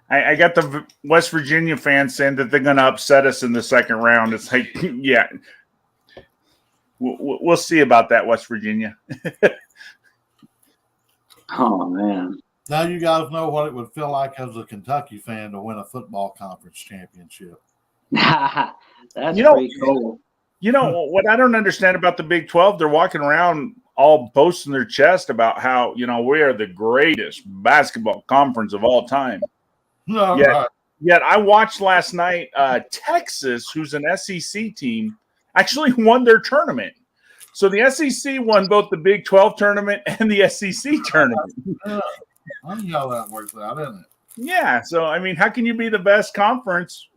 I got the West Virginia fans saying that they're going to upset us in the second round. It's like, yeah, we'll see about that, West Virginia. Oh, man. Now you guys know what it would feel like as a Kentucky fan to win a football conference championship. That's pretty cool. You know, what I don't understand about the Big 12, they're walking around all boasting their chest about how, we are the greatest basketball conference of all time. No, Yet I watched last night Texas, who's an SEC team, actually won their tournament. So the SEC won both the Big 12 tournament and the SEC tournament. I know how that works out, isn't it? Yeah. So, I mean, how can you be the best conference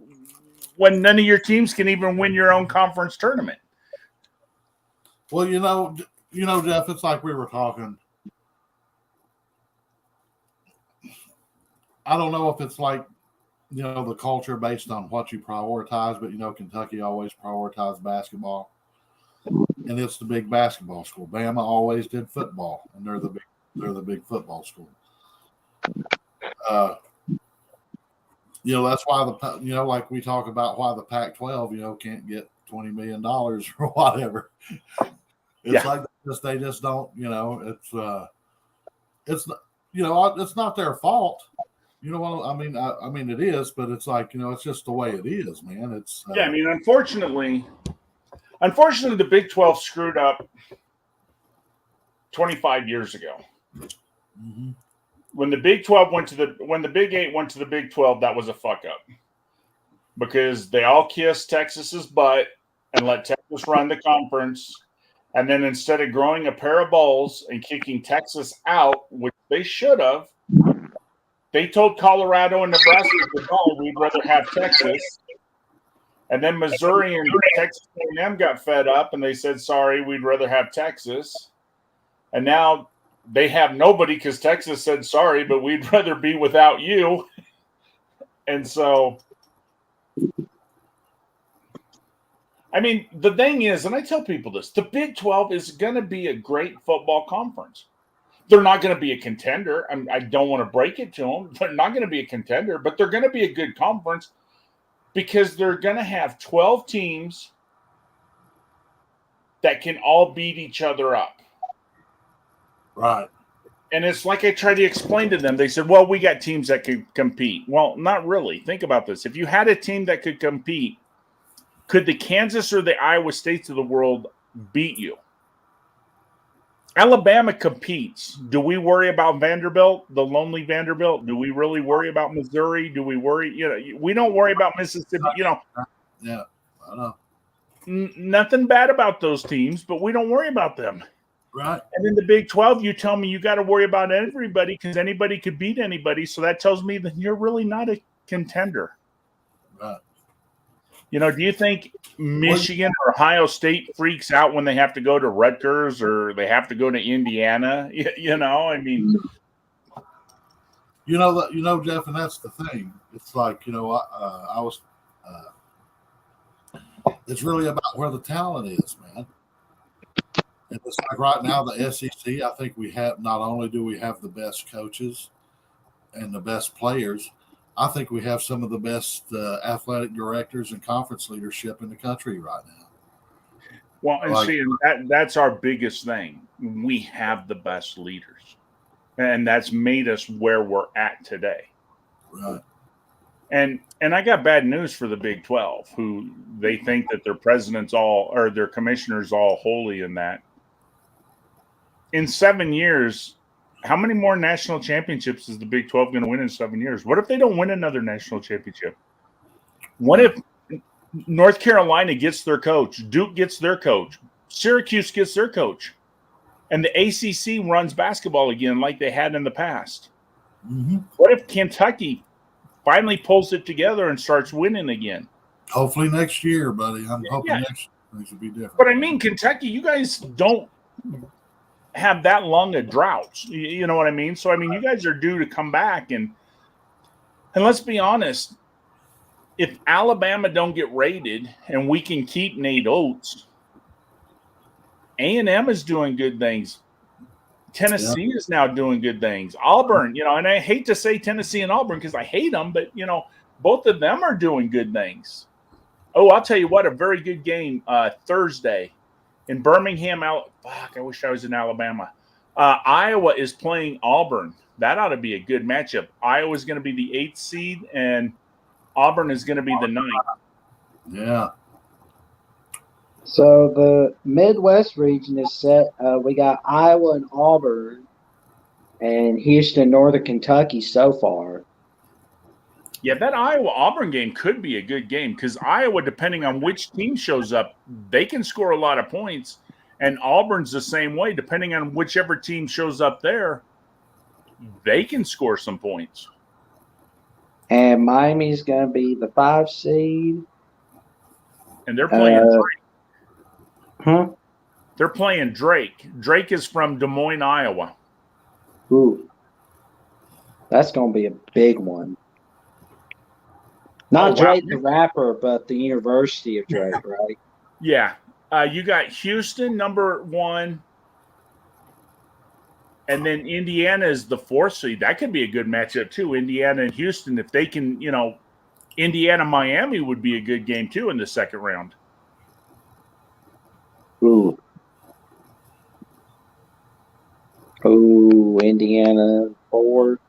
when none of your teams can even win your own conference tournament? Well, Jeff, it's like we were talking. I don't know if it's like, the culture based on what you prioritize, but, Kentucky always prioritized basketball. And it's the big basketball school. Bama always did football, and they're the big football school. That's why like we talk about why the Pac-12, can't get $20 million or whatever. It's like they just don't, it's not their fault. You know what I mean? I mean, it is, but it's like, it's just the way it is, man. It's I mean, unfortunately, the Big 12 screwed up 25 years ago. Mm-hmm. When the Big 12 when the Big 8 went to the Big 12, that was a fuck up. Because they all kissed Texas's butt and let Texas run the conference. And then instead of growing a pair of balls and kicking Texas out, which they should have, they told Colorado and Nebraska, "No, we'd rather have Texas." And then Missouri and Texas A&M got fed up, and they said, "Sorry, we'd rather have Texas." And now they have nobody because Texas said, "Sorry, but we'd rather be without you." And so, I mean, the thing is, and I tell people this, the Big 12 is going to be a great football conference. They're not going to be a contender. I don't want to break it to them. They're not going to be a contender, but they're going to be a good conference because they're going to have 12 teams that can all beat each other up. right. And it's like I tried to explain to them. They said, well, we got teams that could compete. Well, not really. Think about this. If you had a team that could compete, could the Kansas or the Iowa States of the world beat you? Alabama competes. Do we worry about Vanderbilt, the lonely Vanderbilt? Do we really worry about Missouri? Do we worry? We don't worry about Mississippi. Yeah, I know. Nothing bad about those teams, but we don't worry about them. Right. And in the Big 12, you tell me you got to worry about everybody because anybody could beat anybody. So that tells me that you're really not a contender. Right. Do you think Michigan or Ohio State freaks out when they have to go to Rutgers or they have to go to Indiana? I mean, Jeff, and that's the thing. It's like, it's really about where the talent is, man. And it's like right now, the SEC, I think not only do we have the best coaches and the best players, I think we have some of the best athletic directors and conference leadership in the country right now. Well, and that's our biggest thing. We have the best leaders, and that's made us where we're at today. Right. And I got bad news for the Big 12, who they think that their presidents or their commissioners all holy in that. In 7 years, how many more national championships is the Big 12 going to win in 7 years? What if they don't win another national championship? What if North Carolina gets their coach, Duke gets their coach, Syracuse gets their coach, and the ACC runs basketball again like they had in the past? Mm-hmm. What if Kentucky finally pulls it together and starts winning again? Hopefully next year, buddy. I'm hoping next year things will be different. But I mean, Kentucky, you guys don't have that long a drought. You know what I mean? So, I mean, you guys are due to come back. And let's be honest, if Alabama don't get rated and we can keep Nate Oates, A&M is doing good things. Tennessee is now doing good things. Auburn, and I hate to say Tennessee and Auburn because I hate them, but both of them are doing good things. Oh, I'll tell you what, a very good game Thursday in Birmingham. Fuck, I wish I was in Alabama. Iowa is playing Auburn. That ought to be a good matchup. Iowa's going to be the 8th seed, and Auburn is going to be the 9th. Yeah. So the Midwest region is set. We got Iowa and Auburn and Houston, Northern Kentucky so far. Yeah, that Iowa-Auburn game could be a good game because Iowa, depending on which team shows up, they can score a lot of points. And Auburn's the same way. Depending on whichever team shows up there, they can score some points. And Miami's going to be the 5 seed. And they're playing Drake. They're playing Drake. Drake is from Des Moines, Iowa. Ooh. That's going to be a big one. Not Drake the rapper, but the University of Drake, right? Yeah. You got Houston, number 1. And then Indiana is the 4th seed. That could be a good matchup, too. Indiana and Houston. If they can, Indiana-Miami would be a good game, too, in the second round. Ooh. Ooh, Indiana 4.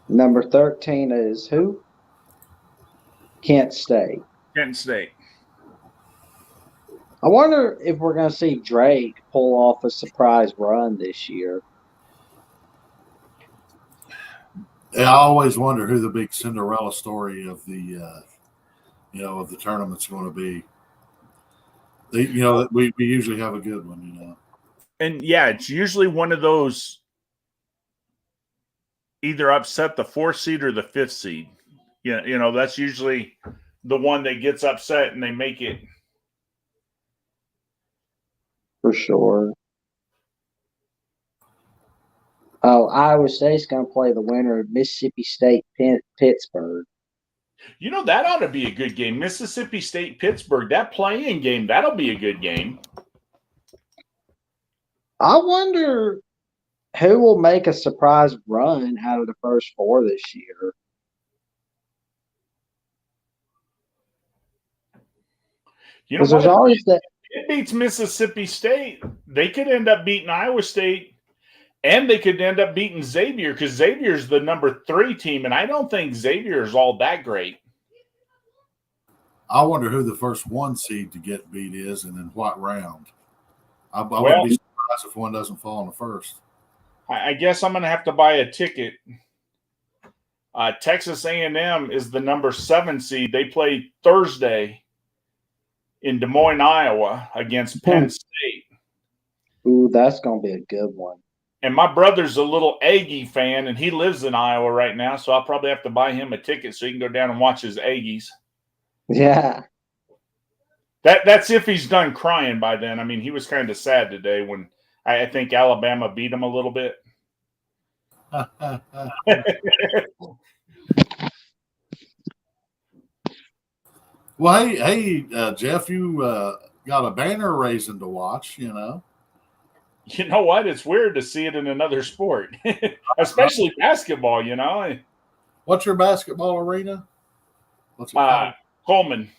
Number 13 is who? Kent State. Kent State. I wonder if we're going to see Drake pull off a surprise run this year. Yeah, I always wonder who the big Cinderella story of the, of the tournament's going to be. We usually have a good one, And yeah, it's usually one of those either upset the 4th seed or the 5th seed. Yeah, that's usually the one that gets upset and they make it. For sure. Oh, Iowa State's going to play the winner of Mississippi State Pittsburgh. That ought to be a good game. Mississippi State Pittsburgh, that play-in game, that'll be a good game. I wonder who will make a surprise run out of the first 4 this year. Because there's always that. It beats Mississippi State. They could end up beating Iowa State, and they could end up beating Xavier because Xavier's the number 3 team, and I don't think Xavier is all that great. I wonder who the first 1 seed to get beat is and in what round. I wouldn't be surprised if one doesn't fall in the first. I guess I'm going to have to buy a ticket. Texas A&M is the number 7 seed. They play Thursday in Des Moines, Iowa against Penn State. Ooh, that's going to be a good one. And my brother's a little Aggie fan, and he lives in Iowa right now, so I'll probably have to buy him a ticket so he can go down and watch his Aggies. Yeah. That's if he's done crying by then. I mean, he was kind of sad today when I think Alabama beat him a little bit. Well, hey, Jeff, you got a banner raising to watch, You know what? It's weird to see it in another sport, especially basketball, What's your basketball arena? What's it called? Coleman.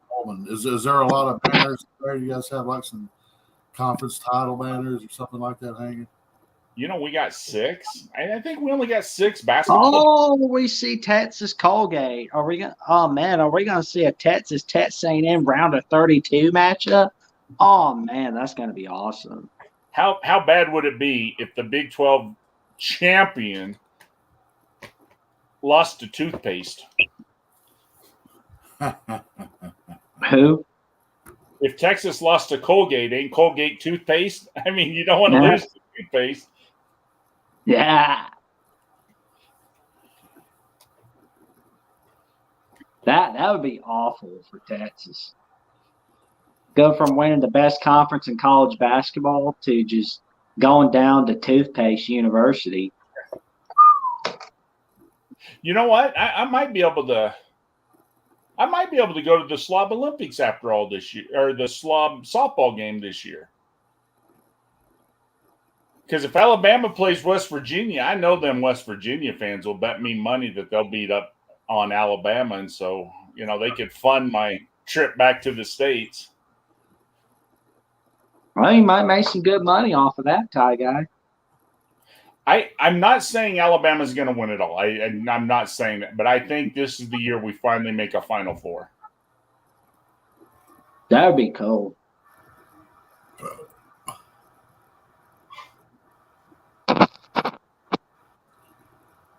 Coleman. Is there a lot of banners there? You guys have like some conference title banners or something like that hanging? We got 6. I think we only got 6 basketball. Oh, we see Texas Colgate. Are we gonna see a Texas A&M round of 32 matchup? Oh man, that's gonna be awesome. How bad would it be if the Big 12 champion lost to toothpaste? Who? If Texas lost to Colgate, ain't Colgate toothpaste? I mean, you don't want to lose to toothpaste. Yeah. That would be awful for Texas. Go from winning the best conference in college basketball to just going down to toothpaste university. You know what? I might be able to go to the Slob Olympics after all this year, or the Slob softball game this year. Because if Alabama plays West Virginia, I know them West Virginia fans will bet me money that they'll beat up on Alabama, and so they could fund my trip back to the States. Well, you might make some good money off of that, Ty guy. I'm not saying Alabama's going to win it all. I'm not saying that, but I think this is the year we finally make a Final Four. That would be cool.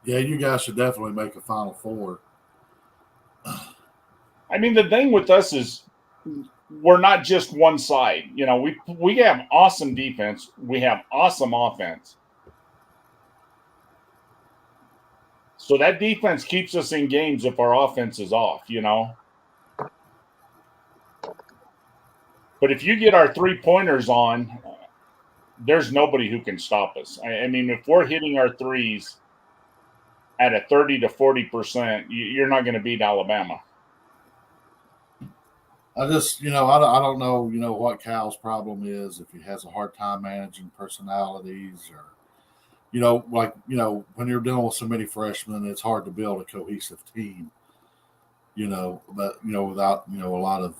Yeah, you guys should definitely make a Final Four. I mean, the thing with us is we're not just one side. We have awesome defense. We have awesome offense. So that defense keeps us in games if our offense is off, But if you get our three-pointers on, there's nobody who can stop us. I mean, if we're hitting our threes at a 30 to 40%, you're not going to beat Alabama. I just, I don't know, what Cal's problem is, if he has a hard time managing personalities or, when you're dealing with so many freshmen, it's hard to build a cohesive team, but, without, a lot of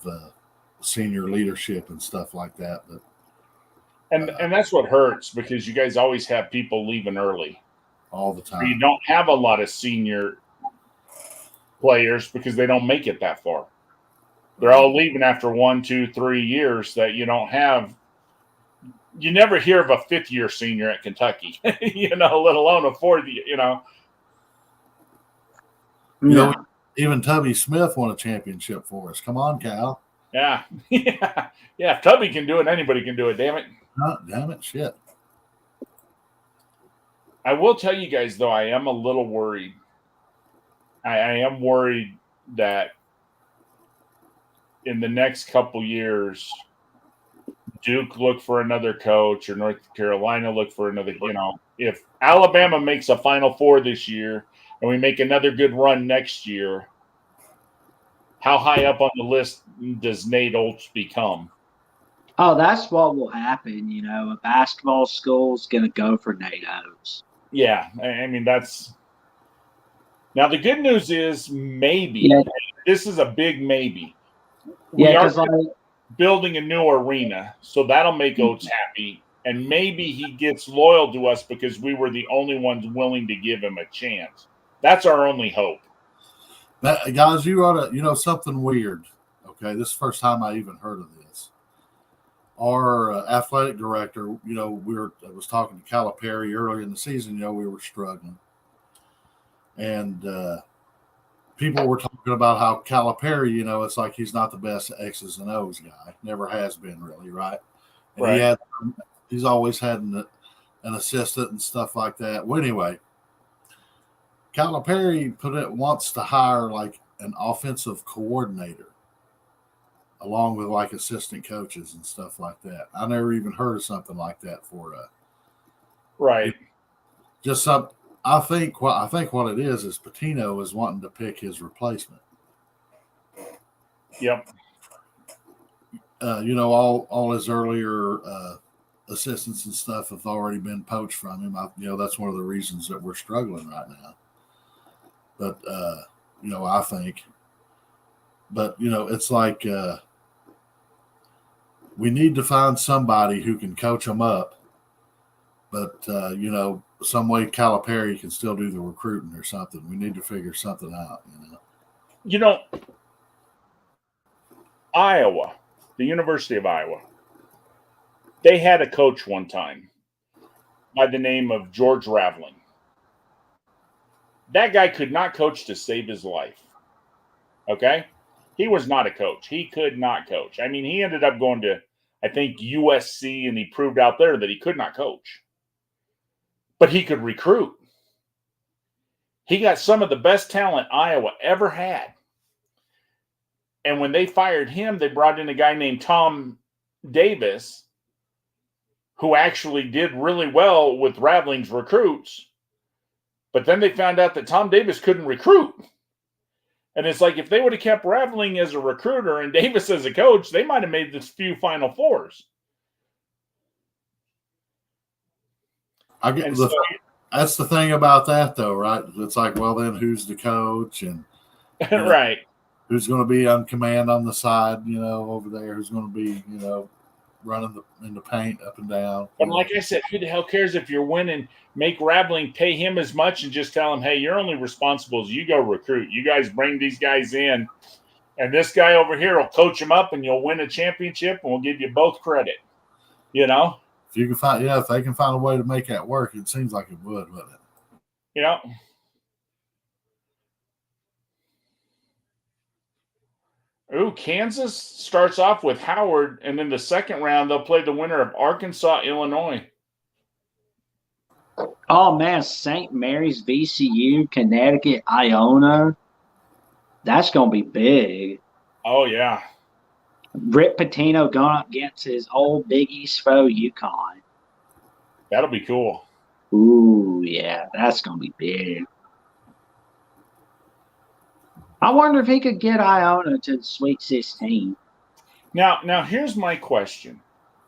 senior leadership and stuff like that. But And that's what hurts, because you guys always have people leaving early. All the time. You don't have a lot of senior players because they don't make it that far. They're all leaving after 1, 2, 3 years that you don't have. You never hear of a fifth-year senior at Kentucky, let alone a fourth year, Even Tubby Smith won a championship for us. Come on, Cal. Yeah. Yeah. If Tubby can do it, anybody can do it, damn it. Damn it, shit. I will tell you guys, though, I am a little worried. I am worried that in the next couple years, Duke look for another coach or North Carolina look for another, if Alabama makes a Final Four this year and we make another good run next year, how high up on the list does Nate Oates become? Oh, that's what will happen. A basketball school's going to go for Nate Oates. Yeah. I mean, that's – now the good news is maybe. Yeah. This is a big maybe. Yeah, because building a new arena, so that'll make Oates happy, and maybe he gets loyal to us because we were the only ones willing to give him a chance. That's our only hope. Guys, you ought to, something weird. Okay, this is the first time I even heard of this. Our athletic director, I was talking to Calipari earlier in the season. We were struggling, and people were talking about how Calipari, it's like he's not the best X's and O's guy. Never has been, really, right? And right. He's always had an assistant and stuff like that. Well, anyway, Calipari wants to hire like an offensive coordinator along with like assistant coaches and stuff like that. I never even heard of something like that for right. Just some. I think what it is Pitino is wanting to pick his replacement. Yep. All his earlier assistants and stuff have already been poached from him. That's one of the reasons that we're struggling right now. But I think. But it's like we need to find somebody who can coach them up. But some way Calipari can still do the recruiting or something. We need to figure something out. Iowa, the University of Iowa, they had a coach one time by the name of George Raveling. That guy could not coach to save his life. Okay? He was not a coach. He could not coach. I mean, he ended up going to, I think, USC, and he proved out there that he could not coach. But he could recruit. He got some of the best talent Iowa ever had. And when they fired him, they brought in a guy named Tom Davis, who actually did really well with Raveling's recruits. But then they found out that Tom Davis couldn't recruit. And it's like, if they would have kept Raveling as a recruiter and Davis as a coach, they might have made this few Final Fours. I get And the. so, That's the thing about that, though, right? It's like, well, then who's the coach and right. who's going to be on command on the side, over there? Who's going to be, running in the paint up and down? But like I said, who the hell cares if you're winning? Make Raveling pay him as much and just tell him, hey, you're only responsible as you go recruit. You guys bring these guys in, and this guy over here will coach them up, and you'll win a championship, and we'll give you both credit. You know? If you can find, if they can find a way to make that work, it seems like it would, wouldn't it? Yeah. Ooh, Kansas starts off with Howard, and then the second round they'll play the winner of Arkansas, Illinois. Oh man, St. Mary's, VCU, Connecticut, Iona. That's gonna be big. Oh yeah. Rick Pitino going up against his old Big East foe, UConn. That'll be cool. Ooh, yeah, that's gonna be big. I wonder if he could get Iona to the Sweet 16. Now here's my question.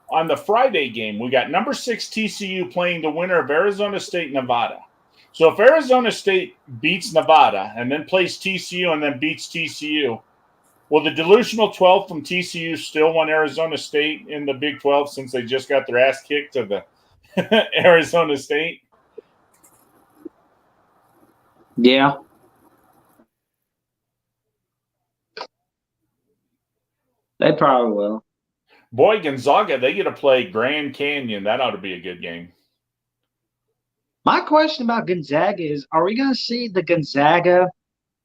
On the Friday game, we got number 6 TCU playing the winner of Arizona State, Nevada. So if Arizona State beats Nevada and then plays TCU and then beats TCU, will the delusional 12 from TCU still want Arizona State in the Big 12 since they just got their ass kicked to the Arizona State? Yeah. They probably will. Boy, Gonzaga, they get to play Grand Canyon. That ought to be a good game. My question about Gonzaga is, are we going to see the Gonzaga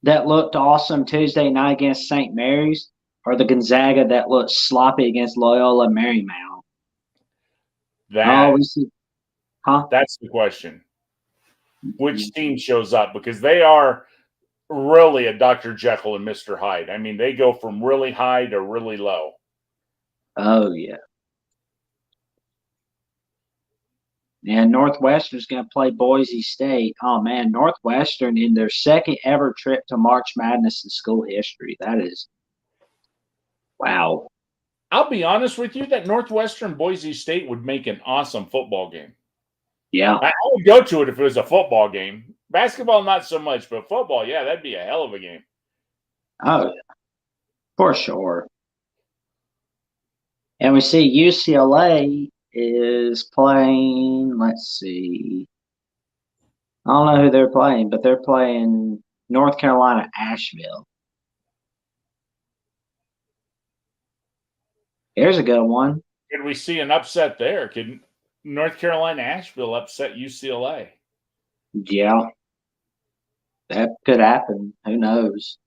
that looked awesome Tuesday night against St. Mary's, or the Gonzaga that looked sloppy against Loyola Marymount? That's the question. Which team shows up? Because they are really a Dr. Jekyll and Mr. Hyde. I mean, they go from really high to really low. Oh, yeah. And Northwestern's going to play Boise State. Oh, man, Northwestern in their second ever trip to March Madness in school history. That is, wow. I'll be honest with you, that Northwestern Boise State would make an awesome football game. Yeah. I would go to it if it was a football game. Basketball, not so much, but football, yeah, that'd be a hell of a game. Oh, yeah. For sure. And we see UCLA is playing, let's see. I don't know who they're playing, but they're playing North Carolina, Asheville. Here's a good one. Could we see an upset there? Could North Carolina, Asheville upset UCLA? Yeah. That could happen. Who knows?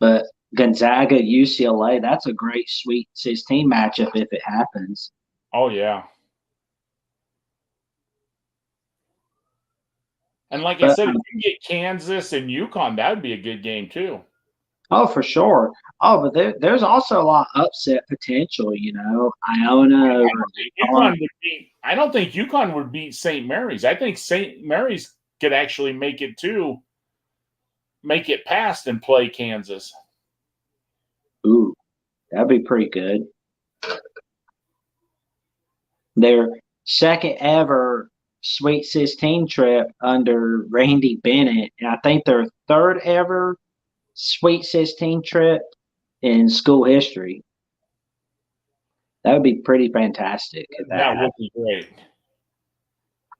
But Gonzaga, UCLA, that's a great Sweet 16 matchup if it happens. Oh, yeah. And like I said, if you get Kansas and UConn, that would be a good game too. Oh, for sure. Oh, but there's also a lot of upset potential, Iona. I don't think UConn would beat St. Mary's. I think St. Mary's could actually make it past and play Kansas. Ooh, that'd be pretty good. Their second ever Sweet 16 trip under Randy Bennett, and I think their third ever Sweet 16 trip in school history. That would be pretty fantastic. That would be great.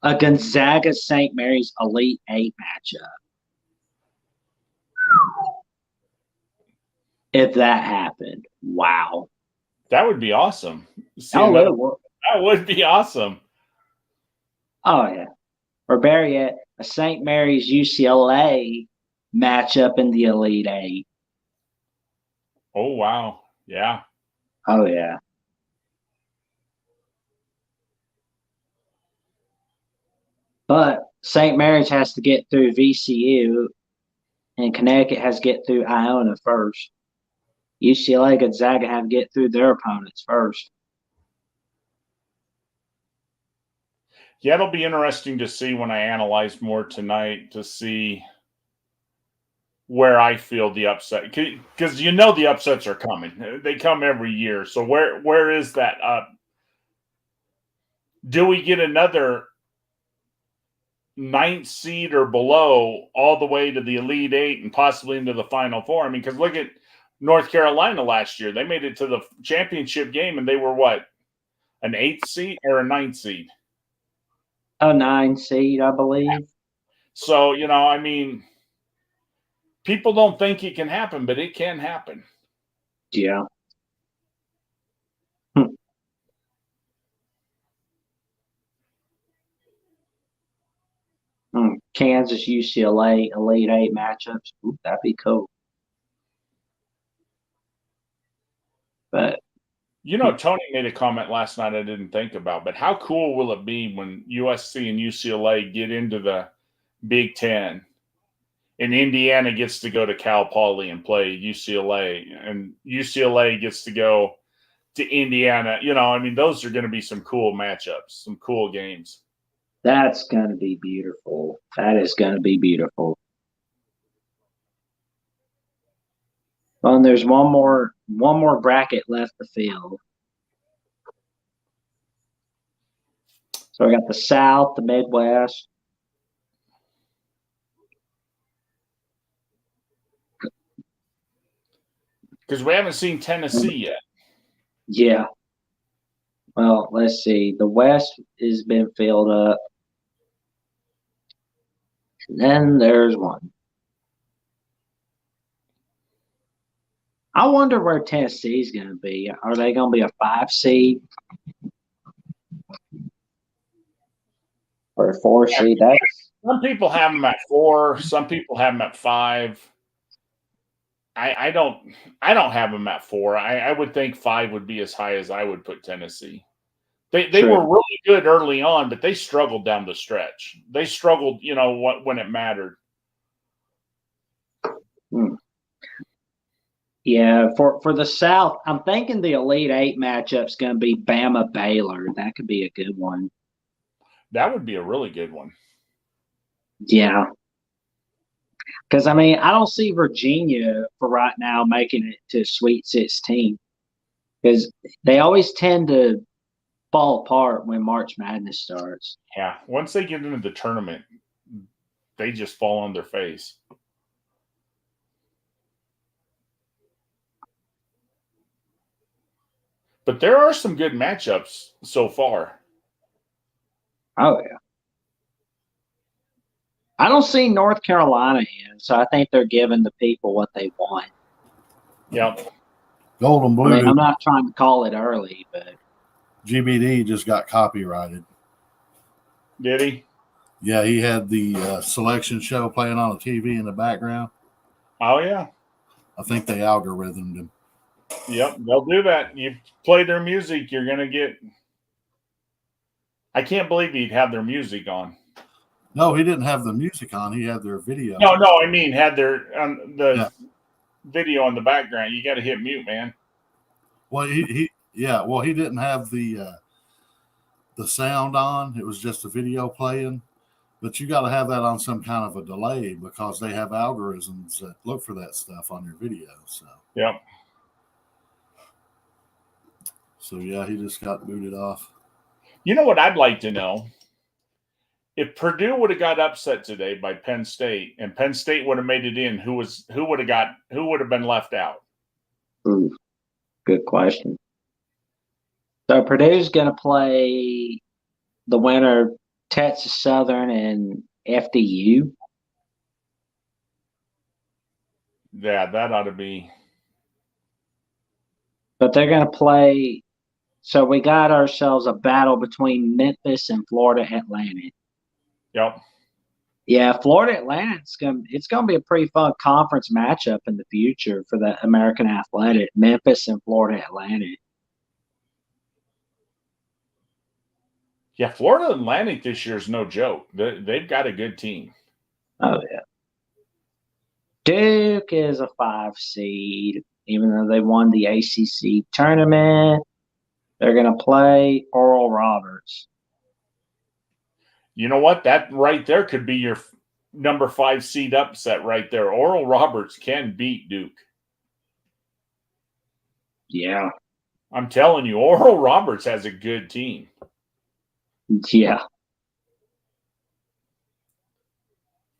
A Gonzaga St. Mary's Elite 8 matchup. If that happened, wow. That would be awesome. That would be awesome. Oh, yeah. Or better yet, a St. Mary's UCLA matchup in the Elite 8. Oh, wow. Yeah. Oh, yeah. But St. Mary's has to get through VCU, and Connecticut has to get through Iona first. UCLA, Gonzaga have to get through their opponents first. Yeah, it'll be interesting to see when I analyze more tonight to see where I feel the upset. Because the upsets are coming. They come every year. So where is that up? Do we get another ninth seed or below all the way to the Elite Eight and possibly into the Final Four. I mean, because look at North Carolina last year. They made it to the championship game and they were what? An 8th seed or a 9th seed? A 9 seed, I believe. So, you know, I mean, people don't think it can happen, but it can happen. Yeah. Kansas, UCLA, Elite Eight matchups. Ooh, that'd be cool. But you know, Tony made a comment last night I didn't think about, but how cool will it be when USC and UCLA get into the Big Ten and Indiana gets to go to Cal Poly and play UCLA and UCLA gets to go to Indiana? You know, I mean, those are going to be some cool matchups, some cool games. that's going to be beautiful. That is going to be beautiful. Well, and there's one more bracket left to fill. So we got the South, the Midwest. Because we haven't seen Tennessee yet. Yeah. Well, let's see. The West has been filled up. And then there's one. I wonder where Tennessee's going to be. Are they going to be a 5 seed? Or a 4 seed? Some people have them at 4. Some people have them at 5. I don't have them at 4. I would think 5 would be as high as I would put Tennessee. They were really good early on, but they struggled down the stretch. They struggled, you know, when it mattered. Yeah, for the South, I'm thinking the Elite Eight matchup's going to be Bama Baylor. That could be a good one. That would be a really good one. Yeah. Because, I mean, I don't see Virginia for right now making it to Sweet 16 because they always tend to fall apart when March Madness starts. Yeah. Once they get into the tournament, they just fall on their face. But there are some good matchups so far. Oh, yeah. I don't see North Carolina in, so I think they're giving the people what they want. Yep. Golden Blue. I mean, I'm not trying to call it early, but GBD just got copyrighted. Did he? Yeah, he had the selection show playing on the TV in the background. Oh, yeah. I think they algorithmed him. Yep, they'll do that. You play their music, you're going to get – I can't believe he'd have their music on. No, he didn't have the music on. He had their video. No, I mean had their video on the background. You got to hit mute, man. Well, he didn't have the sound on. It was just a video playing. But you got to have that on some kind of a delay because they have algorithms that look for that stuff on your video. So yep. So yeah, he just got booted off. You know what I'd like to know? If Purdue would have got upset today by Penn State and Penn State would have made it in, who would have been left out? Ooh, good question. So Purdue's going to play the winner, Texas Southern and FDU. Yeah, that ought to be. But they're going to play. So we got ourselves a battle between Memphis and Florida Atlantic. Yep. Yeah, Florida Atlantic, it's going to be a pretty fun conference matchup in the future for the American Athletic, Memphis and Florida Atlantic. Yeah, Florida Atlantic this year is no joke. They've got a good team. Oh, yeah. Duke is a 5 seed, even though they won the ACC tournament. They're going to play Oral Roberts. You know what? That right there could be your number 5 seed upset right there. Oral Roberts can beat Duke. Yeah. I'm telling you, Oral Roberts has a good team. Yeah.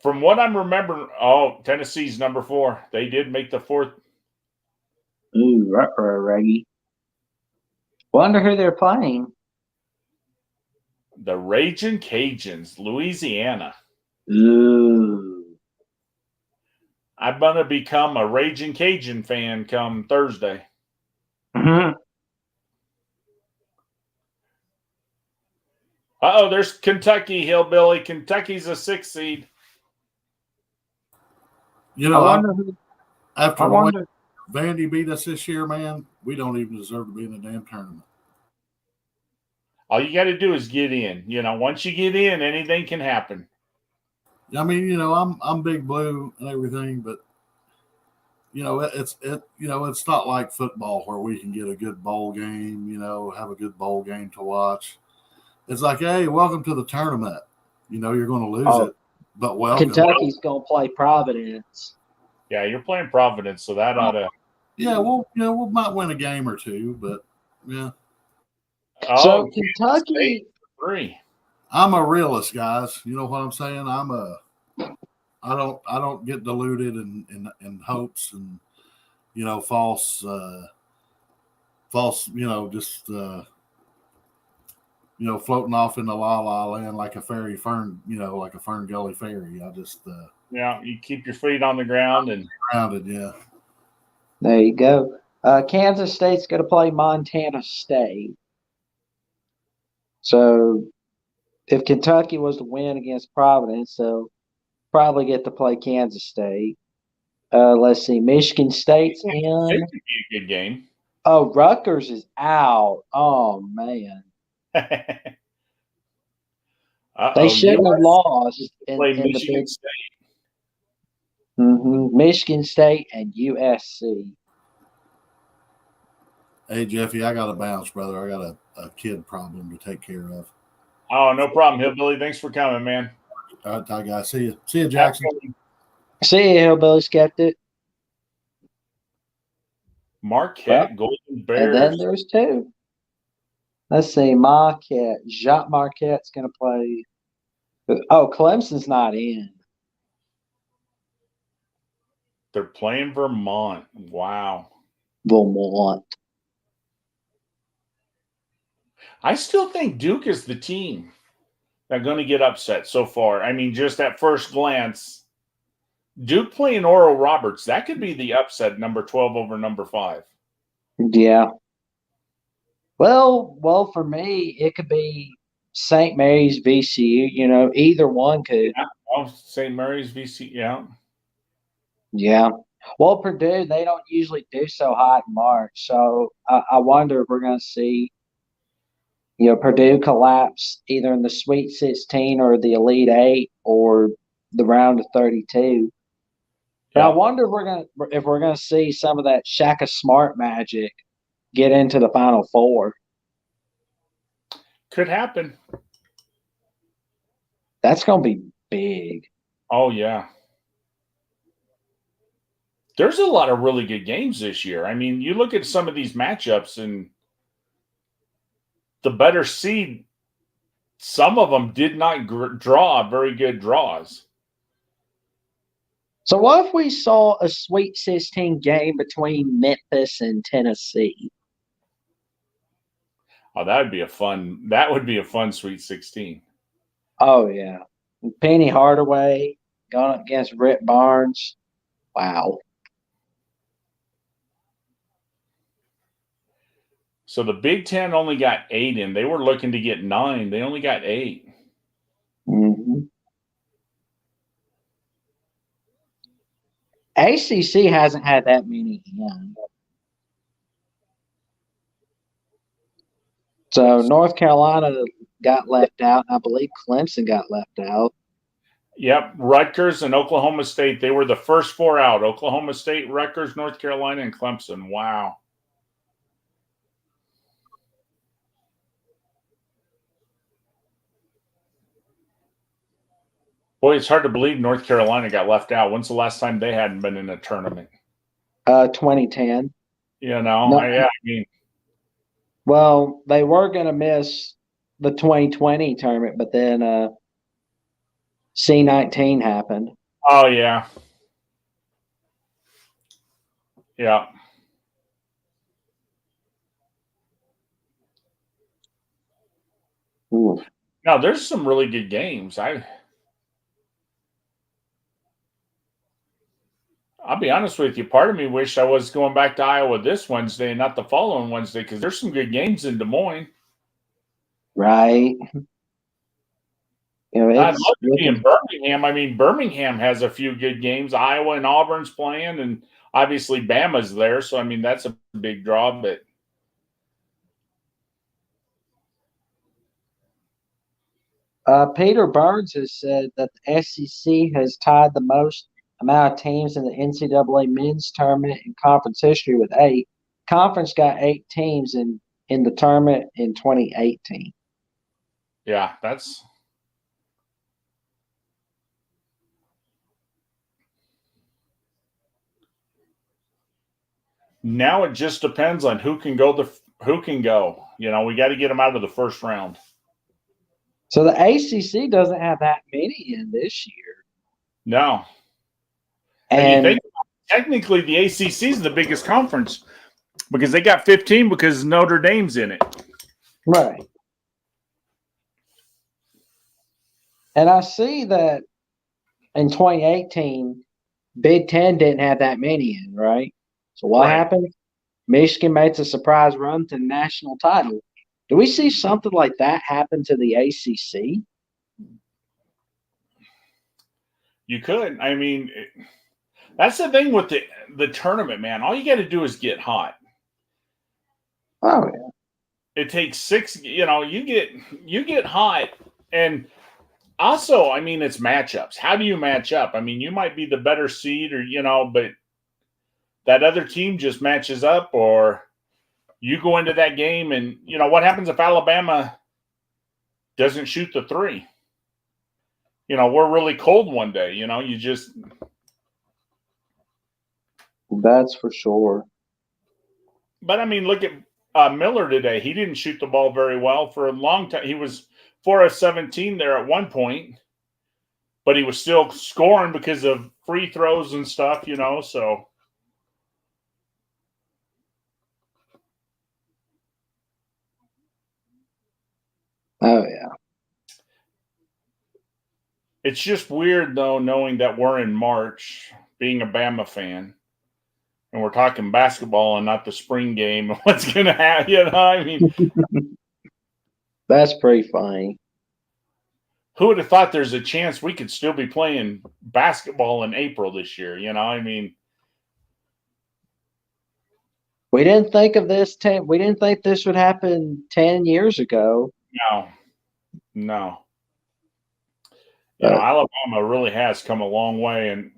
From what I'm remembering, Tennessee's number 4. They did make the 4th. Ooh, Reggie. Wonder who they're playing. The Raging Cajuns, Louisiana. Ooh. I'm going to become a Raging Cajun fan come Thursday. Mm-hmm. There's Kentucky, Hillbilly. Kentucky's a 6 seed. You know, I wonder who. after I the way wonder. Vandy beat us this year, man, we don't even deserve to be in the damn tournament. All you got to do is get in. Once you get in, anything can happen. I mean, I'm Big Blue and everything, but it's not like football where we can get a good bowl game, have a good bowl game to watch. It's like, hey, welcome to the tournament. You're going to lose it, but welcome. Kentucky's going to play Providence. Yeah, you're playing Providence, so that ought to. Yeah, we might win a game or two, but yeah. So Kentucky. 3. I'm a realist, guys. You know what I'm saying? I don't get deluded in hopes and false just floating off in the la la land like a fairy fern, like a Fern Gully fairy. I just you keep your feet on the ground and grounded. Yeah. There you go. Kansas State's going to play Montana State. So if Kentucky was to win against Providence, they'll probably get to play Kansas State. Let's see. Michigan State's in. It could be a good game. Oh, Rutgers is out. Oh, man. They shouldn't have lost in Michigan the big State. Mm-hmm. Michigan State and USC. Hey, Jeffy, I got to bounce, brother. I got a kid problem to take care of. Oh, no problem, Hillbilly. Thanks for coming, man. All right, guys. See you. See you, Jackson. See you, Hillbilly Skeptic. Marquette, Golden Bears. And then there's 2. Let's see. Marquette. Jacques Marquette's going to play. Oh, Clemson's not in. They're playing Vermont. Wow. Vermont. I still think Duke is the team that's going to get upset so far. I mean, just at first glance, Duke playing Oral Roberts, that could be the upset, number 12 over number 5. Yeah. Well, for me, it could be St. Mary's VCU. Either one could. Yeah. Oh, St. Mary's VCU, yeah. Yeah. Well, Purdue, they don't usually do so hot in March. So I wonder if we're going to see, Purdue collapse either in the Sweet 16 or the Elite 8 or the round of 32. But I wonder if we're gonna see some of that Shaka Smart magic get into the Final Four. Could happen. That's gonna be big. Oh, yeah. There's a lot of really good games this year. I mean, you look at some of these matchups and the better seed, some of them did not draw very good draws. So what if we saw a Sweet 16 game between Memphis and Tennessee? Oh, that would be a fun Sweet 16. Oh, yeah. Penny Hardaway going up against Rick Barnes. Wow. So the Big Ten only got 8 in. They were looking to get 9. They only got 8. Mm-hmm. ACC hasn't had that many in. So North Carolina got left out. I believe Clemson got left out. Yep, Rutgers and Oklahoma State, they were the first 4 out. Oklahoma State, Rutgers, North Carolina, and Clemson. Wow. Boy, it's hard to believe North Carolina got left out. When's the last time they hadn't been in a tournament? 2010. I mean. Well, they were going to miss the 2020 tournament, but then C19 happened. Oh yeah. Yeah. Ooh. No, there's some really good games. I'll be honest with you. Part of me wished I was going back to Iowa this Wednesday and not the following Wednesday because there's some good games in Des Moines. Right. I'd It's love to be in Birmingham. I mean, Birmingham has a few good games. Iowa and Auburn's playing, and obviously Bama's there. So, I mean, that's a big draw. But Peter Burns has said that the SEC has tied the most amount of teams in the NCAA men's tournament in conference history with 8. Conference got 8 teams in the tournament in 2018. yeah, that's now. It just depends on who can go. You know, we got to get them out of the first round. So the ACC doesn't have that many in this year. No, And you think technically the ACC is the biggest conference because they got 15 because Notre Dame's in it. right. And I see that in 2018, Big Ten didn't have that many in, right? So what Right. happened? Michigan makes a surprise run to the national title. Do we see something like that happen to the ACC? You could. I mean, that's the thing with the tournament, man. All you got to do is get hot. Oh yeah. It takes 6. You know, you get hot, and also, I mean, it's matchups. How do you match up? I mean, you might be the better seed, or but that other team just matches up, or you go into that game, and what happens if Alabama doesn't shoot the 3? We're really cold one day. You just. That's for sure. But I mean, look at Miller today. He didn't shoot the ball very well for a long time. He was 4 of 17 there at one point, but he was still scoring because of free throws and stuff. So. Oh yeah. It's just weird though, knowing that we're in March, being a Bama fan. And we're talking basketball and not the spring game. What's going to happen? I mean, That's pretty funny. who would have thought there's a chance we could still be playing basketball in April this year? I mean, we didn't think of this. We didn't think this would happen 10 years ago. No. Alabama really has come a long way, and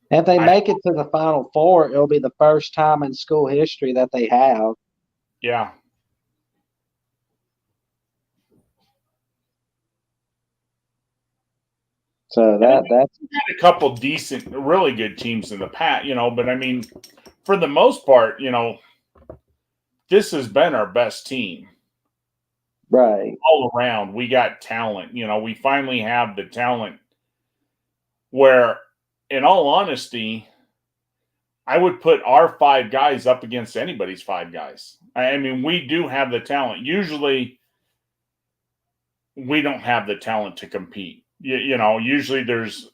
if they make it to the Final Four, it'll be the first time in school history that they have. Yeah. So that's had a couple decent, really good teams in the past, but I mean, for the most part, this has been our best team. right. All around. We got talent. We finally have the talent where, in all honesty, I would put our 5 guys up against anybody's 5 guys. I mean, we do have the talent. Usually, we don't have the talent to compete. Usually there's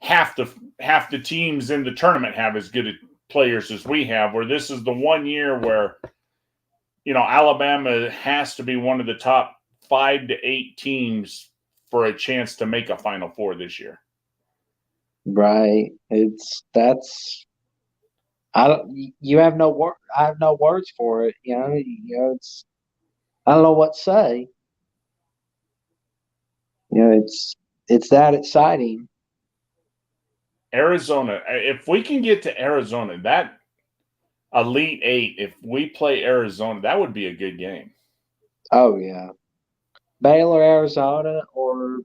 half the teams in the tournament have as good players as we have, where this is the one year where, Alabama has to be one of the top 5 to 8 teams for a chance to make a Final Four this year. Right. You have no word. I have no words for it. It's, I don't know what to say. It's that exciting. Arizona, if we can get to Arizona, that Elite 8, if we play Arizona, that would be a good game. Oh yeah. Baylor, Arizona, or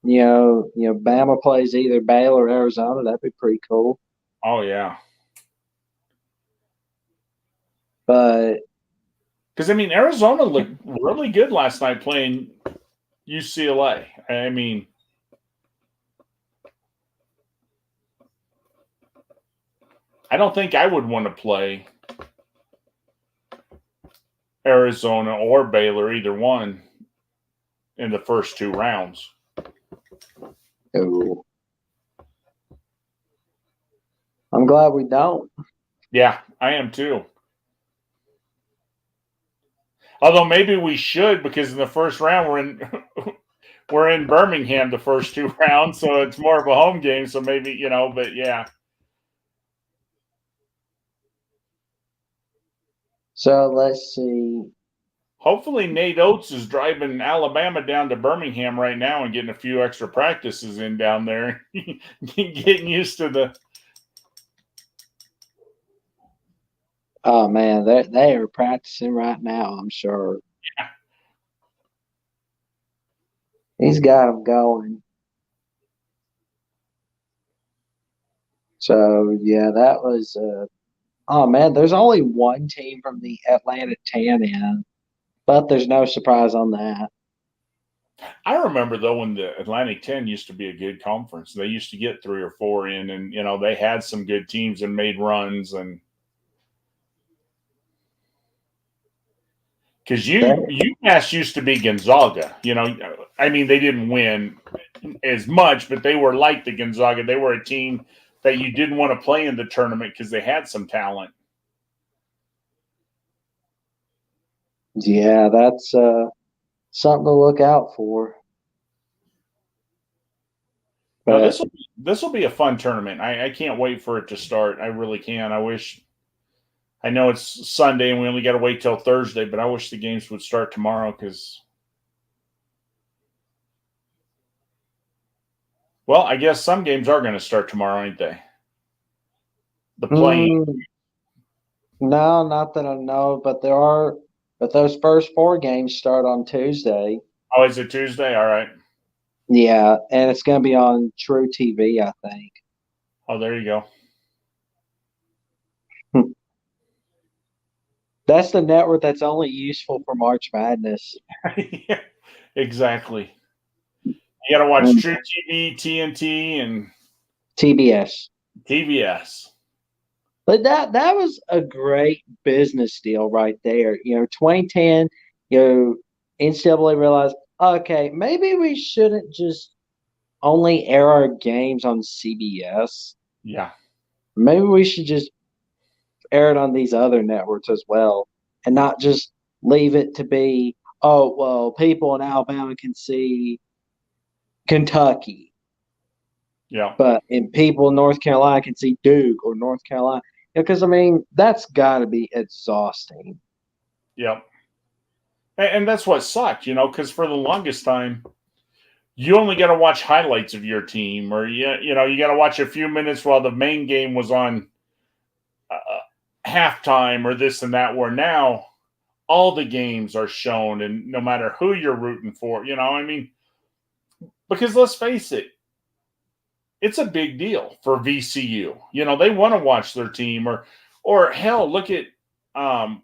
Bama plays either Baylor or Arizona. That'd be pretty cool. Oh yeah. But because I mean, Arizona looked really good last night playing UCLA. I mean, I don't think I would want to play Arizona or Baylor, either one, in the first 2 rounds. Oh. I'm glad we don't. Yeah, I am too. Although maybe we should, because in the first round we're in Birmingham the first 2 rounds, so it's more of a home game. So maybe, but yeah. So let's see. Hopefully Nate Oates is driving Alabama down to Birmingham right now and getting a few extra practices in down there, getting used to the. Oh man, they are practicing right now, I'm sure. Yeah. He's got them going. So yeah, that was. Oh man, there's only one team from the Atlantic 10 in, but there's no surprise on that. I remember though when the Atlantic 10 used to be a good conference. They used to get 3 or 4 in, and they had some good teams and made runs, and because UMass used to be Gonzaga. I mean, they didn't win as much, but they were like the Gonzaga. They were a team that you didn't want to play in the tournament because they had some talent. Yeah, that's something to look out for. Now, this will be a fun tournament. I can't wait for it to start. I really can. I know it's Sunday and we only got to wait till Thursday, but I wish the games would start tomorrow because, well, I guess some games are going to start tomorrow, ain't they? The playing. No, not that I know, but there are. But those first 4 games start on Tuesday. Oh, is it Tuesday? All right. Yeah, and it's going to be on True TV, I think. Oh, there you go. That's the network that's only useful for March Madness. Yeah, exactly. You got to watch True TV, TNT, and TBS. TBS. But that was a great business deal right there. 2010, NCAA realized, okay, maybe we shouldn't just only air our games on CBS. Yeah. Maybe we should just air it on these other networks as well and not just leave it to be, oh, well, people in Alabama can see Kentucky. Yeah. But people in North Carolina can see Duke or North Carolina. Because, that's got to be exhausting. Yep. And that's what sucked, because for the longest time, you only got to watch highlights of your team, or you got to watch a few minutes while the main game was on halftime or this and that, where now all the games are shown, and no matter who you're rooting for, because let's face it, it's a big deal for VCU. They want to watch their team, or hell, look at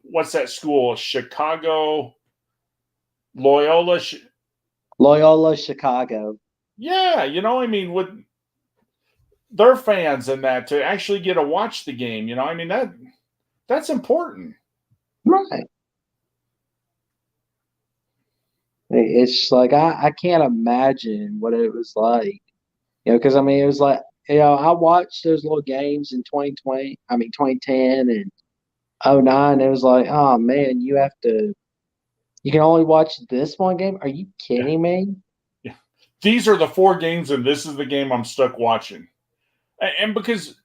what's that school? Chicago, Loyola Chicago. Yeah, with their fans and that, to actually get to watch the game, that's important. Right. It's like I can't imagine what it was like. Because it was like, I watched those little games in 2010 and 2009. It was like, oh man, you can only watch this one game. Are you kidding me? Yeah. These are the 4 games, and this is the game I'm stuck watching. And because,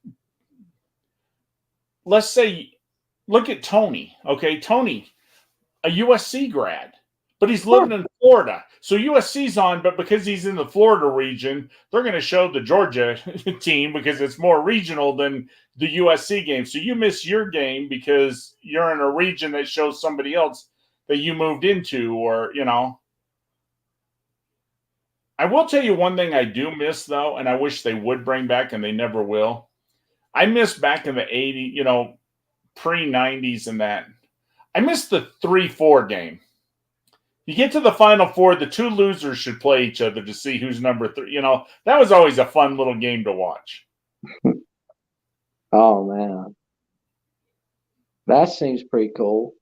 let's say, look at Tony. Okay, Tony, a USC grad, but he's living in Florida. So USC's on, but because he's in the Florida region, they're going to show the Georgia team because it's more regional than the USC game. So you miss your game because you're in a region that shows somebody else that you moved into, or, I will tell you one thing I do miss, though, and I wish they would bring back, and they never will. I miss back in the 80s, pre-90s and that. I miss the 3-4 game. You get to the Final Four, the two losers should play each other to see who's number 3. You know, that was always a fun little game to watch. Oh man, that seems pretty cool.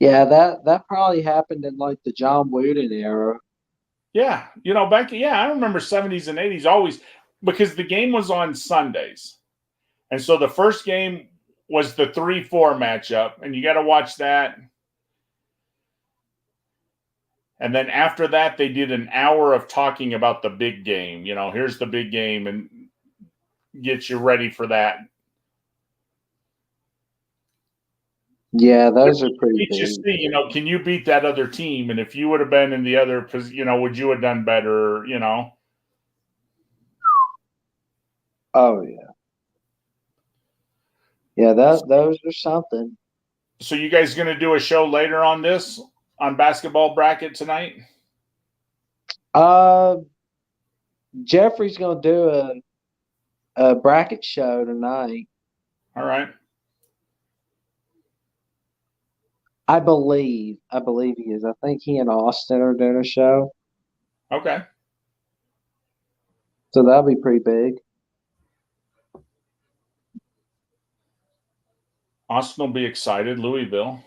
Yeah, that probably happened in like the John Wooden era. Yeah, you know, I remember 70s and 80s always, because the game was on Sundays. And so the first game was the 3-4 matchup, and you got to watch that. And then after that, they did an hour of talking about the big game. You know, here's the big game, and get you ready for that. Yeah, those are pretty You big. see, you know, can you beat that other team? And if you would have been in the other, you know, would you have done better? You know. Oh yeah, yeah. Those are something. So you guys going to do a show later on this on basketball bracket tonight? Jeffrey's gonna do a bracket show tonight. All right. I believe he is. I think he and Austin are doing a show, Okay. so that'll be pretty big. Austin will be excited. Louisville.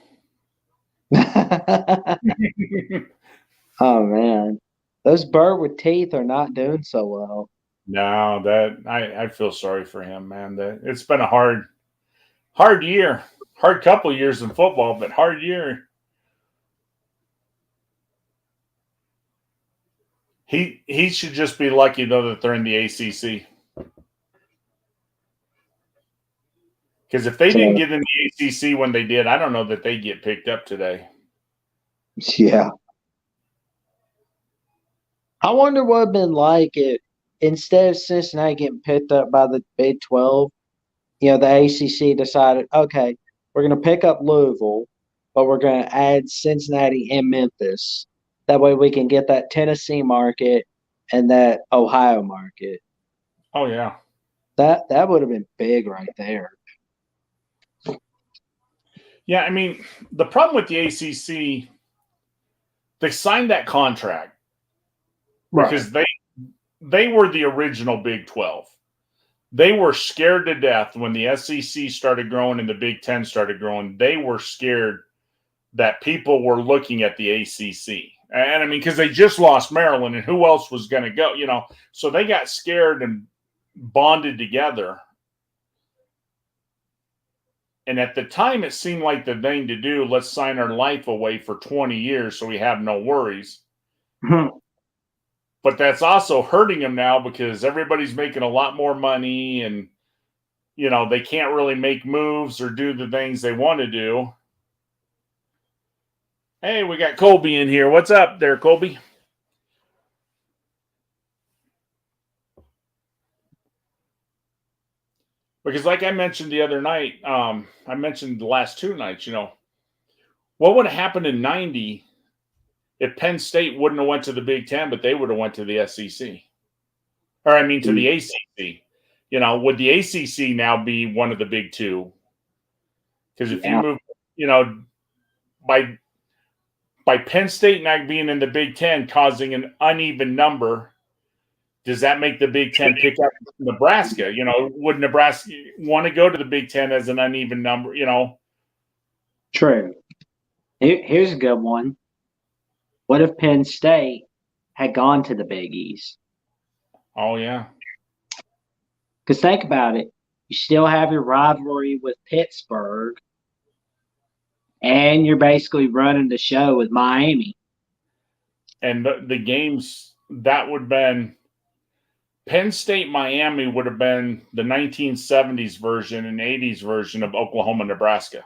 Oh man, those bird with teeth are not doing so well. No, that I feel sorry for him, man. It's been a hard year, hard couple years in football, but hard year. He should just be lucky though that they're in the ACC. Because if they didn't get in the ACC when they did, I don't know that they get picked up today. Yeah. I wonder what it'd been like if instead of Cincinnati getting picked up by the Big 12, you know, the ACC decided, okay, we're going to pick up Louisville, but we're going to add Cincinnati and Memphis. That way we can get that Tennessee market and that Ohio market. Oh, yeah. That would have been big right there. Yeah, I mean, the problem with the ACC, they signed that contract because they were the original Big 12. They were scared to death when the SEC started growing and the Big 10 started growing. They were scared that people were looking at the ACC. And I mean, because they just lost Maryland, and who else was going to go? You know, so they got scared and bonded together. And at the time, it seemed like the thing to do. Let's sign our life away for 20 years so we have no worries. But that's also hurting them now because everybody's making a lot more money, and you know they can't really make moves or do the things they want to do. Hey, we got Colby in here. What's up there, Colby? Because like I mentioned the other night, I mentioned the last 2 nights, you know, what would have happened in 90 if Penn State wouldn't have went to the Big 10, but they would have went to the SEC? Or I mean to the ACC. You know, would the ACC now be one of the Big 2? Because if you move, you know, by Penn State not being in the Big 10 causing an uneven number, does that make the Big 10 pick up Nebraska? You know, would Nebraska want to go to the Big 10 as an uneven number, you know? True. Here's a good one. What if Penn State had gone to the Big East? Oh, yeah. Because think about it. You still have your rivalry with Pittsburgh, and you're basically running the show with Miami. And the games, that would have been Penn State, Miami would have been the 1970s version and 80s version of Oklahoma, Nebraska.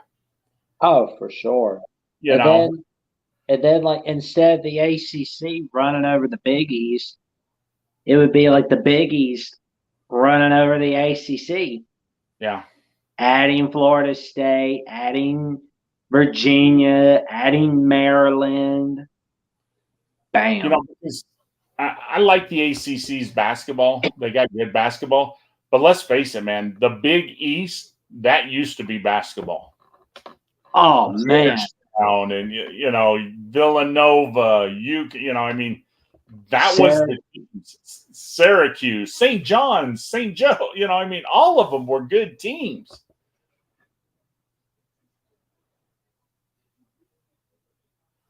Oh, for sure. You know? And then, like, instead of the ACC running over the Big East, it would be like the Big East running over the ACC. Yeah. Adding Florida State, adding Virginia, adding Maryland. Bam. You know, because I like the ACC's basketball. They got good basketball. But let's face it, man, the Big East, that used to be basketball. Oh, man. Georgetown and Villanova. I mean, that was the teams. Syracuse, St. John's, St. Joe. I mean, all of them were good teams.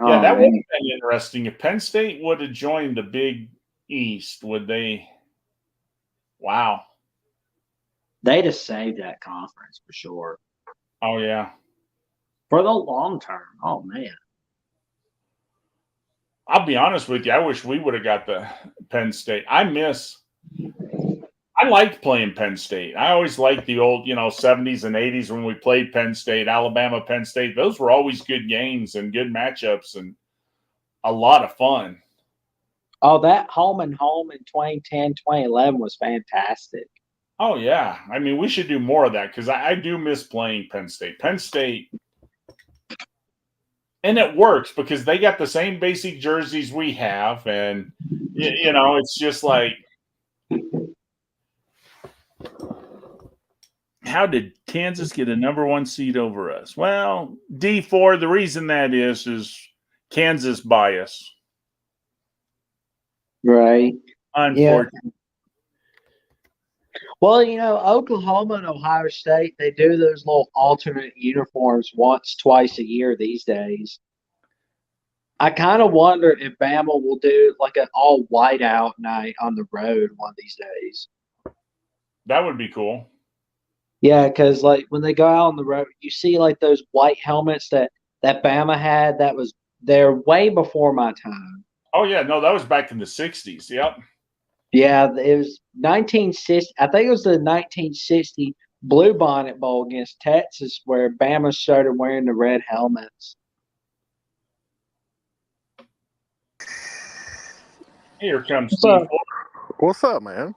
Yeah, that would have been interesting. If Penn State would have joined the Big East, would they? Wow. They'd have saved that conference for sure. Oh, yeah. For the long term. Oh, man. I'll be honest with you. I wish we would have got the Penn State. I liked playing Penn State. I always liked the old, 70s and 80s when we played Penn State, Alabama, Penn State. Those were always good games and good matchups and a lot of fun. Oh, that home and home in 2010, 2011 was fantastic. Oh, yeah. I mean, we should do more of that because I do miss playing Penn State. Penn State, and it works because they got the same basic jerseys we have. And, it's just like, how did Kansas get a number 1 seed over us? Well, D4, the reason that is Kansas bias. Right. Unfortunately. Yeah. Well, Oklahoma and Ohio State, they do those little alternate uniforms once, twice a year these days. I kind of wonder if Bama will do like an all white out night on the road one of these days. That would be cool. Yeah, because like when they go out on the road, you see like those white helmets that Bama had. They're way before my time. Oh yeah, no, that was back in the 60s. Yep. Yeah, it was 1960. I think it was the 1960 Blue Bonnet Bowl against Texas where Bama started wearing the red helmets. Here comes What's D4. What's up, man?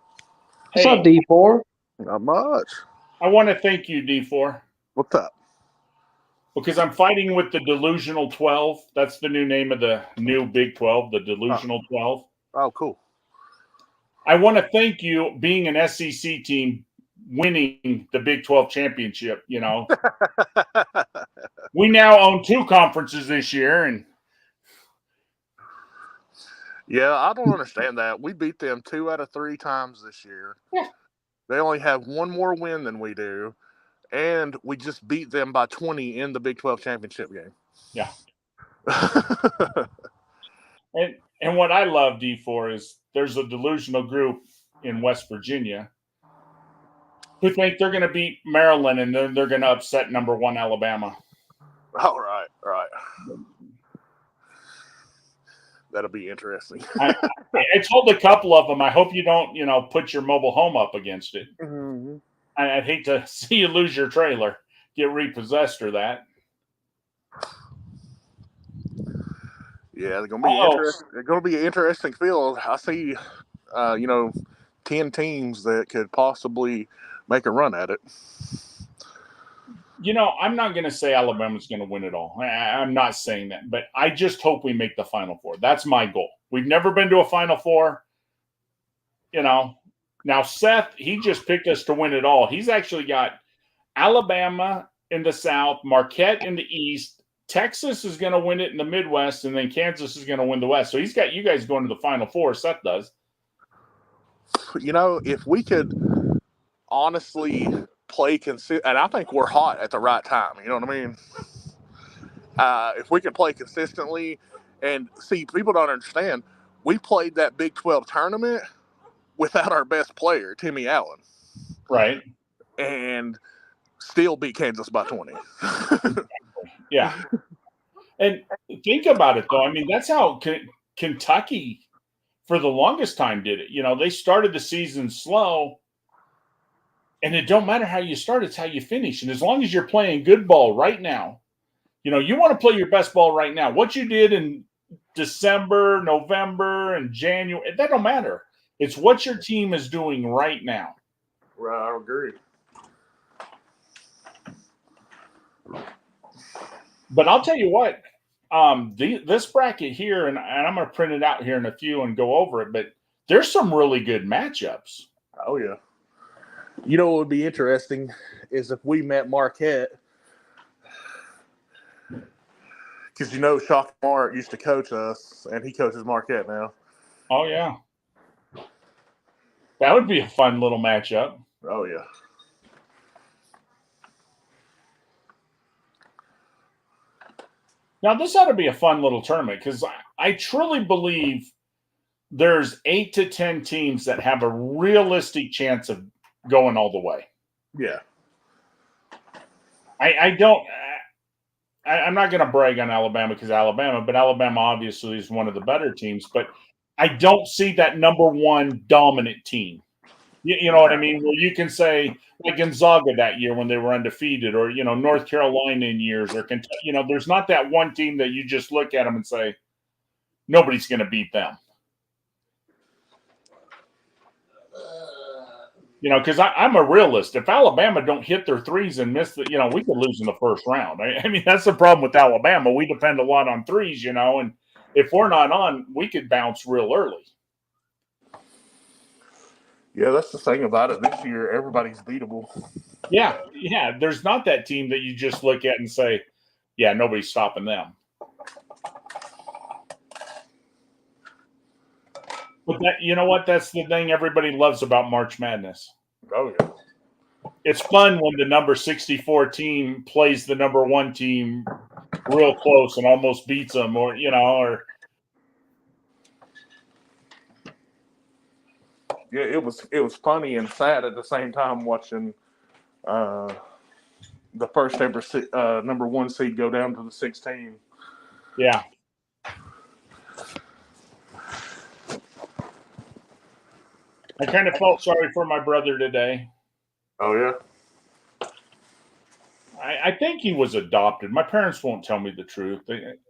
What's up, D4? Not much. I want to thank you, D4. What's up? Because I'm fighting with the Delusional 12. That's the new name of the new Big 12, the Delusional 12. Oh, cool. I want to thank you being an SEC team winning the Big 12 championship. We now own 2 conferences this year. And yeah, I don't understand that. We beat them 2 out of 3 times this year. Yeah. They only have 1 more win than we do. And we just beat them by 20 in the Big 12 championship game. Yeah. And what I love, D4, is there's a delusional group in West Virginia who think they're going to beat Maryland and then they're going to upset number 1 Alabama. All right. That'll be interesting. I told a couple of them, I hope you don't, put your mobile home up against it. Mm-hmm. I'd hate to see you lose your trailer, get repossessed or that. Yeah, they're gonna be an interesting field. I see, 10 teams that could possibly make a run at it. I'm not going to say Alabama's going to win it all. I'm not saying that, but I just hope we make the Final Four. That's my goal. We've never been to a Final Four. Now Seth, he just picked us to win it all. He's actually got Alabama in the South, Marquette in the East, Texas is going to win it in the Midwest, and then Kansas is going to win the West. So he's got you guys going to the Final Four. Seth does. If we could honestly play consistent, and I think we're hot at the right time. You know what I mean? If we can play consistently, and see, people don't understand, we played that Big 12 tournament without our best player, Timmy Allen. Right. And still beat Kansas by 20. Yeah. And think about it, though. I mean, that's how Kentucky, for the longest time, did it. They started the season slow, and it don't matter how you start, it's how you finish. And as long as you're playing good ball right now, you want to play your best ball right now. What you did in December, November, and January, that don't matter. It's what your team is doing right now. Right, I agree. But I'll tell you what, this bracket here, and I'm going to print it out here in a few and go over it, but there's some really good matchups. Oh, yeah. What would be interesting is if we met Marquette. Because you know, Shock Mark used to coach us, and he coaches Marquette now. Oh yeah, that would be a fun little matchup. Oh yeah. Now this ought to be a fun little tournament because I truly believe there's 8 to 10 teams that have a realistic chance of going all the way. Yeah. I'm not going to brag on Alabama because Alabama, but Alabama obviously is one of the better teams. But I don't see that number one dominant team. You know what I mean? Where you can say, like Gonzaga that year when they were undefeated, or, you know, North Carolina in years, or Kentucky. You know, there's not that one team that you just look at them and say, nobody's going to beat them. You know, because I'm a realist. If Alabama don't hit their threes and miss the, you know, we could lose in the first round. I mean, that's the problem with Alabama. We depend a lot on threes, you know, and if we're not on, we could bounce real early. Yeah, that's the thing about it. This year, everybody's beatable. Yeah. There's not that team that you just look at and say, yeah, nobody's stopping them. But that, you know what? That's the thing everybody loves about March Madness. Oh yeah. It's fun when the number 64 team plays the number 1 team real close and almost beats them, or, you know, or. Yeah, it was funny and sad at the same time watching the first ever number 1 seed go down to the 16. Yeah. I kind of felt sorry for my brother today. Oh yeah. I think he was adopted. My parents won't tell me the truth.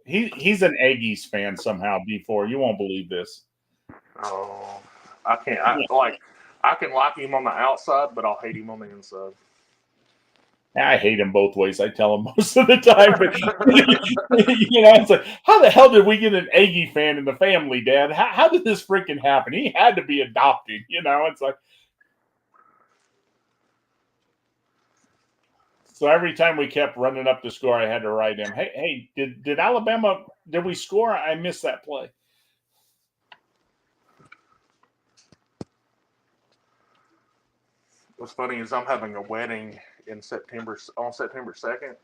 He's an Aggies fan somehow. Before, you won't believe this. Oh, I can't. I can like him on the outside, but I'll hate him on the inside. I hate him both ways. I tell him most of the time, but you know, it's like, how the hell did we get an Aggie fan in the family, Dad? How did this freaking happen? He had to be adopted. You know, it's like. So every time we kept running up the score, I had to write him, hey, did Alabama, did we score? I missed that play. What's funny is I'm having a wedding on September 2nd.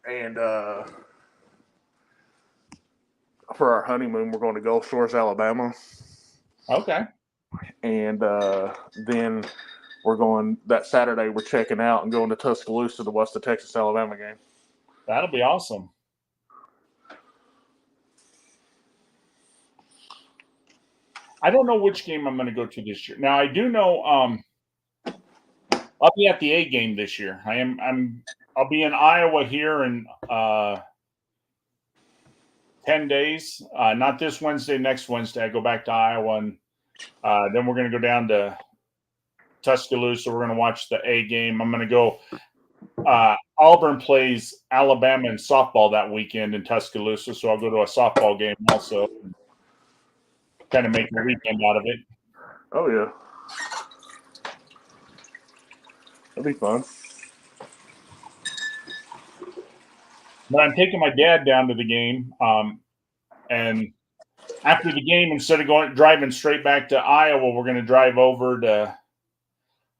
And for our honeymoon, we're going to Gulf Shores, Alabama. Okay. And then we're going that Saturday. We're checking out and going to Tuscaloosa to watch the Texas-Alabama game. That'll be awesome. I don't know which game I'm going to go to this year. Now I do know I'll be at the A game this year. I'll be in Iowa here in 10 days. Not this Wednesday, next Wednesday. I go back to Iowa, and then we're going to go down to Tuscaloosa. We're going to watch the A game. I'm going to go. Auburn plays Alabama in softball that weekend in Tuscaloosa, so I'll go to a softball game also. Kind of make a weekend out of it. Oh yeah, that'll be fun. But I'm taking my dad down to the game, and after the game, instead of driving straight back to Iowa, we're going to drive over to.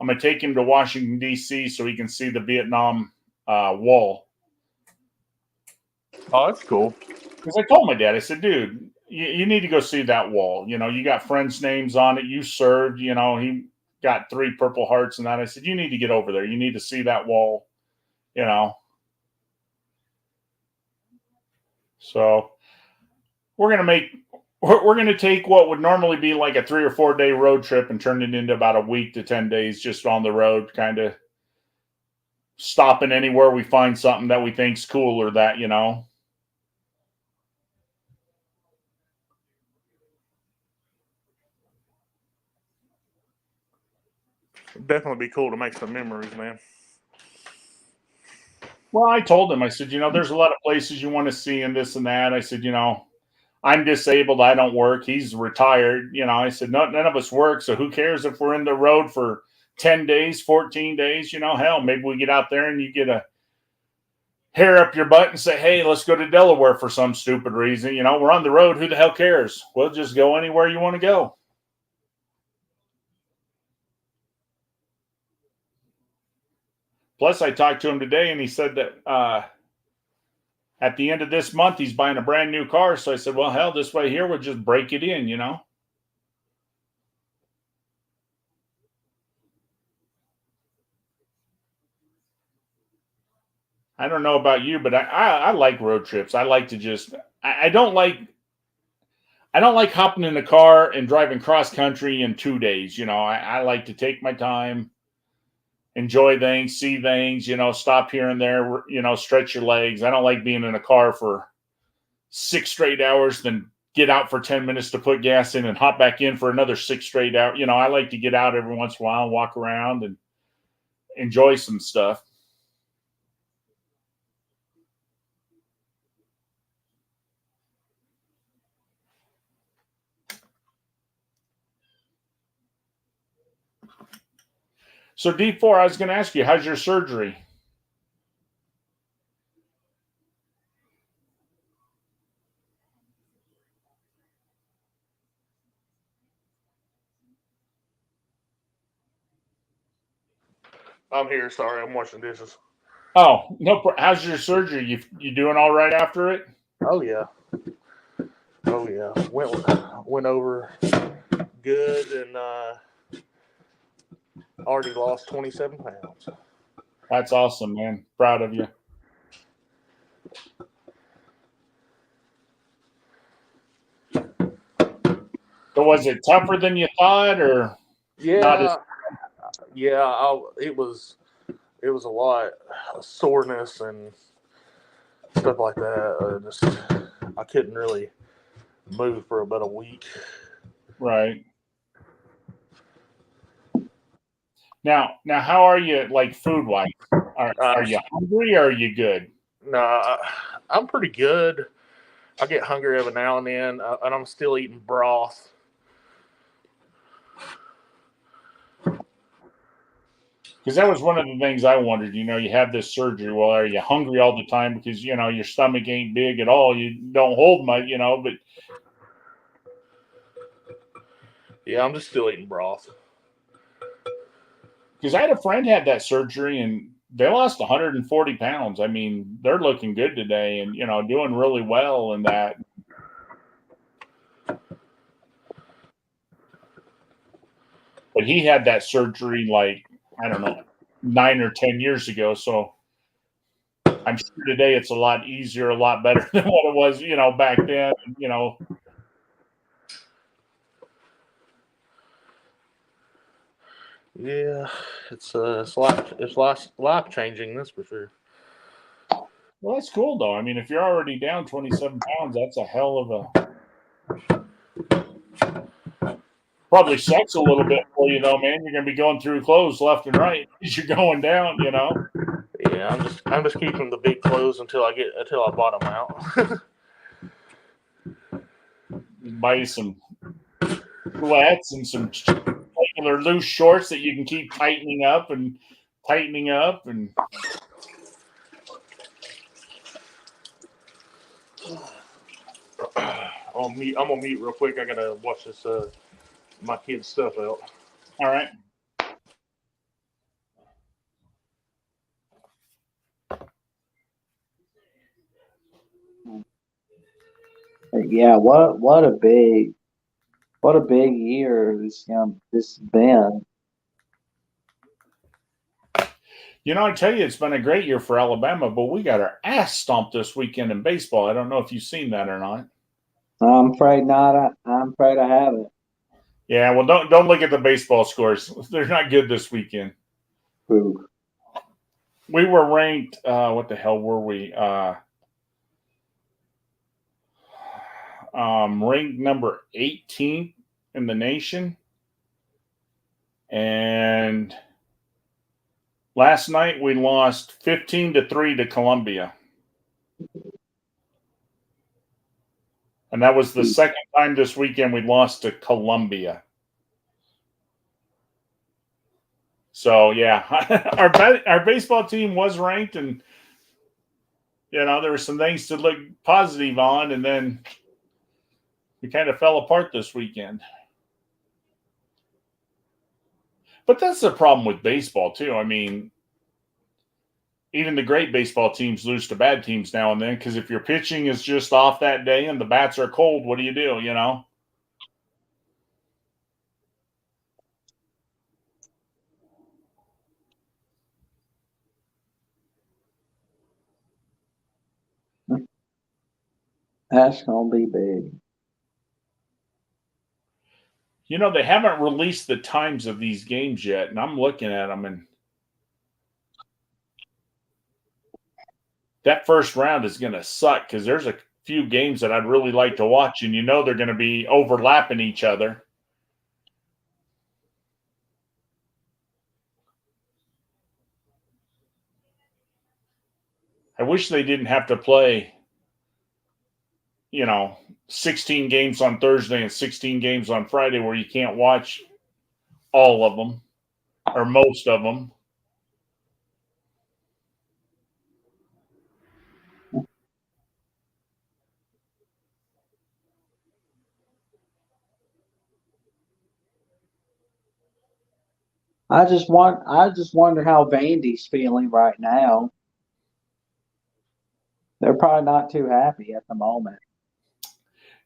I'm going to take him to Washington D.C. so he can see the Vietnam Wall. Oh, that's cool. Because I told my dad, I said, dude, you need to go see that wall. You know, you got friends' names on it. You served, you know, he got 3 Purple Hearts and that. I said, you need to get over there. You need to see that wall, you know. So we're going to take what would normally be like a 3 or 4 day road trip and turn it into about a week to 10 days just on the road, kind of stopping anywhere we find something that we think's cool or that, you know. It'd definitely be cool to make some memories, man. Well, I told him, I said, you know, there's a lot of places you want to see and this and that. I said, you know, I'm disabled. I don't work. He's retired. You know, I said, none of us work. So who cares if we're in the road for 10 days, 14 days, you know, hell, maybe we get out there and you get hair up your butt and say, hey, let's go to Delaware for some stupid reason. You know, we're on the road. Who the hell cares? We'll just go anywhere you want to go. Plus, I talked to him today, and he said that at the end of this month, he's buying a brand new car. So I said, well, hell, this way here, we'll just break it in, you know? I don't know about you, but I like road trips. I like to just I don't like hopping in the car and driving cross country in 2 days. You know, I like to take my time, enjoy things, see things, you know, stop here and there, you know, stretch your legs. I don't like being in a car for 6 straight hours, then get out for 10 minutes to put gas in and hop back in for another 6 straight hours. You know, I like to get out every once in a while and walk around and enjoy some stuff. So D4, I was going to ask you, how's your surgery? I'm here. Sorry, I'm washing dishes. Oh, no. How's your surgery? You doing all right after it? Oh yeah. Went over good and already lost 27 pounds. That's awesome, man. Proud of you. So was it tougher than you thought, or Yeah, it was a lot of soreness and stuff like that. I couldn't really move for about a week. right? Now, how are you, like food wise? Are you hungry or are you good? Nah, I'm pretty good. I get hungry every now and then, and I'm still eating broth. Because that was one of the things I wondered. You know, you have this surgery. Well, are you hungry all the time? Because, you know, your stomach ain't big at all. You don't hold much, you know, but. Yeah, I'm just still eating broth. Because I had a friend had that surgery and they lost 140 pounds. I mean, they're looking good today and, you know, doing really well in that. But he had that surgery like, I don't know, 9 or 10 years ago. So I'm sure today it's a lot easier, a lot better than what it was, you know, back then, you know. Yeah, it's life changing. That's for sure. Well, that's cool though. I mean, if you're already down 27 pounds, that's a hell of a. Probably sucks a little bit for you though, man. You're gonna be going through clothes left and right as you're going down, you know. Yeah, I'm just keeping the big clothes until I bottom out. Buy you some sweats and some regular loose shorts that you can keep tightening up and. I'm gonna mute real quick. I gotta watch this my kid's stuff out. All right. Yeah, what a big year this has been. You know, I tell you, it's been a great year for Alabama, but we got our ass stomped this weekend in baseball. I don't know if you've seen that or not. I'm afraid not. I'm afraid I haven't. Yeah, well, don't look at the baseball scores. They're not good this weekend. Ooh. We were ranked. What the hell were we? Ranked number 18 in the nation, and last night we lost 15-3 to Columbia. And that was the second time this weekend we lost to Columbia. So, yeah, our baseball team was ranked, and You know, there were some things to look positive on, and then we kind of fell apart this weekend. But that's the problem with baseball, too. I mean, even the great baseball teams lose to bad teams now and then because if your pitching is just off that day and the bats are cold, what do? You know? That's gonna be big. You know, they haven't released the times of these games yet, and I'm looking at them, and that first round is going to suck because there's a few games that I'd really like to watch, and you know they're going to be overlapping each other. I wish they didn't have to play, 16 games on Thursday and 16 games on Friday where you can't watch all of them or most of them. I just wonder how Vandy's feeling right now. They're probably not too happy at the moment.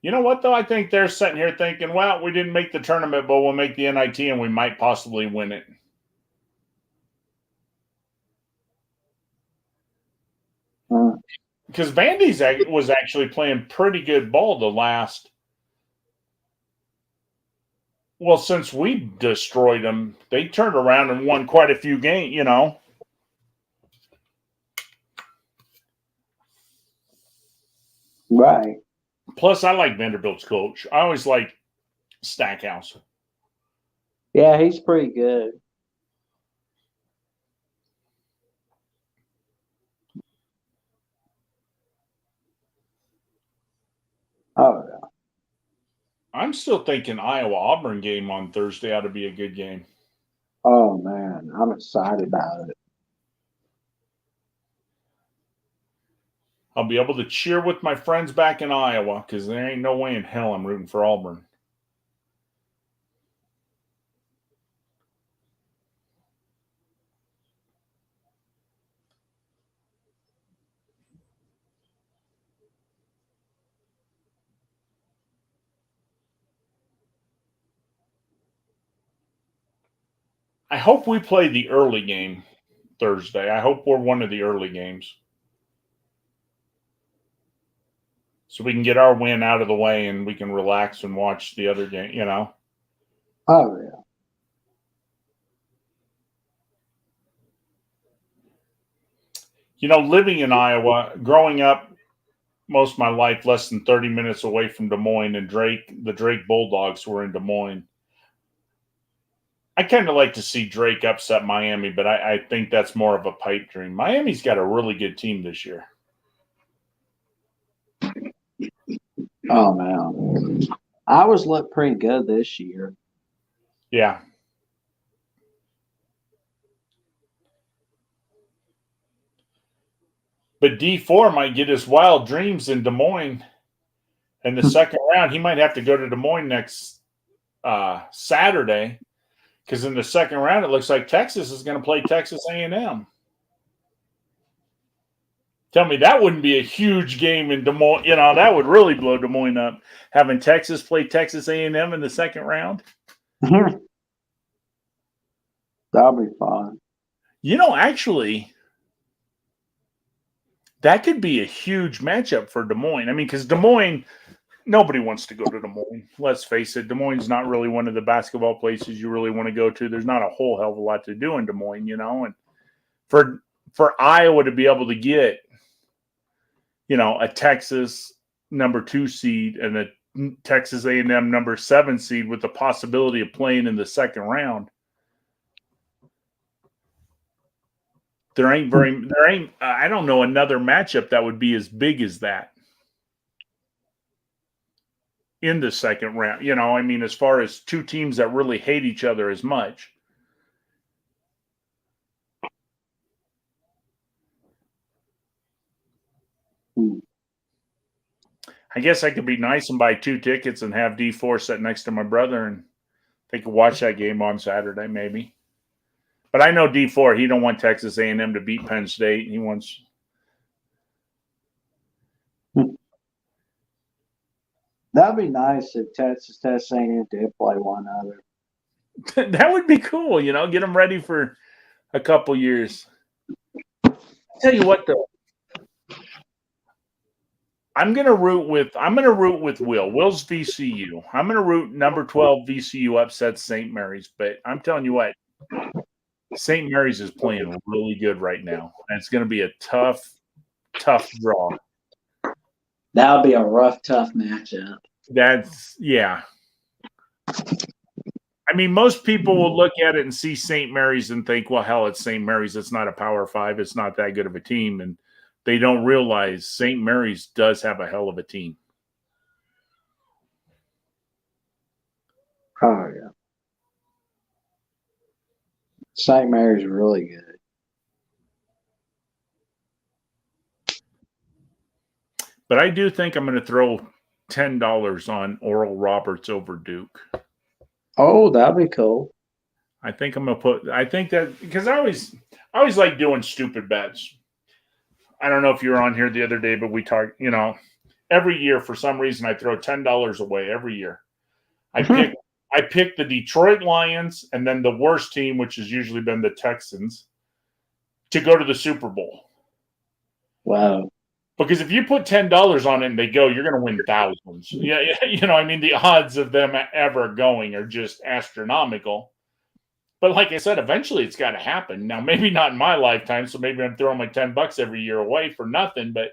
You know what, though? I think they're sitting here thinking, well, we didn't make the tournament, but we'll make the NIT and we might possibly win it. Because Vandy's was actually playing pretty good ball the last. Well, since we destroyed them, they turned around and won quite a few games, Right. Plus, I like Vanderbilt's coach. I always like Stackhouse. Yeah, he's pretty good. Oh, yeah. I'm still thinking Iowa-Auburn game on Thursday ought to be a good game. Oh, man. I'm excited about it. I'll be able to cheer with my friends back in Iowa because there ain't no way in hell I'm rooting for Auburn. I hope we play the early game Thursday. I hope we're one of the early games. So we can get our win out of the way and we can relax and watch the other game, Oh, yeah. Living in Iowa, growing up most of my life less than 30 minutes away from Des Moines, and the Drake Bulldogs were in Des Moines. I kind of like to see Drake upset Miami, but I think that's more of a pipe dream. Miami's got a really good team this year. Oh, man. Iowa's looked pretty good this year. Yeah. But D4 might get his wild dreams in Des Moines. In the second round, he might have to go to Des Moines next Saturday, because in the second round, it looks like Texas is going to play Texas A&M. Tell me that wouldn't be a huge game in Des Moines. That would really blow Des Moines up, having Texas play Texas A&M in the second round. That'll be fun. Actually, that could be a huge matchup for Des Moines. I mean, because Des Moines, nobody wants to go to Des Moines. Let's face it, Des Moines is not really one of the basketball places you really want to go to. There's not a whole hell of a lot to do in Des Moines, and for Iowa to be able to get, a Texas number 2 seed and a Texas A&M number 7 seed with the possibility of playing in the second round. I don't know another matchup that would be as big as that in the second round. As far as two teams that really hate each other as much. I guess I could be nice and buy 2 tickets and have D4 sit next to my brother, and they could watch that game on Saturday, maybe. But I know D4. He don't want Texas A&M to beat Penn State. He wants. That'd be nice if Texas A&M did play one other. That would be cool, get them ready for a couple years. I'll tell you what, though, I'm gonna root with Will. Will's VCU. I'm gonna root number 12 VCU upsets St. Mary's, but I'm telling you what, St. Mary's is playing really good right now, and it's gonna be a tough draw. That would be a rough, tough matchup. Yeah. I mean, most people will look at it and see St. Mary's and think, well, hell, it's St. Mary's. It's not a Power 5. It's not that good of a team. And they don't realize St. Mary's does have a hell of a team. Oh, yeah. St. Mary's is really good. But I do think I'm going to throw $10 on Oral Roberts over Duke. Oh, that'd be cool. I think I'm going to I think that because I always like doing stupid bets. I don't know if you were on here the other day, but we talked, every year for some reason I throw $10 away every year. I pick the Detroit Lions and then the worst team, which has usually been the Texans, to go to the Super Bowl. Wow. Because if you put $10 on it and they go, you're going to win thousands. Yeah, the odds of them ever going are just astronomical. But like I said, eventually it's got to happen. Now, maybe not in my lifetime, so maybe I'm throwing my $10 every year away for nothing. But,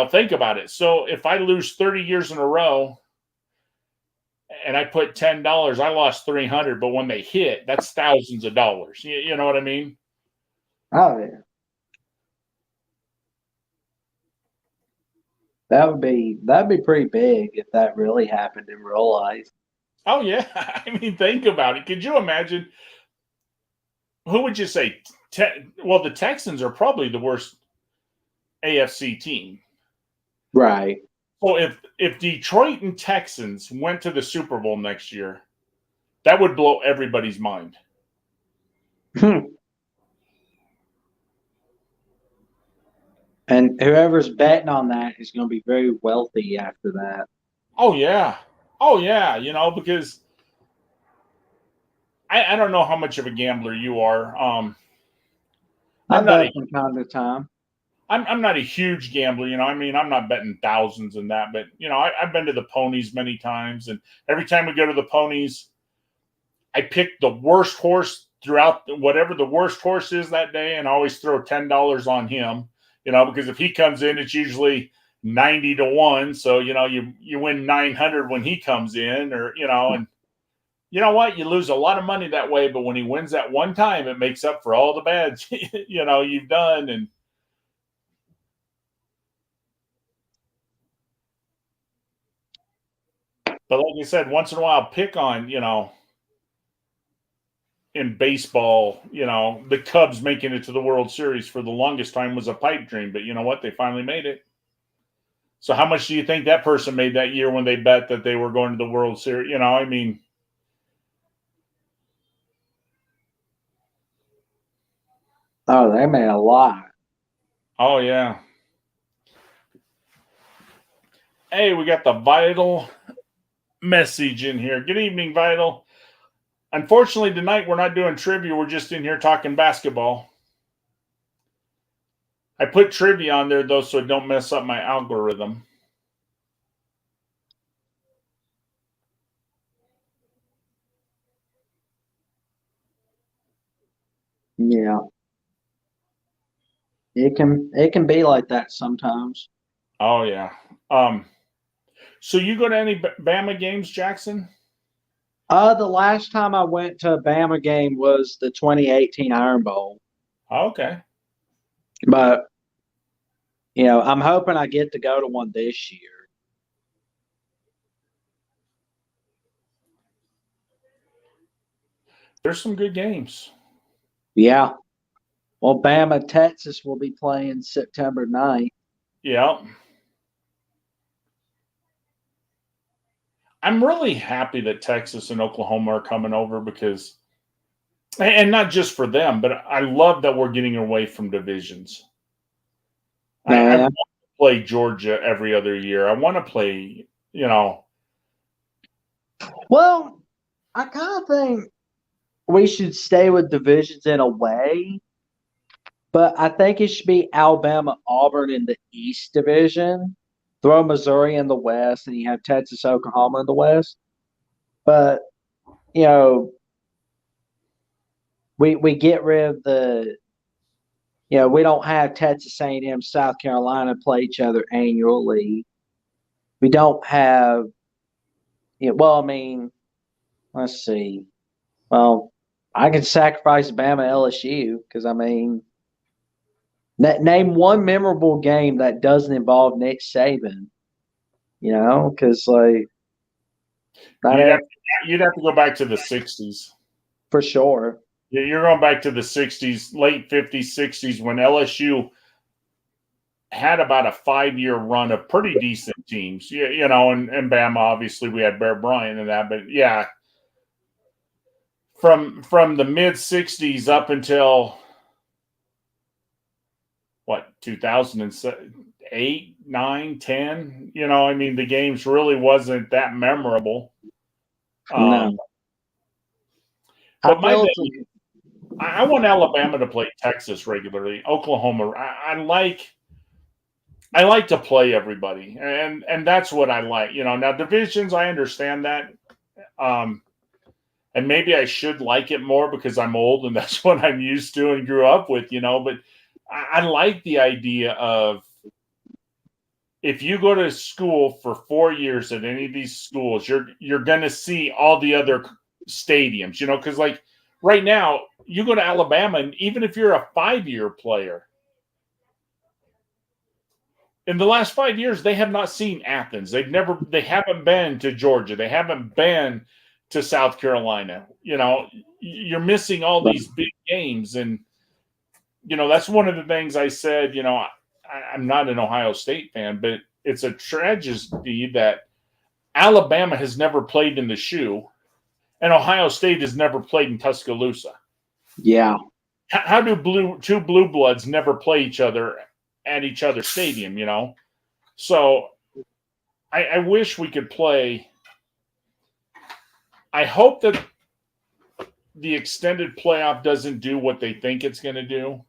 think about it. So if I lose 30 years in a row and I put $10, I lost $300. But when they hit, that's thousands of dollars. You know what I mean? Oh, yeah. That'd be pretty big if that really happened in real life. Oh, yeah. I mean, think about it. Could you imagine? Who would you say? Well, the Texans are probably the worst AFC team. Right. So if Detroit and Texans went to the Super Bowl next year, that would blow everybody's mind. And whoever's betting on that is going to be very wealthy after that. Oh, yeah. Because I don't know how much of a gambler you are. I bet from time to time. I'm not a huge gambler, I'm not betting thousands in that, but I've been to the Ponies many times, and every time we go to the Ponies, I pick the worst horse throughout whatever the worst horse is that day, and I always throw $10 on him, because if he comes in, it's usually 90 to 1. So, you win 900 when he comes in, or, and you know what? You lose a lot of money that way, but when he wins that one time, it makes up for all the bad, you've done. And but like you said, once in a while, pick on, in baseball, the Cubs making it to the World Series for the longest time was a pipe dream, but you know what? They finally made it. So how much do you think that person made that year when they bet that they were going to the World Series? Oh, they made a lot. Oh, yeah. Hey, we got the Vital message in here. Good evening, Vital. Unfortunately, tonight we're not doing trivia. We're just in here talking basketball. I put trivia on there, though, so it don't mess up my algorithm. Yeah. It can be like that sometimes. Oh, yeah. So you go to any Bama games, Jackson? The last time I went to a Bama game was the 2018 Iron Bowl. Okay. But, I'm hoping I get to go to one this year. There's some good games. Yeah. Well, Bama, Texas will be playing September 9th. Yeah. I'm really happy that Texas and Oklahoma are coming over because, and not just for them, but I love that we're getting away from divisions. I Yeah. want to play Georgia every other year. I want to play, Well, I kind of think we should stay with divisions in a way, but I think it should be Alabama, Auburn in the East Division, throw Missouri in the West, and you have Texas, Oklahoma in the West. But we get rid of the. We don't have Texas A&M, South Carolina play each other annually. We don't have. Well, I mean, let's see. Well, I could sacrifice Bama LSU because I mean, name one memorable game that doesn't involve Nick Saban. Because like you'd have to go back to the 60s. For sure. Yeah, you're going back to the 60s, late 50s, 60s, when LSU had about a 5-year run of pretty decent teams. And Bama, obviously, we had Bear Bryant and that. But, yeah, from the mid-60s up until, 2008, 9, 10? The games really wasn't that memorable. No. But I want Alabama to play Texas regularly. Oklahoma, I like to play everybody, and that's what I like. Now divisions, I understand that, and maybe I should like it more because I'm old and that's what I'm used to and grew up with. But I like the idea of if you go to school for 4 years at any of these schools, you're going to see all the other stadiums. Because like right now. You go to Alabama, and even if you're a 5-year player, in the last 5 years, they have not seen Athens. They haven't been to Georgia. They haven't been to South Carolina. You're missing all these big games. And, that's one of the things I said, I'm not an Ohio State fan, but it's a tragedy that Alabama has never played in the shoe and Ohio State has never played in Tuscaloosa. Yeah. How do two blue bloods never play each other at each other's stadium, So I wish we could play. I hope that the extended playoff doesn't do what they think it's going to do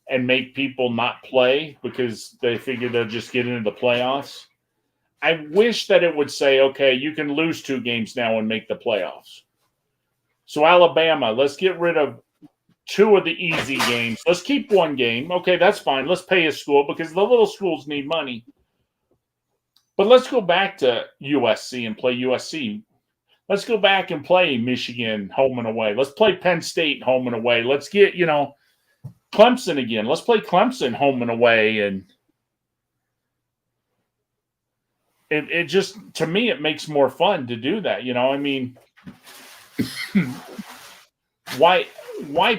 and make people not play because they figure they'll just get into the playoffs. I wish that it would say, okay, you can lose 2 games now and make the playoffs. So Alabama, let's get rid of 2 of the easy games. Let's keep 1 game. Okay, that's fine. Let's pay a school because the little schools need money. But let's go back to USC and play USC. Let's go back and play Michigan home and away. Let's play Penn State home and away. Let's get, Clemson again. Let's play Clemson home and away. And it just, to me, it makes more fun to do that. Why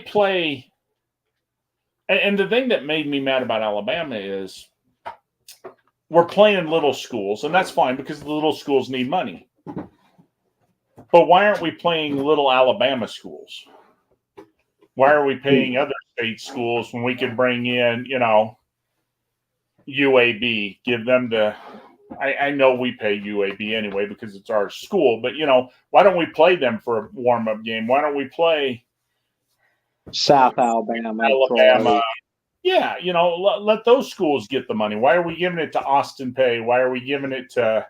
play? And the thing that made me mad about Alabama is we're playing little schools, and that's fine because the little schools need money. But why aren't we playing little Alabama schools? Why are we paying other state schools when we can bring in, UAB, give them the I know we pay UAB anyway because it's our school, but why don't we play them for a warm-up game? Why don't we play South Alabama? Yeah, let those schools get the money. Why are we giving it to Austin Peay? Why are we giving it to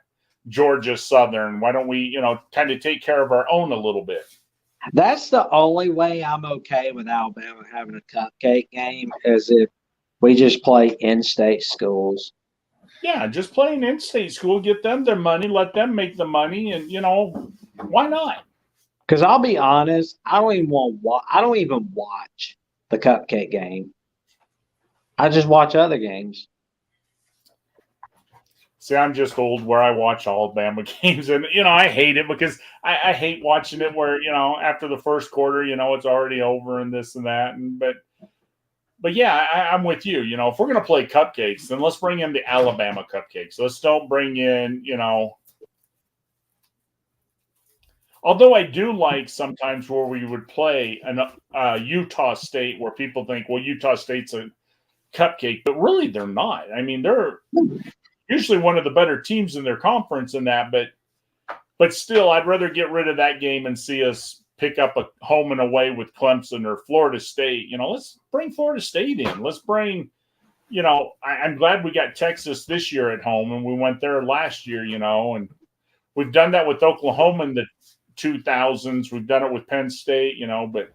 Georgia Southern? Why don't we, kind of take care of our own a little bit? That's the only way I'm okay with Alabama having a cupcake game is if we just play in-state schools. Yeah, just play an in-state school, get them their money, let them make the money, and why not? Because I'll be honest, I don't even watch the cupcake game. I just watch other games. See, I'm just old where I watch Alabama games, and I hate it because I hate watching it where after the first quarter, it's already over and this and that, But yeah, I'm with you. If we're going to play cupcakes, then let's bring in the Alabama cupcakes. Let's don't bring in, Although I do like sometimes where we would play an Utah State, where people think, well, Utah State's a cupcake, but really they're not. I mean, they're usually one of the better teams in their conference in that, but still, I'd rather get rid of that game and see us pick up a home and away with Clemson or Florida State. You know, let's bring Florida State in. Let's bring, you know, I'm glad we got Texas this year at home, and we went there last year, you know, and we've done that with Oklahoma in the 2000s. We've done it with Penn State, you know, but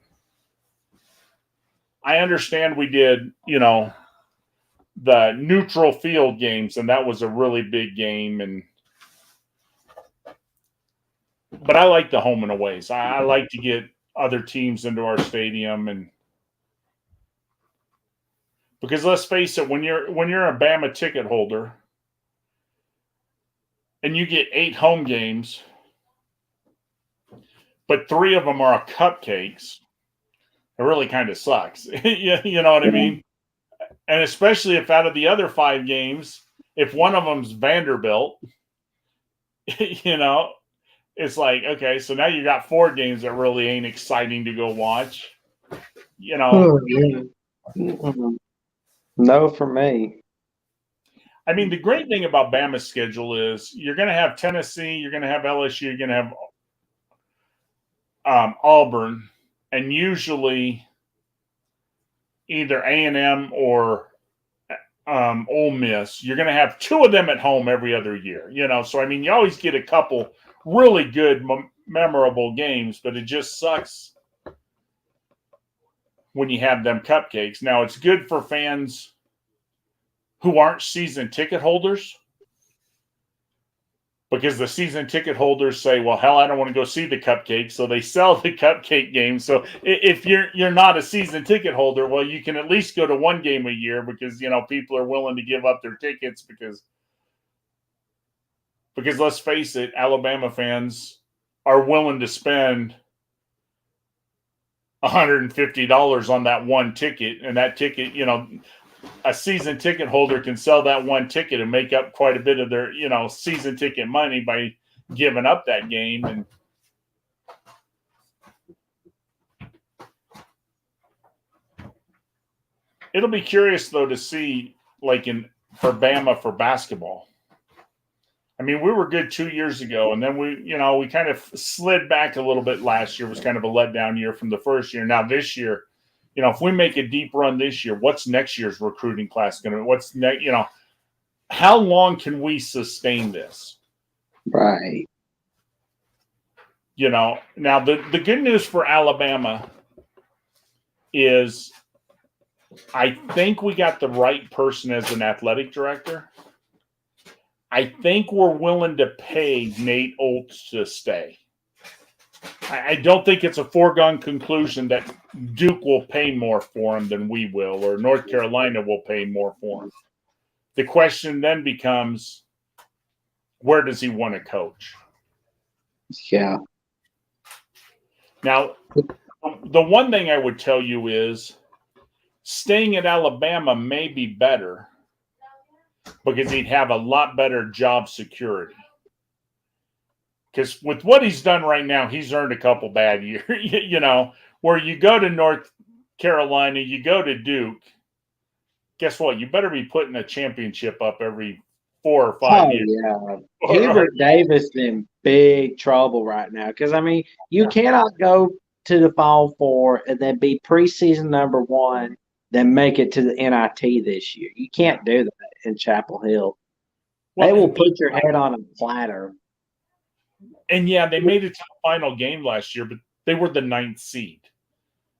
I understand we did, you know, the neutral field games, and that was a really big game. But I like the home and aways. I like to get other teams into our stadium, and because let's face it, when you're a Bama ticket holder and you get 8 home games, but 3 of them are cupcakes, it really kind of sucks. You know what I mean? And especially if out of the other 5 games, if one of them's Vanderbilt, you know, it's like, okay, so now you got 4 games that really ain't exciting to go watch. You know. No, for me. I mean, the great thing about Bama's schedule is you're going to have Tennessee, you're going to have LSU, you're going to have Auburn, and usually either A&M or Ole Miss. You're going to have 2 of them at home every other year. You know, so I mean, you always get a couple really good, memorable games, but it just sucks when you have them cupcakes. Now, it's good for fans who aren't season ticket holders, because the season ticket holders say, well, hell, I don't want to go see the cupcake, so they sell the cupcake game. So if you're not a season ticket holder, well, you can at least go to 1 game a year, because, you know, people are willing to give up their tickets because let's face it, Alabama fans are willing to spend $150 on that 1 ticket, and that ticket, you know, a season ticket holder can sell that 1 ticket and make up quite a bit of their, you know, season ticket money by giving up that game. And it'll be curious though to see, like, for Bama for basketball. I mean, we were good 2 years ago, and then we kind of slid back a little bit last year. It was kind of a letdown year from the first year. Now this year, you know, if we make a deep run this year, what's next year's recruiting class going to be? What's next? You know, how long can we sustain this? Right. You know, now the good news for Alabama is I think we got the right person as an athletic director. I think we're willing to pay Nate Oates to stay. I don't think it's a foregone conclusion that Duke will pay more for him than we will, or North Carolina will pay more for him. The question then becomes, where does he want to coach? Yeah. Now, the one thing I would tell you is staying at Alabama may be better, because he'd have a lot better job security. Because with what he's done right now, he's earned a couple bad years. You know, where you go to North Carolina, you go to Duke, guess what? You better be putting a championship up every 4 or 5 years. Yeah. Hubert Davis in big trouble right now, because, I mean, you cannot go to the Final Four and then be preseason number 1, then make it to the NIT this year. You can't do that in Chapel Hill. They will put your head on a platter. And yeah, they made it to the final game last year, but they were the 9th seed.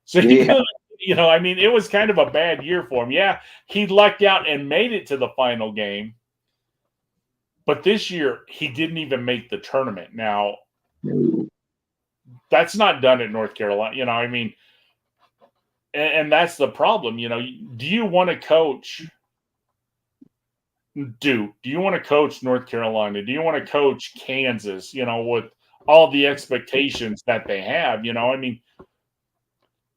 So, Yeah. you know, I mean, it was kind of a bad year for him. Yeah, he lucked out and made it to the final game. But this year, he didn't even make the tournament. Now, that's not done at North Carolina. You know, I mean, and that's the problem. You know, do you want to coach Duke? Do you want to coach North Carolina? Do you want to coach Kansas, you know, with all the expectations that they have? You know, I mean,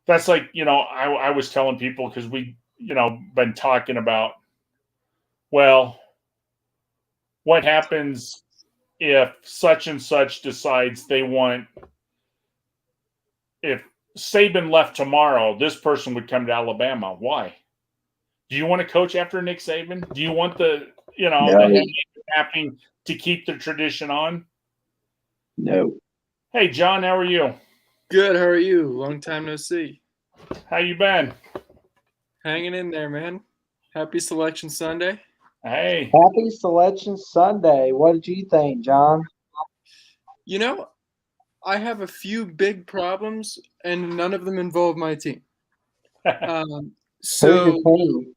that's like, you know, I was telling people, because we, you know, been talking about, well, what happens if such and such decides they want if Saban left tomorrow, this person would come to Alabama. Why? Do you want to coach after Nick Saban? Do you want the happening to keep the tradition on? No. Hey, John, how are you? Good. How are you? Long time no see. How you been? Hanging in there, man. Happy Selection Sunday. Hey, Happy Selection Sunday. What did you think, John? You know, I have a few big problems, and none of them involve my team. Who's So your team?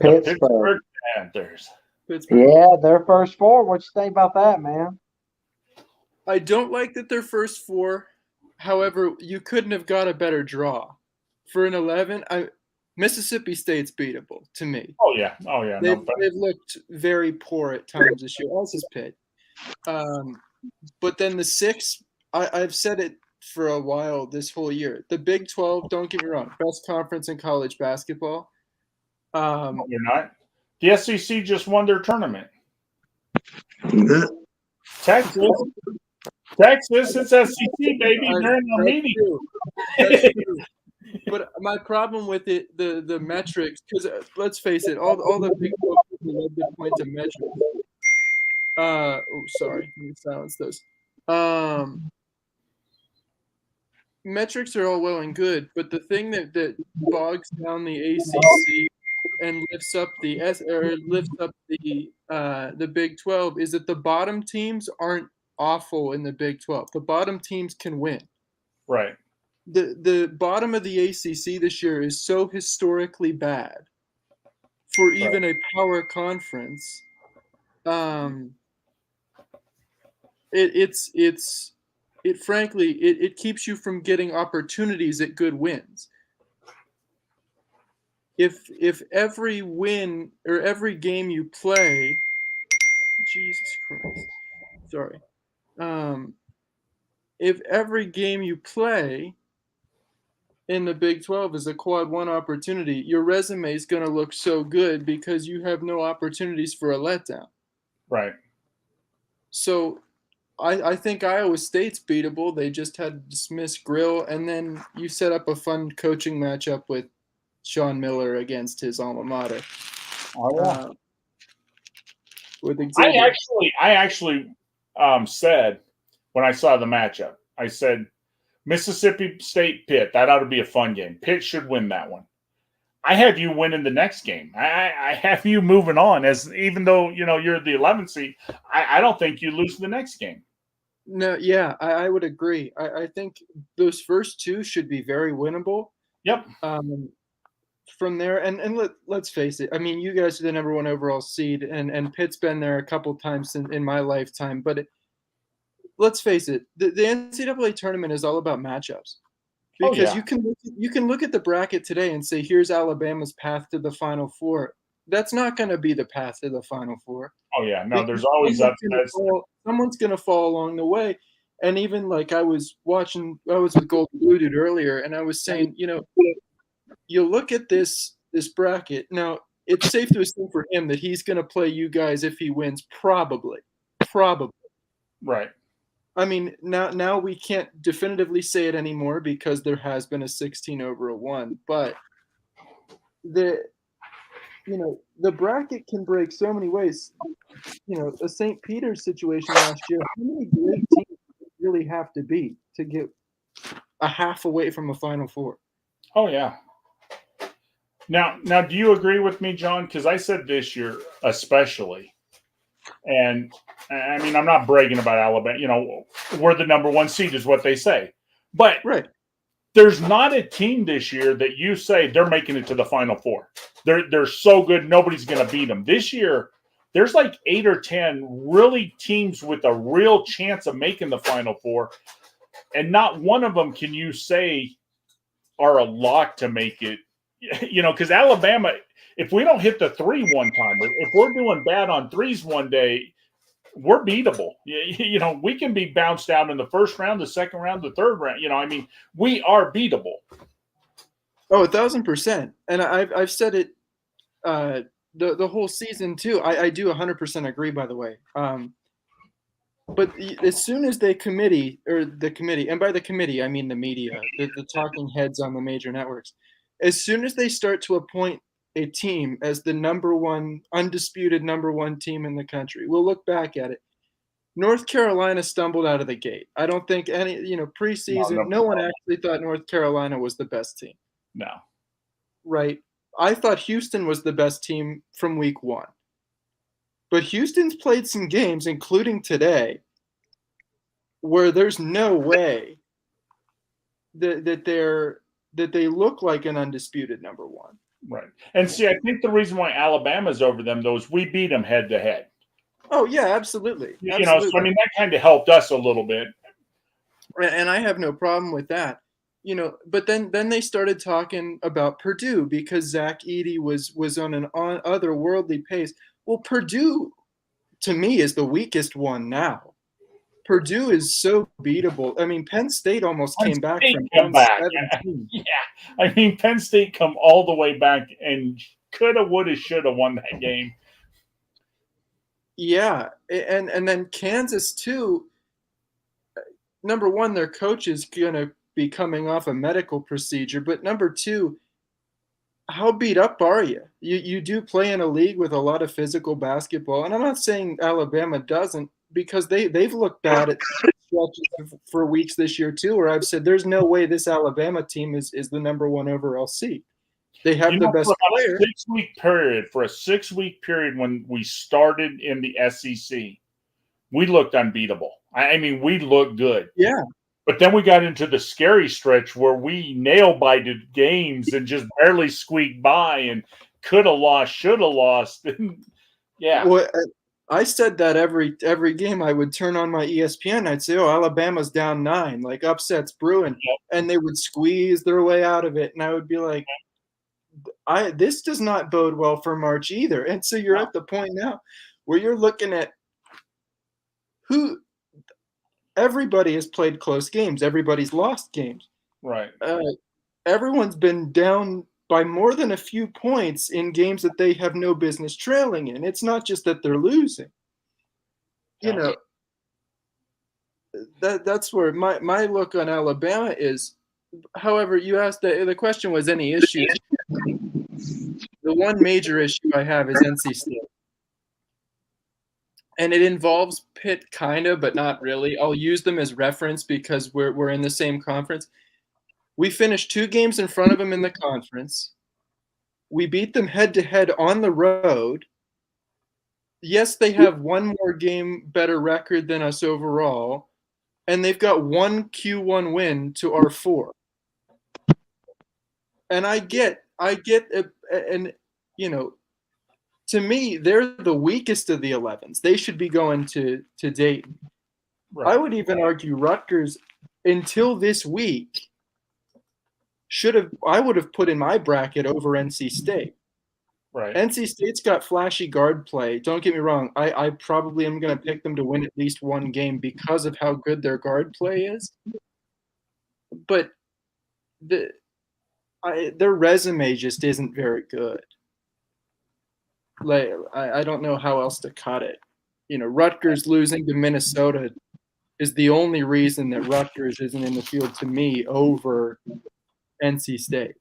the Pittsburgh. Pittsburgh Panthers. Pittsburgh. Yeah, their first four. What you think about that, man? I don't like that they're first four. However, you couldn't have got a better draw. For an 11, Mississippi State's beatable to me. Oh yeah. No, They've looked very poor at times this year, as is Pitt. But then the 6, I've said it for a while this whole year. The Big 12, don't get me wrong, best conference in college basketball. you're not. The SEC just won their tournament. Texas, it's SEC, baby. They're in the meeting. True. That's true. But my problem with it, the metrics, because let's face it, all the Big 12 people love to point to metrics. Sorry, let me silence those. Metrics are all well and good, but the thing that bogs down the ACC and lifts up the Big 12 is that the bottom teams aren't awful in the Big 12. The bottom teams can win. Right. The bottom of the ACC this year is so historically bad for even a power conference. It keeps you from getting opportunities at good wins. If every win or every game you play, Jesus Christ, sorry. If every game you play in the Big 12 is a quad 1 opportunity, your resume is going to look so good because you have no opportunities for a letdown. Right. So I think Iowa State's beatable. They just had to dismiss Grill, and then you set up a fun coaching matchup with Sean Miller against his alma mater. Oh, yeah. With I actually said when I saw the matchup, I said Mississippi State Pitt, that ought to be a fun game. Pitt should win that one. I have you winning the next game. I have you moving on, as even though you're the 11th seed. I don't think you lose the next game. No, yeah, I would agree. I think those first two should be very winnable. Yep. From there, and let's face it. I mean, you guys are the number 1 overall seed, and Pitt's been there a couple times in my lifetime. But let's face it, the NCAA tournament is all about matchups. Because you can look at the bracket today and say, here's Alabama's path to the Final Four. That's not going to be the path to the Final Four. Oh yeah, no. There's always upsets. Someone's going to fall along the way. And even like I was with Golden Blue Dude earlier, and I was saying, you look at this bracket. Now, it's safe to assume for him that he's going to play you guys if he wins, probably. Right. I mean, now we can't definitively say it anymore because there has been a 16/1. But the bracket can break so many ways. A St. Peter's situation last year. How many great teams really have to beat to get a half away from a Final Four? Oh yeah. Now, do you agree with me, John? Because I said this year, especially, and I mean, I'm not bragging about Alabama. We're the number 1 seed, is what they say. But right. There's not a team this year that you say they're making it to the Final Four. They're so good, nobody's going to beat them. This year, there's like 8 or 10 really teams with a real chance of making the Final Four, and not one of them can you say are a lock to make it. Because Alabama, if we don't hit the 3 one time, if we're doing bad on threes one day, we're beatable. We can be bounced out in the first round, the second round, the third round. We are beatable. Oh, 1,000%. And I've said it the whole season too. I do 100% agree, by the way. But as soon as the committee, and by the committee I mean the media, the talking heads on the major networks, as soon as they start to appoint a team as the undisputed number one team in the country, we'll look back at it. North Carolina stumbled out of the gate. I don't think preseason, no one actually thought North Carolina was the best team. No. Right. I thought Houston was the best team from week one. But Houston's played some games, including today, where there's no way that they look like an undisputed number one. Right. And see, I think the reason why Alabama's over them, though, is we beat them head to head. Oh, yeah, absolutely. So I mean, that kind of helped us a little bit. And I have no problem with that. But then they started talking about Purdue because Zach Edey was on an otherworldly pace. Well, Purdue, to me, is the weakest one now. Purdue is so beatable. I mean, Penn State almost came back from down 17. Yeah. I mean, Penn State come all the way back and coulda, woulda, shoulda won that game. Yeah, and then Kansas too. Number one, their coach is gonna be coming off a medical procedure, but number two, how beat up are you? You do play in a league with a lot of physical basketball, and I'm not saying Alabama doesn't, because they've looked bad at stretches for weeks this year too, where I've said there's no way this Alabama team is the number one overall seed. They have the best player. For a 6-week period when we started in the SEC, we looked unbeatable. I mean, we looked good. Yeah. But then we got into the scary stretch where we nail-bited games and just barely squeaked by and could have lost, should have lost. Yeah. Well, I said that every game I would turn on my ESPN. I'd say, "Oh, Alabama's down 9, like upsets brewing," and they would squeeze their way out of it, and I would be like, this does not bode well for March either. And so you're at the point now where you're looking at everybody has played close games. Everybody's lost games. Right. Everyone's been down by more than a few points in games that they have no business trailing in. It's not just that they're losing. That's where my look on Alabama is. However, you asked the question was any issues. The one major issue I have is NC State. And it involves Pitt kind of, but not really. I'll use them as reference because we're in the same conference. We finished 2 games in front of them in the conference. We beat them head-to-head on the road. Yes, they have one more game better record than us overall, and they've got 1 Q1 win to our 4. And I get, and to me, they're the weakest of the 11s. They should be going to Dayton. Right. I would even argue Rutgers, until this week, I would have put in my bracket over NC State. Right. NC State's got flashy guard play. Don't get me wrong. I probably am going to pick them to win at least one game because of how good their guard play is. But their resume just isn't very good. Like I don't know how else to cut it. Rutgers losing to Minnesota is the only reason that Rutgers isn't in the field to me over NC State.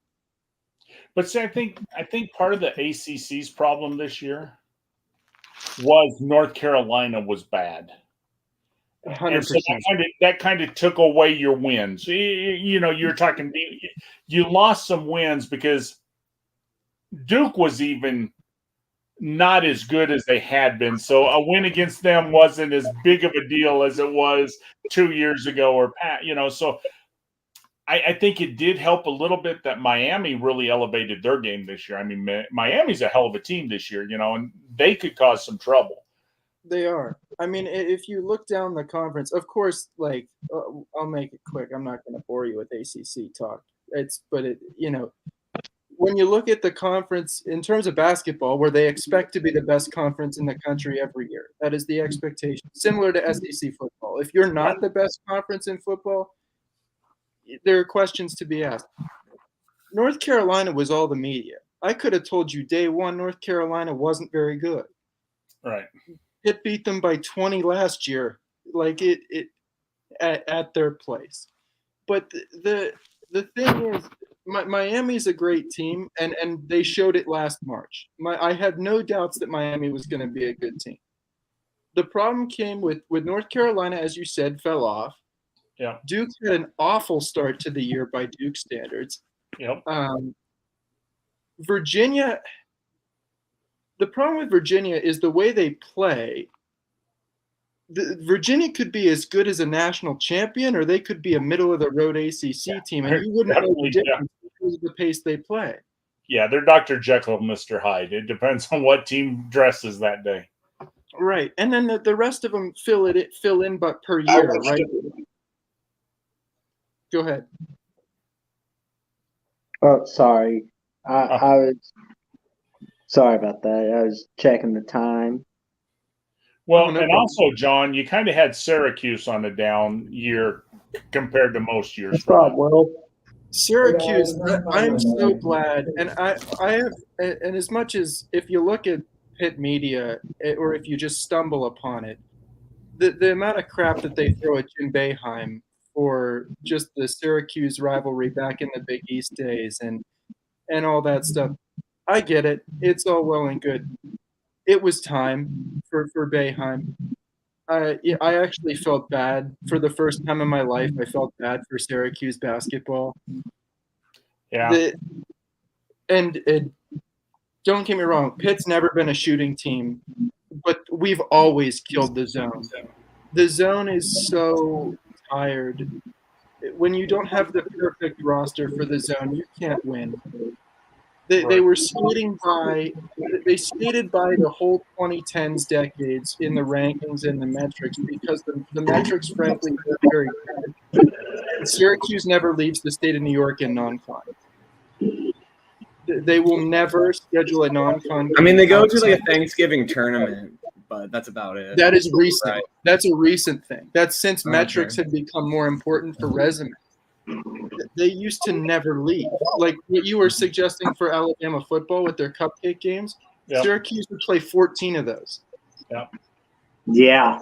But see, I think part of the ACC's problem this year was North Carolina was bad. 100%. So that kind of took away your wins. You're talking. You lost some wins because Duke was even not as good as they had been. So a win against them wasn't as big of a deal as it was 2 years ago or so I think it did help a little bit that Miami really elevated their game this year. I mean, Miami's a hell of a team this year, and they could cause some trouble. They are. I mean, if you look down the conference, of course, I'll make it quick. I'm not going to bore you with ACC talk. When you look at the conference in terms of basketball, where they expect to be the best conference in the country every year, that is the expectation. Similar to SEC football. If you're not the best conference in football, there are questions to be asked. North Carolina was all the media. I could have told you day one North Carolina wasn't very good. Right. Pitt beat them by 20 last year. like it at their place. But the thing is, Miami's a great team, and they showed it last March. I had no doubts that Miami was going to be a good team. The problem came with North Carolina, as you said, fell off. Yeah. Duke had an awful start to the year by Duke standards. Yep. Virginia, the problem with Virginia is the way they play. Virginia could be as good as a national champion, or they could be a middle-of-the-road ACC team, and you wouldn't know the difference because of the pace they play. Yeah, they're Dr. Jekyll, Mr. Hyde. It depends on what team dresses that day. Right, and then the rest of them fill in, but per year, right? Go ahead. Oh, sorry. I was sorry about that. I was checking the time. Well, no and problem. also, John, you kind of had Syracuse on a down year compared to most years. Well, Syracuse, I'm so glad, and I have, and as much as if you look at Pitt media, or if you just stumble upon it, the amount of crap that they throw at Jim Boeheim for just the Syracuse rivalry back in the Big East days and all that stuff, I get it. It's all well and good. It was time for Boeheim. I actually felt bad for the first time in my life. I felt bad for Syracuse basketball. Yeah. And don't get me wrong, Pitt's never been a shooting team, but we've always killed the zone. The zone is so tired. When you don't have the perfect roster for the zone, you can't win. They were skated by the whole 2010s decades in the rankings and the metrics because the metrics, frankly, were very good. Syracuse never leaves the state of New York in non-con. They will never schedule a non-con. I mean, they go to like a Thanksgiving tournament, but that's about it. That is recent. Right. That's a recent thing. That's since metrics had become more important for resume. They used to never leave. Like what you were suggesting for Alabama football with their cupcake games, Yep. Syracuse would play 14 of those. yeah.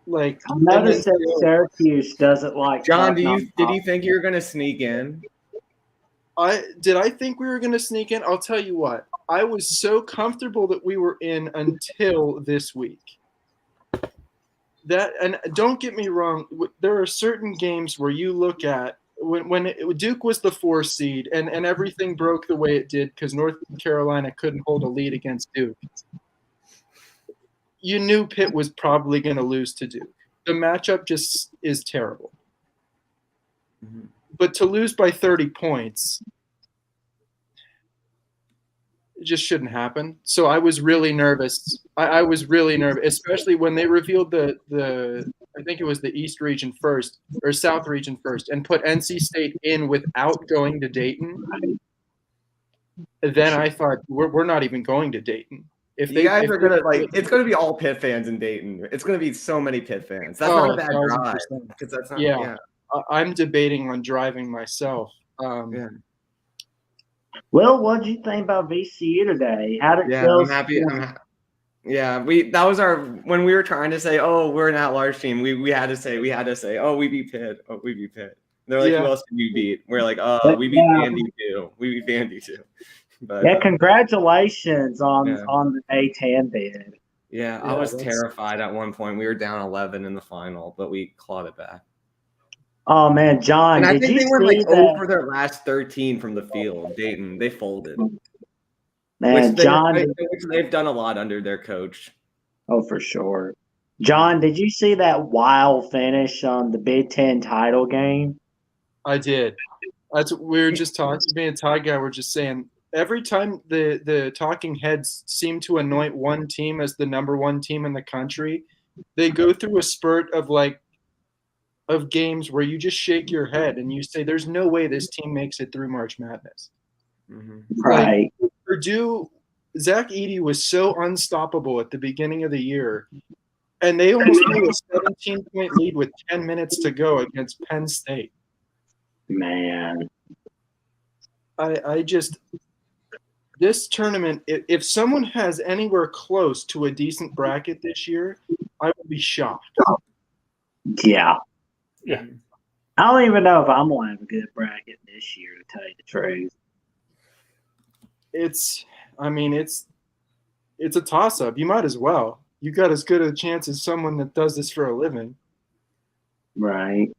Like I noticed that Syracuse doesn't like John, did you think you were gonna sneak in? I think we were going to sneak in? I'll tell you what. I was so comfortable that we were in until this week. And don't get me wrong, there are certain games where you look at when Duke was the 4 seed and everything broke the way it did because North Carolina couldn't hold a lead against Duke. You knew Pitt was probably going to lose to Duke. The matchup just is terrible. Mm-hmm. But to lose by 30 points, it just shouldn't happen. So I was really nervous. I was really nervous, especially when they revealed the I think it was the East region first or South region first and put NC State in without going to Dayton. Then I thought we're not even going to Dayton. If You guys are gonna it's gonna be all Pitt fans in Dayton. It's gonna be so many Pitt fans. That's not a bad drive because that's not. Yeah. I'm debating on driving myself. Yeah. Well, what did you think about VCU today? How did it feel? I'm happy. That was when we were trying to say, oh, we're an at-large team. We had to say, oh, we beat Pitt. Oh, we beat Pitt. They're like, who else did you beat? We're like, oh, we beat Vandy too. We beat Vandy too. But, congratulations on the A-10 bid. Yeah, I was terrified at one point. We were down 11 in the final, but we clawed it back. Oh man, John! And I did think you they were see like that? over their last 13 from the field. Dayton, they folded. Man, which they've done a lot under their coach. Oh, for sure. John, did you see that wild finish on the Big Ten title game? I did. That's what we were just talking. Me and Todd guy were just saying. Every time the talking heads seem to anoint one team as the number one team in the country, they go through a spurt of games where you just shake your head and you say, "There's no way this team makes it through March Madness." Mm-hmm. Right. Like, Purdue, Zach Edey was so unstoppable at the beginning of the year, and they almost blew a 17-point lead with 10 minutes to go against Penn State. Man, This tournament, if someone has anywhere close to a decent bracket this year, I would be shocked. Yeah. Yeah. I don't even know if I'm going to have a good bracket this year, to tell you the truth. It's a toss up. You might as well. You got as good a chance as someone that does this for a living. Right.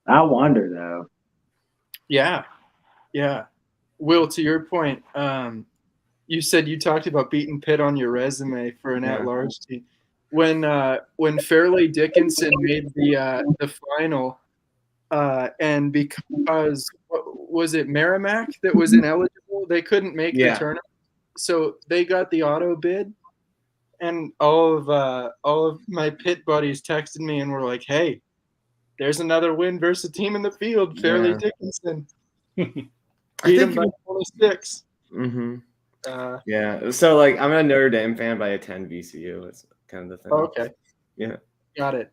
I wonder, though. Yeah. Yeah. Will, to your point, you said you talked about beating Pitt on your resume for an at-large team. When Fairleigh Dickinson made the final, and because was it Merrimack that was ineligible, they couldn't make the tournament, so they got the auto bid, and all of my Pitt buddies texted me and were like, "Hey, there's another win versus a team in the field, Fairleigh Dickinson." Beat them by 26. Mm-hmm. Yeah. So like, I'm a Notre Dame fan, but I attend VCU. It's kind of the thing. Oh, okay. Yeah. Got it.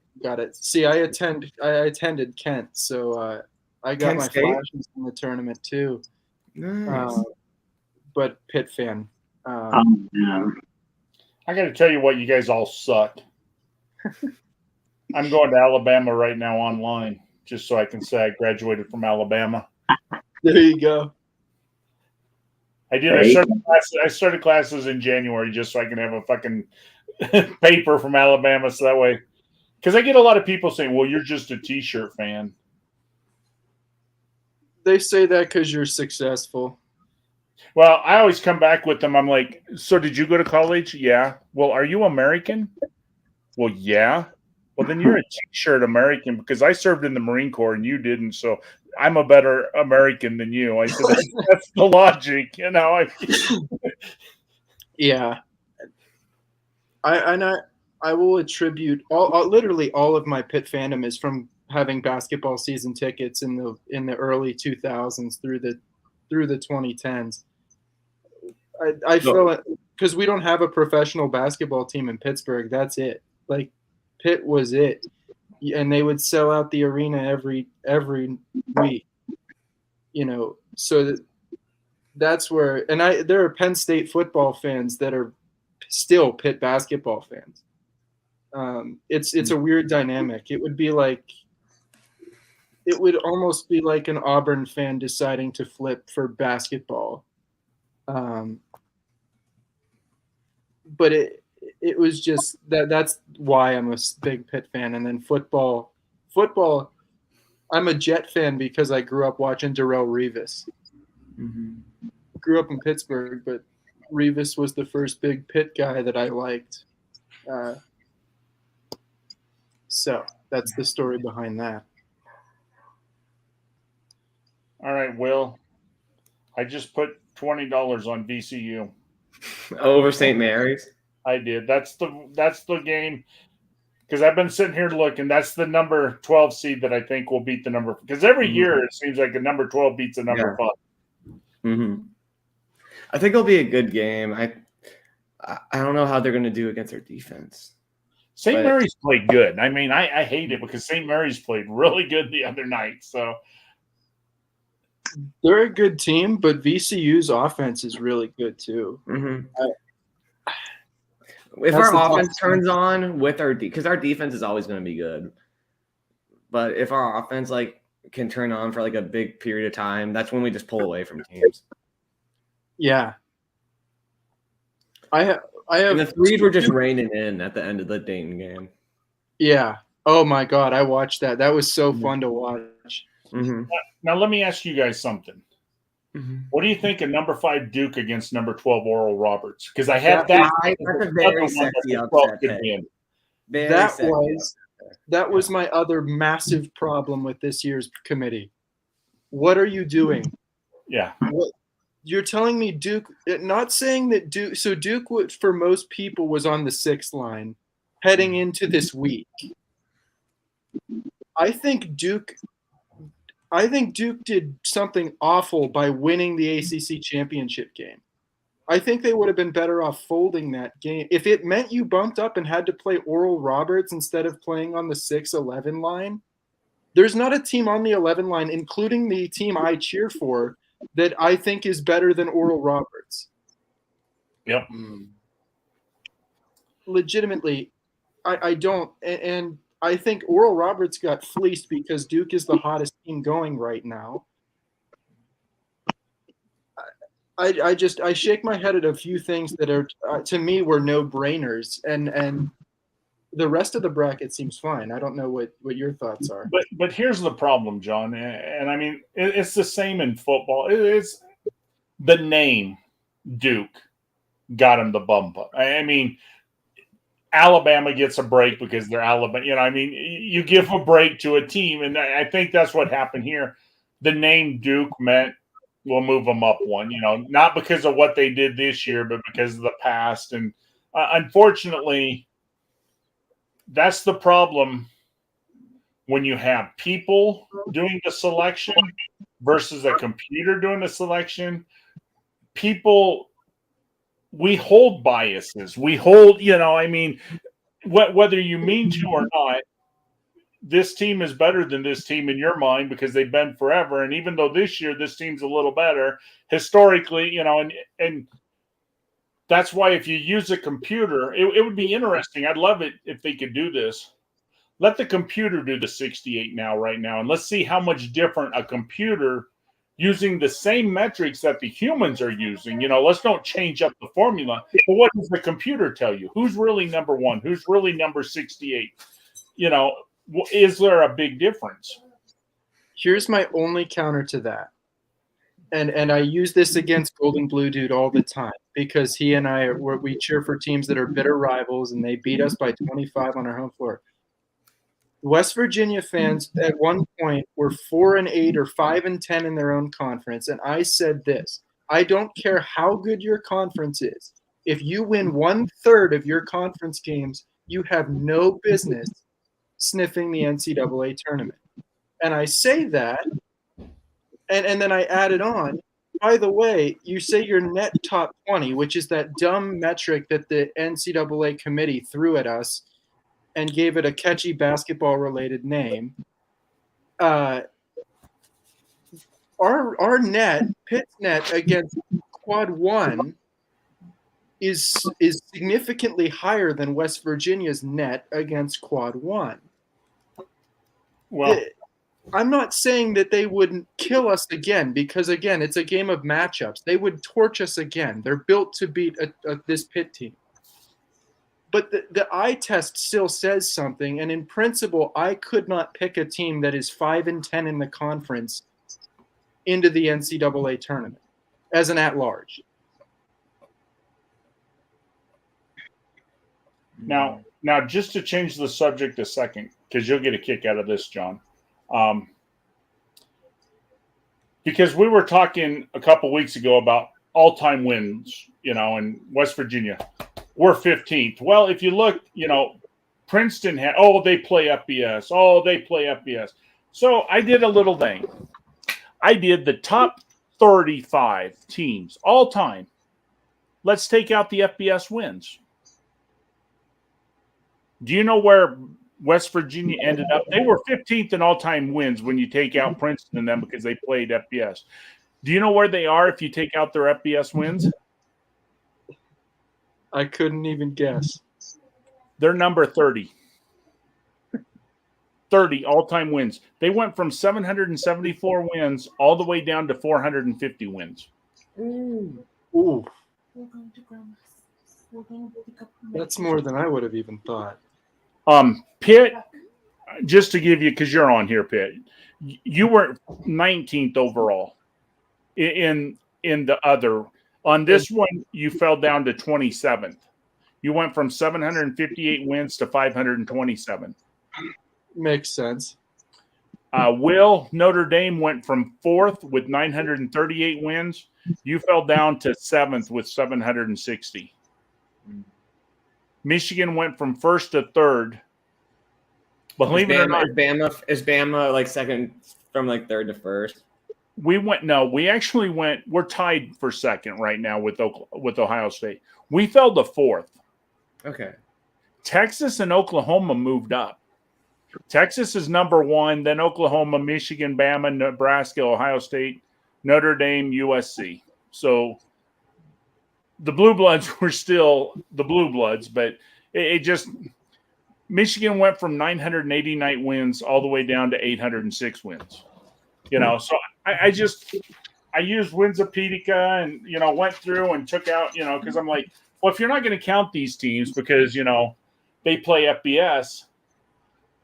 See, I attended Kent, so I got Kent my State? flashes in the tournament too. Nice. But Pitt fan. Yeah. I got to tell you what, you guys all suck. I'm going to Alabama right now online, just so I can say I graduated from Alabama. There you go. I did. I started classes in January just so I can have a fucking paper from Alabama, so that way, because I get a lot of people saying, "Well, you're just a T-shirt fan." They say that because you're successful. Well, I always come back with them. I'm like, "So did you go to college?" Yeah. Well, are you American? Well, yeah. Well, then you're a T-shirt American because I served in the Marine Corps and you didn't. So I'm a better American than you. I said, that's the logic, you know. Yeah. I will attribute literally all of my Pitt fandom is from having basketball season tickets in the early 2000s through the 2010s. I feel it because we don't have a professional basketball team in Pittsburgh. That's it. Like Pitt was it, and they would sell out the arena every week. You know, so that's where. And there are Penn State football fans that are still Pitt basketball fans. It's a weird dynamic. It would almost be like an Auburn fan deciding to flip for basketball. But it was just that's why I'm a big Pitt fan. And then football, I'm a Jet fan because I grew up watching Darrelle Revis. Mm-hmm. Grew up in Pittsburgh, but Revis was the first big Pitt guy that I liked. So that's the story behind that. All right, Will. I just put $20 on VCU. Over St. Mary's. I did. That's the game because I've been sitting here looking. That's the number 12 seed that I think will beat the number because every year it seems like a number 12 beats a number 5. Mm-hmm. I think it'll be a good game. I don't know how they're going to do against their defense. St. Mary's played good. I mean, I hate it because St. Mary's played really good the other night. So they're a good team, but VCU's offense is really good too. Mm-hmm. If our offense turns on with because our defense is always going to be good, but if our offense can turn on for a big period of time, that's when we just pull away from teams. Yeah, I have. And the threes were just raining in at the end of the Dayton game. Yeah. Oh my God, I watched that. That was so fun to watch. Mm-hmm. Now let me ask you guys something. Mm-hmm. What do you think of number 5 Duke against number 12 Oral Roberts? Because I have that. That's a very sexy upset. That was my other massive problem with this year's committee. What are you doing? Yeah. You're telling me Duke, not saying that Duke, so Duke for most people was on the 6th line heading into this week. I think Duke did something awful by winning the ACC championship game. I think they would have been better off folding that game. If it meant you bumped up and had to play Oral Roberts instead of playing on the 6-11 line, there's not a team on the 11 line, including the team I cheer for, that I think is better than Oral Roberts. Yep. legitimately, I don't, and I think Oral Roberts got fleeced because Duke is the hottest team going right now. I shake my head at a few things that are to me were no brainers, and the rest of the bracket seems fine. I don't know what your thoughts are. But here's the problem, John, and I mean it's the same in football. It's the name Duke got him the bump up. I mean, Alabama gets a break because they're Alabama. You know, I mean, you give a break to a team, and I think that's what happened here. The name Duke meant we'll move them up one. You know, not because of what they did this year, but because of the past. And unfortunately, that's the problem when you have people doing the selection versus a computer doing the selection. People, we hold biases. We hold, you know, I mean, whether you mean to or not, this team is better than this team in your mind because they've been forever. And even though this year this team's a little better, historically, you know, and that's why if you use a computer, it would be interesting. I'd love it if they could do this. Let the computer do the 68 right now, and let's see how much different a computer using the same metrics that the humans are using. You know, let's don't change up the formula. But what does the computer tell you? Who's really number one? Who's really number 68? You know, is there a big difference? Here's my only counter to that. And I use this against Golden Blue Dude all the time because he and I we cheer for teams that are bitter rivals, and they beat us by 25 on our home floor. West Virginia fans at one point were 4-8 or 5-10 in their own conference, and I said this: I don't care how good your conference is. If you win 1/3 of your conference games, you have no business sniffing the NCAA tournament. And I say that, and then I added on, by the way, you say you're net top 20, which is that dumb metric that the NCAA committee threw at us and gave it a catchy basketball-related name. Our net, Pitt's net against Quad 1 is significantly higher than West Virginia's net against Quad 1. Well, I'm not saying that they wouldn't kill us again because, again, it's a game of matchups. They would torch us again. They're built to beat this Pitt team. But the eye test still says something, and in principle, I could not pick a team that is 5-10 in the conference into the NCAA tournament as an at-large. Now, just to change the subject a second, because you'll get a kick out of this, John. Because we were talking a couple weeks ago about all-time wins, you know, in West Virginia. We're 15th. Well, if you look, you know, Princeton had, they play FBS. They play FBS. So I did a little thing. I did the top 35 teams all time. Let's take out the FBS wins. Do you know where West Virginia ended up? They were 15th in all-time wins when you take out Princeton and them because they played FBS. Do you know where they are if you take out their FBS wins? I couldn't even guess. They're number 30. 30 all-time wins. They went from 774 wins all the way down to 450 wins. Ooh. That's more than I would have even thought. Pitt, just to give you, because you're on here, Pitt, you were 19th overall in the other. On this one, you fell down to 27th. You went from 758 wins to 527. Makes sense. Will, Notre Dame went from 4th with 938 wins. You fell down to 7th with 760. Michigan went from 1st to 3rd. Believe it or not, is Bama like second from like 3rd to 1st? We're tied for 2nd right now with Ohio State. We fell to 4th. Okay. Texas and Oklahoma moved up. Texas is number 1, then Oklahoma, Michigan, Bama, Nebraska, Ohio State, Notre Dame, USC. So the Blue Bloods were still the Blue Bloods, but It just Michigan went from 989 wins all the way down to 806 wins. So I used Winspedia and went through and took out because I'm like, well, if you're not going to count these teams because they play FBS,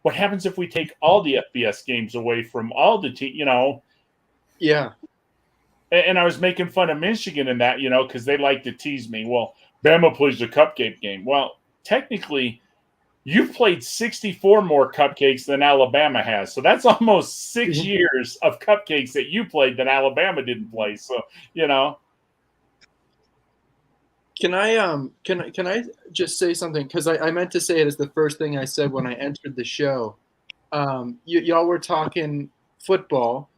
what happens if we take all the FBS games away from all the teams? Yeah. And I was making fun of Michigan in that, because they like to tease me. Well, Bama plays the cupcake game. Well, technically, you've played 64 more cupcakes than Alabama has. So that's almost 6 years of cupcakes that you played that Alabama didn't play. So, Can I just say something? Because I meant to say it as the first thing I said when I entered the show. Y'all were talking football.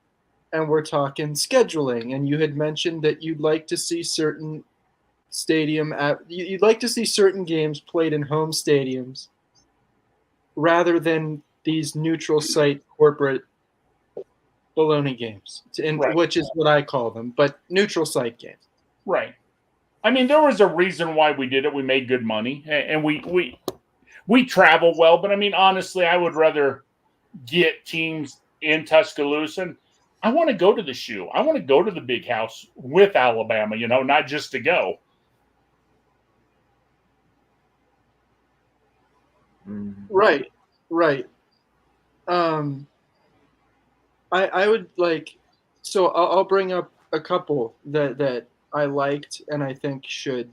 And we're talking scheduling, and you had mentioned that you'd like to see certain you'd like to see certain games played in home stadiums rather than these neutral site corporate baloney games, Right. which is what I call them, but neutral site games. Right. I mean, there was a reason why we did it. We made good money, and we travel well. But I mean, honestly, I would rather get teams in Tuscaloosa. I want to go to the shoe. I want to go to the big house with Alabama, not just to go. Right. I would like, so I'll bring up a couple that I liked and I think should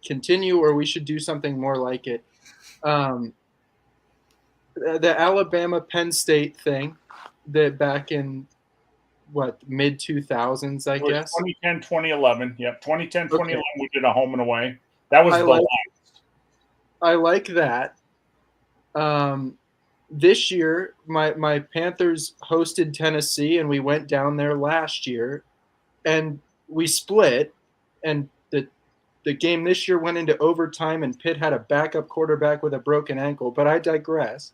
continue, or we should do something more like it. The Alabama Penn State thing that back in mid 2000s, I guess. 2010, 2011. Yep. 2010, 2011, we did a home and away. That was I like that. This year, my Panthers hosted Tennessee, and we went down there last year, and we split. And the game this year went into overtime, and Pitt had a backup quarterback with a broken ankle. But I digress.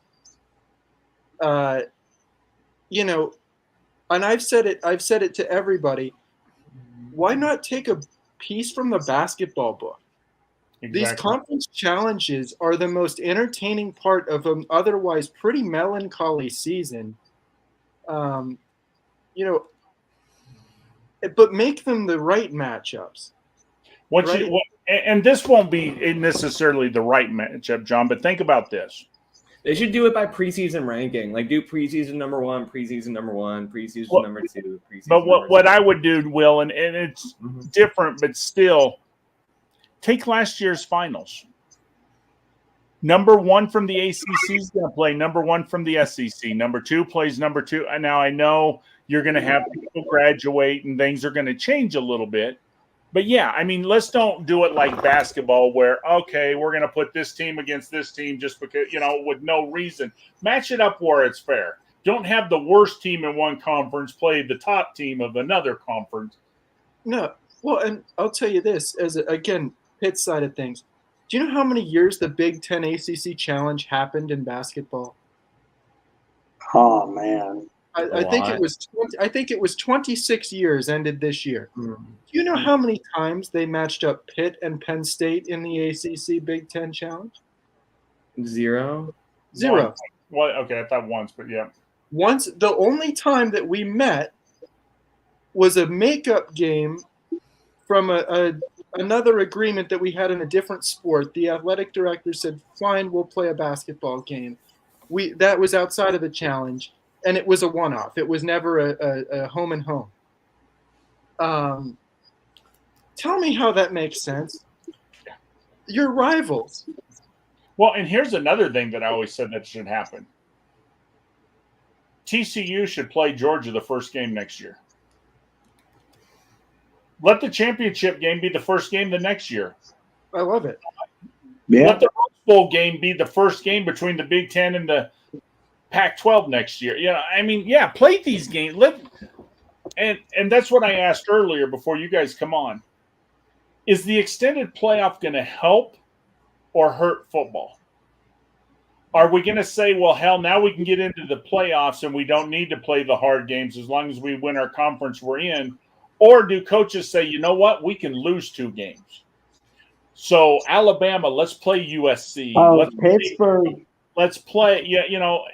And I've said it to everybody. Why not take a piece from the basketball book? Exactly. These conference challenges are the most entertaining part of an otherwise pretty melancholy season. But make them the right matchups. And this won't be necessarily the right matchup, John, but think about this. They should do it by preseason ranking. Like do preseason number 1, preseason number 1, preseason number 2, preseason. But what I would do, Will, and it's different, but still, take last year's finals. Number 1 from the ACC is going to play number 1 from the SEC. Number 2 plays number 2. And now I know you're going to have people graduate and things are going to change a little bit. But yeah, I mean, let's don't do it like basketball where, okay, we're going to put this team against this team just because, with no reason. Match it up where it's fair. Don't have the worst team in one conference play the top team of another conference. No. Well, and I'll tell you this, again, Pitt's side of things. Do you know how many years the Big Ten ACC Challenge happened in basketball? Oh, man. I think it was 26 years ended this year. Do you know how many times they matched up Pitt and Penn State in the ACC Big Ten Challenge? 0. Well, okay, I thought once, but yeah. Once, the only time that we met was a makeup game from another agreement that we had in a different sport. The athletic director said, "Fine, we'll play a basketball game." That was outside of the challenge. And it was a one-off. It was never a home and home. Tell me how that makes sense. You're rivals. Well, and here's another thing that I always said that should happen. TCU should play Georgia the first game next year. Let the championship game be the first game the next year. I love it. Yeah. Let the Rose Bowl game be the first game between the Big Ten and the Pac-12 next year. Play these games. And that's what I asked earlier before you guys come on. Is the extended playoff going to help or hurt football? Are we going to say, well, hell, now we can get into the playoffs and we don't need to play the hard games as long as we win our conference we're in? Or do coaches say, you know what, we can lose 2 games? So Alabama, let's play USC. Oh, Pittsburgh. Let's play. Yeah, you know,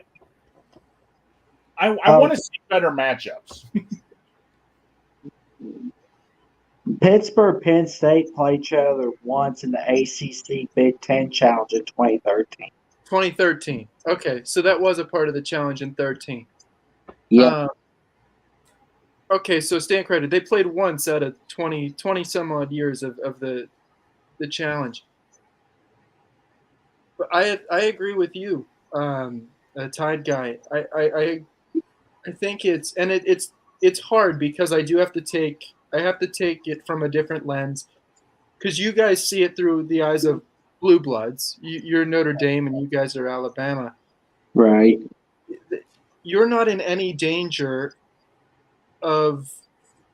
I Oh. want to see better matchups. Pittsburgh, Penn State played each other once in the ACC Big Ten Challenge in 2013. 2013. Okay, so that was a part of the challenge in 13. Yeah. Okay, so stand corrected. They played once out of 20 some odd years of the challenge. But I agree with you, Tide Guy. I think it's hard because I have to take it from a different lens, because you guys see it through the eyes of blue bloods. You're Notre Dame and you guys are Alabama. Right. You're not in any danger of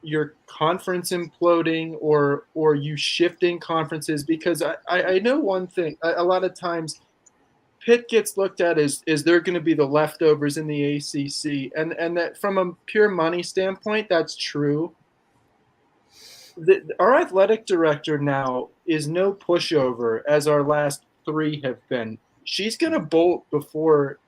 your conference imploding or you shifting conferences, because I know one thing. A lot of times Pitt gets looked at as they're going to be the leftovers in the ACC, and that from a pure money standpoint, that's true. Our athletic director now is no pushover, as our last three have been. She's going to bolt before.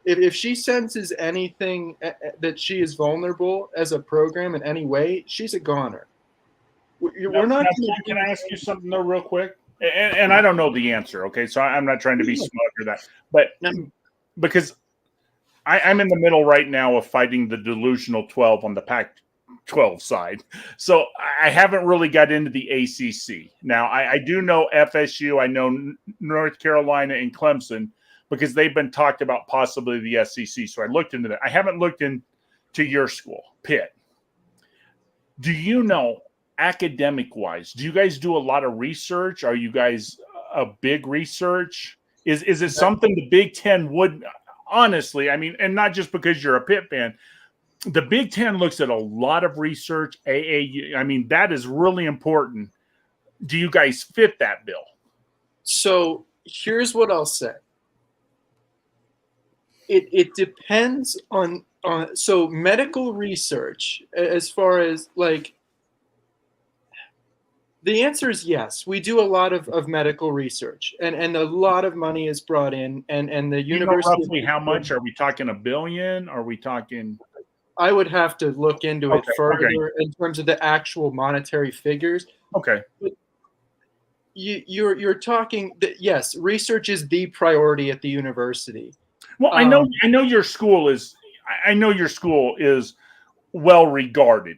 If she senses anything that she is vulnerable as a program in any way, she's a goner. We're not. Can I ask you something though, real quick? And I don't know the answer. Okay, so I'm not trying to be smug or that, but because I'm in the middle right now of fighting the delusional 12 on the Pac-12 side, so I haven't really got into the ACC. Now I do know FSU, I know North Carolina and Clemson, because they've been talked about possibly the SEC. So I looked into that. I haven't looked into your school, Pitt. Do you know, academic-wise, do you guys do a lot of research? Are you guys a big research? Is it something the Big Ten would, honestly, I mean, and not just because you're a Pitt fan, the Big Ten looks at a lot of research, AAU. I mean, that is really important. Do you guys fit that bill? So here's what I'll say. It depends on so medical research, as far as like, the answer is yes. We do a lot of medical research, and a lot of money is brought in, and the university. You know roughly how much? Are we talking $1 billion? Are we talking? I would have to look into it further in terms of the actual monetary figures. Okay. But you're talking that, yes, research is the priority at the university. Well, I know your school is. I know your school is well regarded.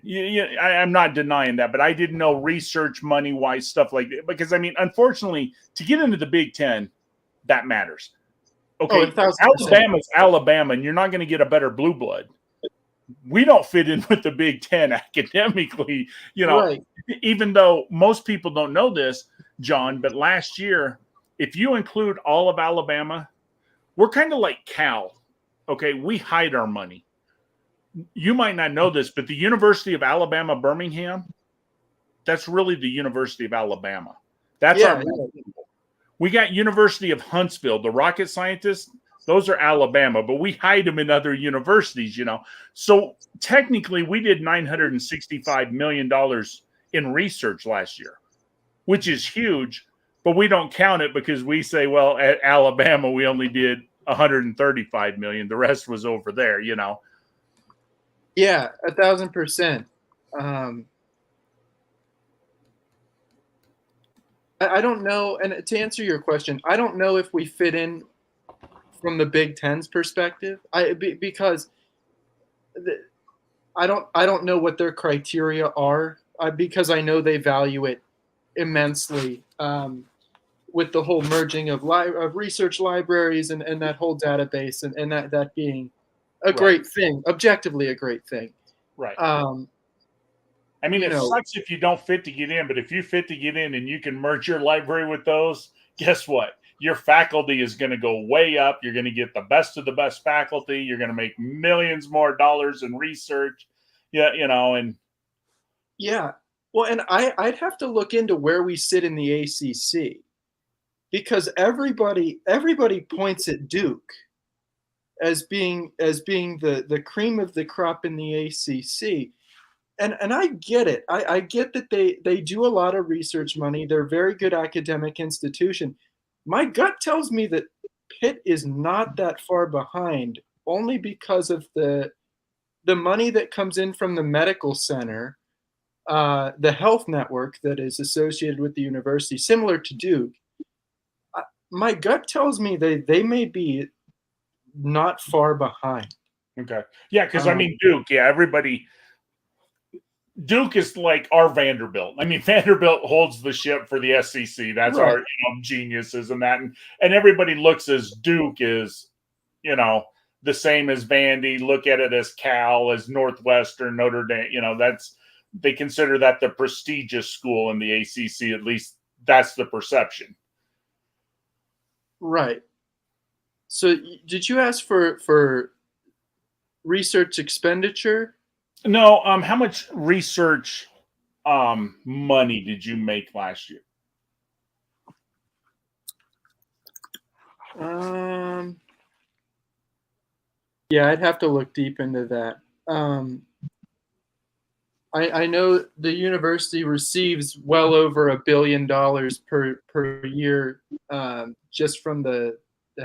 I'm not denying that, but I didn't know research, money wise, stuff like that. Because I mean, unfortunately, to get into the Big Ten, that matters. Okay, Alabama's Alabama, and you're not going to get a better blue blood. We don't fit in with the Big Ten academically, you know. Right. Even though most people don't know this, John, but last year, if you include all of Alabama, we're kind of like Cal. Okay, we hide our money. You might not know this, but the University of Alabama, Birmingham, that's really the University of Alabama. That's our. We got University of Huntsville, the rocket scientists. Those are Alabama, but we hide them in other universities, you know. So technically, we did $965 million in research last year, which is huge, but we don't count it because we say, well, at Alabama, we only did $135 million. The rest was over there, you know. Yeah, 1,000%. I don't know, and to answer your question, I don't know if we fit in from the Big Ten's perspective. Because I don't know what their criteria are, because I know they value it immensely, with the whole merging of research libraries and that whole database and that being a great thing, objectively a great thing. Right. I mean, it sucks if you don't fit to get in, but if you fit to get in and you can merge your library with those, guess what? Your faculty is going to go way up. You're going to get the best of the best faculty. You're going to make millions more dollars in research. Yeah, you know, and yeah. Well, and I'd have to look into where we sit in the ACC, because everybody points at Duke as being the cream of the crop in the ACC. and I get it. I get that they do a lot of research money. They're a very good academic institution. My gut tells me that Pitt is not that far behind, only because of the money that comes in from the medical center, the health network that is associated with the university, similar to Duke. My gut tells me they may be not far behind. Okay. Yeah, because I mean Duke, Duke is like our Vanderbilt. I mean, Vanderbilt holds the ship for the SEC. That's Right. our geniuses and that, and everybody looks as Duke is, the same as Vandy. Look at it as Cal, as Northwestern, Notre Dame. They consider that the prestigious school in the ACC. At least that's the perception. Right. So did you ask for research expenditure? No. How much research money did you make last year? Yeah, I'd have to look deep into that. I know the university receives well over $1 billion per year just from the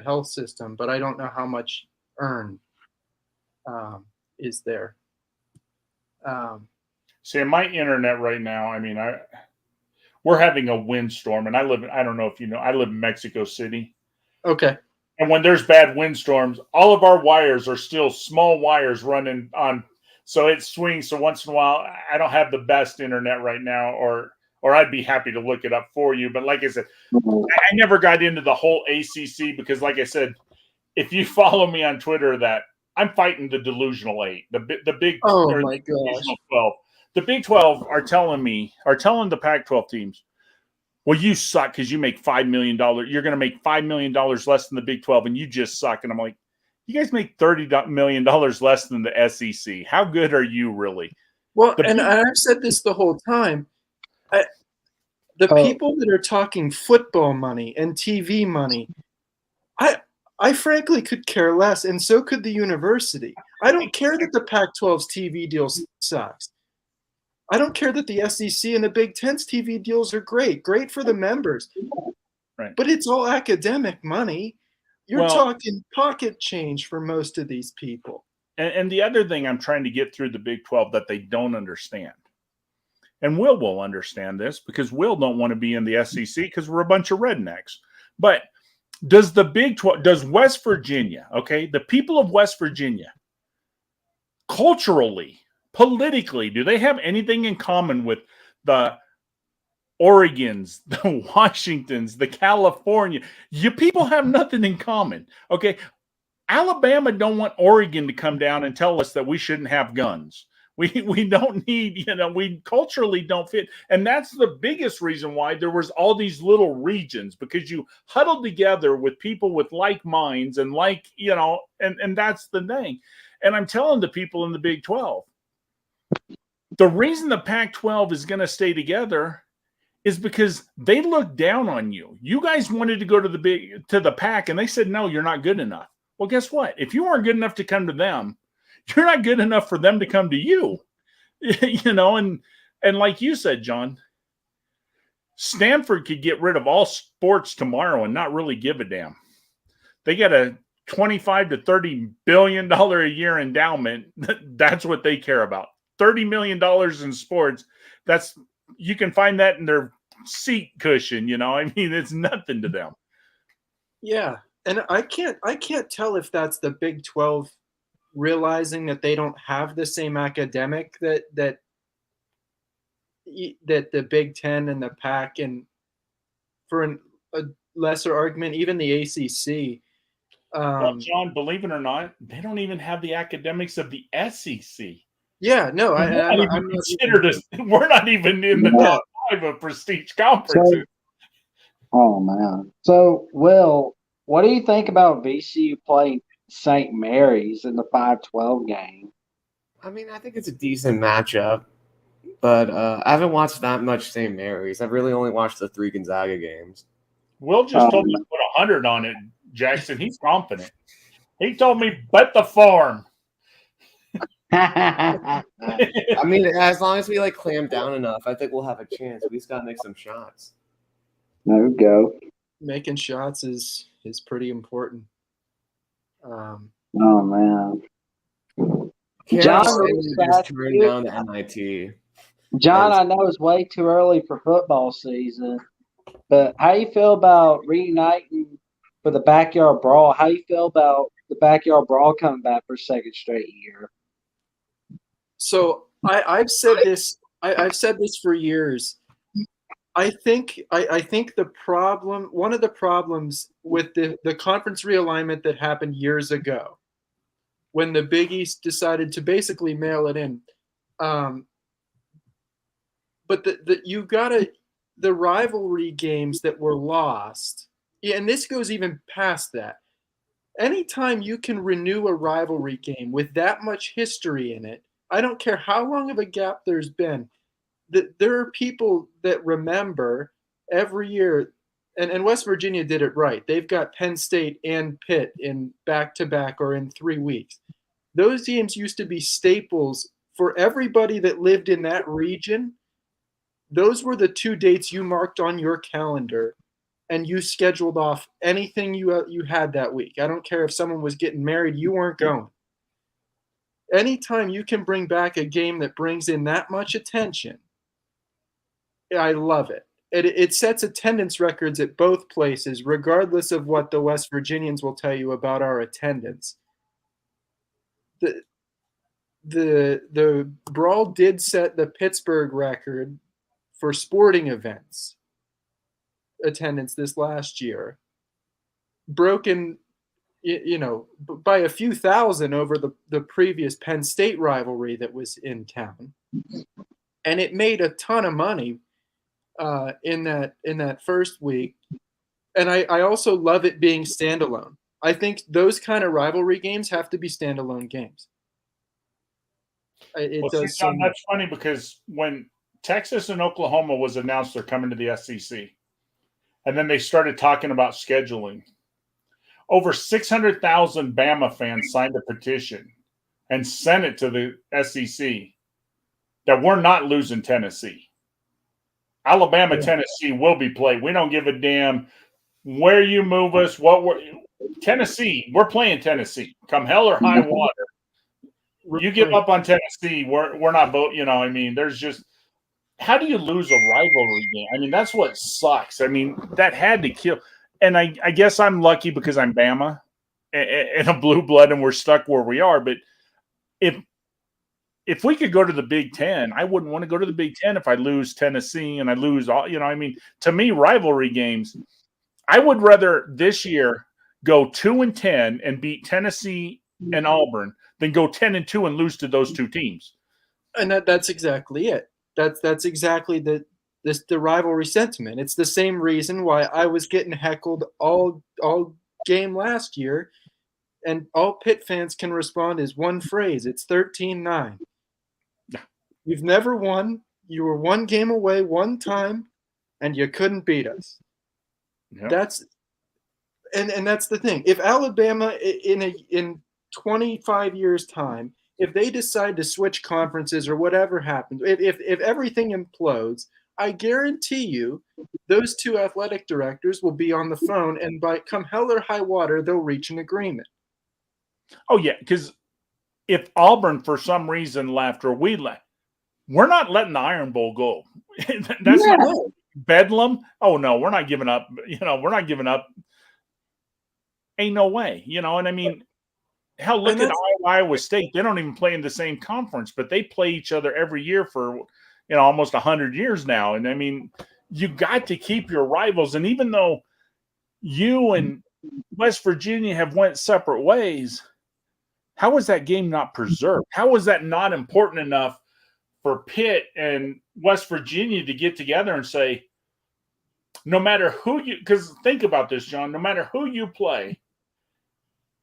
health system, but I don't know how much earned is there. See, in my internet right now, I mean, we're having a windstorm, and I don't know if you know, I live in Mexico City. Okay. And when there's bad windstorms, all of our wires are still small wires running on, so it swings. So once in a while, I don't have the best internet right now, or I'd be happy to look it up for you. But like I said, I never got into the whole ACC because, like I said, if you follow me on Twitter, that I'm fighting the delusional 8, the big. Oh my gosh. 12. The Big 12 are telling the Pac-12 teams, well, you suck because you make $5 million. You're going to make $5 million less than the Big 12, and you just suck. And I'm like, you guys make $30 million less than the SEC. How good are you, really? Well, and I've said this the whole time. People that are talking football money and TV money, I frankly could care less, and so could the university. I don't care that the Pac-12's TV deal sucks. I don't care that the SEC and the Big Ten's TV deals are great for the members. Right. But it's all academic money. You're talking pocket change for most of these people. And the other thing I'm trying to get through the Big 12 that they don't understand, and Will understand this because Will don't want to be in the SEC because we're a bunch of rednecks. But does the Big 12, does West Virginia, okay, the people of West Virginia, culturally, politically, do they have anything in common with the Oregons, the Washingtons, the California? You people have nothing in common, okay? Alabama don't want Oregon to come down and tell us that we shouldn't have guns. We don't need, we culturally don't fit. And that's the biggest reason why there was all these little regions, because you huddled together with people with like minds and like, and that's the thing. And I'm telling the people in the Big 12, the reason the Pac-12 is going to stay together is because they look down on you. You guys wanted to go to the Pac, and they said, no, you're not good enough. Well, guess what? If you weren't good enough to come to them, you're not good enough for them to come to you. And like you said, John, Stanford could get rid of all sports tomorrow and not really give a damn. They got a $25 to $30 billion a year endowment. That's what they care about. $30 million in sports. You can find that in their seat cushion. It's nothing to them. Yeah. And I can't tell if that's the Big 12 realizing that they don't have the same academic that the Big Ten and the Pac, and for a lesser argument, even the ACC. Well, John, believe it or not, they don't even have the academics of the SEC. Yeah, no, we're not even in the top 5 of prestige conferences. Oh man! So, Will, what do you think about VCU playing St. Mary's in the 5-12 game? I mean, I think it's a decent matchup, but I haven't watched that much St. Mary's. I've really only watched the 3 Gonzaga games. Will just told me to put 100 on it, Jackson. He's confident. He told me bet the farm. I mean, as long as we like clamp down enough, I think we'll have a chance. We just gotta make some shots. There we go. Making shots is pretty important. Oh man. John John, just turned down the NIT. John, I know it's way too early for football season, but how you feel about reuniting for the backyard brawl? How you feel about the backyard brawl coming back for a second straight year? So I've said this. I've said this for years. I think the problem, one of the problems with the conference realignment that happened years ago, when the Big East decided to basically mail it in, but the rivalry games that were lost, and this goes even past that. Anytime you can renew a rivalry game with that much history in it, I don't care how long of a gap there's been, that there are people that remember every year, and West Virginia did it right. They've got Penn State and Pitt in back-to-back or in 3 weeks. Those games used to be staples for everybody that lived in that region. Those were the 2 dates you marked on your calendar, and you scheduled off anything you had that week. I don't care if someone was getting married, you weren't going. Anytime you can bring back a game that brings in that much attention, I love it. It sets attendance records at both places, regardless of what the West Virginians will tell you about our attendance. The brawl did set the Pittsburgh record for sporting events attendance this last year, broken by a few thousand over the previous Penn State rivalry that was in town, and it made a ton of money in that first week. And I also love it being standalone. I think those kind of rivalry games have to be standalone games. John, that's funny because when Texas and Oklahoma was announced they're coming to the SEC, and then they started talking about scheduling, over 600,000 Bama fans signed a petition and sent it to the SEC that we're not losing Tennessee. Alabama, Tennessee will be played. We don't give a damn where you move us. Tennessee, we're playing Tennessee. Come hell or high water. You give up on Tennessee, we're not both. There's just, how do you lose a rivalry game? I mean, that's what sucks. I mean, that had to kill. And I guess I'm lucky because I'm Bama and a blue blood, and we're stuck where we are. But if we could go to the Big Ten, I wouldn't want to go to the Big Ten if I lose Tennessee and I lose all. To me, rivalry games, I would rather this year go 2-10 and beat Tennessee and Auburn than go 10-2 and lose to those two teams. And that's exactly it. That's exactly the rivalry sentiment. It's the same reason why I was getting heckled all game last year, and all Pitt fans can respond is one phrase. It's 13-9. You've never won. You were one game away one time, and you couldn't beat us. Yep. That's the thing. If Alabama in 25 years' time, if they decide to switch conferences or whatever happens, if everything implodes, I guarantee you those two athletic directors will be on the phone, and by come hell or high water, they'll reach an agreement. Oh, yeah, because if Auburn for some reason left or we left, we're not letting the Iron Bowl go. That's not Bedlam. Oh, no, we're not giving up. We're not giving up. Ain't no way. And I mean, hell, look at Iowa State. They don't even play in the same conference, but they play each other every year for almost 100 years now. And I mean, you got to keep your rivals. And even though you and West Virginia have went separate ways, how was that game not preserved? How was that not important enough for Pitt and West Virginia to get together and say, no matter who because think about this, John, no matter who you play,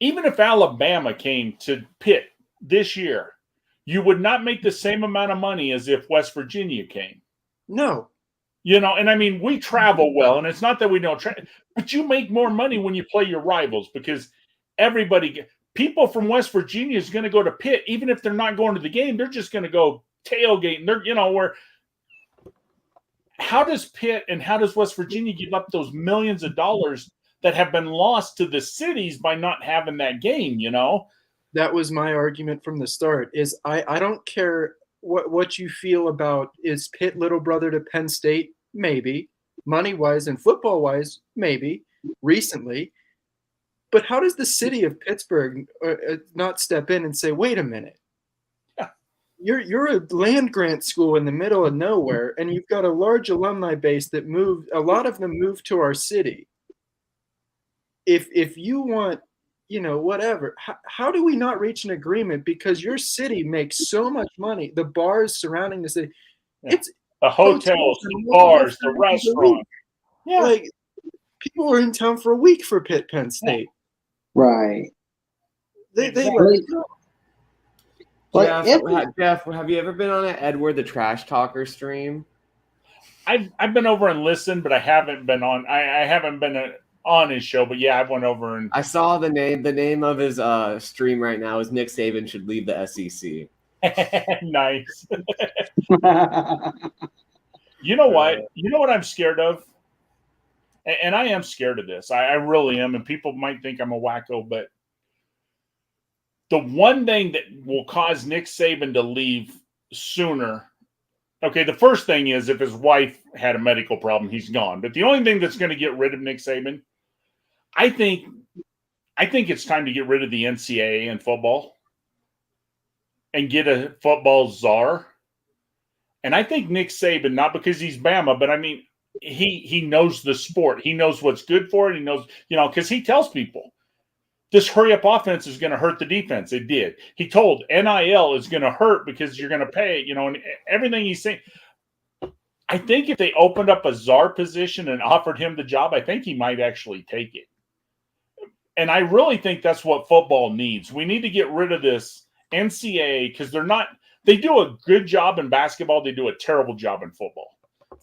even if Alabama came to Pitt this year, you would not make the same amount of money as if West Virginia came. No. And I mean, we travel well, and it's not that we don't travel, but you make more money when you play your rivals because people from West Virginia is going to go to Pitt, even if they're not going to the game. They're just going to go tailgating. They're, where. How does Pitt and how does West Virginia give up those millions of dollars that have been lost to the cities by not having that game? That was my argument from the start. Is I don't care what you feel about, is Pitt little brother to Penn State? Maybe. Money wise and football wise, maybe. Recently. But how does the city of Pittsburgh not step in and say, wait a minute? You're a land grant school in the middle of nowhere, and you've got a large alumni base that moved. A lot of them moved to our city. If you want, whatever, how do we not reach an agreement? Because your city makes so much money. The bars surrounding the city, it's the hotels, the bars, the restaurants. Yeah, like people are in town for a week for Pitt Penn State. Right. They Jeff, have you ever been on an Edward the Trash Talker stream? I've been over and listened, but I haven't been on. I haven't been on his show, but yeah, I went over and I saw the name. The name of his stream right now is Nick Saban should leave the SEC. Nice. You know what? You know what I'm scared of? And I am scared of this. I really am. And people might think I'm a wacko, but the one thing that will cause Nick Saban to leave sooner. Okay, the first thing is if his wife had a medical problem, he's gone. But the only thing that's going to get rid of Nick Saban, I think it's time to get rid of the NCAA in football and get a football czar. And I think Nick Saban, not because he's Bama, but I mean, he knows the sport. He knows what's good for it. He knows, because he tells people this hurry-up offense is going to hurt the defense. It did. He told NIL is going to hurt because you're going to pay, and everything he's saying. I think if they opened up a czar position and offered him the job, I think he might actually take it. And I really think that's what football needs. We need to get rid of this NCAA because they do a good job in basketball. They do a terrible job in football.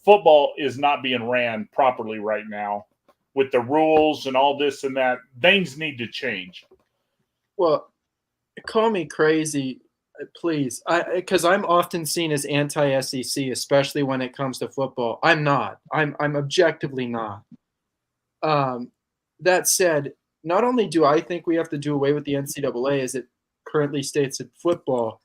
Football is not being ran properly right now with the rules and all this and that. Things need to change. Well, call me crazy, please. Because I'm often seen as anti-SEC, especially when it comes to football. I'm not. I'm objectively not. That said, not only do I think we have to do away with the NCAA as it currently states in football,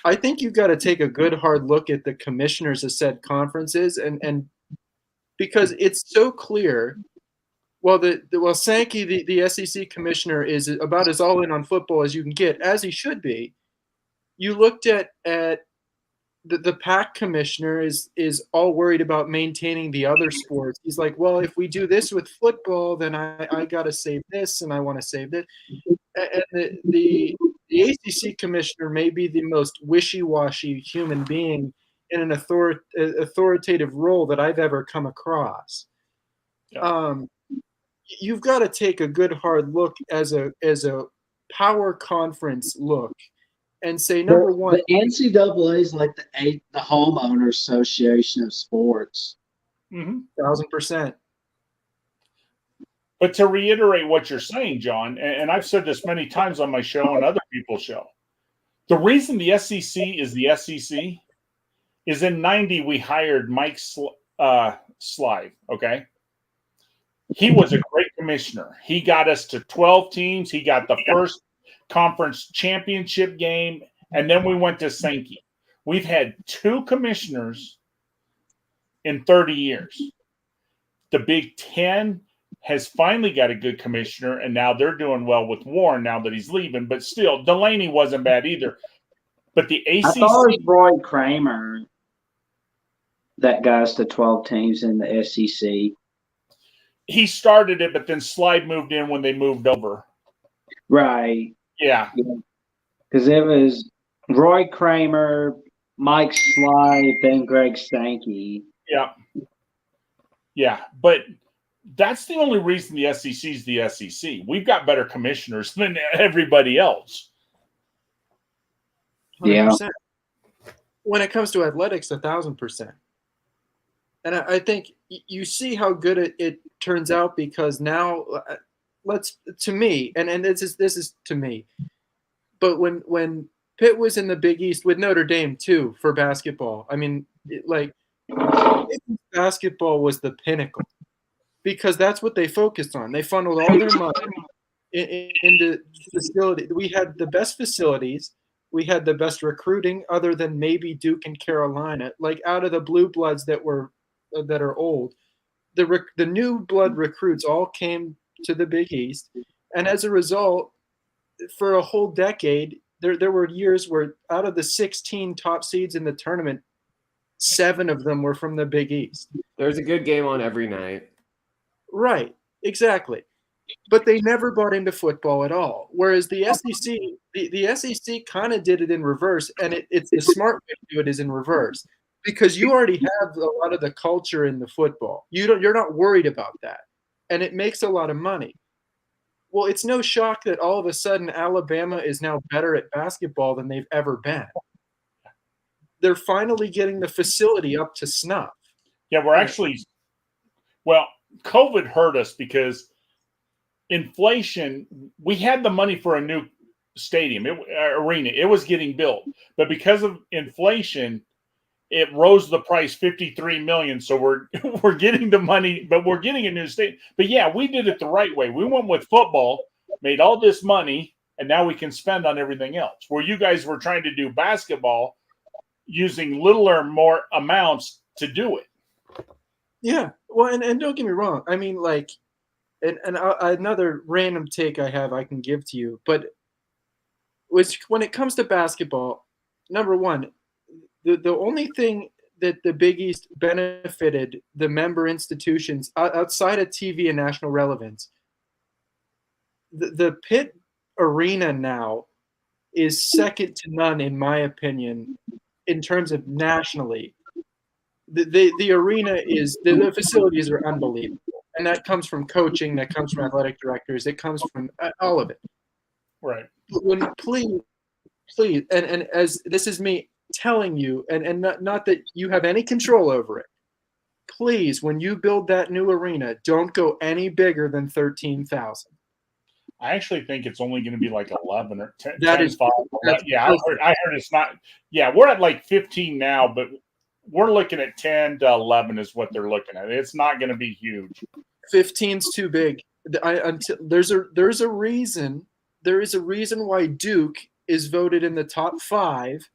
I think you've got to take a good hard look at the commissioners of said conferences, and because it's so clear. Well, Sankey, the SEC commissioner, is about as all in on football as you can get, as he should be. You looked at the PAC commissioner is all worried about maintaining the other sports. He's like, well, if we do this with football, then I got to save this and I want to save this. And the ACC commissioner may be the most wishy-washy human being in an authoritative role that I've ever come across. Yeah. You've got to take a good hard look as a power conference look and say, number one, the NCAA is like the homeowner association of sports. 1,000%. But to reiterate what you're saying, John, and I've said this many times on my show and other people's show, the reason the SEC is the SEC is in 90 we hired Mike Slive, okay? He was a great commissioner. He got us to 12 teams. He got the first conference championship game, and then we went to Sankey. We've had 2 commissioners in 30 years. The Big Ten has finally got a good commissioner, and now they're doing well with Warren now that he's leaving. But still, Delaney wasn't bad either. But the ACC – I thought it was Roy Kramer that got us to 12 teams in the SEC. He started it, but then Slide moved in when they moved over. Right. Yeah. Because it was Roy Kramer, Mike Slide, then Greg Sankey. Yeah. Yeah. But that's the only reason the SEC is the SEC. We've got better commissioners than everybody else. 100%. Yeah. When it comes to athletics, 1,000%. And I think you see how good it turns out because now to me, and this is to me, but when Pitt was in the Big East with Notre Dame too for basketball, I mean, basketball was the pinnacle because that's what they focused on. They funneled all their money into facility. We had the best facilities. We had the best recruiting, other than maybe Duke and Carolina. Like out of the blue bloods that are old, the new blood recruits all came to the Big East, and as a result, for a whole decade, there were years where out of the 16 top seeds in the tournament, 7 of them were from the Big East. There's a good game on every night. Right, exactly. But they never bought into football at all. Whereas the SEC, the SEC kind of did it in reverse, and it's the smart way to do it is in reverse because you already have a lot of the culture in the football. You're not worried about that, and it makes a lot of money. Well, it's no shock that all of a sudden Alabama is now better at basketball than they've ever been. They're finally getting the facility up to snuff. Yeah, COVID hurt us because inflation, we had the money for a new stadium, arena. It was getting built. But because of inflation, it rose the price $53 million. So we're getting the money, but we're getting a new stadium. But yeah, we did it the right way. We went with football, made all this money, and now we can spend on everything else. Where you guys were trying to do basketball using little or more amounts to do it. Yeah. Well, and don't get me wrong. I mean, like, and another random take I have I can give to you, but when it comes to basketball, number one, the only thing that the Big East benefited the member institutions outside of TV and national relevance, the Pitt Arena now is second to none, in my opinion, in terms of nationally. The arena is the facilities are unbelievable, and that comes from coaching, that comes from athletic directors, it comes from all of it. Right. When please, and as this is me telling you, and not that you have any control over it. Please, when you build that new arena, don't go any bigger than 13,000. I actually think it's only going to be like 11 or 10. That 10, is 5, 11. Yeah, I heard it's not. Yeah, we're at like 15 now, but we're looking at 10 to 11 is what they're looking at. It's not going to be huge. 15's too big. There's a reason. There is a reason why Duke is voted in the top 5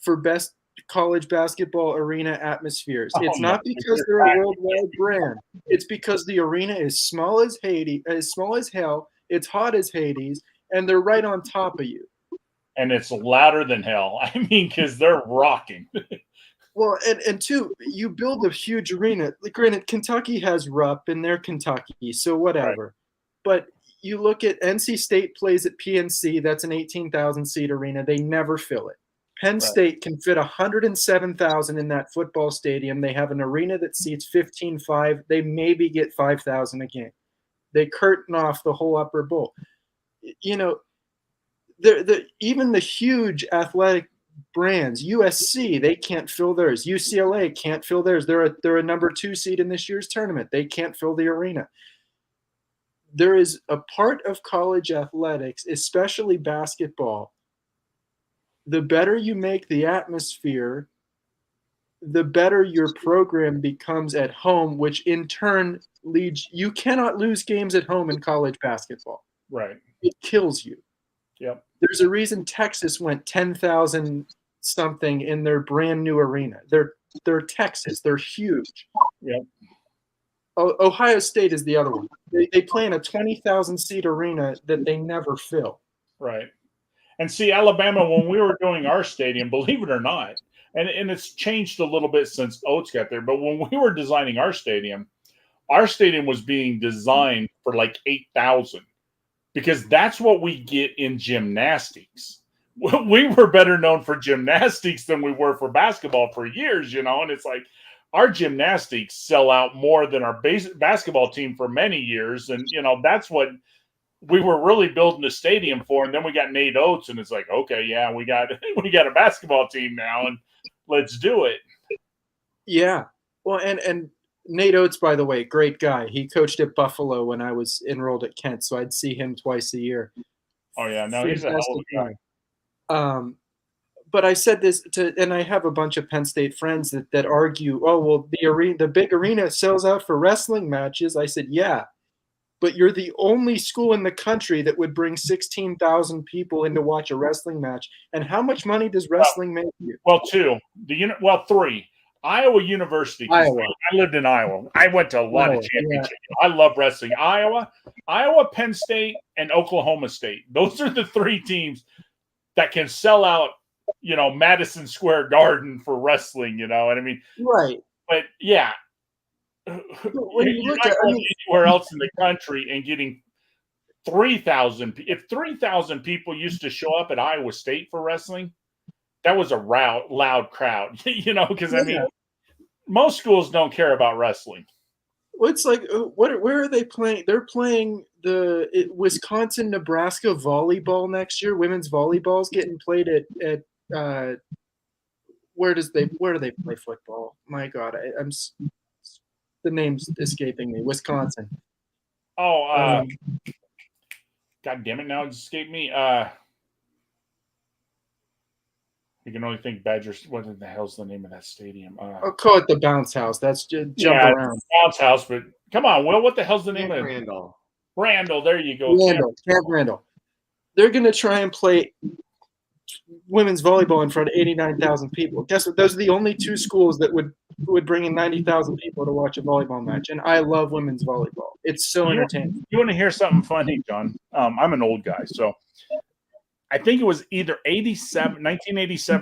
for best college basketball arena atmospheres. It's not because they're a worldwide brand. It's because the arena is small as hell. It's hot as Hades, and they're right on top of you. And it's louder than hell. I mean, because they're rocking. Well, and two, you build a huge arena. Granted, Kentucky has Rupp, and they're Kentucky, so whatever. Right. But you look at NC State plays at PNC. That's an 18,000 seat arena. They never fill it. Penn State can fit 107,000 in that football stadium. They have an arena that seats 15,500. They maybe get 5,000 a game. They curtain off the whole upper bowl. You know, even the huge athletic brands, USC, they can't fill theirs. UCLA can't fill theirs. They're a number 2 seed in this year's tournament. They can't fill the arena. There is a part of college athletics, especially basketball. The better you make the atmosphere, the better your program becomes at home, which in turn leads – you cannot lose games at home in college basketball. Right. It kills you. Yep. There's a reason Texas went 10,000 something in their brand new arena. They're Texas. They're huge. Yep. Ohio State is the other one. They play in a 20,000 seat arena that they never fill. Right. And see, Alabama, when we were doing our stadium, believe it or not, and it's changed a little bit since Oates got there, but when we were designing our stadium was being designed for like 8,000 because that's what we get in gymnastics. We were better known for gymnastics than we were for basketball for years, you know, and it's like our gymnastics sell out more than our basketball team for many years. And, you know, that's what we were really building a stadium for. And then we got Nate Oates and it's like, okay, yeah, we got a basketball team now and let's do it. Yeah. Well, and Nate Oates, by the way, great guy. He coached at Buffalo when I was enrolled at Kent, so I'd see him twice a year. Oh yeah, no, he's a hell of a guy. But I said this and I have a bunch of Penn State friends that argue, oh well, the big arena sells out for wrestling matches. I said, yeah, but you're the only school in the country that would bring 16,000 people in to watch a wrestling match. And how much money does wrestling make you? Well, three. Iowa University. Iowa. I lived in Iowa. I went to a lot of championships. Yeah. I love wrestling. Iowa, Penn State, and Oklahoma State. Those are the three teams that can sell out, Madison Square Garden for wrestling, and I mean, right. But yeah, when you look at anywhere else in the country and getting 3,000, if 3,000 people used to show up at Iowa State for wrestling, that was a loud crowd, because I mean, most schools don't care about wrestling. Well, it's like, where are they playing? They're playing the Wisconsin-Nebraska volleyball next year. Women's volleyball is getting played at where do they play football? My God, the name's escaping me. Wisconsin. Oh, God damn it! Now it's escaped me. You can only think Badgers. What the hell's the name of that stadium? I'll call it the Bounce House. That's just jump around. Bounce House, but come on, Will. What the hell's the name of it? Randall. Randall. There you go. Camp Randall. They're going to try and play women's volleyball in front of 89,000 people. Guess what? Those are the only two schools that would bring in 90,000 people to watch a volleyball match. And I love women's volleyball. It's so entertaining. You want to hear something funny, John? I'm an old guy, so I think it was either 1987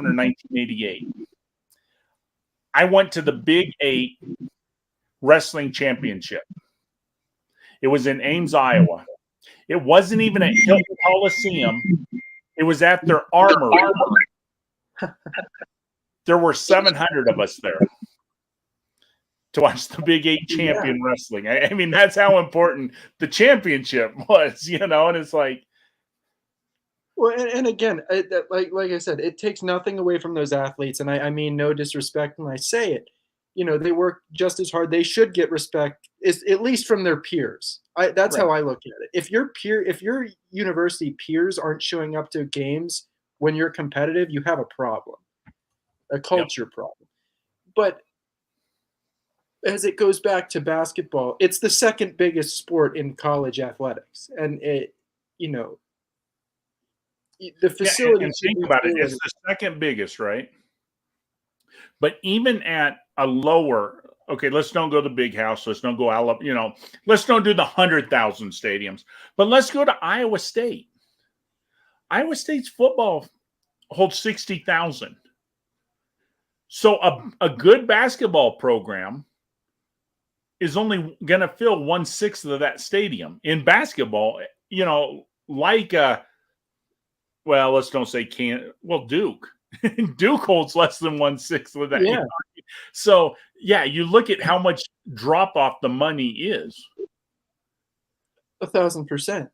or 1988. I went to the Big 8 Wrestling Championship. It was in Ames, Iowa. It wasn't even at Hilton Coliseum. It was at their Armory. There were 700 of us there to watch the Big 8 champion wrestling. I mean, that's how important the championship was, and it's like. Well, and again, like I said, it takes nothing away from those athletes, and I mean no disrespect when I say it. They work just as hard. They should get respect, at least from their peers. That's how I look at it. If your university peers aren't showing up to games when you're competitive, you have a problem, a culture problem. But as it goes back to basketball, it's the second biggest sport in college athletics, and the facility. And think about it. It's the second biggest, right? But even at a lower, okay, let's don't go to the big house. Let's don't go let's don't do the 100,000 stadiums. But let's go to Iowa State. Iowa State's football holds 60,000. So a good basketball program is only going to fill 1/6 of that stadium. In basketball, like well, let's don't say Duke. Duke holds less than 1/6 of that. Yeah. So, you look at how much drop off the money is. 1,000%.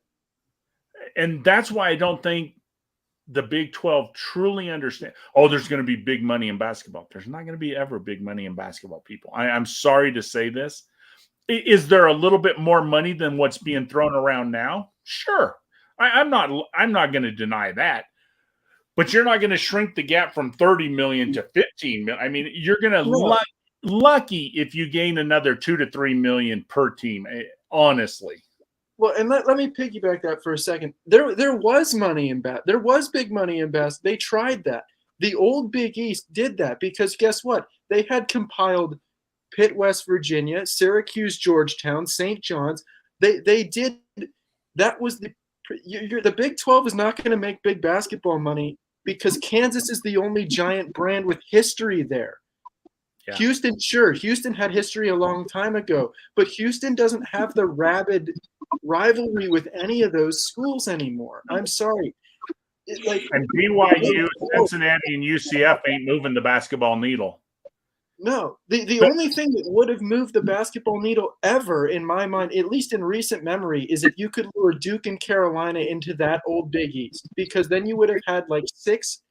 And that's why I don't think the Big 12 truly understand. Oh, there's going to be big money in basketball. There's not going to be ever big money in basketball, people. I'm sorry to say this. Is there a little bit more money than what's being thrown around now? Sure. I'm not going to deny that. But you're not going to shrink the gap from 30 million to 15 million. I mean, you're going to lucky if you gain another 2 to 3 million per team, honestly. Well, and let me piggyback that for a second. There was money in there was big money in basketball. They tried that. The old Big East did that because guess what? They had compiled Pitt, West Virginia, Syracuse, Georgetown, St. John's. They did. That was the Big 12 is not going to make big basketball money because Kansas is the only giant brand with history there. Yeah. Houston had history a long time ago, but Houston doesn't have the rabid rivalry with any of those schools anymore. I'm sorry. And BYU, Cincinnati, and UCF ain't moving the basketball needle. No, the only thing that would have moved the basketball needle ever, in my mind, at least in recent memory, is if you could lure Duke and Carolina into that old Big East, because then you would have had like six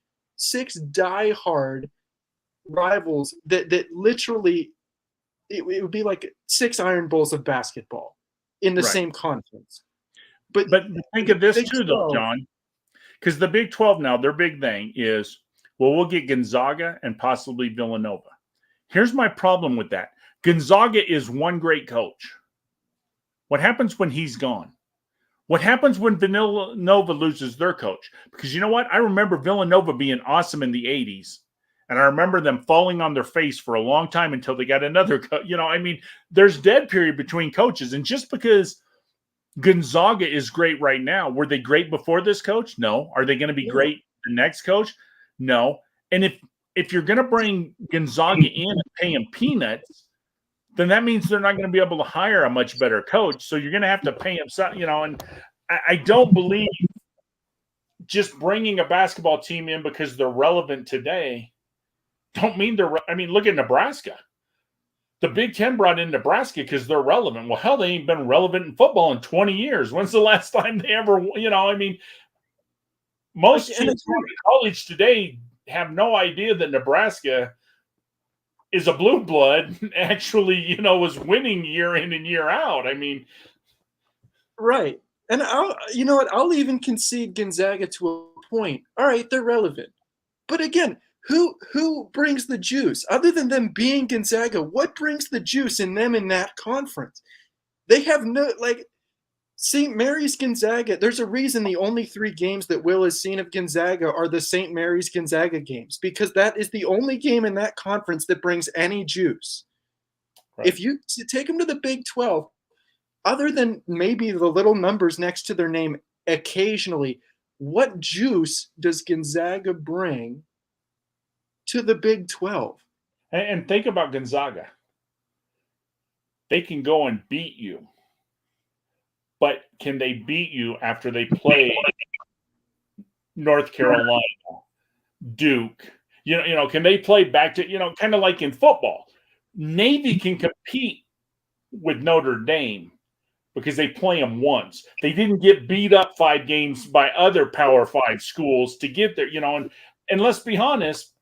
diehard rivals that literally it would be like 6 Iron Bowls of basketball in the Right. same conference. But think of this Big too, though, 12 John, because the Big 12 now, their big thing is, well, we'll get Gonzaga and possibly Villanova. Here's my problem with that. Gonzaga is one great coach. What happens when he's gone? What happens when Villanova loses their coach? Because you know what? I remember Villanova being awesome in the 80s. And I remember them falling on their face for a long time until they got another coach. There's dead period between coaches. And just because Gonzaga is great right now, were they great before this coach? No. Are they going to be great the next coach? No. And if you're going to bring Gonzaga in and pay him peanuts, then that means they're not going to be able to hire a much better coach. So you're going to have to pay him something, and I don't believe just bringing a basketball team in because they're relevant today don't mean look at Nebraska. The Big Ten brought in Nebraska because they're relevant. Well, hell, they ain't been relevant in football in 20 years. When's the last time they ever, most teams in college today have no idea that Nebraska is a blue blood actually, was winning year in and year out. Right. And I'll even concede Gonzaga to a point. All right, they're relevant. But again, who brings the juice? Other than them being Gonzaga, what brings the juice in them in that conference? They have no, St. Mary's Gonzaga. There's a reason the only 3 games that Will has seen of Gonzaga are the St. Mary's Gonzaga games, because that is the only game in that conference that brings any juice. Right. If you take them to the Big 12, other than maybe the little numbers next to their name occasionally, what juice does Gonzaga bring to the Big 12? And think about Gonzaga. They can go and beat you. But can they beat you after they play North Carolina, Duke? Can they play back to, kind of like in football? Navy can compete with Notre Dame because they play them once. They didn't get beat up 5 games by other Power 5 schools to get there, and let's be honest,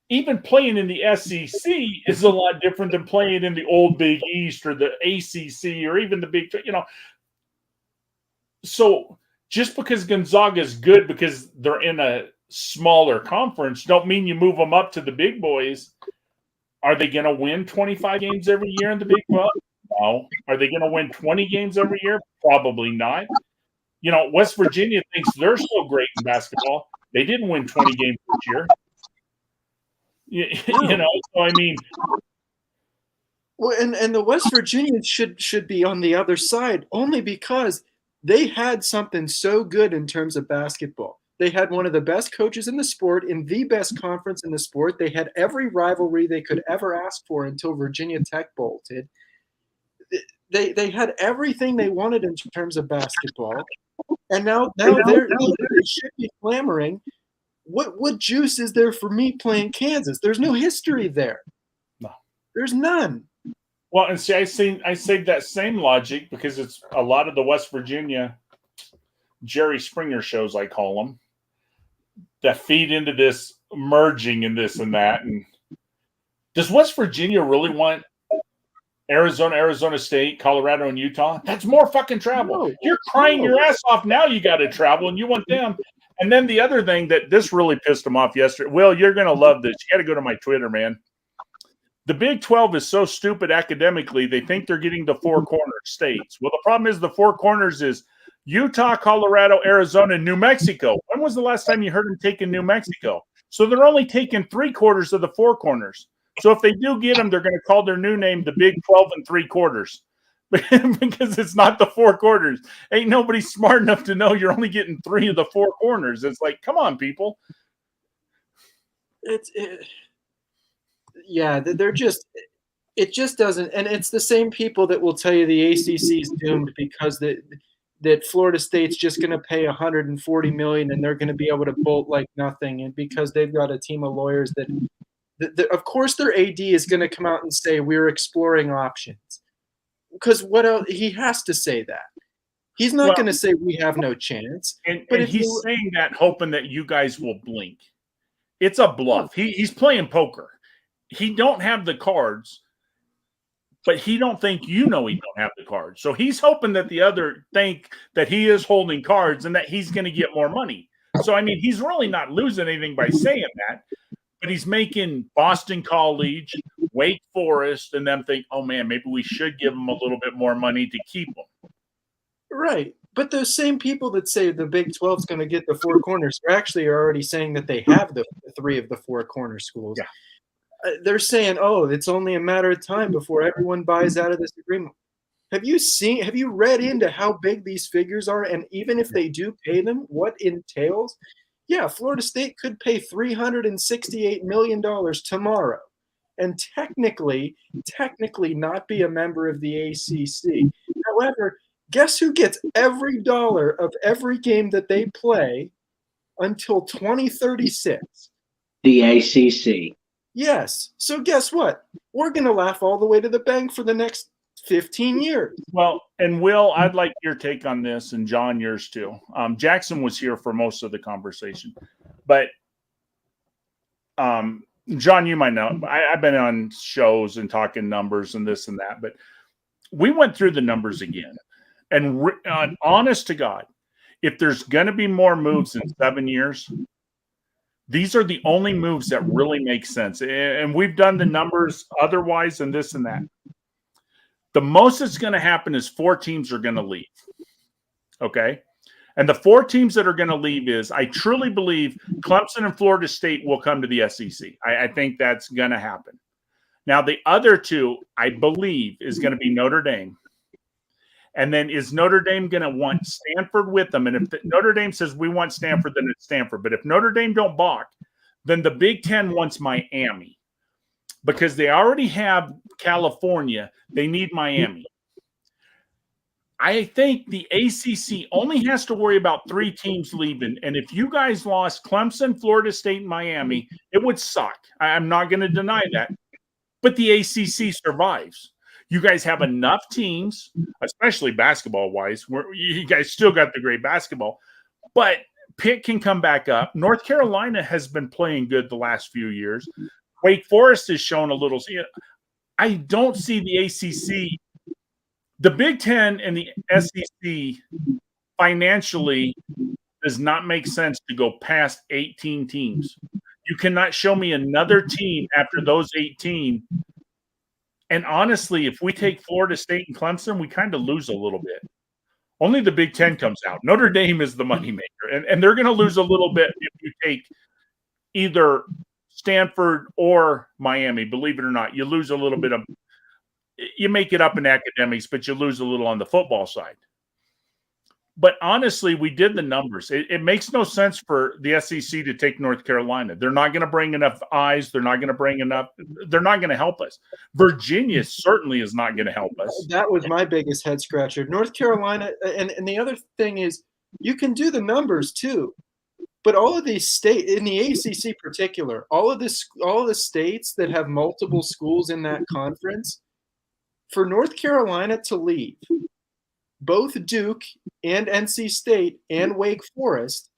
even playing in the SEC is a lot different than playing in the old Big East or the ACC or even the Big, So just because Gonzaga is good because they're in a smaller conference, don't mean you move them up to the big boys. Are they going to win 25 games every year in the Big 12? No. Are they going to win 20 games every year? Probably not. West Virginia thinks they're so great in basketball. They didn't win 20 games this year. Well, and the West Virginians should be on the other side only because they had something so good in terms of basketball. They had one of the best coaches in the sport, in the best conference in the sport. They had every rivalry they could ever ask for until Virginia Tech bolted. They had everything they wanted in terms of basketball, and now they should be clamoring. What juice is there for me playing Kansas? There's no history there. No, there's none. Well, and see, I say that same logic because it's a lot of the West Virginia Jerry Springer shows, I call them, that feed into this merging and this and that. And does West Virginia really want Arizona, Arizona State, Colorado, and Utah? That's more fucking travel. No, you're crying your ass off now. You got to travel, and you want them. And then the other thing that this really pissed them off yesterday. Will, you're going to love this. You got to go to my Twitter, man. The Big 12 is so stupid academically, they think they're getting the 4 corner states. Well, the problem is the 4 corners is Utah, Colorado, Arizona, and New Mexico. When was the last time you heard them taking New Mexico? So they're only taking 3/4 of the 4 corners. So if they do get them, they're going to call their new name the Big 12 3/4 because it's not the 4 corners. Ain't nobody smart enough to know you're only getting 3 of the 4 corners. It's like, come on, people. Yeah, they're just – it just doesn't – and it's the same people that will tell you the ACC is doomed because that Florida State's just going to pay $140 million and they're going to be able to bolt like nothing, and because they've got a team of lawyers that of course their AD is going to come out and say we're exploring options. Because what else? He has to say that. He's not going to say we have no chance. But he's saying that hoping that you guys will blink. It's a bluff. He's playing poker. He don't have the cards. but he don't think he don't have the cards. So he's hoping that the other think that he is holding cards and that he's going to get more money. So, I mean, he's really not losing anything by saying that, but he's making Boston College, Wake Forest, and them think, oh, man, maybe we should give him a little bit more money to keep him. Right. But those same people that say the Big 12 is going to get the four corners are actually already saying that they have the three of the four corner schools. Yeah. They're saying, oh, it's only a matter of time before everyone buys out of this agreement. Have you read into how big these figures are? And even if they do pay them, what entails? Yeah, Florida State could pay $368 million tomorrow and technically not be a member of the ACC. However, guess who gets every dollar of every game that they play until 2036? The ACC. Yes. So guess what? We're going to laugh all the way to the bank for the next 15 years. Well, and Will, I'd like your take on this, and John, yours too. Jackson was here for most of the conversation, but John, you might know, I've been on shows and talking numbers and this and that, but we went through the numbers again. And honest to God, if there's going to be more moves in 7 years, these are the only moves that really make sense. And we've done the numbers otherwise and this and that. The most that's going to happen is 4 teams are going to leave. Okay? And the 4 teams that are going to leave is, I truly believe Clemson and Florida State will come to the SEC. I think that's going to happen. Now, the other 2, I believe, is going to be Notre Dame. And then is Notre Dame going to want Stanford with them? And if Notre Dame says we want Stanford, then it's Stanford. But if Notre Dame don't balk, then the Big Ten wants Miami. Because they already have California, they need Miami. I think the ACC only has to worry about 3 teams leaving. And if you guys lost Clemson, Florida State, and Miami, it would suck. I'm not going to deny that. But the ACC survives. You guys have enough teams, especially basketball-wise, where you guys still got the great basketball. But Pitt can come back up. North Carolina has been playing good the last few years. Wake Forest has shown a little. I don't see the ACC, the Big Ten and the SEC financially does not make sense to go past 18 teams. You cannot show me another team after those 18. And honestly, if we take Florida State and Clemson, we kind of lose a little bit. Only the Big Ten comes out. Notre Dame is the moneymaker. And they're going to lose a little bit if you take either Stanford or Miami. Believe it or not, you lose a little bit of – you make it up in academics, but you lose a little on the football side. But honestly, we did the numbers. It makes no sense for the SEC to take North Carolina. They're not going to bring enough eyes. They're not going to bring enough. They're not going to help us. Virginia certainly is not going to help us. That was my biggest head scratcher. North Carolina, and the other thing is you can do the numbers too. But all of these states, in the ACC in particular, all of the states that have multiple schools in that conference, for North Carolina to leave, both Duke and NC State and Wake Forest,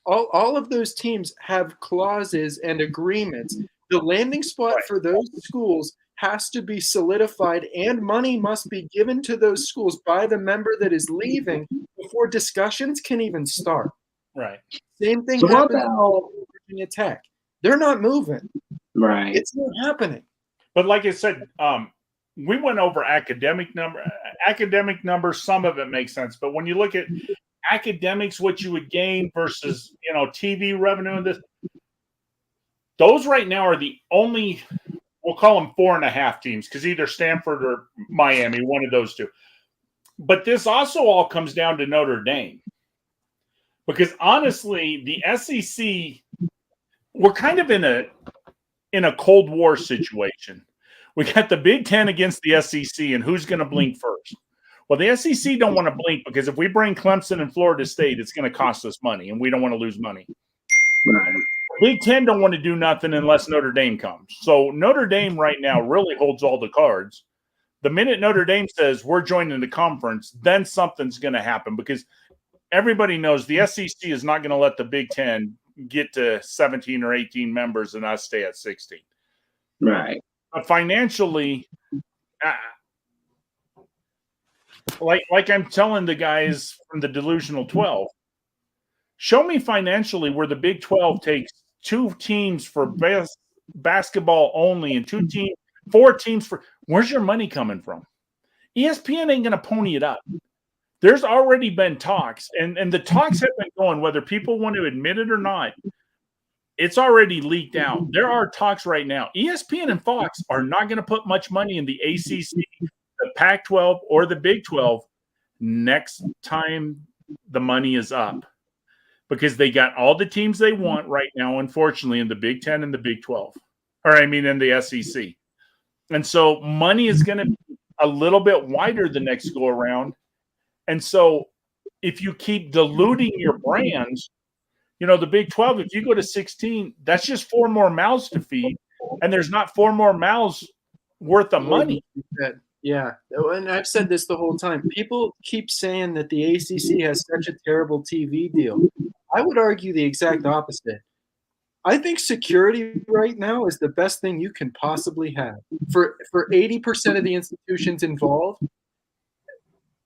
all of those teams have clauses and agreements. The landing spot for those schools has to be solidified, and money must be given to those schools by the member that is leaving before discussions can even start. Right. Same thing So what happens about with Virginia Tech. They're not moving. right? It's not happening. But like I said, we went over academic numbers. Some of it makes sense, but when you look at academics, what you would gain versus TV revenue and this, those right now are the only, we'll call them 4.5 teams, because either Stanford or Miami, one of those two. But this also all comes down to Notre Dame, because honestly, the SEC, we're kind of in a Cold War situation. We got the Big Ten against the SEC, and who's going to blink first? Well, the SEC don't want to blink, because if we bring Clemson and Florida State, it's going to cost us money, and we don't want to lose money. Right. Big Ten don't want to do nothing unless Notre Dame comes. So Notre Dame right now really holds all the cards. The minute Notre Dame says we're joining the conference, then something's going to happen, because everybody knows the SEC is not going to let the Big Ten get to 17 or 18 members and us stay at 16. Right. But financially, like I'm telling the guys from the delusional 12, show me financially where the Big 12 takes 2 teams for basketball only and 4 teams for. Where's your money coming from? ESPN ain't going to pony it up. There's already been talks, and the talks have been going, whether people want to admit it or not. It's already leaked out. There are talks right now. ESPN and Fox are not going to put much money in the ACC, the Pac-12, or the Big 12 next time the money is up, because they got all the teams they want right now, unfortunately, in the Big 10 and the Big 12, in the SEC. And so money is going to be a little bit wider the next go around. And so if you keep diluting your brands, the Big 12, if you go to 16, that's just 4 more mouths to feed, and there's not 4 more mouths worth of money. Yeah, and I've said this the whole time. People keep saying that the ACC has such a terrible TV deal. I would argue the exact opposite. I think security right now is the best thing you can possibly have. For 80% of the institutions involved,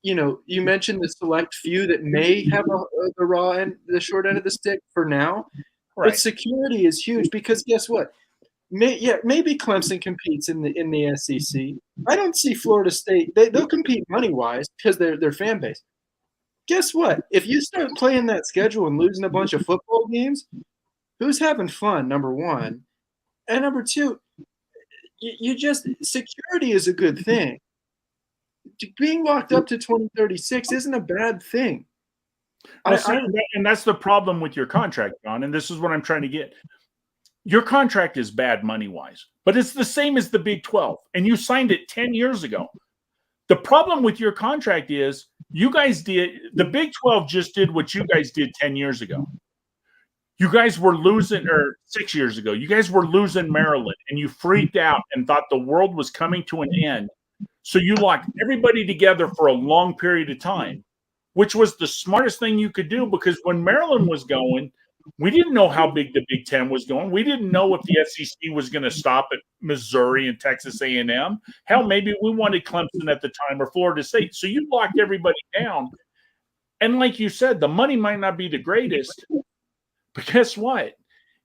you mentioned the select few that may have the raw end, the short end of the stick for now. Right. But security is huge, because guess what? Maybe Clemson competes in the SEC. I don't see Florida State. They'll compete money-wise because their fan base. Guess what? If you start playing that schedule and losing a bunch of football games, who's having fun, number one? And number two, security is a good thing. Being locked up to 2036 isn't a bad thing. And that's the problem with your contract, John, and this is what I'm trying to get. Your contract is bad money-wise, but it's the same as the Big 12, and you signed it 10 years ago. The problem with your contract is the Big 12 just did what you guys did 10 years ago. You guys were losing, or 6 years ago, you guys were losing Maryland, and you freaked out and thought the world was coming to an end. So you locked everybody together for a long period of time, which was the smartest thing you could do, because when Maryland was going, we didn't know how big the Big 10 was going. We didn't know if the SEC was going to stop at Missouri and Texas A&M. Hell, maybe we wanted Clemson at the time, or Florida State. So you locked everybody down. And like you said, the money might not be the greatest, but guess what?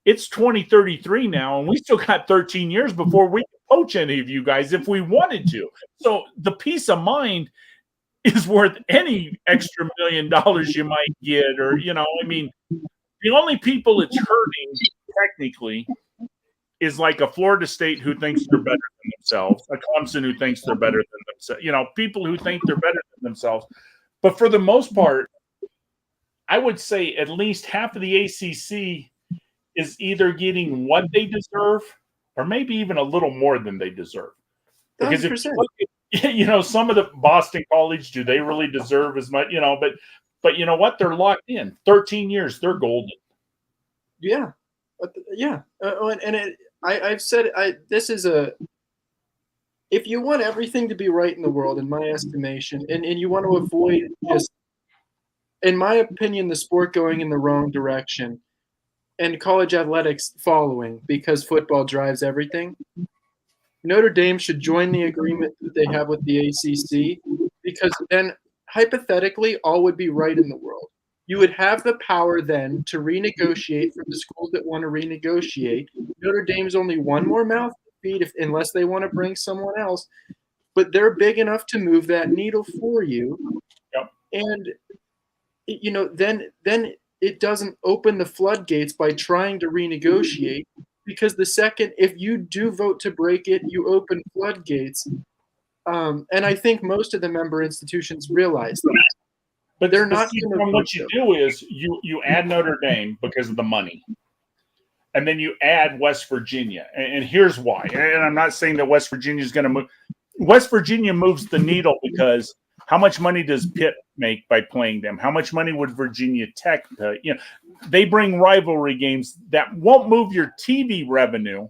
It's 2033 now, and we still got 13 years before we can poach any of you guys if we wanted to. So the peace of mind is worth any extra $1 million you might get, or, the only people it's hurting technically is like a Florida State who thinks they're better than themselves, a Clemson who thinks they're better than themselves, people who think they're better than themselves. But for the most part, I would say at least half of the ACC is either getting what they deserve, or maybe even a little more than they deserve. Because if you look at, some of the Boston College, do they really deserve as much? But you know what? They're locked in 13 years. They're golden. Yeah, yeah. I've said this is if you want everything to be right in the world, in my estimation, and you want to avoid just, in my opinion, the sport going in the wrong direction, and college athletics following, because football drives everything, Notre Dame should join the agreement that they have with the ACC, because then hypothetically all would be right in the world. You would have the power then to renegotiate for the schools that want to renegotiate. Notre Dame's only one more mouth to feed unless they want to bring someone else, but they're big enough to move that needle for you. Yep. And then it doesn't open the floodgates by trying to renegotiate, because the second, if you do vote to break it, you open floodgates. And I think most of the member institutions realize that. But they're not. What you do is you add Notre Dame because of the money, and then you add West Virginia. And here's why. And I'm not saying that West Virginia is going to move. West Virginia moves the needle because how much money does Pitt make by playing them? How much money would Virginia Tech pay? They bring rivalry games that won't move your TV revenue,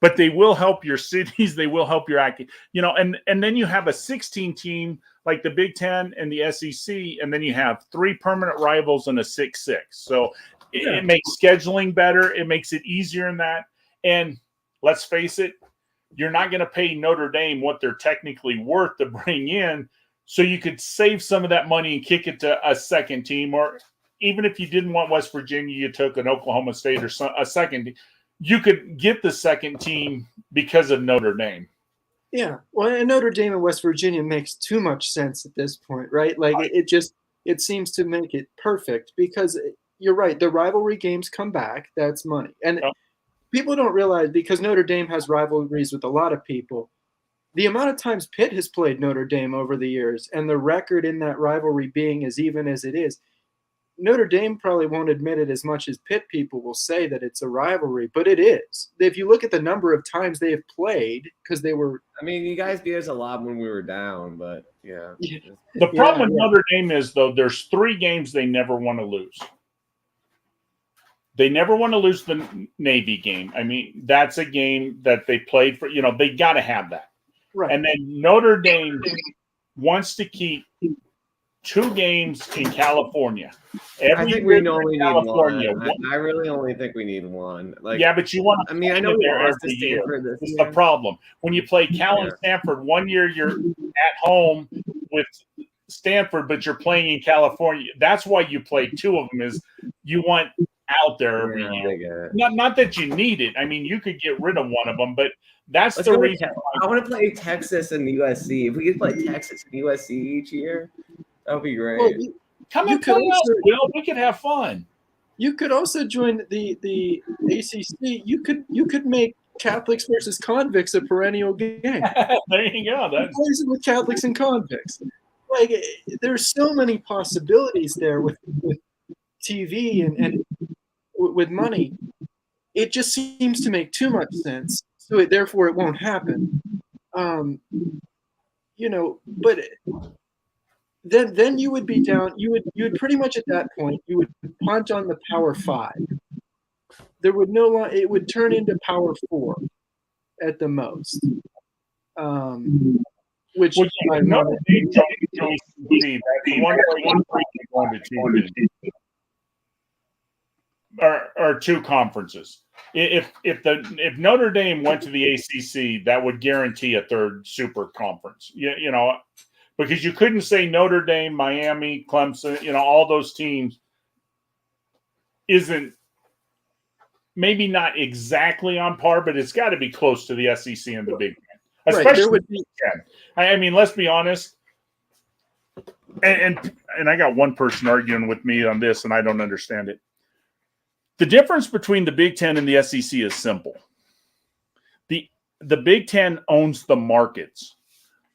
but they will help your cities. They will help your and then you have a 16 team like the Big 10 and the SEC, and then you have 3 permanent rivals and a 6-6. So it makes scheduling better. It makes it easier in that. And let's face it, you're not going to pay Notre Dame what they're technically worth to bring in So you could save some of that money and kick it to a second team, or even if you didn't want West Virginia, you took an Oklahoma State or a second. You could get the second team because of Notre Dame. Yeah, well, and Notre Dame and West Virginia makes too much sense at this point, right? Like it seems to make it perfect because you're right. The rivalry games come back. That's money, and people don't realize because Notre Dame has rivalries with a lot of people. The amount of times Pitt has played Notre Dame over the years, and the record in that rivalry being as even as it is. Notre Dame probably won't admit it as much as Pitt people will say that it's a rivalry, but it is. If you look at the number of times they have played, because they were. I mean, you guys beat us a lot when we were down, but yeah. The problem with Notre Dame is, though, there's 3 games they never want to lose. They never want to lose the Navy game. I mean, that's a game that they played for. They got to have that. Right. And then Notre Dame wants to keep 2 games in California. I think we only need one. I really only think we need one. Yeah, but you want to. I mean, I know we lost to year. Stanford this This is year. the problem. When you play Cal and Stanford, one year you're at home with Stanford, but you're playing in California. That's why you play 2 of them. Is you want out there every year. Not that you need it. I mean, you could get rid of one of them, but that's the reason. I want to play Texas and USC. If we could play Texas and USC each year, that would be great. Well, Come and play us, Will. We could have fun. You could also join the ACC. You could make Catholics versus convicts a perennial game. There you go. That's with Catholics and convicts. Like there's so many possibilities there with TV and with money. It just seems to make too much sense. So therefore it won't happen. But then you would be down. You would pretty much at that point you would punt on the Power 5. There would no longer. It would turn into Power 4 at the most. Which I know. Or 2 conferences. If Notre Dame went to the ACC, that would guarantee a 3rd super conference. Because you couldn't say Notre Dame, Miami, Clemson, all those teams isn't maybe not exactly on par, but it's got to be close to the SEC and the Big Ten. Especially Big Ten. I mean, let's be honest. And I got one person arguing with me on this, and I don't understand it. The difference between the Big Ten and the SEC is simple. The Big Ten owns the markets.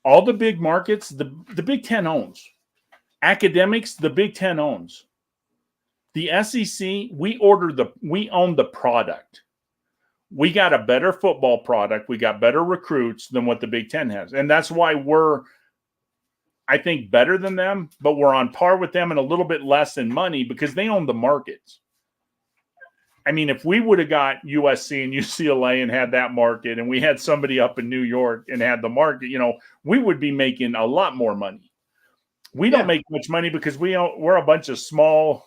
All the big markets, the Big Ten owns. Academics, the Big Ten owns. The SEC, we own the product. We got a better football product. We got better recruits than what the Big Ten has. And that's why we're, I think, better than them, but we're on par with them and a little bit less in money because they own the markets. I mean, if we would have got USC and UCLA and had that market, and we had somebody up in New York and had the market, we would be making a lot more money. We don't make much money because we're a bunch of small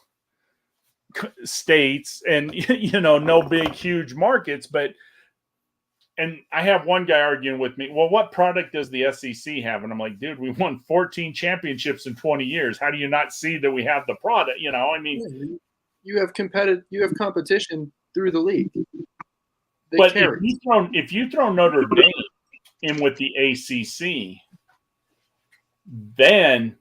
states and, no big, huge markets. And I have one guy arguing with me, well, what product does the SEC have? And I'm like, dude, we won 14 championships in 20 years. How do you not see that we have the product? I mean, you have competition through the league. But if you throw Notre Dame in with the ACC, then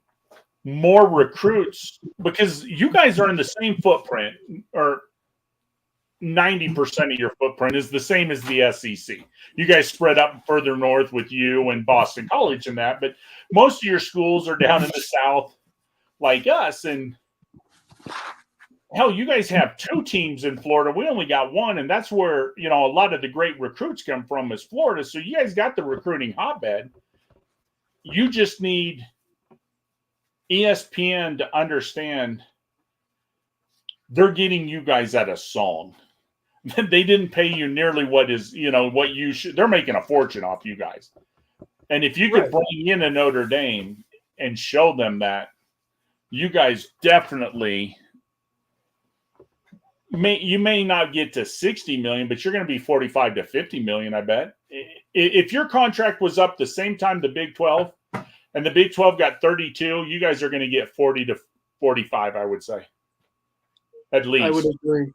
more recruits, because you guys are in the same footprint, or 90% of your footprint is the same as the SEC. You guys spread up further north with you and Boston College and that, but most of your schools are down in the South like us. And hell, you guys have 2 teams in Florida. We only got 1, and that's where, a lot of the great recruits come from is Florida. So you guys got the recruiting hotbed. You just need ESPN to understand they're getting you guys at a song. They didn't pay you nearly what is, what you should. They're making a fortune off you guys. And if you could bring in a Notre Dame and show them that, you guys definitely you may not get to 60 million, but you're going to be 45 to 50 million, I bet. If your contract was up the same time the Big 12, and the Big 12 got 32. You guys are going to get 40 to 45, I would say, at least. I would agree.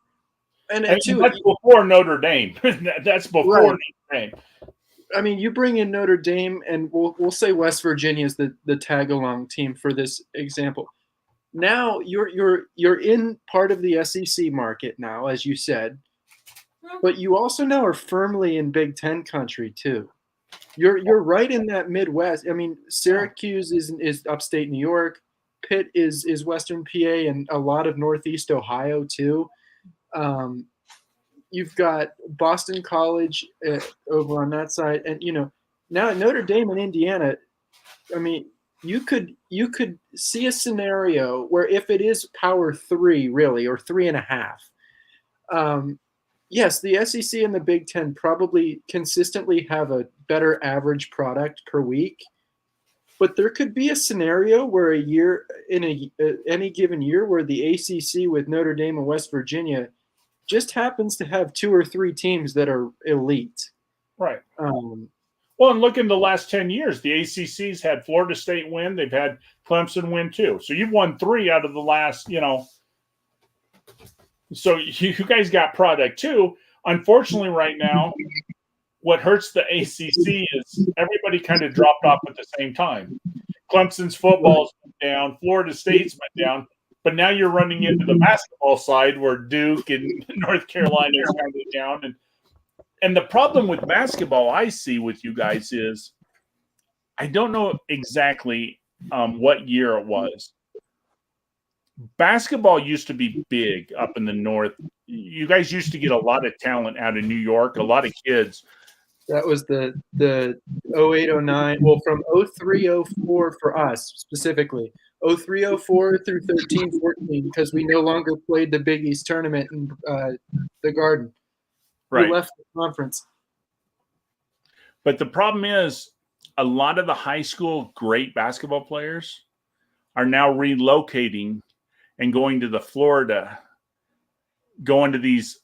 And that's too, before Notre Dame. That's before Right. Notre Dame. I mean, you bring in Notre Dame, and we'll say West Virginia is the tag along team for this example. Now you're in part of the SEC market now, as you said, but you also now are firmly in Big Ten country too. You're right in that Midwest. I mean, Syracuse is upstate New York, Pitt is Western PA, and a lot of Northeast Ohio too. You've got Boston College over on that side, and now Notre Dame and Indiana. I mean, you could see a scenario where if it is Power 3 really, or 3.5, yes, the SEC and the Big Ten probably consistently have a better average product per week, but there could be a scenario where any given year where the ACC with Notre Dame and West Virginia just happens to have 2 or 3 teams that are elite. Right. Well, and look in the last 10 years, the ACC's had Florida State win. They've had Clemson win too. So you've won 3 out of the last, So you guys got product too. Unfortunately, right now, what hurts the ACC is everybody kind of dropped off at the same time. Clemson's football's went down. Florida State's went down. But now you're running into the basketball side where Duke and North Carolina is kind of down. And the problem with basketball I see with you guys is I don't know exactly what year it was. Basketball used to be big up in the North. You guys used to get a lot of talent out of New York, a lot of kids. That was the 08-09. Well, from 03-04 for us specifically. 03-04 through 13-14 because we no longer played the Big East tournament in the Garden. Right. We left the conference. But the problem is a lot of the high school great basketball players are now relocating and going to going to these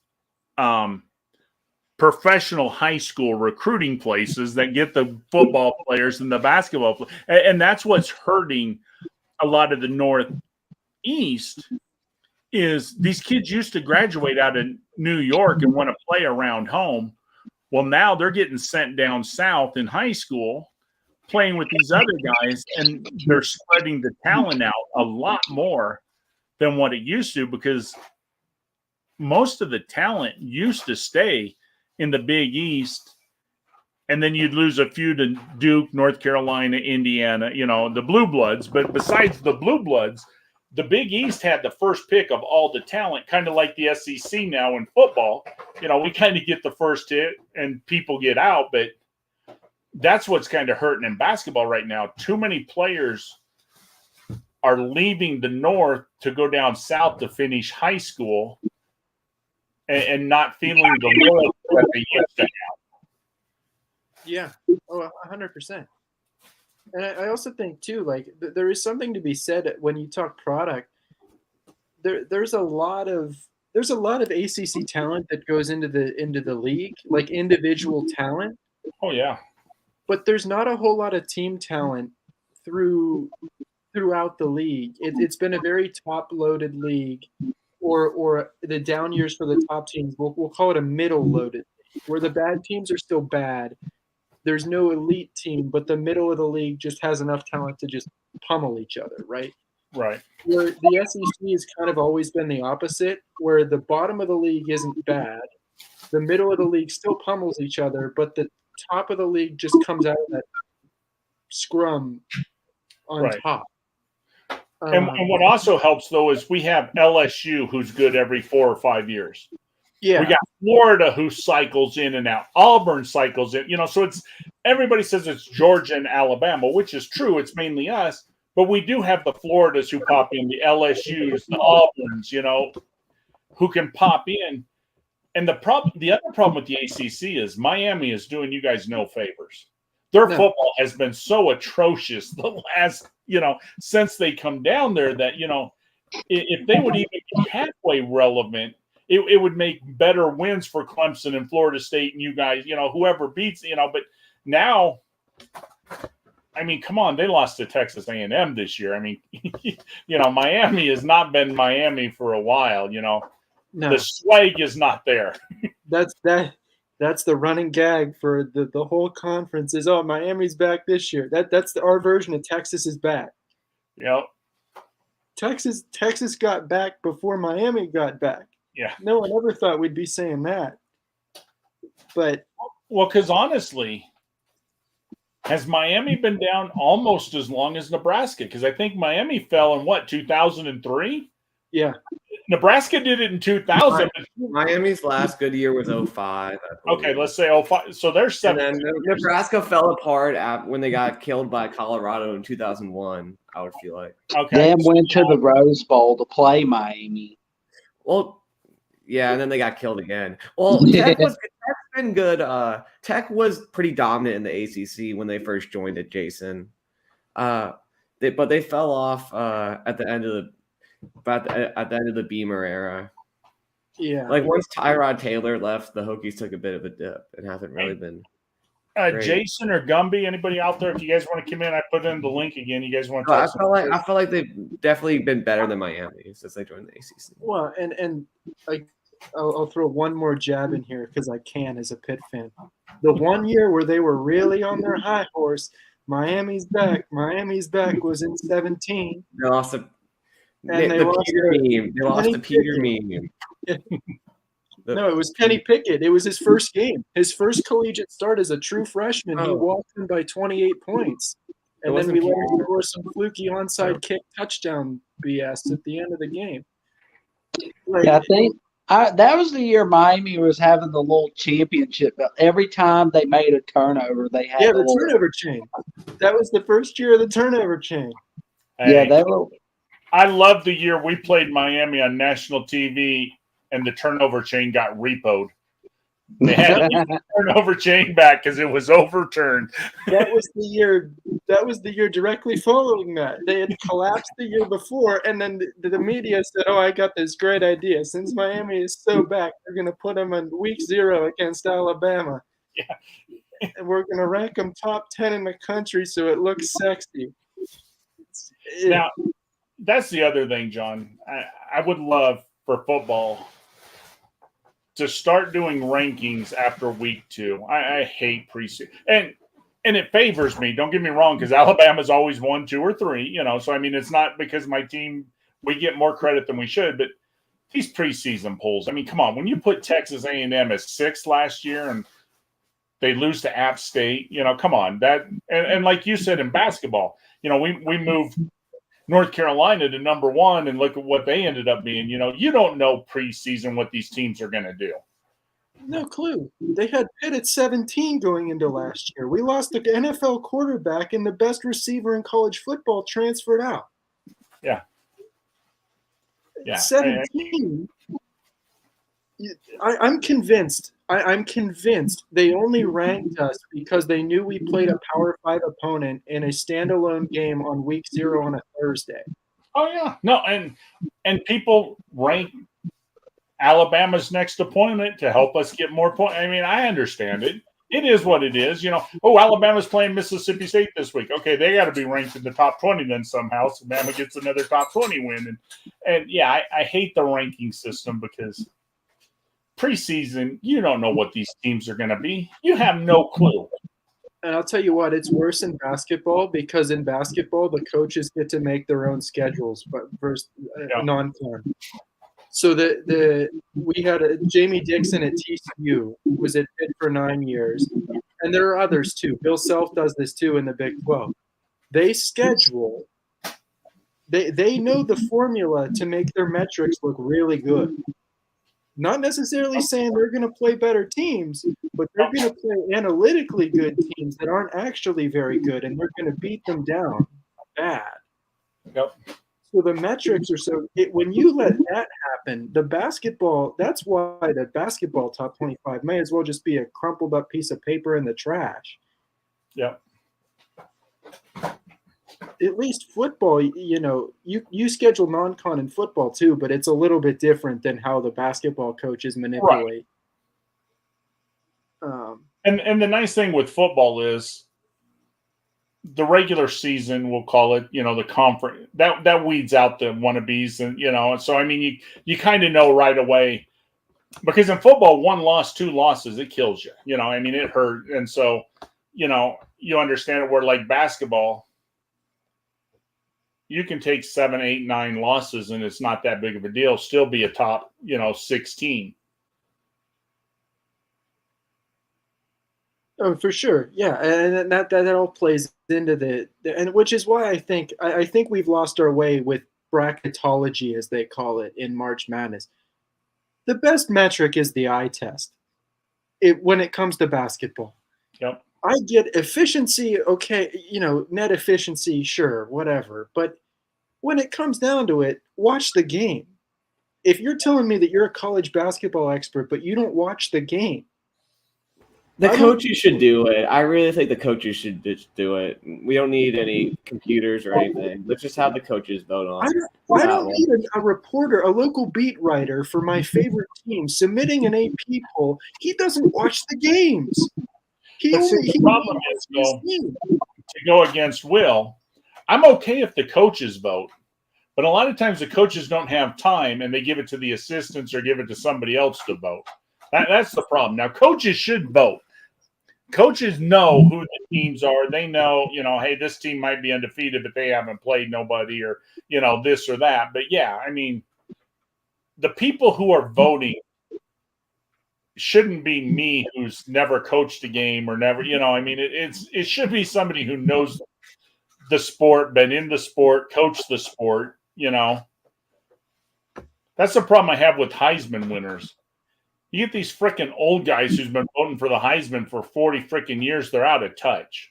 professional high school recruiting places that get the football players and the basketball players. And that's what's hurting a lot of the Northeast is these kids used to graduate out of New York and want to play around home. Well, now they're getting sent down south in high school playing with these other guys, and they're spreading the talent out a lot more than what it used to because most of the talent used to stay in the Big East, and then you'd lose a few to Duke, North Carolina, Indiana, the Blue Bloods. But besides the Blue Bloods, the Big East had the first pick of all the talent, kind of like the SEC now in football. We kind of get the first hit and people get out, but that's what's kind of hurting in basketball right now. Too many players are leaving the North to go down south to finish high school and not feeling the loyalty that they used to have. Yeah, 100%. And I also think too, like there is something to be said when you talk product. There's a lot of ACC talent that goes into the league, like individual talent. Oh yeah, but there's not a whole lot of team talent throughout the league. It's been a very top-loaded league, or the down years for the top teams. We'll call it a middle-loaded, where the bad teams are still bad. There's no elite team, but the middle of the league just has enough talent to just pummel each other, right? Right. Where the SEC has kind of always been the opposite, where the bottom of the league isn't bad. The middle of the league still pummels each other, but the top of the league just comes out of that scrum on top. And what also helps, though, is we have LSU, who's good every 4 or 5 years. Yeah. We got Florida, who cycles in and out. Auburn cycles in. So it's everybody says it's Georgia and Alabama, which is true. It's mainly us. But we do have the Floridas who pop in, the LSUs, the Auburns, who can pop in. And the other problem with the ACC is Miami is doing you guys no favors. Their football has been so atrocious the last, since they come down there that, if they would even be halfway relevant, it would make better wins for Clemson and Florida State and you guys, whoever beats, but now I mean, come on, they lost to Texas A&M this year. I mean, Miami has not been Miami for a while. No, The swag is not there. that's the running gag for the whole conference is, oh, Miami's back this year. That's our version of Texas is back. Texas got back before Miami got back. Yeah. No one ever thought we'd be saying that. But well, because honestly, has Miami been down almost as long as Nebraska? Because I think Miami fell in 2003? Yeah. Nebraska did it in 2000. Miami's last good year was 05. Okay, let's say 05. So they're 7. And then Nebraska fell apart when they got killed by Colorado in 2001, I would feel like. Okay. Then went to the Rose Bowl to play Miami. Well, yeah, and then they got killed again. Well, Tech's been good. Tech was pretty dominant in the ACC when they first joined it, Jason. But they fell off at the end of the Beamer era. Yeah. Like once Tyrod Taylor left, the Hokies took a bit of a dip and haven't really been. Jason or Gumby, anybody out there? If you guys want to come in, I put in the link again. You guys want to? I feel like they've definitely been better than Miami since they joined the ACC. Well, and I'll throw one more jab in here because I can as a Pitt fan. The one year where they were really on their high horse, Miami's back was in 17. They lost the Peter meme. They lost the Peter meme. No, it was Kenny Pickett. It was his first game. His first collegiate start as a true freshman. He walked in by 28 points. And then we let him score some fluky onside kick touchdown BS at the end of the game. I think that was the year Miami was having the little championship. Every time they made a turnover, they had the turnover chain. That was the first year of the turnover chain. Yeah, they were. I love the year we played Miami on national TV and the turnover chain got repoed. They had to get the turnover chain back because it was overturned. That was the year directly following that. They had collapsed the year before, and then the media said, "Oh, I got this great idea. Since Miami is so back, we're going to put them on week 0 against Alabama. Yeah, and we're going to rank them top 10 in the country so it looks sexy." Now, that's the other thing, John. I would love for football to start doing rankings after week 2. I hate preseason. And it favors me. Don't get me wrong, because Alabama's always 1, 2, or 3. So, I mean, it's not because my team, we get more credit than we should. But these preseason polls, I mean, come on. When you put Texas A&M as 6th last year and they lose to App State, come on. And like you said in basketball, we moved North Carolina to number 1 and look at what they ended up being. You don't know preseason what these teams are going to do. No clue. They had Pitt at 17 going into last year. We lost the NFL quarterback and the best receiver in college football transferred out. Yeah. 17. I'm convinced. I'm convinced they only ranked us because they knew we played a Power 5 opponent in a standalone game on week 0 on a Thursday. Oh yeah, no, and people rank Alabama's next opponent to help us get more points. I mean, I understand it. It is what it is. Alabama's playing Mississippi State this week. Okay, they got to be ranked in the top 20 then somehow. So Alabama gets another top 20 win, and yeah, I hate the ranking system because preseason, you don't know what these teams are going to be. You have no clue. And I'll tell you what, it's worse in basketball because in basketball, the coaches get to make their own schedules, but versus non-con. So we had Jamie Dixon at TCU, who was at Pitt for 9 years. And there are others too. Bill Self does this too in the Big 12. They schedule, they know the formula to make their metrics look really good. Not necessarily saying they're going to play better teams, but they're going to play analytically good teams that aren't actually very good, and they're going to beat them down bad. Yep. So the metrics are when you let that happen, that's why the basketball top 25 may as well just be a crumpled up piece of paper in the trash. Yep. At least football, you schedule non-con in football too, but it's a little bit different than how the basketball coaches manipulate. Right. And the nice thing with football is the regular season, we'll call it, the conference, that weeds out the wannabes, and and so I mean you kind of know right away, because in football, 1 loss, 2 losses, it kills you. I mean, it hurt, and so you understand it. Where like basketball, you can take 7, 8, 9 losses, and it's not that big of a deal. Still be a top 16. Oh, for sure, yeah, and that all plays into and which is why I think we've lost our way with bracketology, as they call it, in March Madness. The best metric is the eye test. When it comes to basketball. Yep. I get efficiency, okay, net efficiency, sure, whatever. But when it comes down to it, watch the game. If you're telling me that you're a college basketball expert, but you don't watch the game, the coaches should do it. I really think the coaches should just do it. We don't need any computers or anything. Let's just have the coaches vote on it. I don't need a reporter, a local beat writer for my favorite team submitting an AP poll. He doesn't watch the games. The problem is, though, to go against Will, I'm okay if the coaches vote, but a lot of times the coaches don't have time and they give it to the assistants or give it to somebody else to vote. That's the problem. Now, coaches should vote. Coaches know who the teams are. They know, hey, this team might be undefeated, but they haven't played nobody, or, this or that. But, yeah, I mean, the people who are voting shouldn't be me, who's never coached a game or never, I mean, it should be somebody who knows the sport, been in the sport, coached the sport, That's the problem I have with Heisman winners. You get these freaking old guys who's been voting for the Heisman for 40 freaking years. They're out of touch.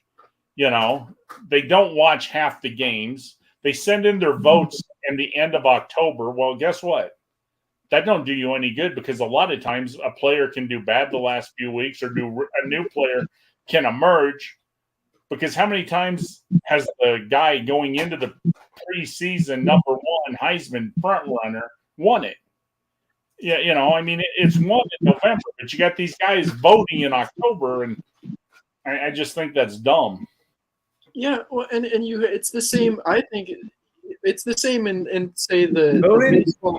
They don't watch half the games. They send in their votes in the end of October. Well, guess what? That don't do you any good, because a lot of times a player can do bad the last few weeks, or a new player can emerge. Because how many times has the guy going into the preseason number 1 Heisman front runner won it? Yeah, I mean, it's won in November, but you got these guys voting in October, and I just think that's dumb. Yeah, well, and it's the same. I think it's the same in say the baseball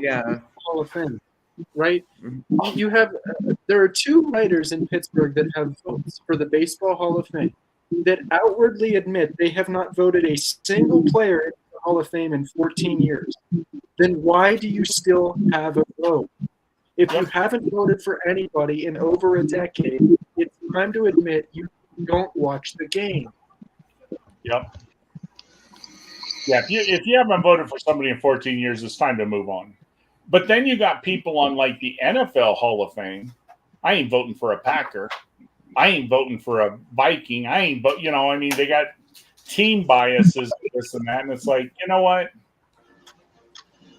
Hall of Fame, right? You have there are 2 writers in Pittsburgh that have votes for the Baseball Hall of Fame that outwardly admit they have not voted a single player in the Hall of Fame in 14 years. Then why do you still have a vote? If you haven't voted for anybody in over a decade, it's time to admit you don't watch the game. Yep. Yeah, if you haven't voted for somebody in 14 years, it's time to move on. But then you got people on like the NFL Hall of Fame. I ain't voting for a Packer. I ain't voting for a Viking. I ain't I mean, they got team biases, this and that, and it's like, you know what?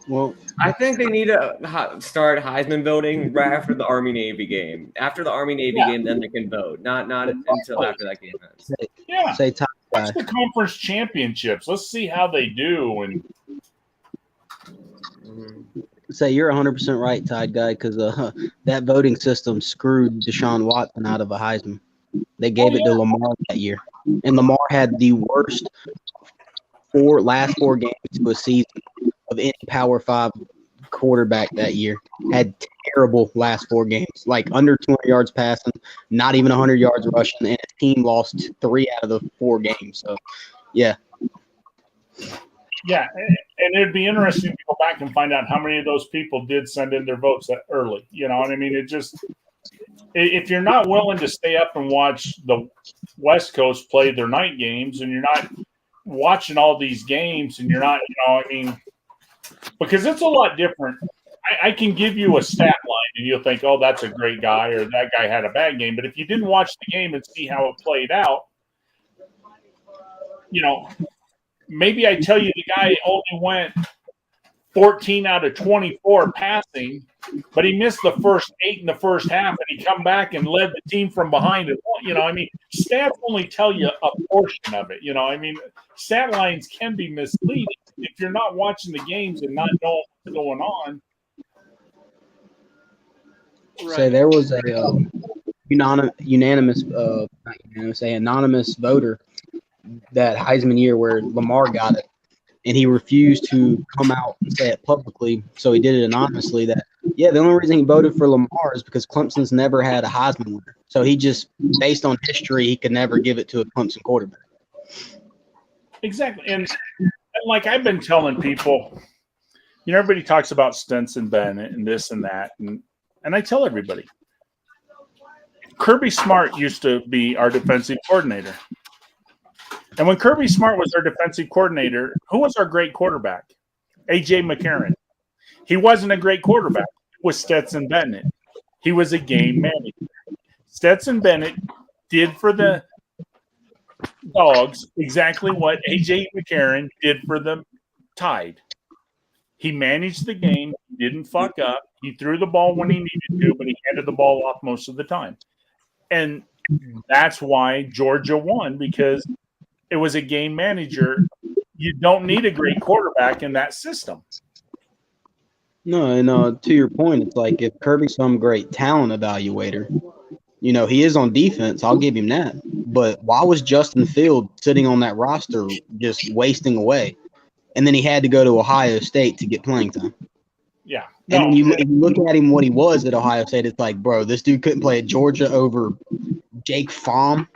Well, I think they need to start Heisman voting right after the Army-Navy game. After the Army-Navy game, then they can vote. Not until after that game ends. Yeah. Say top guy. Watch the conference championships. Let's see how they do. And say you're 100% right, Tide Guy, because that voting system screwed Deshaun Watson out of a Heisman. They gave it to Lamar that year, and Lamar had the worst last four games to a season of any Power 5 quarterback that year. Had terrible last 4 games, like under 200 yards passing, not even 100 yards rushing, and his team lost 3 out of the 4 games. So, yeah. Yeah, and it'd be interesting to go back and find out how many of those people did send in their votes that early. You know what I mean? It just – if you're not willing to stay up and watch the West Coast play their night games, and you're not watching all these games, and you're not – you know, I mean – because it's a lot different. I can give you a stat line, and you'll think, oh, that's a great guy, or that guy had a bad game. But if you didn't watch the game and see how it played out, you know – maybe I tell you the guy only went 14 out of 24 passing, but he missed the first 8 in the first half, and he come back and led the team from behind. And you know, I mean, stats only tell you a portion of it. You know, I mean, stat lines can be misleading if you're not watching the games and not knowing what's going on. Right. So there was a anonymous voter that Heisman year where Lamar got it, and he refused to come out and say it publicly. So he did it anonymously. That the only reason he voted for Lamar is because Clemson's never had a Heisman winner. So he just, based on history, he could never give it to a Clemson quarterback. Exactly, and like I've been telling people, everybody talks about Stetson Bennett and this and that, and I tell everybody, Kirby Smart used to be our defensive coordinator. And when Kirby Smart was our defensive coordinator, who was our great quarterback? A.J. McCarron. He wasn't a great quarterback. It was Stetson Bennett. He was a game manager. Stetson Bennett did for the Dogs exactly what A.J. McCarron did for the Tide. He managed the game. He didn't fuck up. He threw the ball when he needed to, but he handed the ball off most of the time. And that's why Georgia won, because it was a game manager. You don't need a great quarterback in that system. No, and to your point, it's like if Kirby's some great talent evaluator, he is on defense. I'll give him that. But why was Justin Field sitting on that roster just wasting away? And then he had to go to Ohio State to get playing time. Yeah. And when you look at him, what he was at Ohio State, it's like, bro, this dude couldn't play at Georgia over Jake Fromm.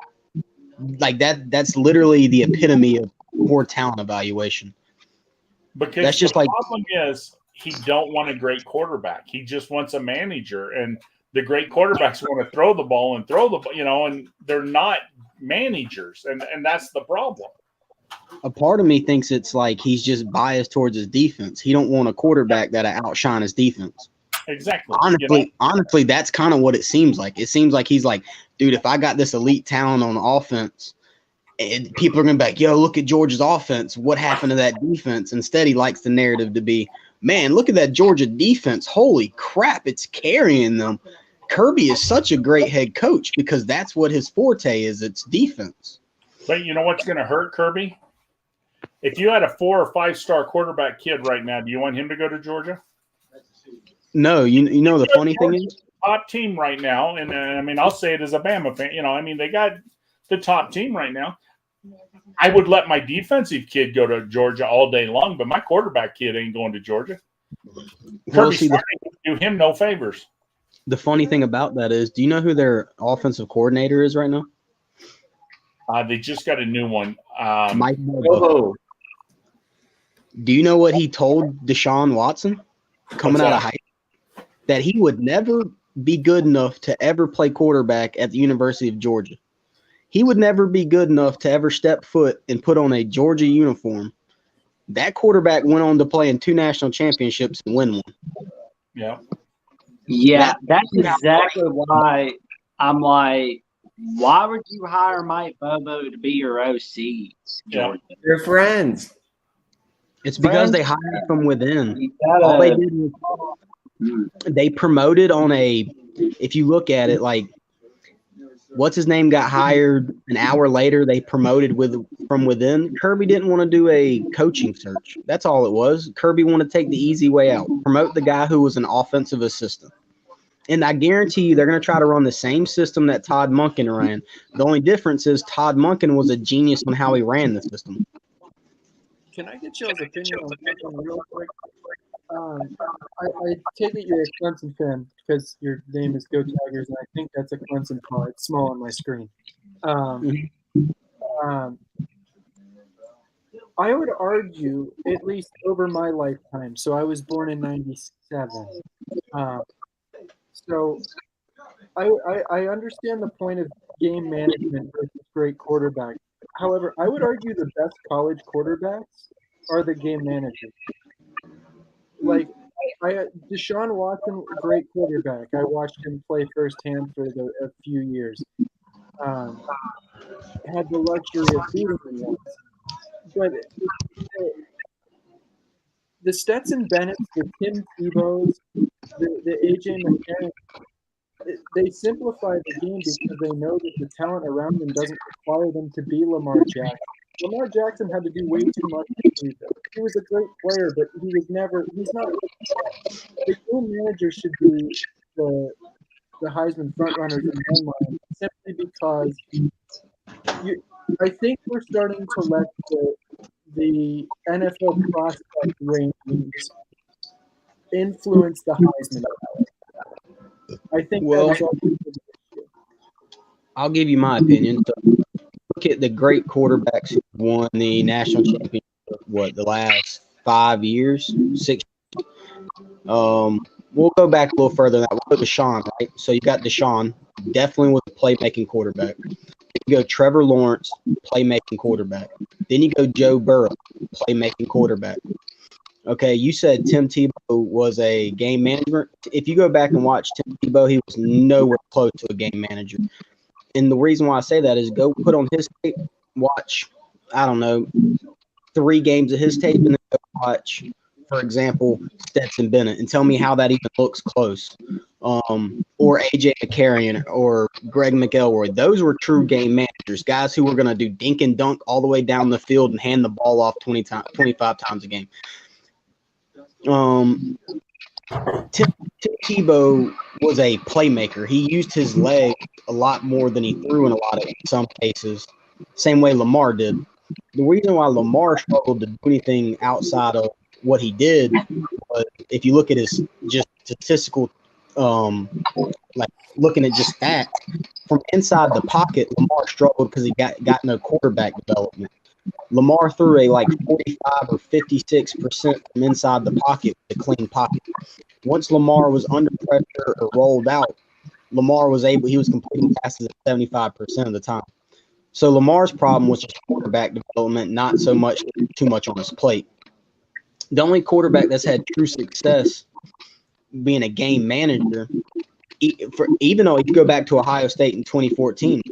Like that's literally the epitome of poor talent evaluation. Because that's just the like problem is he don't want a great quarterback. He just wants a manager, and the great quarterbacks want to throw the ball and and they're not managers, and that's the problem. A part of me thinks it's like he's just biased towards his defense. He don't want a quarterback that'll outshine his defense. Exactly. Honestly, that's kind of what it seems like. It seems like he's like, dude, if I got this elite talent on offense, and people are going to be like, yo, look at Georgia's offense. What happened to that defense? Instead, he likes the narrative to be, man, look at that Georgia defense. Holy crap, it's carrying them. Kirby is such a great head coach because that's what his forte is. It's defense. But you know what's going to hurt Kirby? If you had a 4 or 5 star quarterback kid right now, do you want him to go to Georgia? No, you know the funny thing is, top team right now, and I mean I'll say it as a Bama fan. They got the top team right now. I would let my defensive kid go to Georgia all day long, but my quarterback kid ain't going to Georgia. Kirby Smart do him no favors. The funny thing about that is, do you know who their offensive coordinator is right now? They just got a new one. Mike Bobo. Do you know what he told Deshaun Watson coming out of high school? That he would never be good enough to ever play quarterback at the University of Georgia. He would never be good enough to ever step foot and put on a Georgia uniform. That quarterback went on to play in 2 national championships and win one. Yeah. Yeah, that's exactly why I'm like, why would you hire Mike Bobo to be your OC? Georgia? They're friends. It's because they hired from within. All they did was they promoted on if you look at it, like, what's his name got hired an hour later, they promoted from within. Kirby didn't want to do a coaching search. That's all it was. Kirby wanted to take the easy way out, promote the guy who was an offensive assistant. And I guarantee you they're going to try to run the same system that Todd Monken ran. The only difference is Todd Monken was a genius on how he ran the system. Can I get y'all's opinion on something real quick? I take it you're a Clemson fan because your name is Go Tigers, and I think that's a Clemson card. It's small on my screen. I would argue, at least over my lifetime, so I was born in 97. So I understand the point of game management versus great quarterback. However, I would argue the best college quarterbacks are the game managers. Like, Deshaun Watson, great quarterback. I watched him play firsthand for a few years. Had the luxury of beating him once. But the Stetson Bennett's, the Tim Tebow's, the A.J. McCarron, they simplify the game because they know that the talent around them doesn't require them to be Lamar Jackson. Lamar Jackson had to do way too much. He was a great player, but he's not. The game manager should be the Heisman frontrunners in my mind, simply because I think we're starting to let the NFL prospect rankings influence the Heisman ballot. I think Well, that is all. I'll give you my opinion. So look at the great quarterbacks who won the national championship. The last 5 years, 6. We'll go back a little further. We'll go to Deshaun, right? So you got Deshaun, definitely was a playmaking quarterback. You go Trevor Lawrence, playmaking quarterback. Then you go Joe Burrow, playmaking quarterback. Okay, you said Tim Tebow was a game manager. If you go back and watch Tim Tebow, he was nowhere close to a game manager. And the reason why I say that is go put on his tape, watch, 3 games of his tape, and then go watch, for example, Stetson Bennett, and tell me how that even looks close. Or A.J. McCarron or Greg McElroy. Those were true game managers, guys who were going to do dink and dunk all the way down the field and hand the ball off 25 times a game. Tim Tebow was a playmaker. He used his leg a lot more than he threw in some cases. Same way Lamar did. The reason why Lamar struggled to do anything outside of what he did was, if you look at his just statistical, like looking at just stats, from inside the pocket, Lamar struggled because he got no quarterback development. Lamar threw a 45 or 56% from inside the pocket with a clean pocket. Once Lamar was under pressure or rolled out, he was completing passes at 75% of the time. So Lamar's problem was just quarterback development, not too much on his plate. The only quarterback that's had true success being a game manager, even though if you go back to Ohio State in 2014,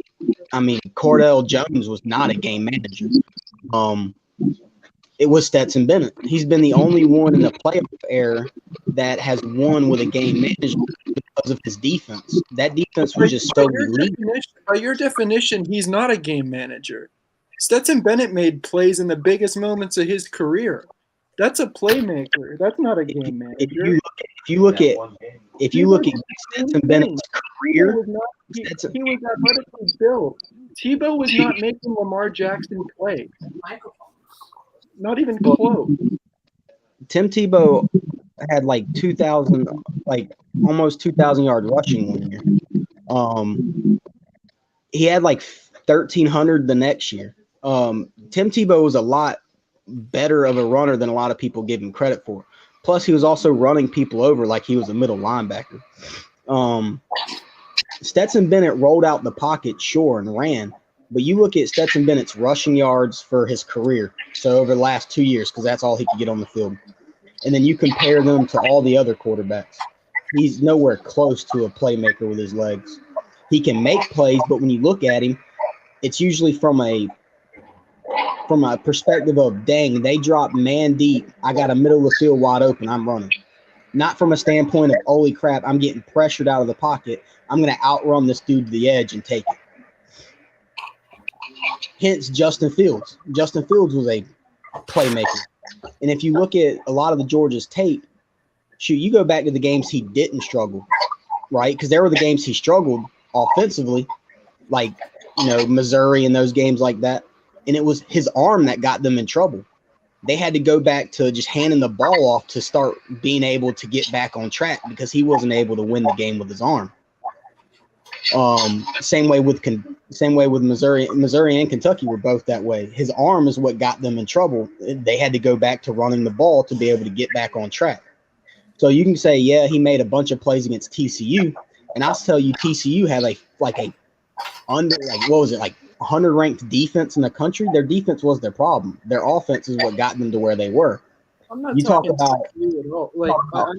Cordell Jones was not a game manager. It was Stetson Bennett. He's been the only one in the playoff era that has won with a game manager because of his defense. That defense was just so elite. By your definition, he's not a game manager. Stetson Bennett made plays in the biggest moments of his career. That's a playmaker. That's not a game manager. If you look at Stetson Bennett's career, he was athletically built. Tebow was not making Lamar Jackson play. Not even close. Tim Tebow had almost 2,000 yards rushing one year. He had 1,300 the next year. Tim Tebow was a lot better of a runner than a lot of people give him credit for. Plus, he was also running people over like he was a middle linebacker. Stetson Bennett rolled out the pocket, sure, and ran. But you look at Stetson Bennett's rushing yards for his career, so over the last 2 years, because that's all he could get on the field. And then you compare them to all the other quarterbacks. He's nowhere close to a playmaker with his legs. He can make plays, but when you look at him, it's usually from a perspective of, dang, they dropped man deep. I got a middle of the field wide open. I'm running. Not from a standpoint of, holy crap, I'm getting pressured out of the pocket. I'm going to outrun this dude to the edge and take it. Hence Justin Fields. Justin Fields was a playmaker. And if you look at a lot of the Georgia's tape, you go back to the games he didn't struggle, right? Because there were the games he struggled offensively, like, Missouri and those games like that. And it was his arm that got them in trouble. They had to go back to just handing the ball off to start being able to get back on track because he wasn't able to win the game with his arm. Same way with Missouri. Missouri and Kentucky were both that way. His arm is what got them in trouble. They had to go back to running the ball to be able to get back on track. So you can say, yeah, he made a bunch of plays against TCU, and I'll tell you, TCU had 100 ranked defense in the country. Their defense was their problem. Their offense is what got them to where they were. I'm not you talk talking about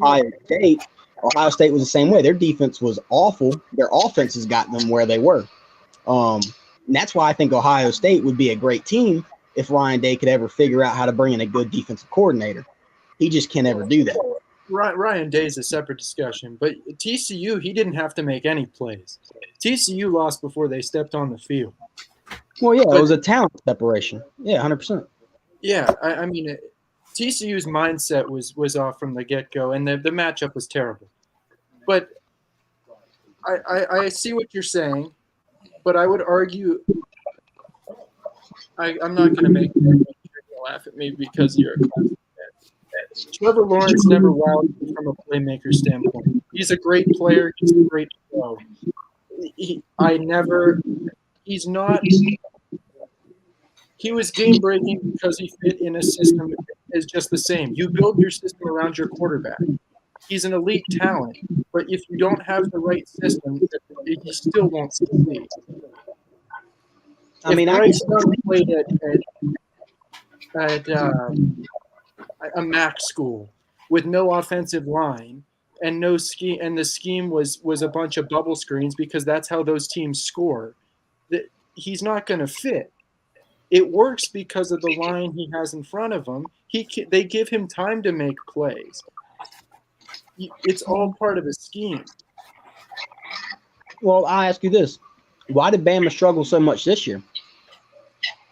Ohio State. Ohio State was the same way. Their defense was awful. Their offenses got them where they were. And that's why I think Ohio State would be a great team if Ryan Day could ever figure out how to bring in a good defensive coordinator. He just can't ever do that. Ryan Day is a separate discussion, but TCU, he didn't have to make any plays. TCU lost before they stepped on the field. Well, yeah, it was a talent separation. Yeah, 100%. Yeah, I mean, TCU's mindset was off from the get-go, and the matchup was terrible. But I see what you're saying, but I would argue I'm not going to make you laugh at me because you're a classic fan. Trevor Lawrence never wowed me from a playmaker standpoint. He's a great player. He's a great pro. He's not. He was game breaking because he fit in a system is just the same. You build your system around your quarterback. He's an elite talent, but if you don't have the right system, you still won't succeed. I mean, Bryce Young played at a MAC school with no offensive line and no scheme, and the scheme was a bunch of bubble screens because that's how those teams score. He's not going to fit. It works because of the line he has in front of him. They give him time to make plays. It's all part of a scheme. Well, I'll ask you this: why did Bama struggle so much this year?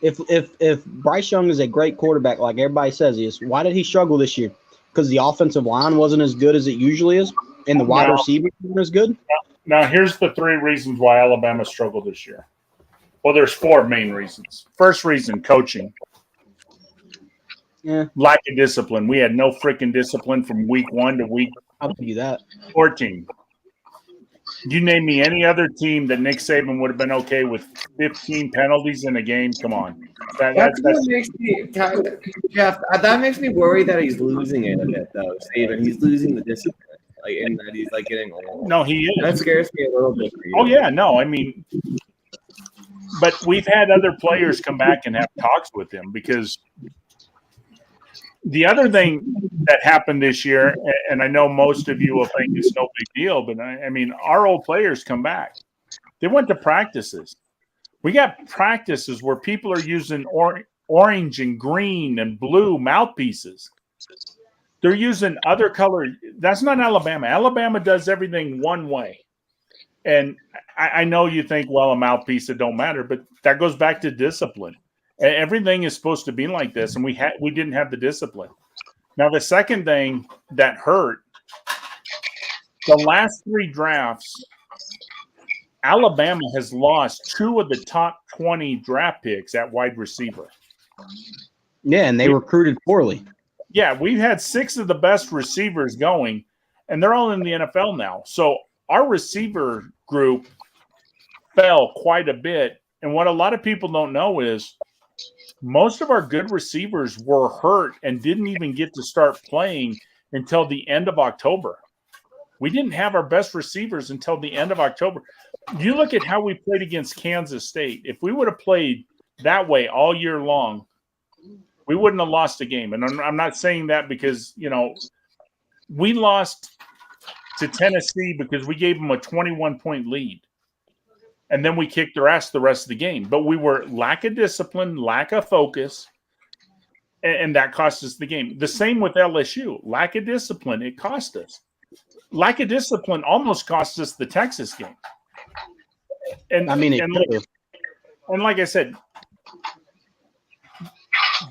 If Bryce Young is a great quarterback, like everybody says he is, why did he struggle this year? Because the offensive line wasn't as good as it usually is, and the wide receivers weren't as good. Now, here's the 3 reasons why Alabama struggled this year. Well, there's 4 main reasons. First reason, coaching. Yeah. Lack of discipline. We had no freaking discipline from week 1 to week I'll give you that. 14. You name me any other team that Nick Saban would have been okay with 15 penalties in a game? Come on. That's what makes me, Jeff, that makes me worry that he's losing it a bit, though, Saban. He's losing the discipline. Like, in that he's like getting old. No, he is. That scares me a little bit for you. Oh, yeah. No, I mean, but we've had other players come back and have talks with him because the other thing that happened this year, and I know most of you will think it's no big deal, but I mean, our old players come back. They went to practices. We got practices where people are using orange and green and blue mouthpieces. They're using other colors. That's not Alabama. Alabama does everything one way. And I know you think, well, a mouthpiece, it don't matter, but that goes back to discipline. Everything is supposed to be like this, and we didn't have the discipline. Now, the second thing that hurt, the last 3 drafts, Alabama has lost 2 of the top 20 draft picks at wide receiver. Yeah, and they recruited poorly. Yeah, we've had 6 of the best receivers going, and they're all in the NFL now. So our receiver group fell quite a bit. And what a lot of people don't know is most of our good receivers were hurt and didn't even get to start playing until the end of October. We didn't have our best receivers until the end of October. You look at how we played against Kansas State. If we would have played that way all year long, we wouldn't have lost a game. And I'm not saying that because, we lost to Tennessee because we gave them a 21-point lead. And then we kicked their ass the rest of the game. But we were lack of discipline, lack of focus, and that cost us the game. The same with LSU. Lack of discipline, it cost us. Lack of discipline almost cost us the Texas game. And like I said,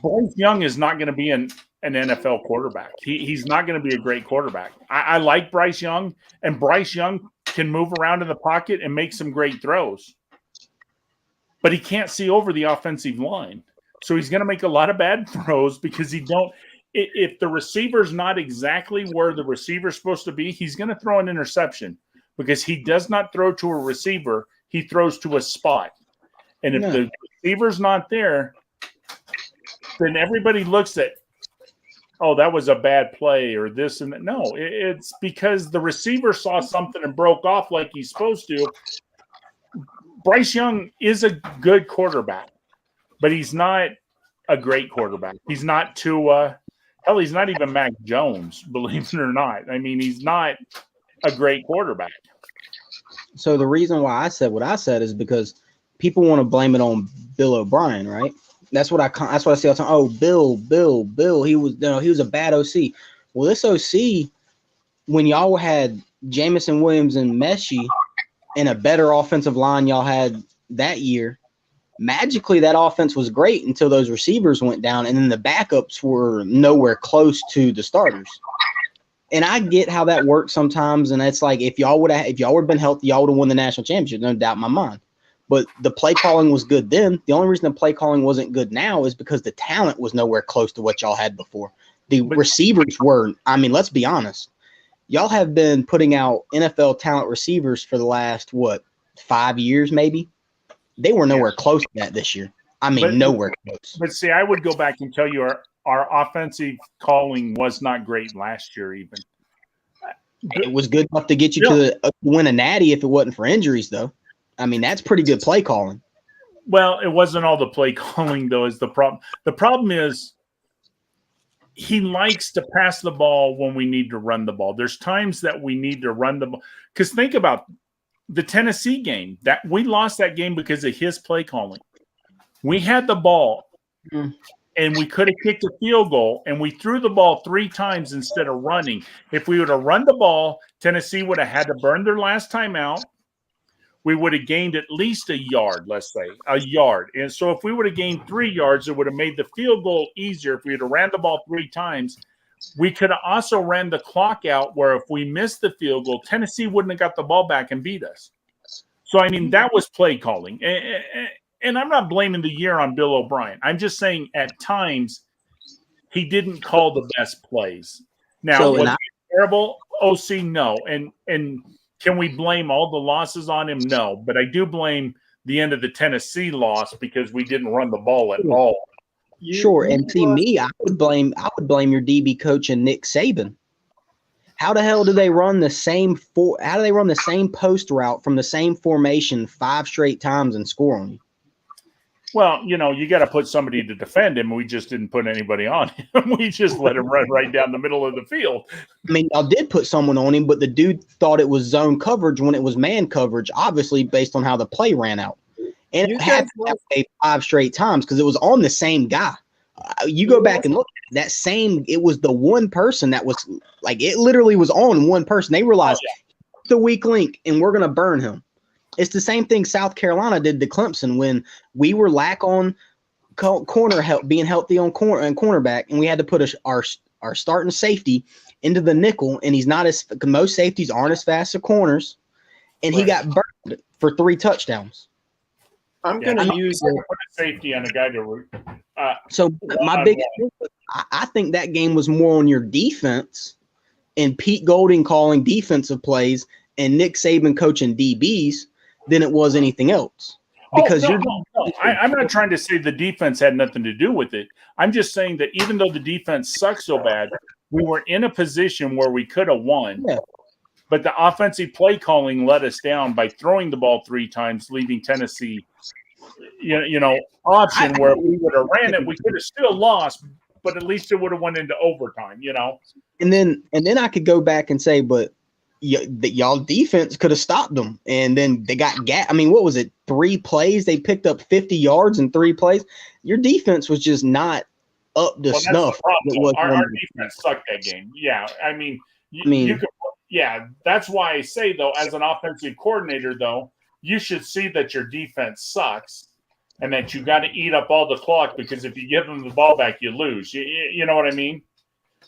Bryce Young is not going to be an NFL quarterback. He's not going to be a great quarterback. I like Bryce Young, and Bryce Young can move around in the pocket and make some great throws. But he can't see over the offensive line. So he's going to make a lot of bad throws because if the receiver's not exactly where the receiver's supposed to be, he's going to throw an interception because he does not throw to a receiver. He throws to a spot. And if the receiver's not there, then everybody looks at, oh, that was a bad play or this and that. No, it's because the receiver saw something and broke off like he's supposed to. Bryce Young is a good quarterback, but he's not a great quarterback. He's not Tua. Hell, he's not even Mac Jones, believe it or not. I mean, he's not a great quarterback. So the reason why I said what I said is because people want to blame it on Bill O'Brien, right? That's what I say all the time. Oh, Bill. He was a bad OC. Well, this OC, when y'all had Jamison Williams and Messi and a better offensive line y'all had that year, magically that offense was great until those receivers went down, and then the backups were nowhere close to the starters. And I get how that works sometimes, and it's like if y'all would have been healthy, y'all would have won the national championship, no doubt in my mind. But the play calling was good then. The only reason the play calling wasn't good now is because the talent was nowhere close to what y'all had before. The receivers were, I mean, let's be honest. Y'all have been putting out NFL talent receivers for the last, 5 years maybe? They were nowhere close to that this year. I mean, nowhere close. But see, I would go back and tell you our offensive calling was not great last year even. It was good enough to get you to win a natty if it wasn't for injuries, though. I mean, that's pretty good play calling. Well, it wasn't all the play calling, though, is the problem. The problem is he likes to pass the ball when we need to run the ball. There's times that we need to run the ball. Because think about the Tennessee game. That we lost that game because of his play calling. We had the ball, and we could have kicked a field goal, and we threw the ball 3 times instead of running. If we would have run the ball, Tennessee would have had to burn their last timeout. We would have gained at least a yard, let's say, a yard. And so if we would have gained 3 yards, it would have made the field goal easier. If we had ran the ball 3 times, we could have also ran the clock out where if we missed the field goal, Tennessee wouldn't have got the ball back and beat us. So, I mean, that was play calling. And I'm not blaming the year on Bill O'Brien. I'm just saying at times he didn't call the best plays. Now, was he terrible? OC, no. And can we blame all the losses on him? No. But I do blame the end of the Tennessee loss because we didn't run the ball at all. Sure. And see, I would blame your DB coach and Nick Saban. How the hell do they run the same post route from the same formation 5 straight times and score on you? Well, you got to put somebody to defend him. We just didn't put anybody on him. We just let him run right down the middle of the field. I mean, I did put someone on him, but the dude thought it was zone coverage when it was man coverage, obviously based on how the play ran out. And it happened that way 5 straight times because it was on the same guy. You go back and look at that same – it was the one person that was – like it literally was on one person. They realized it's the weak link and we're going to burn him. It's the same thing South Carolina did to Clemson when we were lack on corner help, being healthy on corner and cornerback, and we had to put our starting safety into the nickel, and he's not as – most safeties aren't as fast as corners, and he got burned for 3 touchdowns. I'm going to use it. Put a safety on a guy to root. So my biggest – I think that game was more on your defense and Pete Golding calling defensive plays and Nick Saban coaching DBs than it was anything else. Because I'm not trying to say the defense had nothing to do with it. I'm just saying that even though the defense sucked so bad, we were in a position where we could have won. Yeah. But the offensive play calling let us down by throwing the ball 3 times, leaving Tennessee, option where if we would have ran it, we could have still lost, but at least it would have went into overtime, And then I could go back and say, but y'all defense could have stopped them, and then they got I mean, what was it? 3 plays they picked up 50 yards in 3 plays. Your defense was just not up to snuff. Our defense sucked that game. Yeah, I mean, you could. Yeah, that's why I say though, as an offensive coordinator, though, you should see that your defense sucks and that you got to eat up all the clock because if you give them the ball back, you lose. You know what I mean?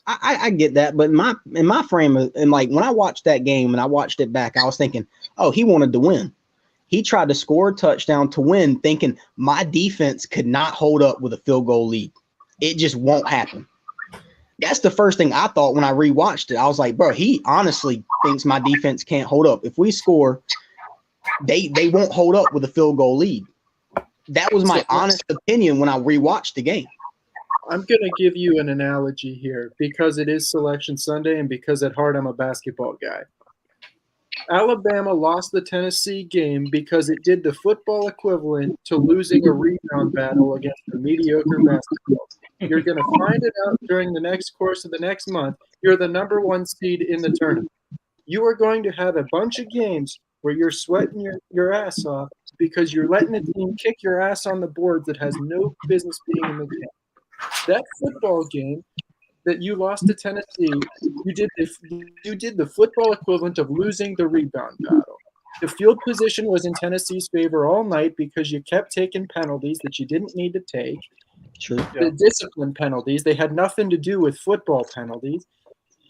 I get that, but in my frame, and like when I watched that game and I watched it back, I was thinking, oh, he wanted to win. He tried to score a touchdown to win, thinking my defense could not hold up with a field goal lead. It just won't happen. That's the first thing I thought when I rewatched it. I was like, bro, he honestly thinks my defense can't hold up. If we score, they won't hold up with a field goal lead. That was my honest opinion when I rewatched the game. I'm going to give you an analogy here because it is Selection Sunday and because at heart I'm a basketball guy. Alabama lost the Tennessee game because it did the football equivalent to losing a rebound battle against a mediocre basketball team. You're going to find it out during the next course of the next month. You're the number 1 seed in the tournament. You are going to have a bunch of games where you're sweating your ass off because you're letting a team kick your ass on the board that has no business being in the game. That football game that you lost to Tennessee, you did the football equivalent of losing the rebound battle. The field position was in Tennessee's favor all night because you kept taking penalties that you didn't need to take. True. The discipline penalties, they had nothing to do with football penalties.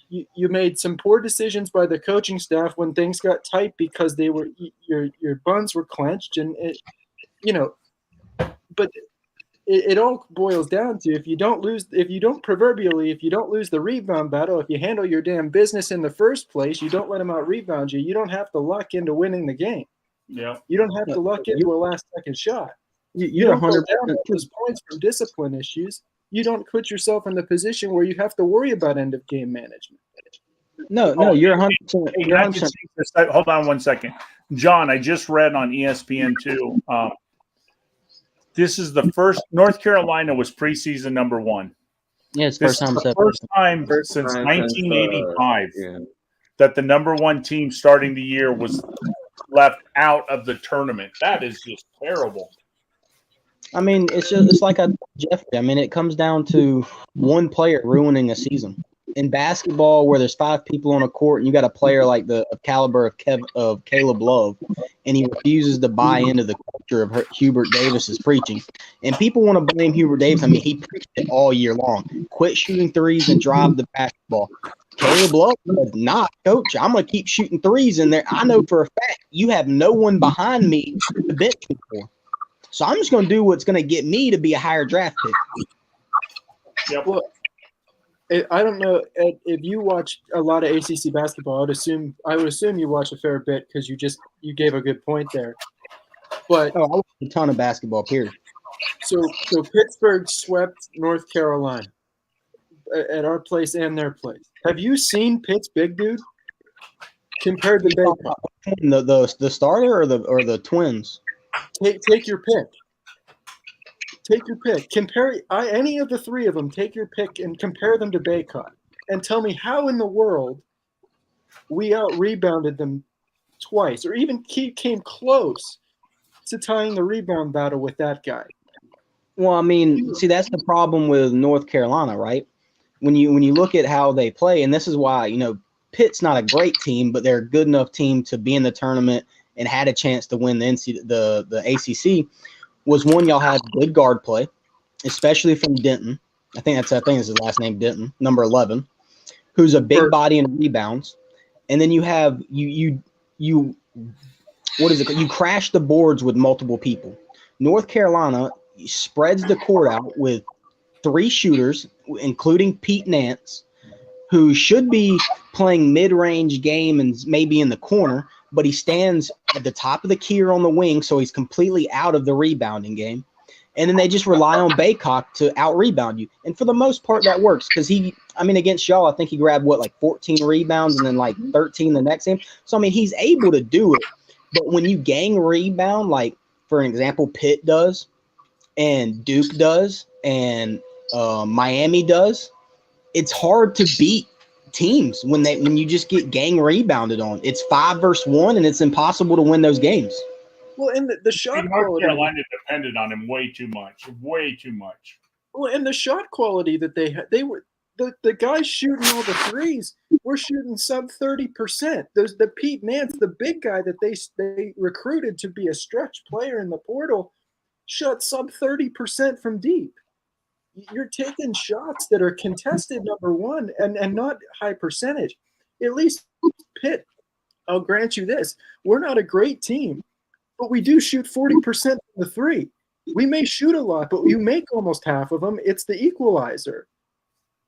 you made some poor decisions by the coaching staff when things got tight because they were your buns were clenched, and but it all boils down to if you don't lose the rebound battle, if you handle your damn business in the first place, you don't let them out rebound you. You don't have to luck into winning the game. Yeah, you don't have to luck into a last second shot. You're don't go 100% down those points from discipline issues. You don't put yourself in the position where you have to worry about end of game management. No, you're 100%. You're 100%. Hold on one second. John, I just read on ESPN2. This is the first North Carolina was preseason number 1. Yeah, it's This first time is the it's ever. first time First since time 1985 yeah. that the number 1 team starting the year was left out of the tournament. That is just terrible. I mean, it's like I told Jeffrey. I mean, it comes down to one player ruining a season. In basketball, where there's 5 people on a court, and you got a player like the caliber of Caleb Love, and he refuses to buy into the culture of Hubert Davis's preaching. And people want to blame Hubert Davis. I mean, he preached it all year long. Quit shooting threes and drive the basketball. Caleb Love says, "Nah, coach, I'm going to keep shooting threes in there. I know for a fact you have no one behind me to bench me for. So I'm just going to do what's going to get me to be a higher draft pick." Yep. Well, I don't know, Ed, if you watch a lot of ACC basketball. I would assume you watch a fair bit because you gave a good point there. But Oh, I watch a ton of basketball, period. so Pittsburgh swept North Carolina at our place and their place. Have you seen Pitt's big dude compared to Bacon? The starter or the twins? Take your pick. Take your pick. Compare any of the 3 of them. Take your pick and compare them to Baycott, and tell me how in the world we out-rebounded them twice, or even came close to tying the rebound battle with that guy. Well, I mean, see, that's the problem with North Carolina, right? When you look at how they play, and this is why, Pitt's not a great team, but they're a good enough team to be in the tournament and had a chance to win the ACC. Was one, y'all had good guard play, especially from Denton. I think it's his last name, Denton, number 11, who's a big body and rebounds. And then you have you what is it? You crash the boards with multiple people. North Carolina spreads the court out with 3 shooters, including Pete Nance, who should be playing mid-range game and maybe in the corner, but he stands at the top of the key or on the wing, so he's completely out of the rebounding game. And then they just rely on Baycock to out-rebound you. And for the most part, that works because against y'all, I think he grabbed, 14 rebounds and then, 13 the next game. So, he's able to do it. But when you gang rebound, like, for an example, Pitt does and Duke does and Miami does, it's hard to beat teams when you just get gang rebounded on. It's 5 versus 1, and it's impossible to win those games. Well, and the shot North quality, Carolina depended on him way too much. Well, and the shot quality that they had, they were the guys shooting all the threes were shooting sub 30%. The Pete Nance, the big guy that they recruited to be a stretch player in the portal, shot sub 30% from deep. You're taking shots that are contested, number one, and not high percentage. At least Pitt, I'll grant you this. We're not a great team, but we do shoot 40% from the 3. We may shoot a lot, but you make almost half of them. It's the equalizer.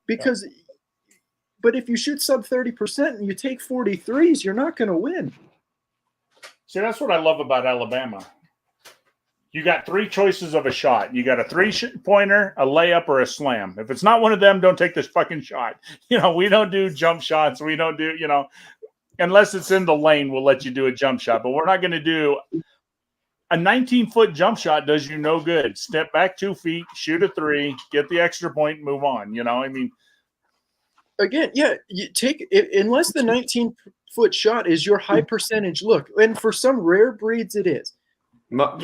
But if you shoot sub 30% and you take 43s, you're not going to win. See, that's what I love about Alabama. You got 3 choices of a shot. You got a 3-pointer, a layup, or a slam. If it's not one of them, don't take this fucking shot. We don't do jump shots. We don't do, unless it's in the lane, we'll let you do a jump shot. But we're not going to do a 19-foot jump shot. Does you no good. Step back 2 feet, shoot a 3, get the extra point, move on. Again, yeah, you take it unless the 19-foot shot is your high percentage look, and for some rare breeds it is.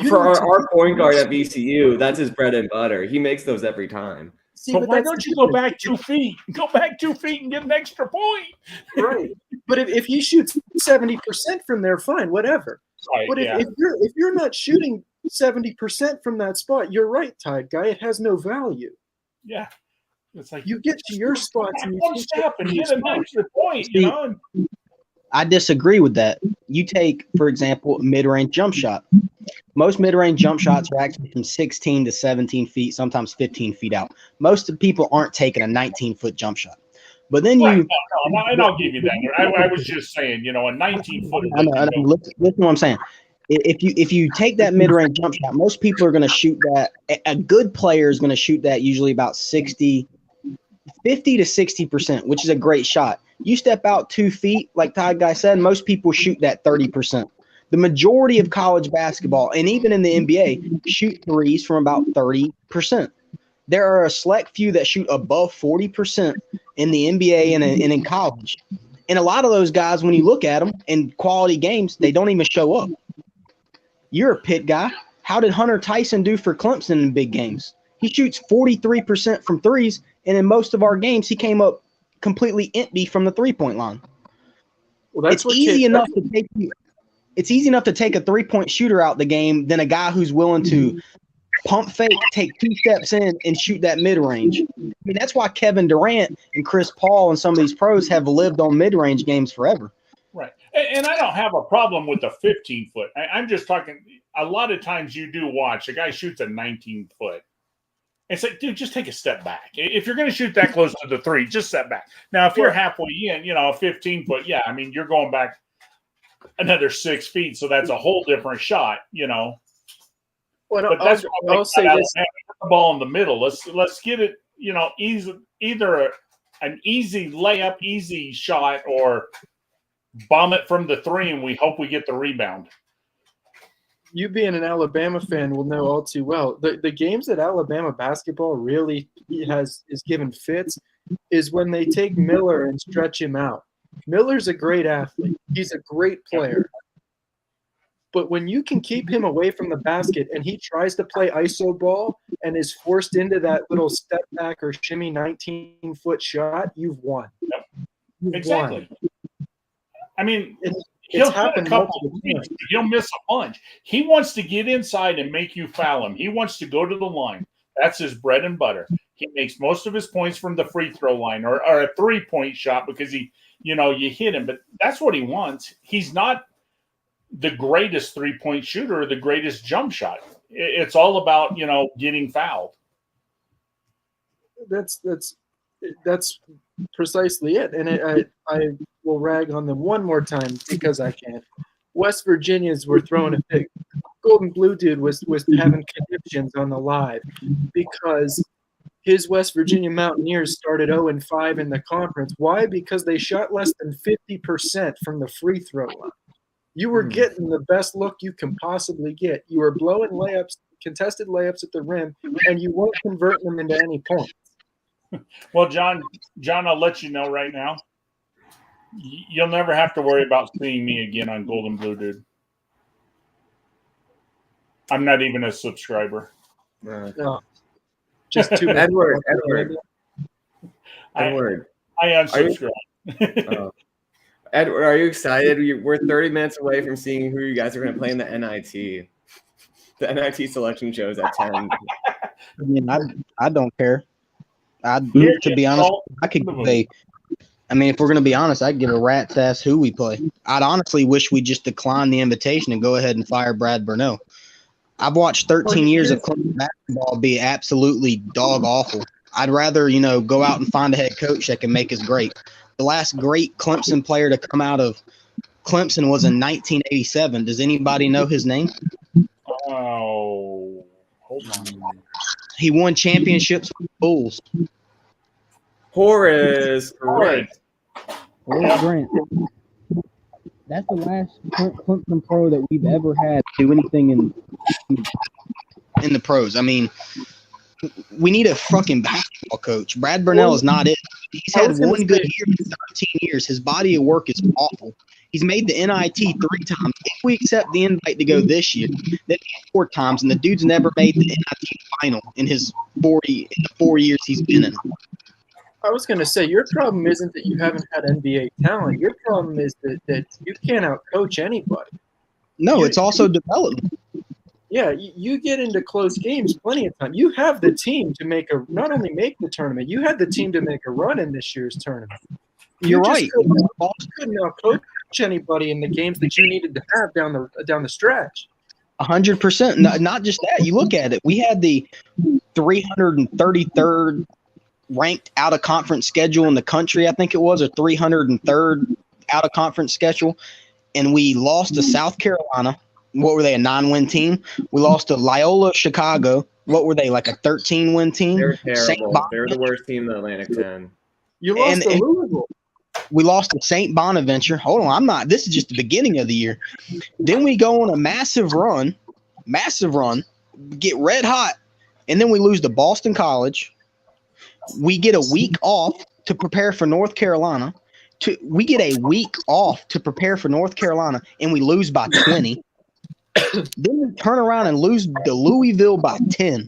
For our point guard at VCU, that's his bread and butter. He makes those every time. See, but why don't you go back 2 feet? Go back 2 feet and get an extra point. Right. But if he shoots 70% from there, fine, whatever. Right, but yeah. if you're not shooting 70% from that spot, you're right, Tide Guy. It has no value. Yeah. It's like You get to your spots and you one take step and your hit a spot. extra point, you See, know. And I disagree with that. You take, for example, a mid-range jump shot. Most mid-range jump shots are actually from 16 to 17 feet, sometimes 15 feet out. Most of the people aren't taking a 19-foot jump shot. But then right, you, no, and I'll give you that. I was just saying, you know, a 19-footer. I know, listen to what I'm saying. If you take that mid-range jump shot, most people are going to shoot that. A good player is going to shoot that usually about 50 to 60%, which is a great shot. You step out 2 feet, like Todd Guy said, most people shoot that 30%. The majority of college basketball, and even in the NBA, shoot threes from about 30%. There are a select few that shoot above 40% in the NBA and in college. And a lot of those guys, when you look at them in quality games, they don't even show up. You're a Pitt guy. How did Hunter Tyson do for Clemson in big games? He shoots 43% from threes, and in most of our games, he came up completely empty from the three-point line. Well, that's It's easy enough to take a three-point shooter out the game than a guy who's willing to pump fake, take 2 steps in, and shoot that mid-range. I mean, that's why Kevin Durant and Chris Paul and some of these pros have lived on mid-range games forever. Right. And I don't have a problem with the 15-foot. I'm just talking, a lot of times you do watch, a guy shoots a 19-foot. It's like, dude, just take a step back. If you're going to shoot that close to the three, just step back. Now, if you're halfway in, you know, a 15-foot, yeah, I mean, you're going back another 6 feet, so that's a whole different shot, you know. Well, But that's I'll say this. the ball in the middle. Let's get it, you know, either an easy layup, easy shot, or bomb it from the three, and we hope we get the rebound. You being an Alabama fan will know all too well. The games that Alabama basketball really is given fits is when they take Miller and stretch him out. Miller's a great athlete. He's a great player. But when you can keep him away from the basket and he tries to play iso ball and is forced into that little step back or shimmy 19-foot shot, you've won. You've Exactly. won. I mean, It's he'll hit a happened couple multiple of things, times. he'll miss a punch. He wants to get inside and make you foul him. He wants to go to the line. That's his bread and butter. He makes most of his points from the free throw line or a 3-point shot because you hit him. But that's what he wants. He's not the greatest 3-point shooter or the greatest jump shot. It's all about, getting fouled. That's precisely it. And I will rag on them one more time because I can. West Virginians were throwing a fit. Golden Blue Dude was having conniptions on the live because his West Virginia Mountaineers started 0-5 in the conference. Why? Because they shot less than 50% from the free throw line. You were getting the best look you can possibly get. You were blowing layups, contested layups at the rim, and you weren't converting them into any points. Well, John, I'll let you know right now. You'll never have to worry about seeing me again on Golden Blue Dude. I'm not even a subscriber. No, just too bad. Edward. I unsubscribe. Edward, are you excited? We're 30 minutes away from seeing who you guys are going to play in the NIT. The NIT selection shows at 10. I mean, I don't care. To be honest, I could play. I mean, if we're going to be honest, I'd give a rat's ass who we play. I'd honestly wish we just decline the invitation and go ahead and fire Brad Burnell. I've watched 13 years of Clemson basketball be absolutely dog awful. I'd rather, go out and find a head coach that can make us great. The last great Clemson player to come out of Clemson was in 1987. Does anybody know his name? Oh, hold on. He won championships with the Bulls. Horace Grant. Horace Grant. That's the last Clemson pro that we've ever had do anything in the pros. I mean, we need a fucking basketball coach. Brad Burnell is not it. He's had one good year in 13 years. His body of work is awful. He's made the NIT 3 times. If we accept the invite to go this year, then 4 times, and the dude's never made the NIT final in the 4 years he's been in. I was going to say, your problem isn't that you haven't had NBA talent. Your problem is that you can't outcoach anybody. No, it's also development. Yeah, you get into close games plenty of time. You have the team to not only make the tournament, you had the team to make a run in this year's tournament. You're right. Couldn't coach anybody in the games that you needed to have down the stretch. 100%. Not just that. You look at it. We had the 333rd ranked out of conference schedule in the country. I think it was, or 303rd out of conference schedule, and we lost to South Carolina. What were they, a 9-win team? We lost to Loyola Chicago. What were they, like a 13-win team? They're terrible. They're the worst team in the Atlantic 10. You lost to Louisville. We lost to St. Bonaventure. Hold on, this is just the beginning of the year. Then we go on a massive run, get red hot, and then we lose to Boston College. We get a week off to prepare for North Carolina. We get a week off to prepare for North Carolina, and we lose by 20. Then we turn around and lose to Louisville by 10.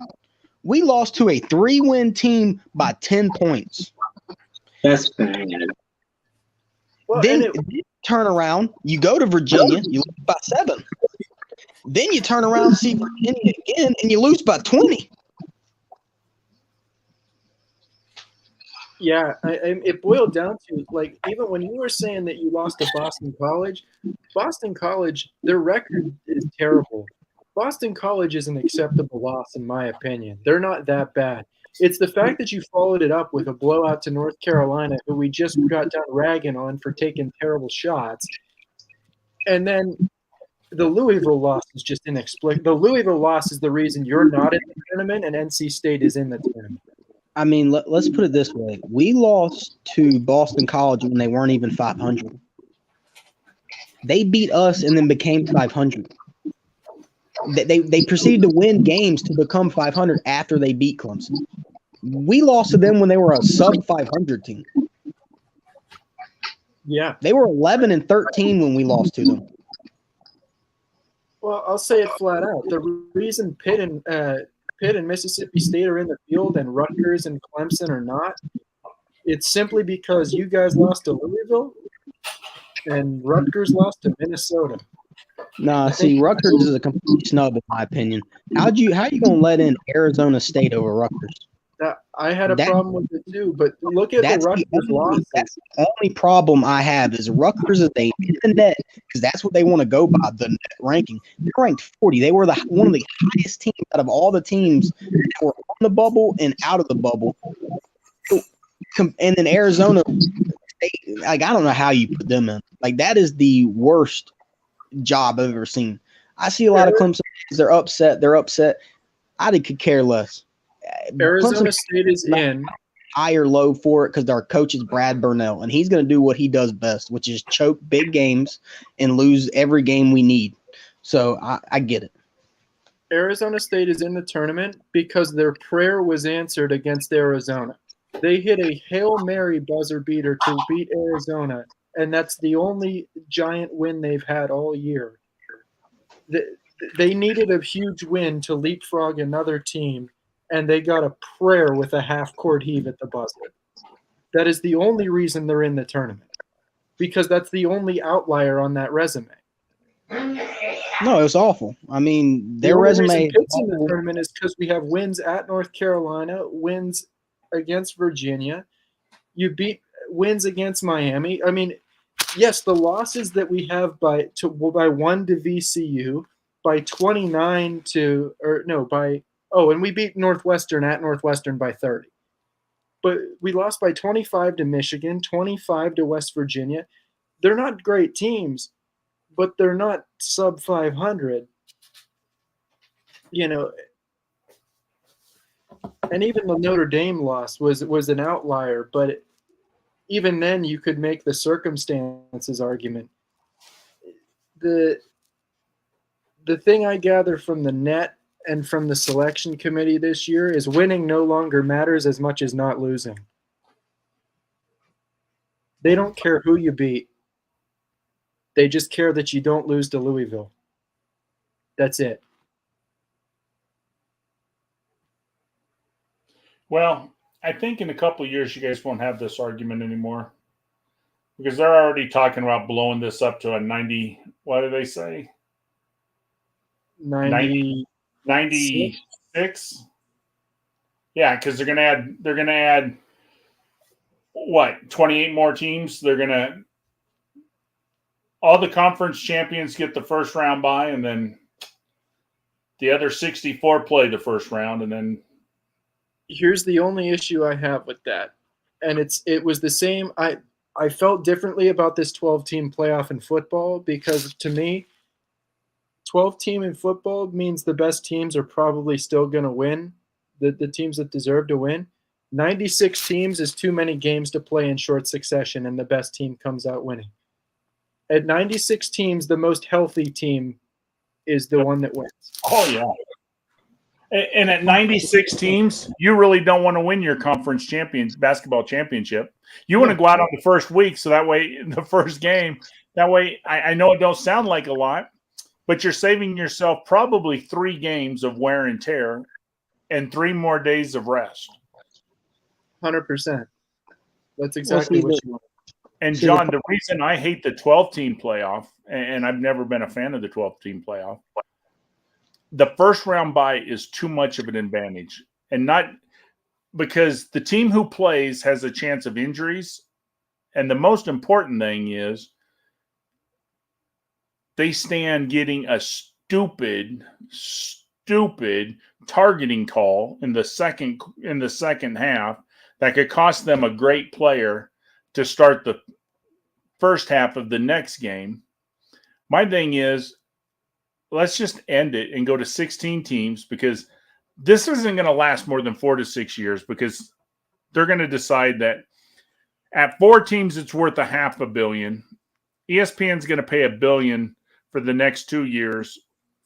We lost to a 3-win team by 10 points. That's bad. Well, Then you turn around, you go to Virginia, you lose by 7. Then you turn around and see Virginia again, and you lose by 20. Yeah, it boiled down to, like, even when you were saying that you lost to Boston College, their record is terrible. Boston College is an acceptable loss, in my opinion. They're not that bad. It's the fact that you followed it up with a blowout to North Carolina, who we just got done ragging on for taking terrible shots. And then the Louisville loss is just inexplicable. The Louisville loss is the reason you're not in the tournament and NC State is in the tournament. I mean, let's put it this way. We lost to Boston College when they weren't even 500. They beat us and then became 500. They proceeded to win games to become 500 after they beat Clemson. We lost to them when they were a sub-500 team. Yeah. They were 11-13 when we lost to them. Well, I'll say it flat out. The reason Pitt and Mississippi State are in the field and Rutgers and Clemson are not, it's simply because you guys lost to Louisville and Rutgers lost to Minnesota. Nah, see, Rutgers is a complete snub in my opinion. How you gonna let in Arizona State over Rutgers? I had a problem with it too, but look at the Rutgers losses. That's the only problem I have is Rutgers is they hit the net because that's what they want to go by, the net ranking. They're ranked 40. They were one of the highest teams out of all the teams that were on the bubble and out of the bubble. And then Arizona State, like, I don't know how you put them in. Like, that is the worst job I've ever seen. I see a lot of Clemson fans, they're upset. I could care less. Arizona State is in. High or low for it because our coach is Brad Burnell, and he's going to do what he does best, which is choke big games and lose every game we need. So I get it. Arizona State is in the tournament because their prayer was answered against Arizona. They hit a Hail Mary buzzer beater to beat Arizona, and that's the only giant win they've had all year. They needed a huge win to leapfrog another team, and they got a prayer with a half-court heave at the buzzer. That is the only reason they're in the tournament, because that's the only outlier on that resume. No, it was awful. I mean, their resume. Pitt's in the tournament is because we have wins at North Carolina, wins against Virginia. You beat wins against Miami. I mean, yes, the losses that we have by 1 to VCU, by 29 to and we beat Northwestern at Northwestern by 30. But we lost by 25 to Michigan, 25 to West Virginia. They're not great teams, but they're not sub 500. You know, and even the Notre Dame loss was an outlier, but even then you could make the circumstances argument. The thing I gather from the net and from the selection committee this year is winning no longer matters as much as not losing. They don't care who you beat. They just care that you don't lose to Louisville. That's it. Well, I think in a couple of years you guys won't have this argument anymore because they're already talking about blowing this up to a 90. What do they say? 90. 96. Yeah, because they're gonna add what, 28 more teams. All the conference champions get the first round bye, and then the other 64 play the first round, and then Here's the only issue I have with that, and it was the same. I felt differently about this 12-team playoff in football because to me, 12-team in football means the best teams are probably still going to win, the teams that deserve to win. 96 teams is too many games to play in short succession, and the best team comes out winning. At 96 teams, the most healthy team is the one that wins. oh yeah. And at 96 teams, you really don't want to win your conference basketball championship. You want to go out on the first week, so that way the first game, I know it don't sound like a lot, but you're saving yourself probably 3 games of wear and tear and 3 more days of rest. 100%. That's exactly what you want. And John, the reason I hate the 12-team playoff, and I've never been a fan of the 12-team playoff, the first round bye is too much of an advantage, and not because the team who plays has a chance of injuries. And the most important thing is they stand getting a stupid targeting call in the second half that could cost them a great player to start the first half of the next game. My thing is, let's just end it and go to 16 teams, because this isn't going to last more than 4 to 6 years, because they're going to decide that at 4 teams, it's worth $500 million. ESPN's going to pay $1 billion for the next 2 years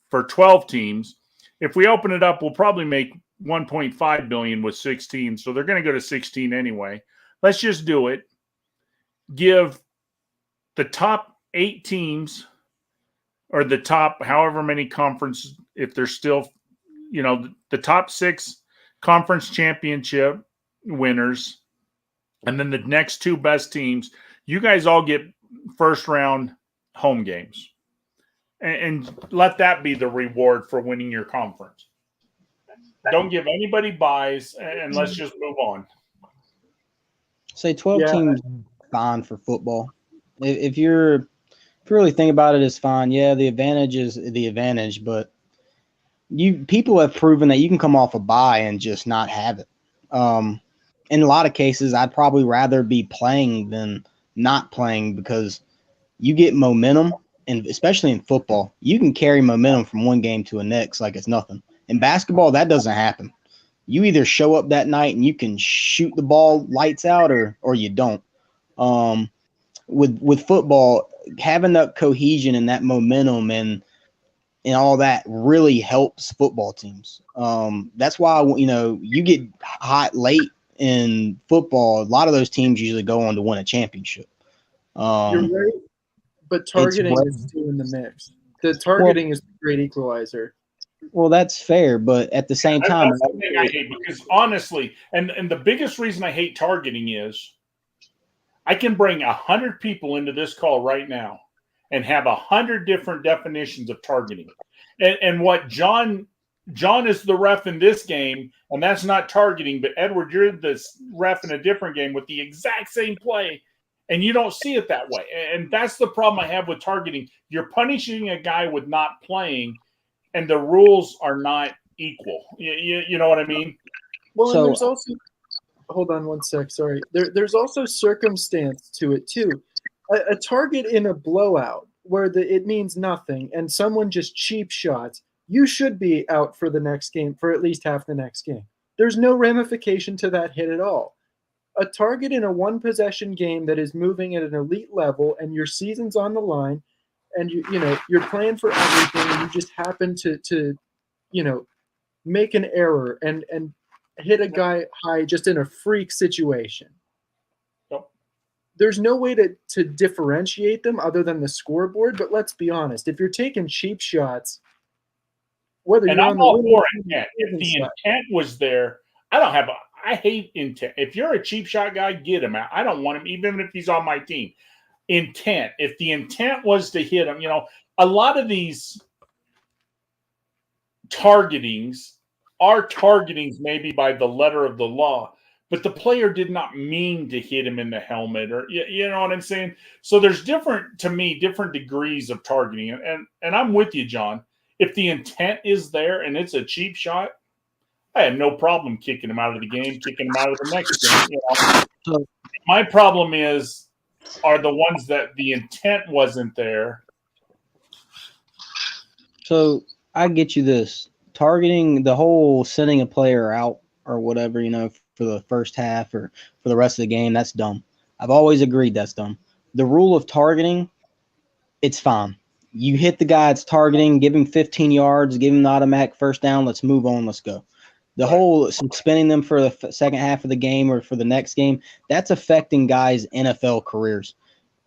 for 12 teams. If we open it up, we'll probably make $1.5 billion with 16. So they're going to go to 16 anyway. Let's just do it. Give the top 8 teams, or the top however many conferences, if they're still, the top 6 conference championship winners, and then the next 2 best teams, you guys all get first round home games. And let that be the reward for winning your conference. Don't give anybody buys, and let's just move on. Say 12 teams fine for football. If you really think about it, it's fine. Yeah, the advantage is the advantage, but people have proven that you can come off a bye and just not have it. In a lot of cases, I'd probably rather be playing than not playing, because you get momentum, and especially in football, you can carry momentum from one game to the next like it's nothing. In basketball, that doesn't happen. You either show up that night and you can shoot the ball lights out, or you don't. With football, having that cohesion and that momentum and all that really helps football teams. That's why, you get hot late in football. A lot of those teams usually go on to win a championship. You're right, but targeting is still in the mix. The targeting is a great equalizer. Well, that's fair, but at the same time, that's the thing I hate, because honestly, and the biggest reason I hate targeting is I can bring 100 people into this call right now and have 100 different definitions of targeting. And what John is the ref in this game, and that's not targeting, but Edward, you're the ref in a different game with the exact same play, and you don't see it that way. And that's the problem I have with targeting. You're punishing a guy with not playing, and the rules are not equal. You know what I mean? Well, and there's also – hold on one sec, sorry. There's also circumstance to it too. A target in a blowout where it means nothing and someone just cheap shots, you should be out for the next game, for at least half the next game. There's no ramification to that hit at all. A target in a one-possession game that is moving at an elite level and your season's on the line and you're playing for everything and you just happen to make an error and hit a guy high just in a freak situation. Yep. There's no way to differentiate them other than the scoreboard, but let's be honest. If you're taking cheap shots, whether and you're I'm on all the for intent. If the intent was there, I hate intent. If you're a cheap shot guy, get him out. I don't want him, even if he's on my team. Intent. If the intent was to hit him, a lot of these targetings are targetings maybe by the letter of the law, but the player did not mean to hit him in the helmet, or you know what I'm saying? So there's different degrees of targeting. And I'm with you, John. If the intent is there and it's a cheap shot, I have no problem kicking him out of the game, kicking him out of the next game. You know? My problem are the ones that the intent wasn't there. So I get you this. Targeting, the whole sending a player out or whatever, you know, for the first half or for the rest of the game, that's dumb. I've always agreed that's dumb. The rule of targeting, it's fine. You hit the guy it's targeting, give him 15 yards, give him the automatic first down, let's move on, let's go. The whole suspending them for the second half of the game or for the next game, that's affecting guys' NFL careers.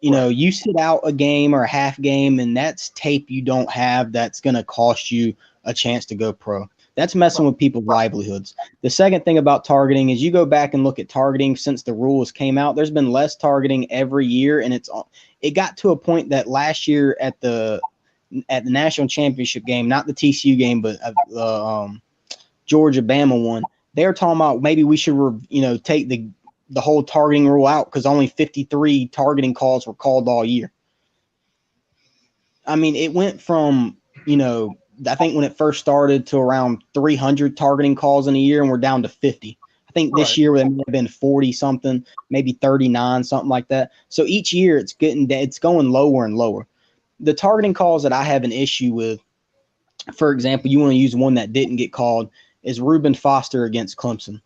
You know, you sit out a game or a half game, and that's tape you don't have that's going to cost you a chance to go pro. That's messing with people's livelihoods. The second thing about targeting is you go back and look at targeting since the rules came out. There's been less targeting every year, and it got to a point that last year at the national championship game, not the TCU game, but Georgia-Bama one, they were talking about maybe we should take the whole targeting rule out because only 53 targeting calls were called all year. I mean, it went from, I think when it first started to around 300 targeting calls in a year, and we're down to 50. I think this year there may have been 40 something, maybe 39, something like that. So each year it's going lower and lower. The targeting calls that I have an issue with, for example, you want to use one that didn't get called, is Reuben Foster against Clemson.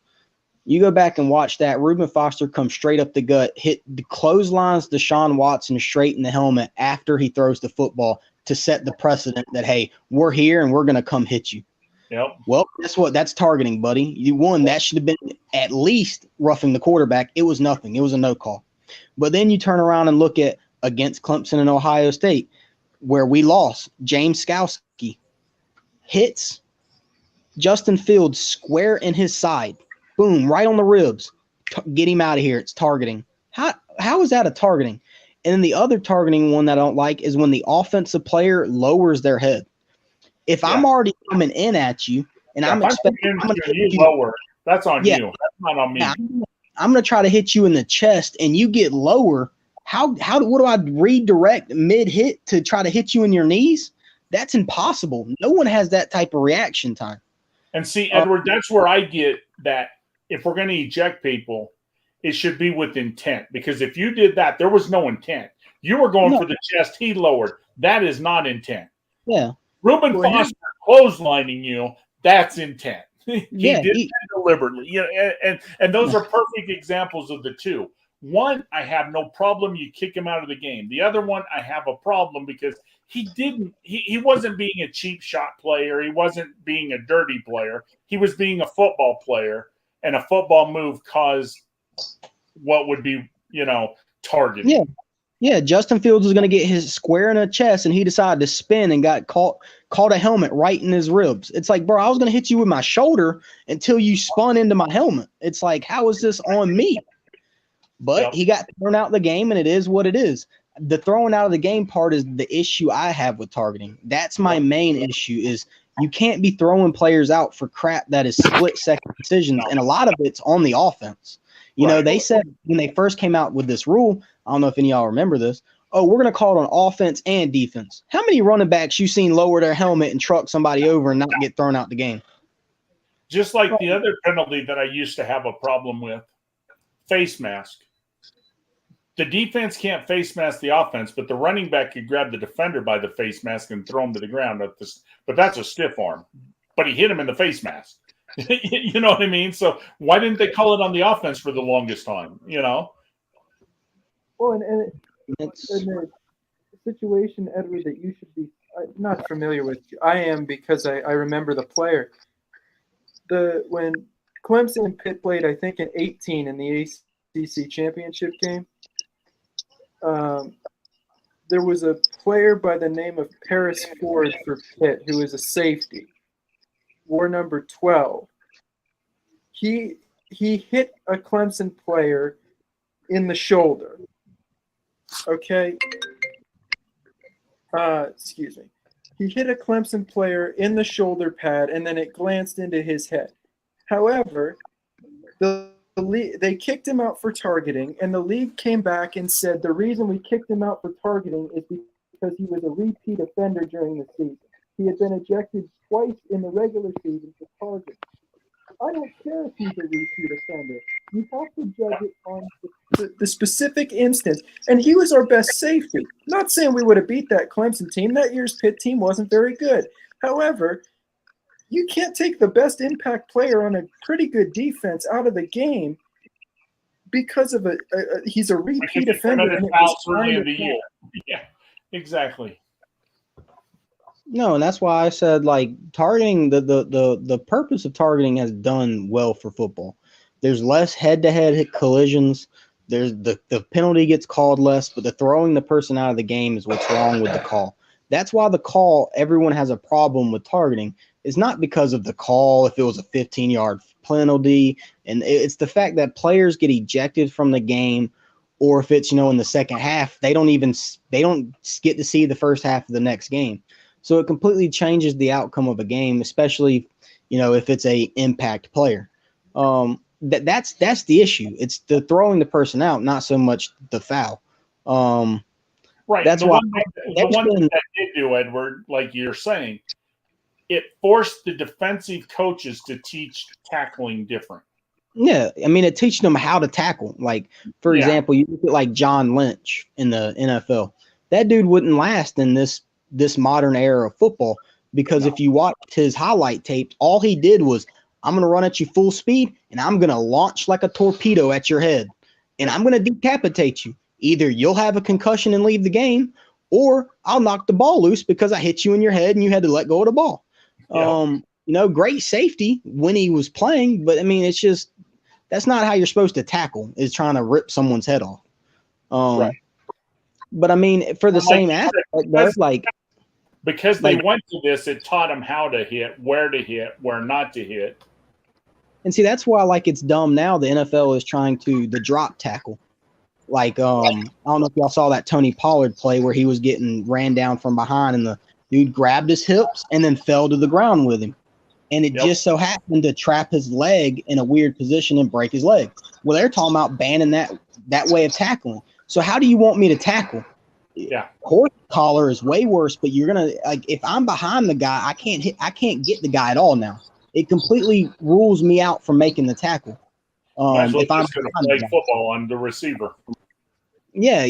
You go back and watch that. Reuben Foster comes straight up the gut, hit the clotheslines Deshaun Watson straight in the helmet after he throws the football to set the precedent that, hey, we're here and we're going to come hit you. Yep. Well, guess what? That's targeting, buddy. You won. That should have been at least roughing the quarterback. It was nothing. It was a no call. But then you turn around and look at against Clemson and Ohio State, where we lost. James Skowski hits Justin Fields square in his side. Boom, right on the ribs. Get him out of here. It's targeting. How is that a targeting? And then the other targeting one that I don't like is when the offensive player lowers their head. If I'm already coming in at you and I'm expecting you lower, that's on you. That's not on me. I'm going to try to hit you in the chest and you get lower. What do I redirect mid hit to try to hit you in your knees? That's impossible. No one has that type of reaction time. And see, Edward, that's where I get that. If we're going to eject people, it should be with intent. Because if you did that, there was no intent. You were going for the chest. He lowered. That is not intent. Yeah. Reuben Foster clotheslining you, that's intent. He did it deliberately. And those are perfect examples of the two. One, I have no problem. You kick him out of the game. The other one, I have a problem because he wasn't being a cheap shot player. He wasn't being a dirty player. He was being a football player. And a football move caused what would be, targeted. Yeah. Justin Fields was going to get his square in the chest, and he decided to spin and got caught a helmet right in his ribs. It's like, bro, I was going to hit you with my shoulder until you spun into my helmet. It's like, how is this on me? But he got thrown out of the game, and it is what it is. The throwing out of the game part is the issue I have with targeting. That's my main issue is you can't be throwing players out for crap that is split-second decisions, and a lot of it's on the offense. They said when they first came out with this rule, I don't know if any of y'all remember this, we're going to call it on offense and defense. How many running backs you seen lower their helmet and truck somebody over and not get thrown out the game? Just like the other penalty that I used to have a problem with, face mask. The defense can't face mask the offense, but the running back could grab the defender by the face mask and throw him to the ground. But that's a stiff arm. But he hit him in the face mask. You know what I mean? So why didn't they call it on the offense for the longest time? Well, and the situation, Edward, that you should be not familiar with. I am because I remember the player. When Clemson and Pitt played, I think in 18 in the ACC championship game. There was a player by the name of Paris Ford for Pitt who was a safety, wore number 12. He hit a Clemson player in the shoulder. Okay. Excuse me. He hit a Clemson player in the shoulder pad, and then it glanced into his head. However, they kicked him out for targeting, and the league came back and said the reason we kicked him out for targeting is because he was a repeat offender during the season. He had been ejected twice in the regular season for targeting. I don't care if he's a repeat offender. You have to judge it on the specific instance. And he was our best safety. Not saying we would have beat that Clemson team. That year's Pitt team wasn't very good. However, you can't take the best impact player on a pretty good defense out of the game because of he's a repeat offender. And it was early in the year. Yeah, exactly. No, and that's why I said like targeting the purpose of targeting has done well for football. There's less head-to-head collisions. There's the penalty gets called less, but the throwing the person out of the game is what's wrong with the call. That's why the call, everyone has a problem with targeting. It's not because of the call, if it was a 15-yard penalty, and it's the fact that players get ejected from the game, or if it's, in the second half, they don't get to see the first half of the next game. So it completely changes the outcome of a game, especially, if it's a impact player. That's the issue. It's the throwing the person out, not so much the foul. Right. That's the why one thing that did do, Edward, like you're saying, it forced the defensive coaches to teach tackling different. Yeah, I mean, it teaches them how to tackle. Like, for example, you look at like John Lynch in the NFL. That dude wouldn't last in this modern era of football because if you watched his highlight tape, all he did was, I'm going to run at you full speed and I'm going to launch like a torpedo at your head and I'm going to decapitate you. Either you'll have a concussion and leave the game, or I'll knock the ball loose because I hit you in your head and you had to let go of the ball. Yeah. Great safety when he was playing, but I mean, it's just, that's not how you're supposed to tackle, is trying to rip someone's head off. Right. But I mean, for the same aspect, that's like, because they went to this, it taught them how to hit, where not to hit. And see, that's why it's dumb now. The NFL is trying to the drop tackle. I don't know if y'all saw that Tony Pollard play where he was getting ran down from behind and the dude grabbed his hips and then fell to the ground with him. And it just so happened to trap his leg in a weird position and break his leg. Well, they're talking about banning that way of tackling. So how do you want me to tackle? Yeah. Horse collar is way worse, but you're going to, if I'm behind the guy, I can't get the guy at all now. It completely rules me out from making the tackle. If I'm going to play football on the receiver. Yeah,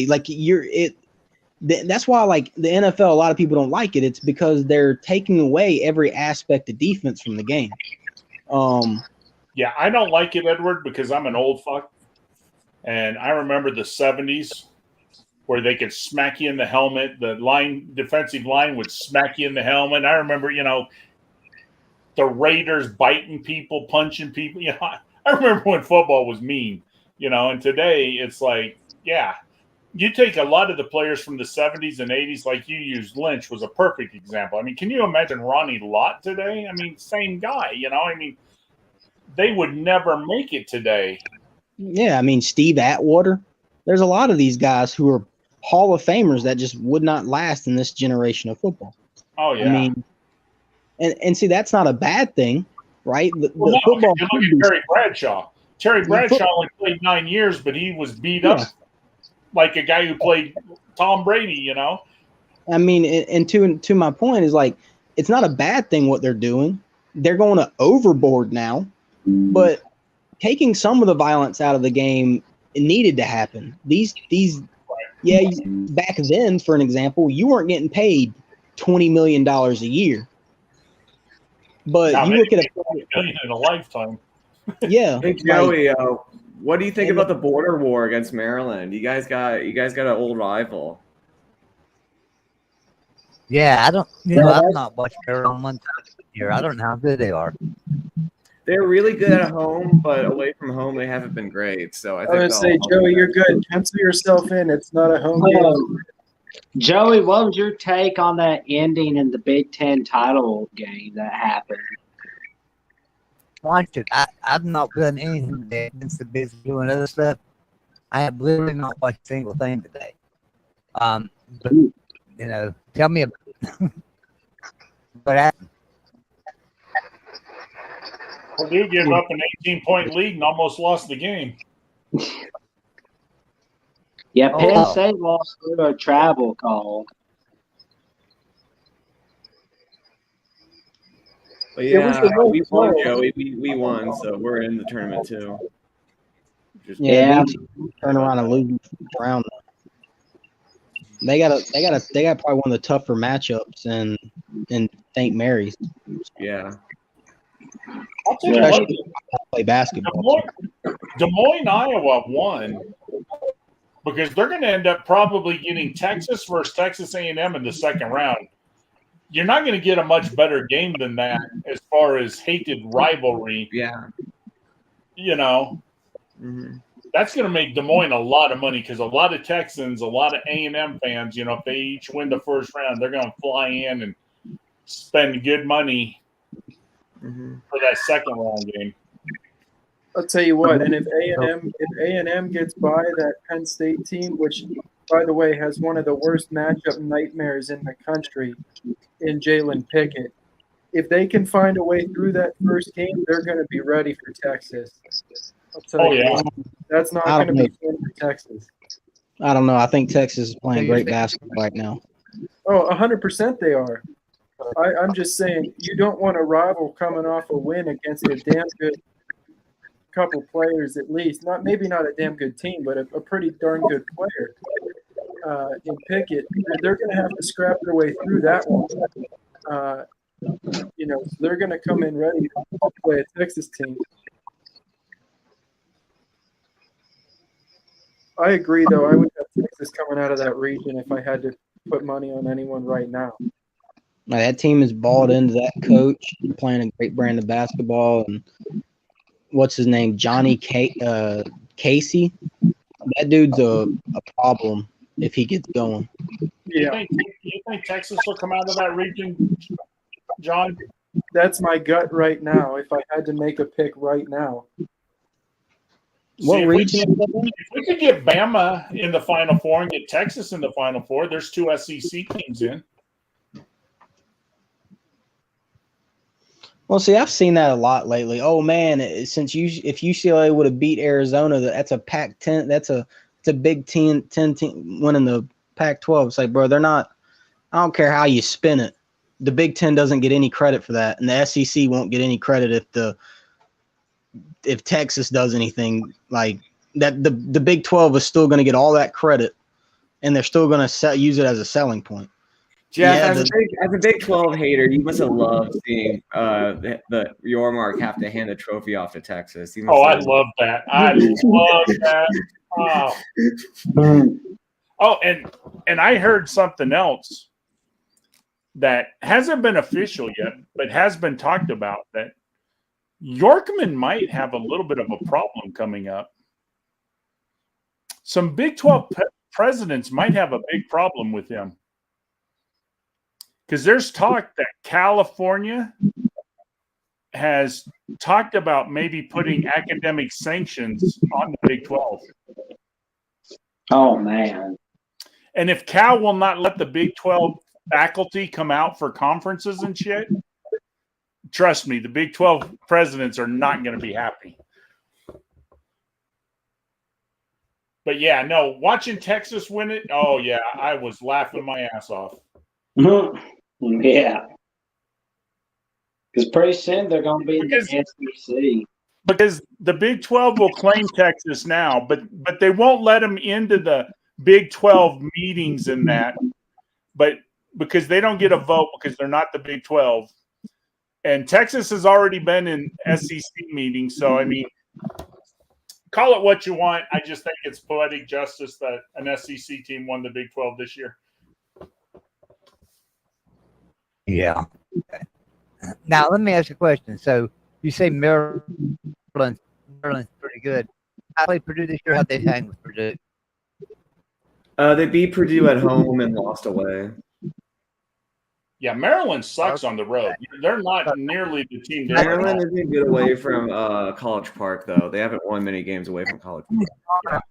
that's why the NFL, a lot of people don't like it. It's because they're taking away every aspect of defense from the game. Yeah, I don't like it, Edward, because I'm an old fuck. And I remember the 70s where they could smack you in the helmet. The defensive line would smack you in the helmet. I remember, the Raiders biting people, punching people. I remember when football was mean, and today it's you take a lot of the players from the 70s and 80s, like you used, Lynch was a perfect example. I mean, can you imagine Ronnie Lott today? I mean, same guy, they would never make it today. Yeah, I mean, Steve Atwater. There's a lot of these guys who are Hall of Famers that just would not last in this generation of football. Oh, yeah. I mean, and see, that's not a bad thing, right? Football. Look at Terry Bradshaw. Terry Bradshaw only played 9 years, but he was beat up like a guy who played Tom Brady, I mean, and to my point is it's not a bad thing what they're doing. They're going to overboard now, but taking some of the violence out of the game, it needed to happen. Back then, for an example, you weren't getting paid $20 million a year. But now, you look at in a lifetime. Yeah. Hey Joey, what do you think about the border war against Maryland? You guys got an old rival. Yeah, I don't. I'm not watching Maryland one time a year. I don't know how good they are. They're really good at home, but away from home, they haven't been great. So I would say, Joey, you're good. Pencil yourself in. It's not a home game. Joey, what was your take on that ending in the Big Ten title game that happened? Watched it. I've not done anything today since the busy doing other stuff. I have literally not watched a single thing today. But tell me about it. What happened? Purdue gave up an 18-point lead and almost lost the game. Yeah, Penn Oh. State lost through a travel call. But It was yeah, the we won, result. Joey. We won, so we're in the tournament too. Just- Yeah. BT turn around and lose round. They got probably one of the tougher matchups in St. Mary's. yeah. I'll tell you Yeah. what, Especially play basketball. Des Moines, Iowa won because they're going to end up probably getting Texas versus Texas A&M in the second round. You're not going to get a much better game than that as far as hated rivalry. Yeah. You know, hmm that's going to make Des Moines a lot of money because a lot of Texans, a lot of A&M fans, you know, if they each win the first round, they're going to fly in and spend good money hmm for that second round game. I'll tell you what, and if A&M gets by that Penn State team, which, by the way, has one of the worst matchup nightmares in the country in Jalen Pickett, if they can find a way through that first game, they're going to be ready for Texas. I'll tell Oh, you yeah. what, that's not I going don't to be fun for Texas. I don't know. I think Texas is playing great basketball right now. Oh, 100% they are. I'm just saying, you don't want a rival coming off a win against a damn good couple players at least. Maybe not a damn good team, but a pretty darn good player in Pickett. They're going to have to scrap their way through that one. You know, so they're going to come in ready to play a Texas team. I agree, though. I would have Texas coming out of that region if I had to put money on anyone right now. That team is bought into that coach, playing a great brand of basketball, and what's his name, Johnny Casey. That dude's a problem if he gets going. Yeah, You think Texas will come out of that region, John? that's my gut right now. If I had to make a pick right now, What if region? If we could get Bama in the Final Four and get Texas in the Final Four, there's two SEC teams in. Well, see, I've seen that a lot lately. Oh man, if UCLA would have beat Arizona, that's a Pac-10. That's a Big 10 team winning the Pac-12. It's like, bro, they're not. I don't care how you spin it. The Big 10 doesn't get any credit for that, and the SEC won't get any credit if Texas does anything like that. The Big 12 is still going to get all that credit, and they're still going to use it as a selling point. Jeff, Yeah, as a Big 12 hater, you must have loved seeing the Yormark have to hand a trophy off to Texas. You must Oh, I have- love that. I love that. Oh, and I heard something else that hasn't been official yet, but has been talked about, that Yorkman might have a little bit of a problem coming up. Some Big 12 presidents might have a big problem with him. Because there's talk that California has talked about maybe putting academic sanctions on the Big 12. Oh, man. And if Cal will not let the Big 12 faculty come out for conferences and shit, trust me, the Big 12 presidents are not going to be happy. But yeah, no, watching Texas win it, oh yeah, I was laughing my ass off. Yeah. Because pretty soon they're going to be in the SEC. Because the Big 12 will claim Texas now, but they won't let them into the Big 12 meetings and that. But because they don't get a vote because they're not the Big 12. And Texas has already been in SEC meetings. So, I mean, call it what you want. I just think it's poetic justice that an SEC team won the Big 12 this year. Yeah. Now let me ask you a question. So you say Maryland's pretty good. How they Purdue this year? How they hang with Purdue? They beat Purdue at home and lost away. Yeah, Maryland sucks on the road. They're not nearly the team. Maryland isn't good away from College Park, though. They haven't won many games away from College Park.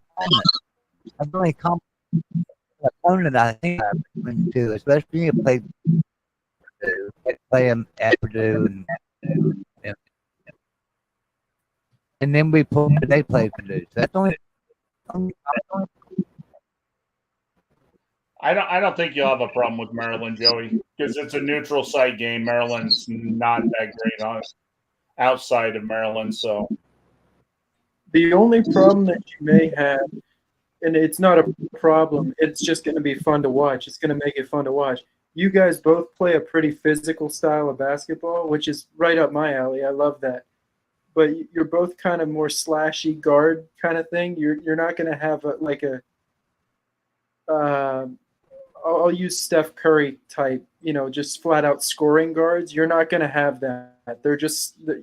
I've only come opponent I think I've been to, especially if they Purdue. They play them at Purdue, and then they play Purdue. So that's only I don't think you'll have a problem with Maryland, Joey, because it's a neutral site game. Maryland's not that great on outside of Maryland, so The only problem that you may have, and it's not a problem, it's just going to be fun to watch. It's going to make it fun to watch. You guys both play a pretty physical style of basketball, which is right up my alley. I love that. But you're both kind of more slashy guard kind of thing. You're not going to have I'll use Steph Curry type, just flat out scoring guards. You're not going to have that.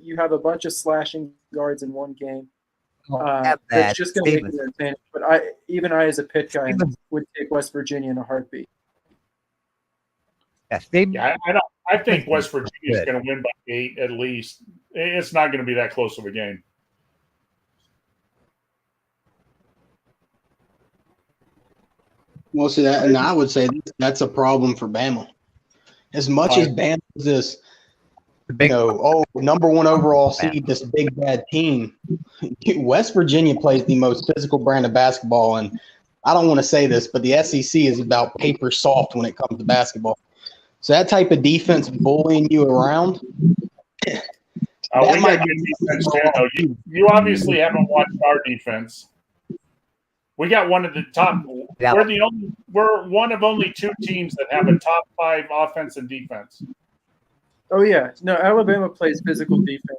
You have a bunch of slashing guards in one game. That's just going to make it entertaining. But I, as a Pitt guy, would take West Virginia in a heartbeat. Yeah, I think West Virginia is going to win by 8 at least. It's not going to be that close of a game. Well, see that, and I would say that's a problem for Bama. As much as Bama is this, number one overall seed, this big bad team, West Virginia plays the most physical brand of basketball, and I don't want to say this, but the SEC is about paper soft when it comes to basketball. So that type of defense bullying you around. We got good defense too, though. You obviously haven't watched our defense. We got one of the top. We're one of only 2 teams that have a top 5 offense and defense. Oh yeah, no, Alabama plays physical defense.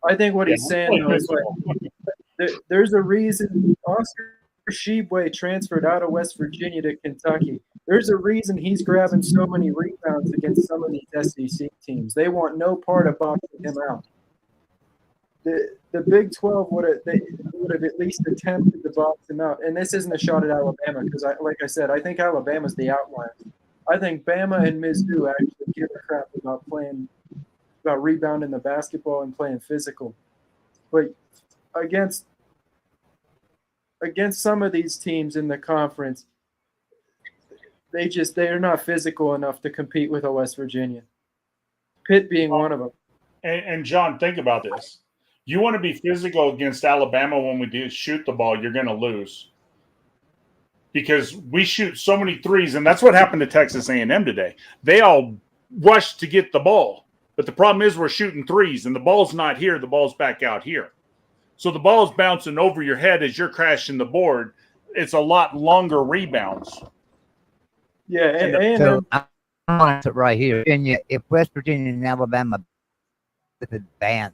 I think what he's saying though is there's a reason Oscar Tshiebwe transferred out of West Virginia to Kentucky. There's a reason he's grabbing so many rebounds against some of these SEC teams. They want no part of boxing him out. The Big 12 would have at least attempted to box him out. And this isn't a shot at Alabama because, like I said, I think Alabama's the outlier. I think Bama and Mizzou actually give a crap about rebounding the basketball and playing physical. But against some of these teams in the conference, they are not physical enough to compete with a West Virginia. Pitt being one of them. And John, think about this. You want to be physical against Alabama when we do shoot the ball, you're going to lose. Because we shoot so many threes, and that's what happened to Texas A&M today. They all rushed to get the ball. But the problem is we're shooting threes, and the ball's not here. The ball's back out here. So the ball's bouncing over your head as you're crashing the board. It's a lot longer rebounds. Yeah, and so I'm on it right here. If West Virginia and Alabama with advance,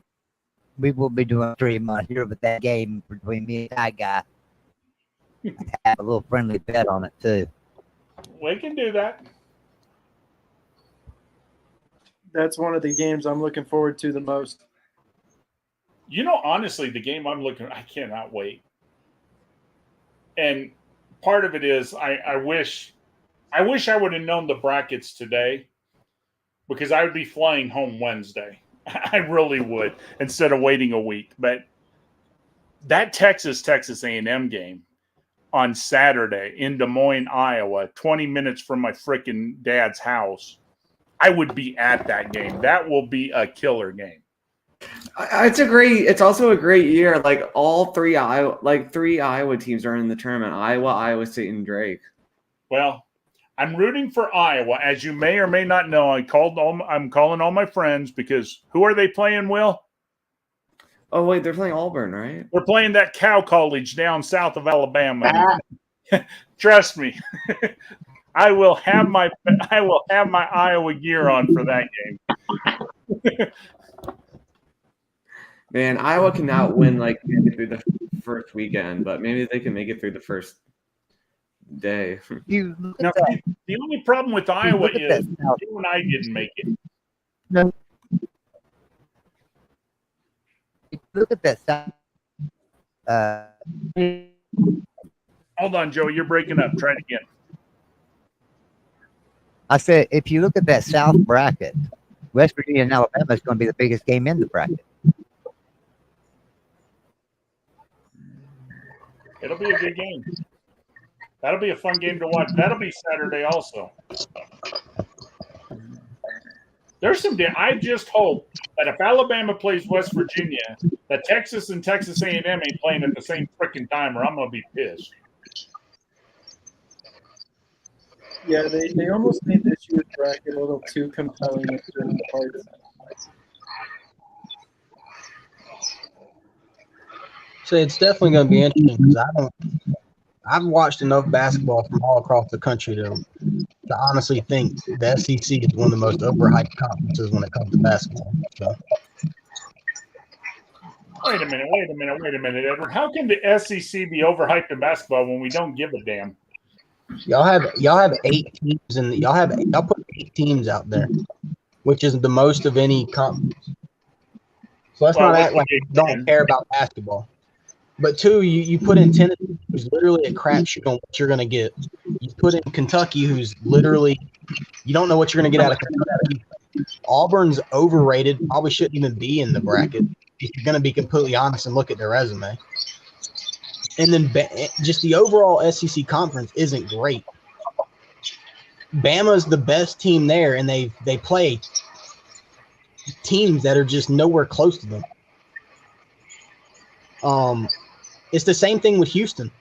we will be doing a stream on here with that game between me and that guy. Have a little friendly bet on it too. We can do that. That's one of the games I'm looking forward to the most. Honestly, the game I cannot wait. And part of it is I wish I would have known the brackets today because I would be flying home Wednesday. I really would instead of waiting a week. But that Texas A&M game on Saturday in Des Moines, Iowa, 20 minutes from my freaking dad's house, I would be at that game. That will be a killer game. It's also a great year. Like all 3 Iowa teams are in the tournament. Iowa State, and Drake. Well, I'm rooting for Iowa. As you may or may not know, I'm calling all my friends because who are they playing, Will? Oh, wait, they're playing Auburn, right? We're playing that Cow College down south of Alabama. Trust me. I will have my Iowa gear on for that game. Man, Iowa cannot win through the first weekend, but maybe they can make it through the first day. Now, the only problem with Iowa is you and I didn't make it. No. Look at that. Hold on, Joe. You're breaking up. Try it again. I said, if you look at that South bracket, West Virginia and Alabama is going to be the biggest game in the bracket. It'll be a good game. That'll be a fun game to watch. That'll be Saturday also. There's some. I just hope that if Alabama plays West Virginia, that Texas and Texas A&M ain't playing at the same freaking time, or I'm gonna be pissed. Yeah, they almost made this year's bracket a little too compelling at certain parts. So it's definitely going to be interesting because I've watched enough basketball from all across the country to honestly think the SEC is one of the most overhyped conferences when it comes to basketball. So. Wait a minute, Edward. How can the SEC be overhyped in basketball when we don't give a damn? Y'all have 8 teams and y'all put 8 teams out there, which is the most of any conference. So let's not act like we don't care about basketball. But 2, you put in Tennessee, who's literally a crapshoot on what you're going to get. You put in Kentucky, who's literally you don't know what you're going to get out of Kentucky. Auburn's overrated, probably shouldn't even be in the bracket if you're going to be completely honest and look at their resume. And then just the overall SEC conference isn't great. Bama's the best team there, and they play teams that are just nowhere close to them. It's the same thing with Houston.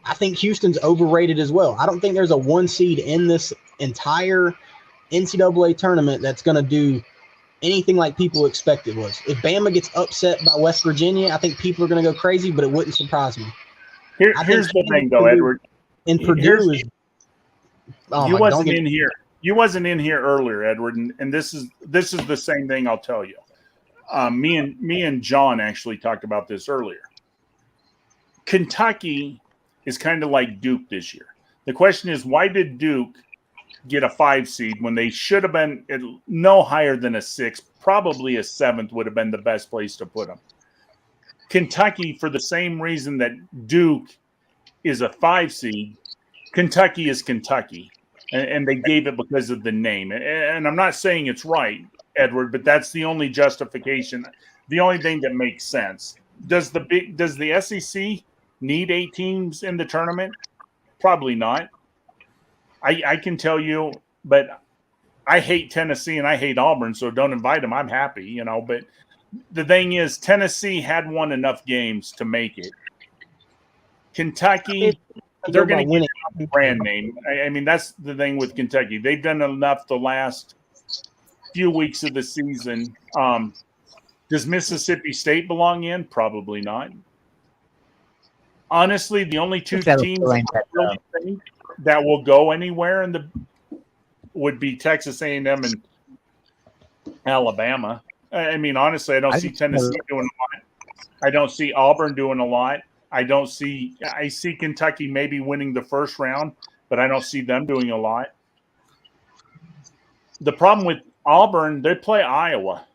I think Houston's overrated as well. I don't think there's a 1 seed in this entire NCAA tournament that's going to do anything like people expect it was. If Bama gets upset by West Virginia, I think people are going to go crazy, but it wouldn't surprise me. Here's the thing, though, Edward. And Purdue is. You wasn't in here. You wasn't in here earlier, Edward, and this is the same thing. I'll tell you. Me and John actually talked about this earlier. Kentucky is kind of like Duke this year. The question is, why did Duke get a 5 seed when they should have been no higher than a 6? Probably a 7th would have been the best place to put them. Kentucky, for the same reason that Duke is a 5 seed, Kentucky is Kentucky, and they gave it because of the name. And I'm not saying it's right, Edward, but that's the only justification, the only thing that makes sense. Does the SEC need 8 teams in the tournament? Probably not. I can tell you, but I hate Tennessee and I hate Auburn, so don't invite them. I'm happy, But the thing is, Tennessee had won enough games to make it. Kentucky, they're going to get a brand name. I mean, that's the thing with Kentucky. They've done enough the last few weeks of the season. Does Mississippi State belong in? Probably not. Honestly, the only 2 teams that will go anywhere would be Texas A&M and Alabama. I mean, honestly, I don't see Tennessee doing a lot. I don't see Auburn doing a lot. I see Kentucky maybe winning the first round, but I don't see them doing a lot. The problem with Auburn, they play Iowa.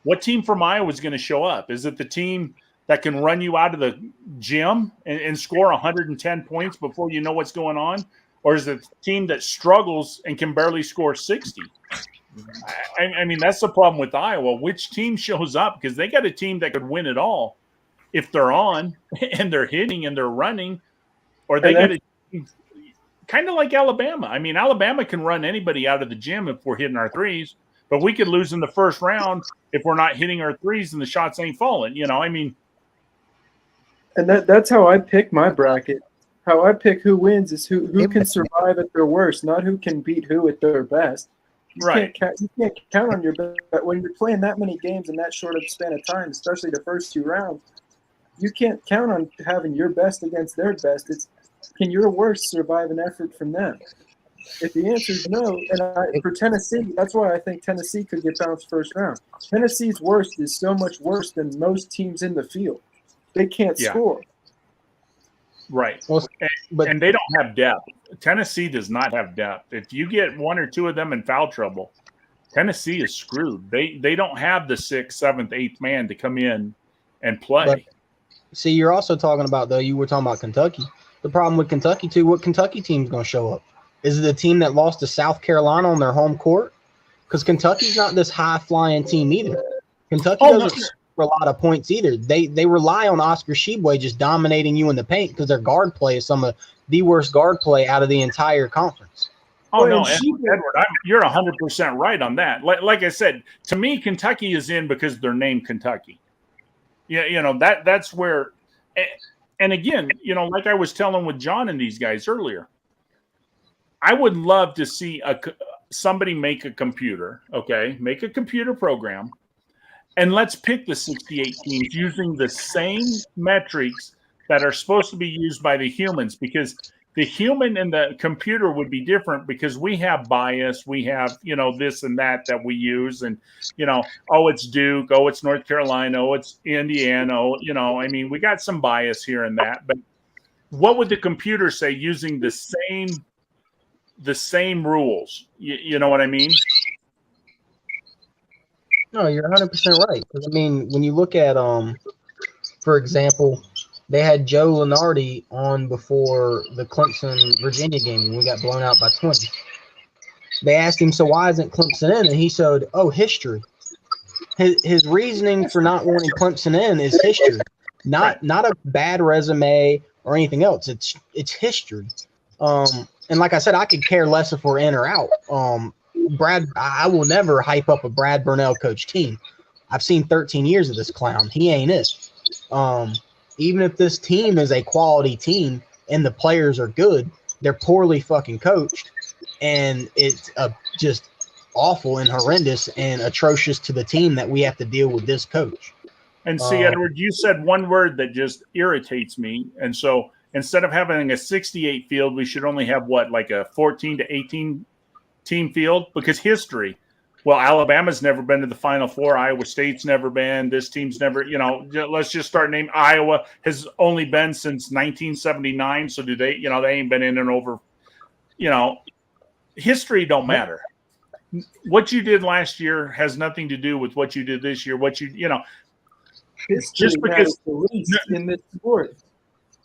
What team from Iowa is going to show up? Is it the team that can run you out of the gym and score 110 points before you know what's going on? Or is it the team that struggles and can barely score 60? I mean, that's the problem with Iowa. Which team shows up? Because they got a team that could win it all if they're on and they're hitting and they're running. Or they got a team kind of like Alabama. I mean, Alabama can run anybody out of the gym if we're hitting our threes. But we could lose in the first round if we're not hitting our threes and the shots ain't falling. I mean. And that's how I pick my bracket. How I pick who wins is who can survive at their worst, not who can beat who at their best. You can't count on your best. When you're playing that many games in that short of span of time, especially the first 2 rounds, you can't count on having your best against their best. It's can your worst survive an effort from them? If the answer is no, and for Tennessee, that's why I think Tennessee could get bounced first round. Tennessee's worst is so much worse than most teams in the field. They can't score. Right. And they don't have depth. Tennessee does not have depth. If you get 1 or 2 of them in foul trouble, Tennessee is screwed. They don't have the 6th, 7th, 8th man to come in and play. But, see, you're also talking about, though, you were talking about Kentucky. The problem with Kentucky, too, what Kentucky team's going to show up? Is it a team that lost to South Carolina on their home court? Because Kentucky's not this high-flying team either. Kentucky doesn't score a lot of points either. They rely on Oscar Tshiebwe just dominating you in the paint because their guard play is some of the worst guard play out of the entire conference. Oh no, and Edward, you're 100% right on that. Like I said, to me, Kentucky is in because they're named Kentucky. Yeah, that's where. And again, like I was telling with John and these guys earlier, I would love to see somebody make a computer. Okay, make a computer program, and let's pick the 68 teams using the same metrics that are supposed to be used by the humans, because the human and the computer would be different because we have bias. We have, this and that we use. And, oh, it's Duke. Oh, it's North Carolina. Oh, it's Indiana. Oh, we got some bias here and that. But what would the computer say using the same rules? You know what I mean? No, you're 100% right. 'Cause, when you look at, for example, they had Joe Lunardi on before the Clemson-Virginia game when we got blown out by 20. They asked him, so why isn't Clemson in? And he said, history. His reasoning for not wanting Clemson in is history, not a bad resume or anything else. It's history. And like I said, I could care less if we're in or out. I will never hype up a Brad Burnell coach team. I've seen 13 years of this clown. He ain't it. Even if this team is a quality team and the players are good, they're poorly fucking coached, and it's just awful and horrendous and atrocious to the team that we have to deal with this coach. And see, Edward, you said one word that just irritates me. And so instead of having a 68 field, we should only have like a 14 to 18 team field, because history. Well, Alabama's never been to the Final Four. Iowa State's never been. This team's never, let's just start naming. Iowa has only been since 1979. So do they, they ain't been in and over, history don't matter. What you did last year has nothing to do with what you did this year. Just because the least in this sport.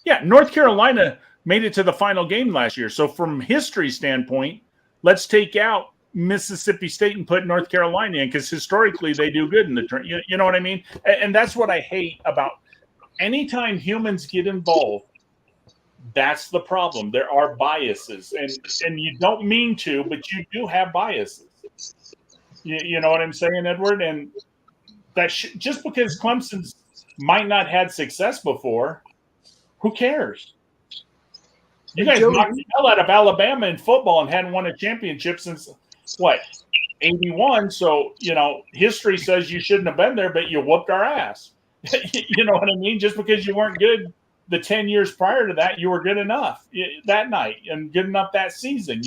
Yeah, North Carolina made it to the final game last year. So from history standpoint, let's take out Mississippi State and put North Carolina in, because historically they do good in the tournament. You know what I mean? And that's what I hate about anytime humans get involved. That's the problem. There are biases, and you don't mean to, but you do have biases. You know what I'm saying, Edward? And that just because Clemson might not had success before, who cares? You guys knocked the hell out of Alabama in football and hadn't won a championship since, 81? So, history says you shouldn't have been there, but you whooped our ass. You know what I mean? Just because you weren't good the 10 years prior to that, you were good enough that night and good enough that season,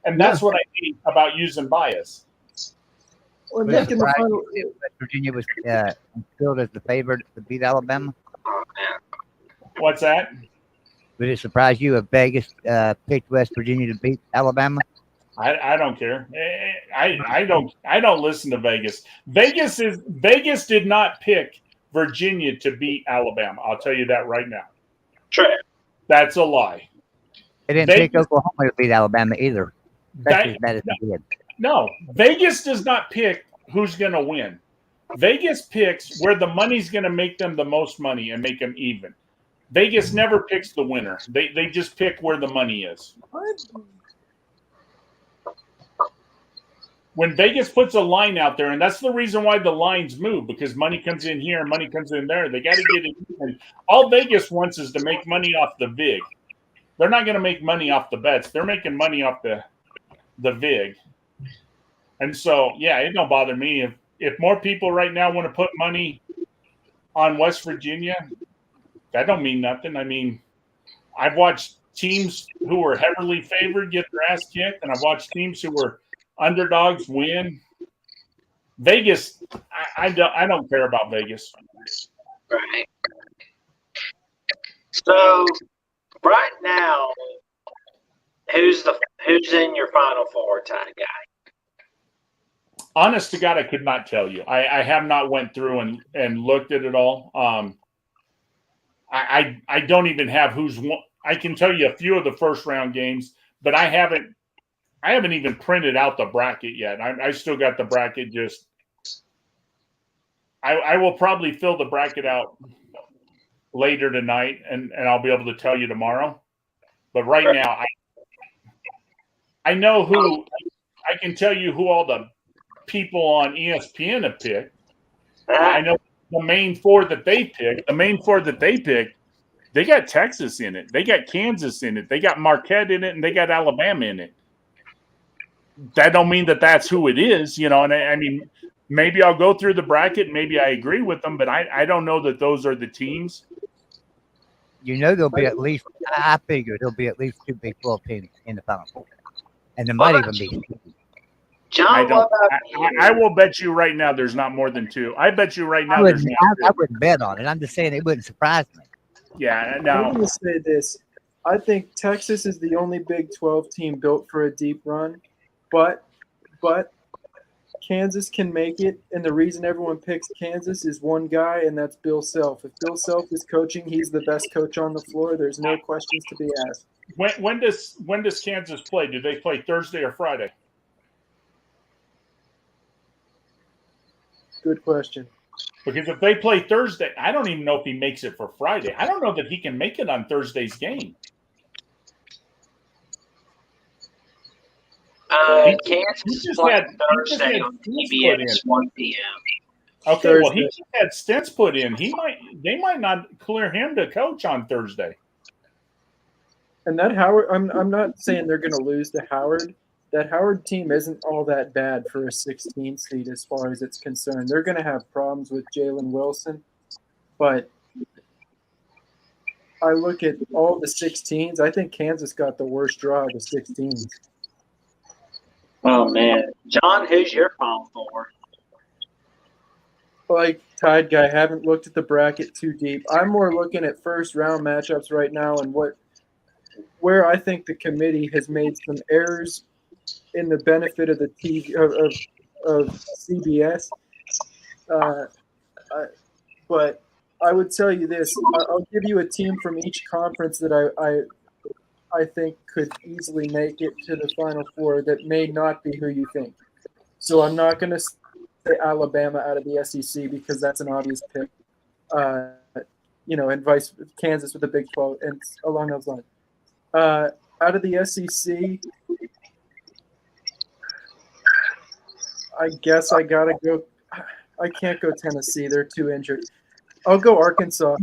and that's what I hate about using bias. Or making the final. Virginia was still as the favorite to beat Alabama. What's that? Would it surprise you if Vegas picked West Virginia to beat Alabama? I don't care. I don't listen to Vegas. Vegas did not pick Virginia to beat Alabama. I'll tell you that right now. True. That's a lie. They didn't pick Oklahoma to beat Alabama either. That's as bad as they did. No, Vegas does not pick who's going to win. Vegas picks where the money's going to make them the most money and make them even. Vegas never picks the winner. They just pick where the money is. When Vegas puts a line out there, and that's the reason why the lines move, because money comes in here, money comes in there. They got to get it even. All Vegas wants is to make money off the VIG. They're not going to make money off the bets. They're making money off the VIG. And so, yeah, it don't bother me. If more people right now want to put money on West Virginia, that don't mean nothing. I mean, I've watched teams who were heavily favored get their ass kicked, and I've watched teams who were underdogs win. Vegas, I don't care about Vegas. Right. So right now, who's in your Final Four, Ty Guy? Honest to God, I could not tell you. I have not went through and looked at it all. I don't even have who's won. I can tell you a few of the first round games, but I haven't even printed out the bracket yet. I still got the bracket. I will probably fill the bracket out later tonight, and I'll be able to tell you tomorrow. But right now, I know who. I can tell you who all the people on ESPN have picked. I know the main four that they picked. The main four that they picked, they got Texas in it. They got Kansas in it. They got Marquette in it, and they got Alabama in it. That don't mean that that's who it is, you know. And I mean, maybe I'll go through the bracket. Maybe I agree with them, but I don't know that those are the teams. You know, there'll be at least, I figure there'll be at least 2 Big 12 teams in the Final Four. And there might even be. John, what about I will bet you right now there's not more than 2. I bet you right now I there's not. wouldn't bet on it. I'm just saying it wouldn't surprise me. Yeah, I'm now going to say this. I think Texas is the only Big 12 team built for a deep run, but Kansas can make it, and the reason everyone picks Kansas is one guy, and that's Bill Self. If Bill Self is coaching, he's the best coach on the floor. There's no questions to be asked. when does Kansas play? Do they play Thursday or Friday? Good question. Because if they play Thursday, I don't even know if he makes it for Friday. I don't know that he can make it on Thursday's game. Kansas just is playing had- he just Thursday had on Stins TBS, put 1 p.m. Okay, well, he Thursday. just had stints put in. They might not clear him to coach on Thursday. And that Howard, I'm not saying they're going to lose to Howard. That Howard team isn't all that bad for a 16 seed as far as it's concerned. They're going to have problems with Jalen Wilson, but I look at all the 16s. I think Kansas got the worst draw of the 16s. Oh, man. John, who's your Final Four? Like Tide Guy, haven't looked at the bracket too deep. I'm more looking at first round matchups right now and where I think the committee has made some errors in the benefit of the TV of CBS. But I would tell you this: I'll give you a team from each conference that I think could easily make it to the Final Four that may not be who you think. So I'm not going to say Alabama out of the SEC because that's an obvious pick. And vice Kansas with the Big 12 and along those lines. Out of the SEC, I guess I gotta go. I can't go Tennessee; they're too injured. I'll go Arkansas.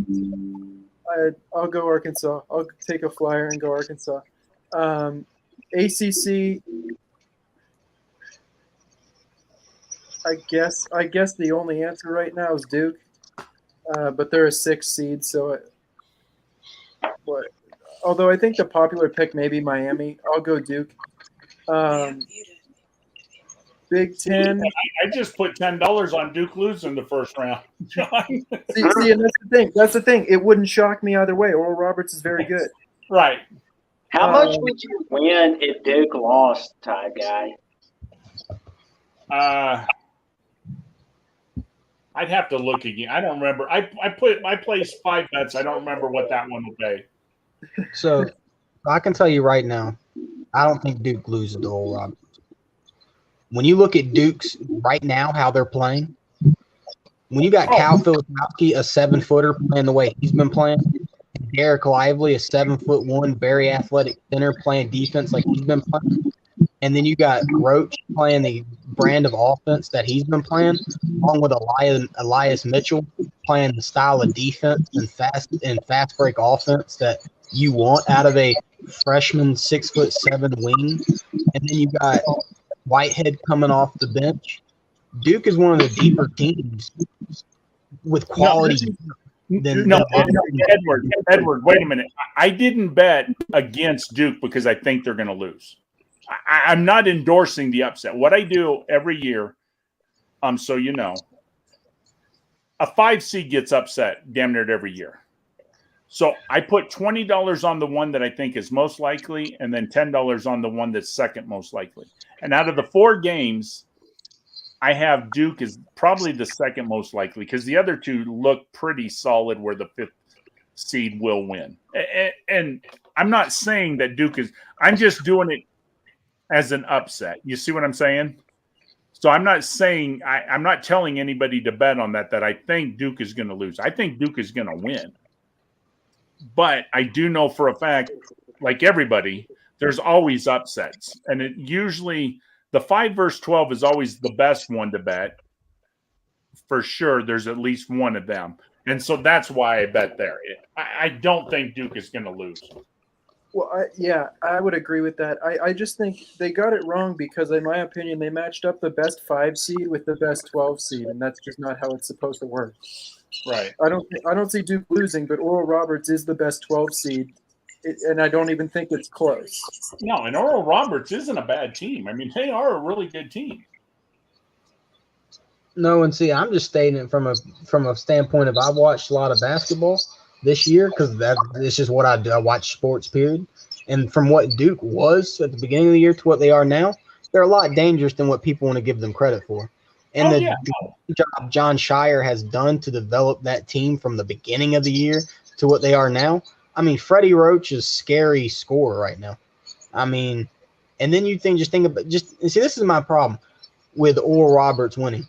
I'll go Arkansas. I'll take a flyer and go Arkansas. ACC. I guess the only answer right now is Duke, but they're a 6 seed, so. Although I think the popular pick may be Miami, I'll go Duke. Big Ten. I just put $10 on Duke losing the first round. John. See, and that's the thing. That's the thing. It wouldn't shock me either way. Oral Roberts is very good. Right. How much would you win if Duke lost, Tide Guy? I'd have to look again. I don't remember. I placed 5 bets. I don't remember what that one will pay. So I can tell you right now, I don't think Duke loses to Oral Roberts. When you look at Duke's right now, how they're playing, when you got Cal Filipowski, a 7-footer playing the way he's been playing, Derek Lively, a 7'1", very athletic center playing defense like he's been playing, and then you got Roach playing the brand of offense that he's been playing, along with Elias Mitchell playing the style of defense and fast break offense that you want out of a freshman 6'7" wing, and then you got Whitehead coming off the bench. Duke is one of the deeper teams with quality. Edward, wait a minute. I didn't bet against Duke because I think they're going to lose. I'm not endorsing the upset. What I do every year, so you know, a 5 seed gets upset damn near every year. So I put $20 on the one that I think is most likely, and then $10 on the one that's second most likely. And out of the 4 games, I have Duke is probably the second most likely because the other 2 look pretty solid where the 5th seed will win. And I'm not saying that Duke is – I'm just doing it as an upset. You see what I'm saying? So I'm not saying – I'm not telling anybody to bet on that I think Duke is going to lose. I think Duke is going to win. But I do know for a fact, like everybody, there's always upsets, and it usually the 5 versus 12 is always the best one to bet. For sure, there's at least one of them, and so that's why I bet there. I don't think Duke is going to lose. Well, I would agree with that. I just think they got it wrong because, in my opinion, they matched up the best 5 seed with the best 12 seed, and that's just not how it's supposed to work. Right. I don't see Duke losing, but Oral Roberts is the best 12 seed, and I don't even think it's close. No, and Oral Roberts isn't a bad team. I mean, they are a really good team. No, and see, I'm just stating it from a standpoint of I've watched a lot of basketball this year because it's just what I do. I watch sports, period. And from what Duke was at the beginning of the year to what they are now, they're a lot dangerous than what people want to give them credit for. And the job John Shire has done to develop that team from the beginning of the year to what they are now. I mean, Freddie Roach is scary scorer right now. I mean, and then you think about see, this is my problem with Oral Roberts winning.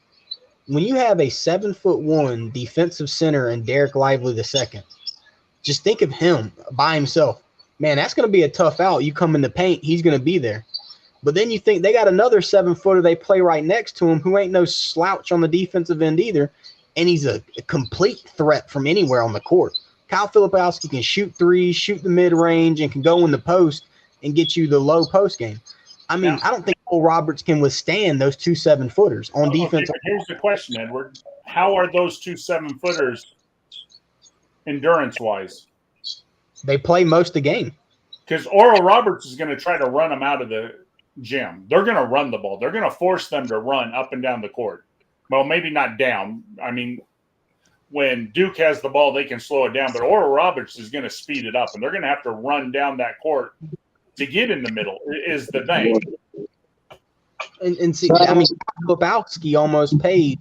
When you have a 7'1" defensive center and Derek Lively II, just think of him by himself. Man, that's going to be a tough out. You come in the paint, he's going to be there. But then you think they got another 7-footer they play right next to him who ain't no slouch on the defensive end either, and he's a complete threat from anywhere on the court. Kyle Filipowski can shoot threes, shoot the mid-range, and can go in the post and get you the low post game. I mean, I don't think Oral Roberts can withstand those 2 7-footers on defense. Okay, here's the question, Edward. How are those 2 7-footers endurance-wise? They play most of the game. Because Oral Roberts is going to try to run them out of the gym. They're going to run the ball. They're going to force them to run up and down the court. Well, maybe not down. I mean, when Duke has the ball, they can slow it down. But Oral Roberts is going to speed it up, and they're going to have to run down that court to get in the middle is the thing. And see, I mean, Filipowski almost played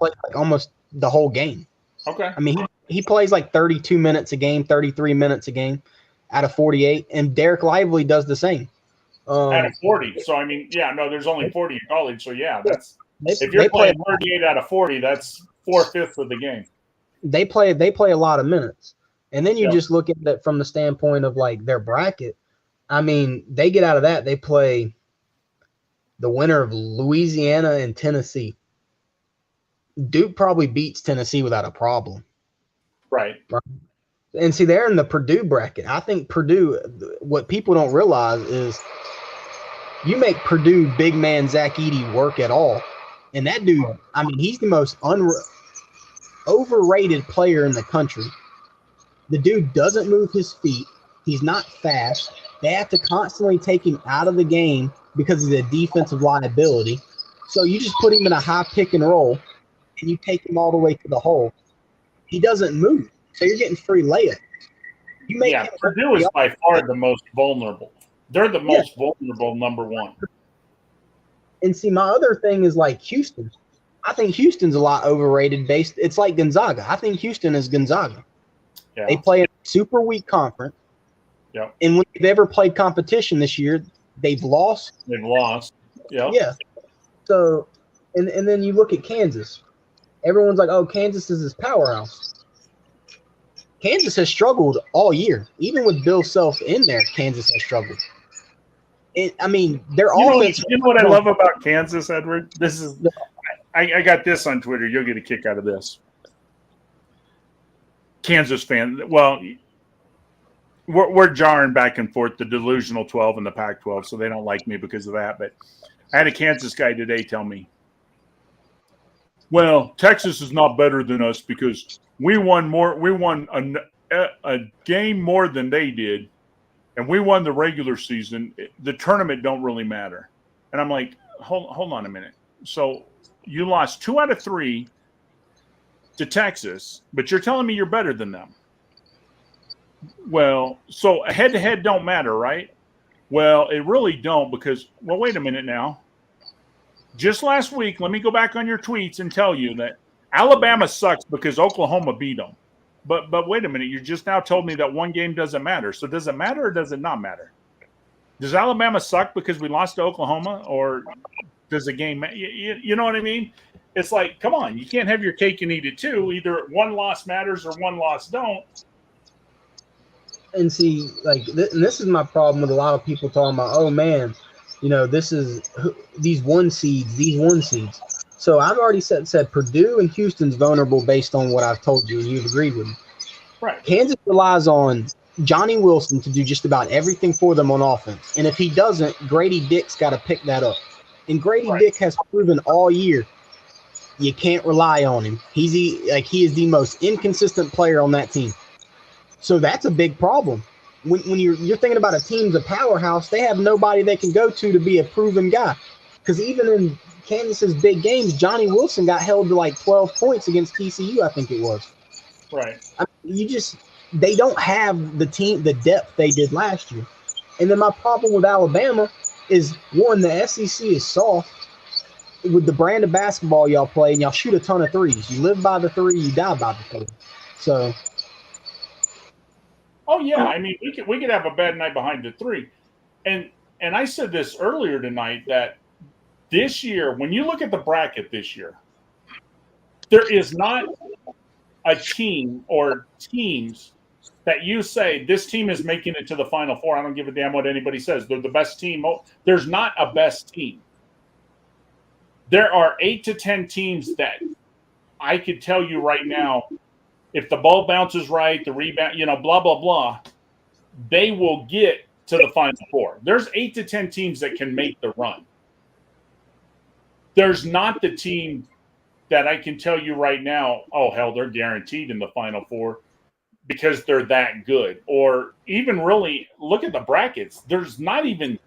like almost the whole game. Okay. I mean, he plays like 32 minutes a game, 33 minutes a game out of 48, and Derek Lively does the same. Out of 40. So, I mean, there's only 40 in college. So, that's if you're playing 38 out of 40, that's 4/5 of the game. They play a lot of minutes. And then you just look at it from the standpoint of like their bracket. I mean, they get out of that, they play the winner of Louisiana and Tennessee. Duke probably beats Tennessee without a problem. Right. And see, they're in the Purdue bracket. I think Purdue, what people don't realize is you make Purdue big man Zach Edey work at all. And that dude, I mean, he's the most overrated player in the country. The dude doesn't move his feet. He's not fast. They have to constantly take him out of the game because he's a defensive liability. So you just put him in a high pick and roll, and you take him all the way to the hole. He doesn't move, so you're getting free layup. Purdue is by far the most vulnerable. They're the most vulnerable number one. And see, my other thing is like Houston. I think Houston's a lot overrated. It's like Gonzaga. I think Houston is Gonzaga. Yeah. They play a super weak conference. Yep. And when they've ever played competition this year, they've lost. Yep. Yeah. So, and then you look at Kansas. Everyone's like, oh, Kansas is this powerhouse. Kansas has struggled all year. Even with Bill Self in there, Kansas has struggled. I mean, their offense. You know what I love about Kansas, Edward? This is I got this on Twitter. You'll get a kick out of this. Kansas fan. Well, we're jarring back and forth, the delusional 12 and the Pac-12, so they don't like me because of that. But I had a Kansas guy today tell me, well, Texas is not better than us because we won a game more than they did, and we won the regular season. The tournament don't really matter. And I'm like, hold on a minute. So you lost 2 out of 3 to Texas, but you're telling me you're better than them. Well, so head-to-head don't matter, right? Well, it really don't because, well, wait a minute now. Just last week, let me go back on your tweets and tell you that Alabama sucks because Oklahoma beat them. But wait a minute, you just now told me that one game doesn't matter. So does it matter or does it not matter? Does Alabama suck because we lost to Oklahoma, or does the game – you know what I mean? It's like, come on, you can't have your cake and eat it too. Either one loss matters or one loss don't. And see, like, and this is my problem with a lot of people talking about, oh man, this is these one seeds. So I've already said Purdue and Houston's vulnerable based on what I've told you, and you've agreed with me. Right. Kansas relies on Johnny Wilson to do just about everything for them on offense. And if he doesn't, Grady Dick's got to pick that up. And Grady Dick has proven all year you can't rely on him. He is the most inconsistent player on that team. So that's a big problem. When you're thinking about a team's a powerhouse, they have nobody they can go to be a proven guy. Because even in Kansas's big games, Johnny Wilson got held to like 12 points against TCU, I think it was. Right. I mean, they don't have the depth they did last year. And then my problem with Alabama is, one, the SEC is soft with the brand of basketball y'all play, and y'all shoot a ton of threes. You live by the three, you die by the three. So. Oh yeah, I mean we could have a bad night behind the three, and I said this earlier tonight that this year, when you look at the bracket this year, there is not a team or teams that you say this team is making it to the Final Four. I don't give a damn what anybody says. They're the best team. There's not a best team. There are 8 to 10 teams that I could tell you right now, if the ball bounces right, the rebound, blah, blah, blah, they will get to the Final Four. There's 8 to 10 teams that can make the run. There's not the team that I can tell you right now, oh, hell, they're guaranteed in the Final Four because they're that good. Or even really look at the brackets. There's not even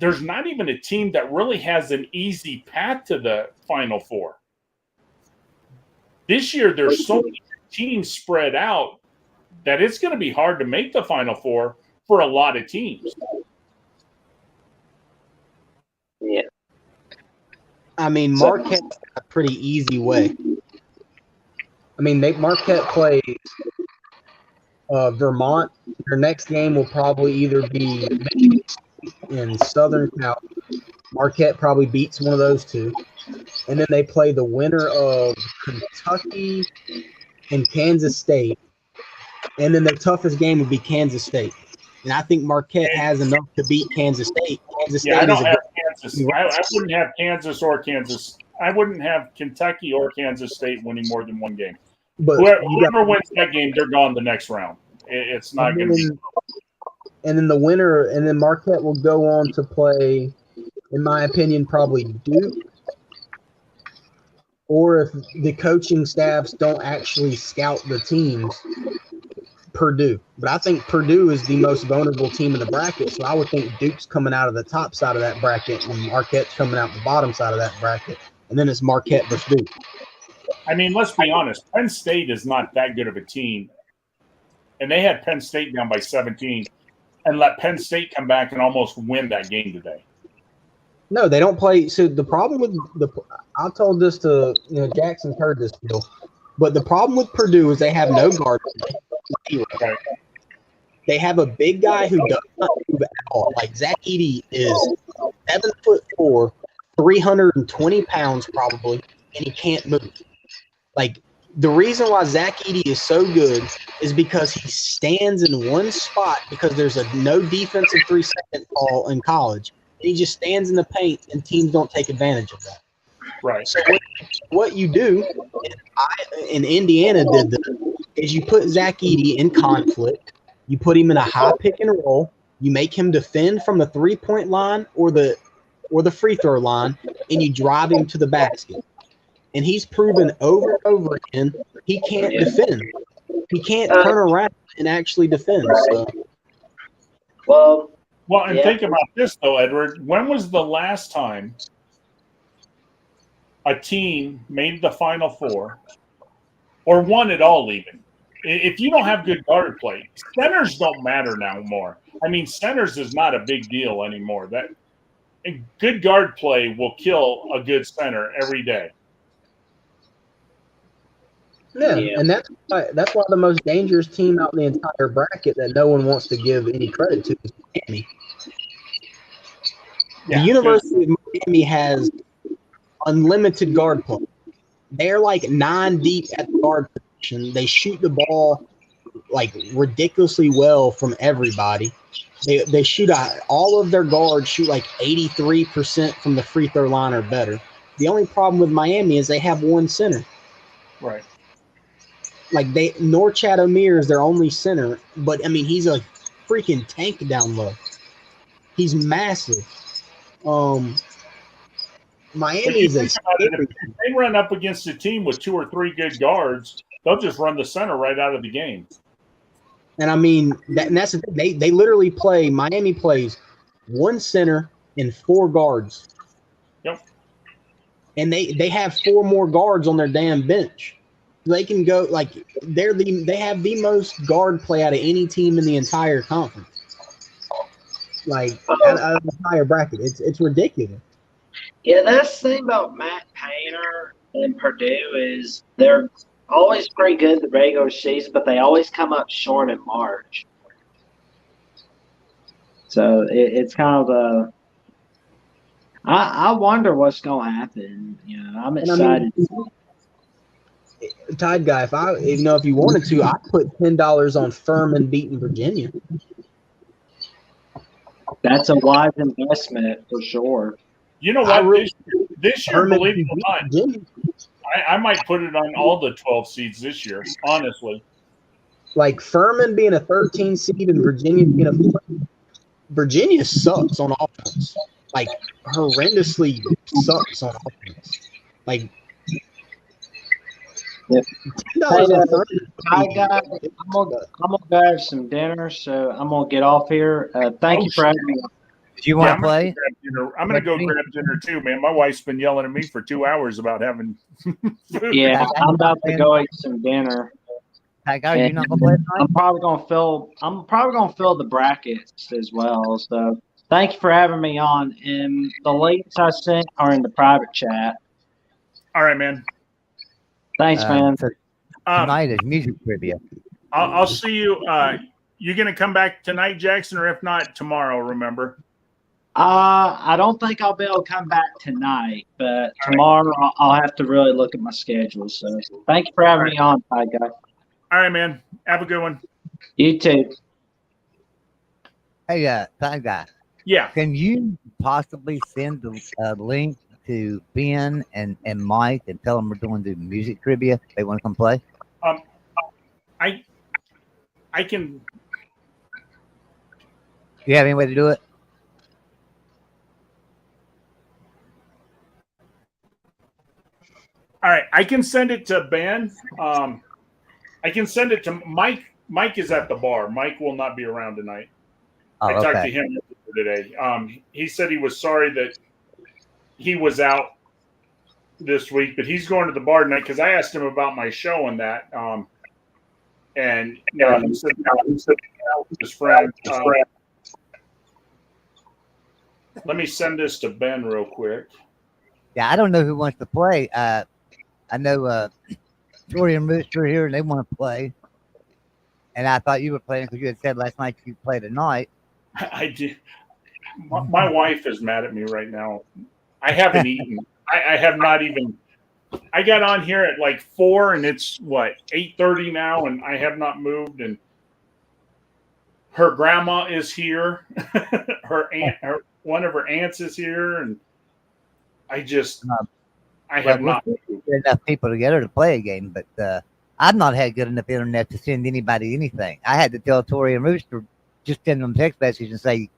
a team that really has an easy path to the Final Four. This year, there's so many teams spread out that it's going to be hard to make the Final Four for a lot of teams. Yeah. I mean, Marquette's got a pretty easy way. I mean, Marquette plays Vermont. Their next game will probably either be Michigan in Southern Cal. Marquette probably beats one of those two. And then they play the winner of Kentucky and Kansas State. And then their toughest game would be Kansas State. And I think Marquette has enough to beat Kansas State. Kansas State I don't have Kansas. I wouldn't have Kansas or Kansas. I wouldn't have Kentucky or Kansas State winning more than one game. But whoever wins that game, they're gone the next round. It's not going to be. And then the winner, and then Marquette will go on to play, in my opinion, probably Duke. Or if the coaching staffs don't actually scout the teams, Purdue. But I think Purdue is the most vulnerable team in the bracket, so I would think Duke's coming out of the top side of that bracket and Marquette's coming out the bottom side of that bracket. And then it's Marquette versus Duke. I mean, let's be honest. Penn State is not that good of a team. And they had Penn State down by 17 and let Penn State come back and almost win that game today. No, they don't play. So the problem with I told this to Jackson's heard this deal, but the problem with Purdue is they have no guard play. Okay. They have a big guy who does not move at all. Like Zach Edey is 7'4", 320 pounds probably, and he can't move. Like the reason why Zach Edey is so good is because he stands in one spot because there's a no defensive 3-second call in college. He just stands in the paint, and teams don't take advantage of that. Right. So what you do, and Indiana did this, is you put Zach Edey in conflict. You put him in a high pick and roll. You make him defend from the 3-point line or the free throw line, and you drive him to the basket. And he's proven over and over again he can't defend. He can't turn around and actually defend. So. Well, and think about this, though, Edward. When was the last time a team made the Final Four or won it all even? If you don't have good guard play, centers don't matter now more. I mean, centers is not a big deal anymore. That good guard play will kill a good center every day. Yeah, and that's why the most dangerous team out in the entire bracket that no one wants to give any credit to is Miami. The University of Miami has unlimited guard play. They're like 9 deep at the guard position. They shoot the ball like ridiculously well from everybody. They shoot out, all of their guards shoot like 83% from the free throw line or better. The only problem with Miami is they have one center. Right. Like Norchad Omier is their only center, but I mean he's a freaking tank down low. He's massive. Miami is a if they run up against a team with 2 or 3 good guards, they'll just run the center right out of the game. And I mean that's the thing. They literally play. Miami plays one center and 4 guards. Yep. And they have 4 more guards on their damn bench. They can go like they have the most guard play out of any team in the entire conference. Like out of the entire bracket, it's ridiculous. Yeah, that's the thing about Matt Painter and Purdue is they're always pretty good the regular season, but they always come up short in March. So it's kind of a. I wonder what's going to happen. You know, I'm excited. Tide guy, if you wanted to, I put $10 on Furman beating Virginia. That's a wise investment for sure. You know what? This year, believe it or not, I might put it on all the 12 seeds this year, honestly. Like Furman being a 13 seed and Virginia being a Virginia sucks on offense. Like horrendously sucks on offense. Like Hey, $10 I'm gonna go have some dinner, so I'm gonna get off here. Thank you for having me. Do you want to play? I'm going to go grab dinner too, man. My wife's been yelling at me for 2 hours about having food. Yeah, I'm about to go eat some dinner. Are you not gonna play tonight? I'm probably gonna fill the brackets as well. So thank you for having me on. And the links I sent are in the private chat. All right, man. Thanks, man. So tonight is music trivia. I'll see you. You're going to come back tonight, Jackson, or if not, tomorrow, remember? I don't think I'll be able to come back tonight, but tomorrow I'll have to really look at my schedule. So thank you for having me on, Ty Guy. All right, man. Have a good one. You too. Hey, Ty Guy. Yeah. Can you possibly send the link to Ben and Mike and tell them we're doing the music trivia? They want to come play? I can. Do you have any way to do it? All right, I can send it to Ben. I can send it to Mike. Mike is at the bar. Mike will not be around tonight. Oh, I talked okay. to him today. He said he was sorry that he was out this week, but he's going to the bar tonight because I asked him about my show and that. And he said his friend. Let me send this to Ben real quick. Yeah, I don't know who wants to play. I know Tori and Rooster are here and they want to play. And I thought you were playing because you had said last night you'd play tonight. I did. My wife is mad at me right now. I haven't eaten. I have not even. I got on here at like 4 and it's what 8:30 now, and I have not moved. And her grandma is here. One of her aunts is here, and I have not moved. Enough people together to play a game, but I've not had good enough internet to send anybody anything. I had to tell Tori and Rooster just send them a text message and say,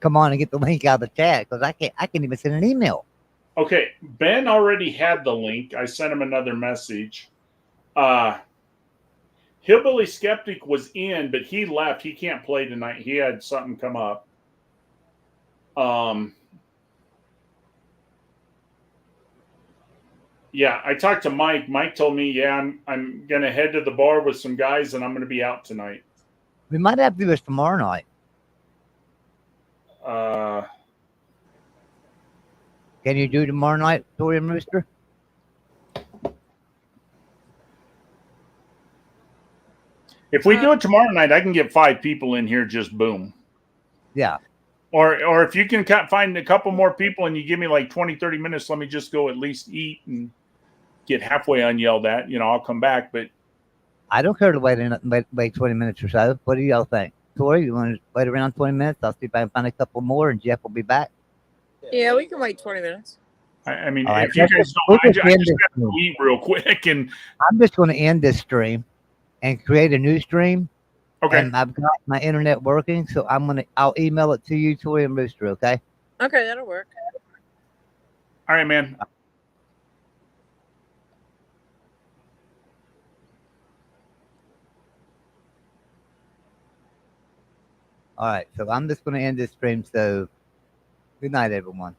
"Come on and get the link out of the chat," because I can't even send an email. Okay, Ben already had the link. I sent him another message. Hillbilly Skeptic was in, but he left. He can't play tonight. He had something come up. Yeah, I talked to Mike. Mike told me, yeah, I'm gonna head to the bar with some guys, and I'm gonna be out tonight. We might have to do this tomorrow night. Can you do tomorrow night, Tori and Rooster? If we do it tomorrow night, I can get 5 people in here. Just boom. Yeah. Or if you can find a couple more people and you give me like 20, 30 minutes, let me just go at least eat and get halfway unyelled at. I'll come back. But I don't care to wait 20 minutes or so. What do y'all think? Tori, you want to wait around 20 minutes? I'll see if I can find a couple more, and Jeff will be back. Yeah, we can wait 20 minutes. I mean, All right, if you guys we'll don't, just I end just this have to stream. eat real quick. And I'm just going to end this stream and create a new stream. okay, And I've got my internet working, so I'll email it to you, Tori and Rooster. Okay. Okay, that'll work. all right, man. All right. So I'm just going to end this stream. So good night, everyone.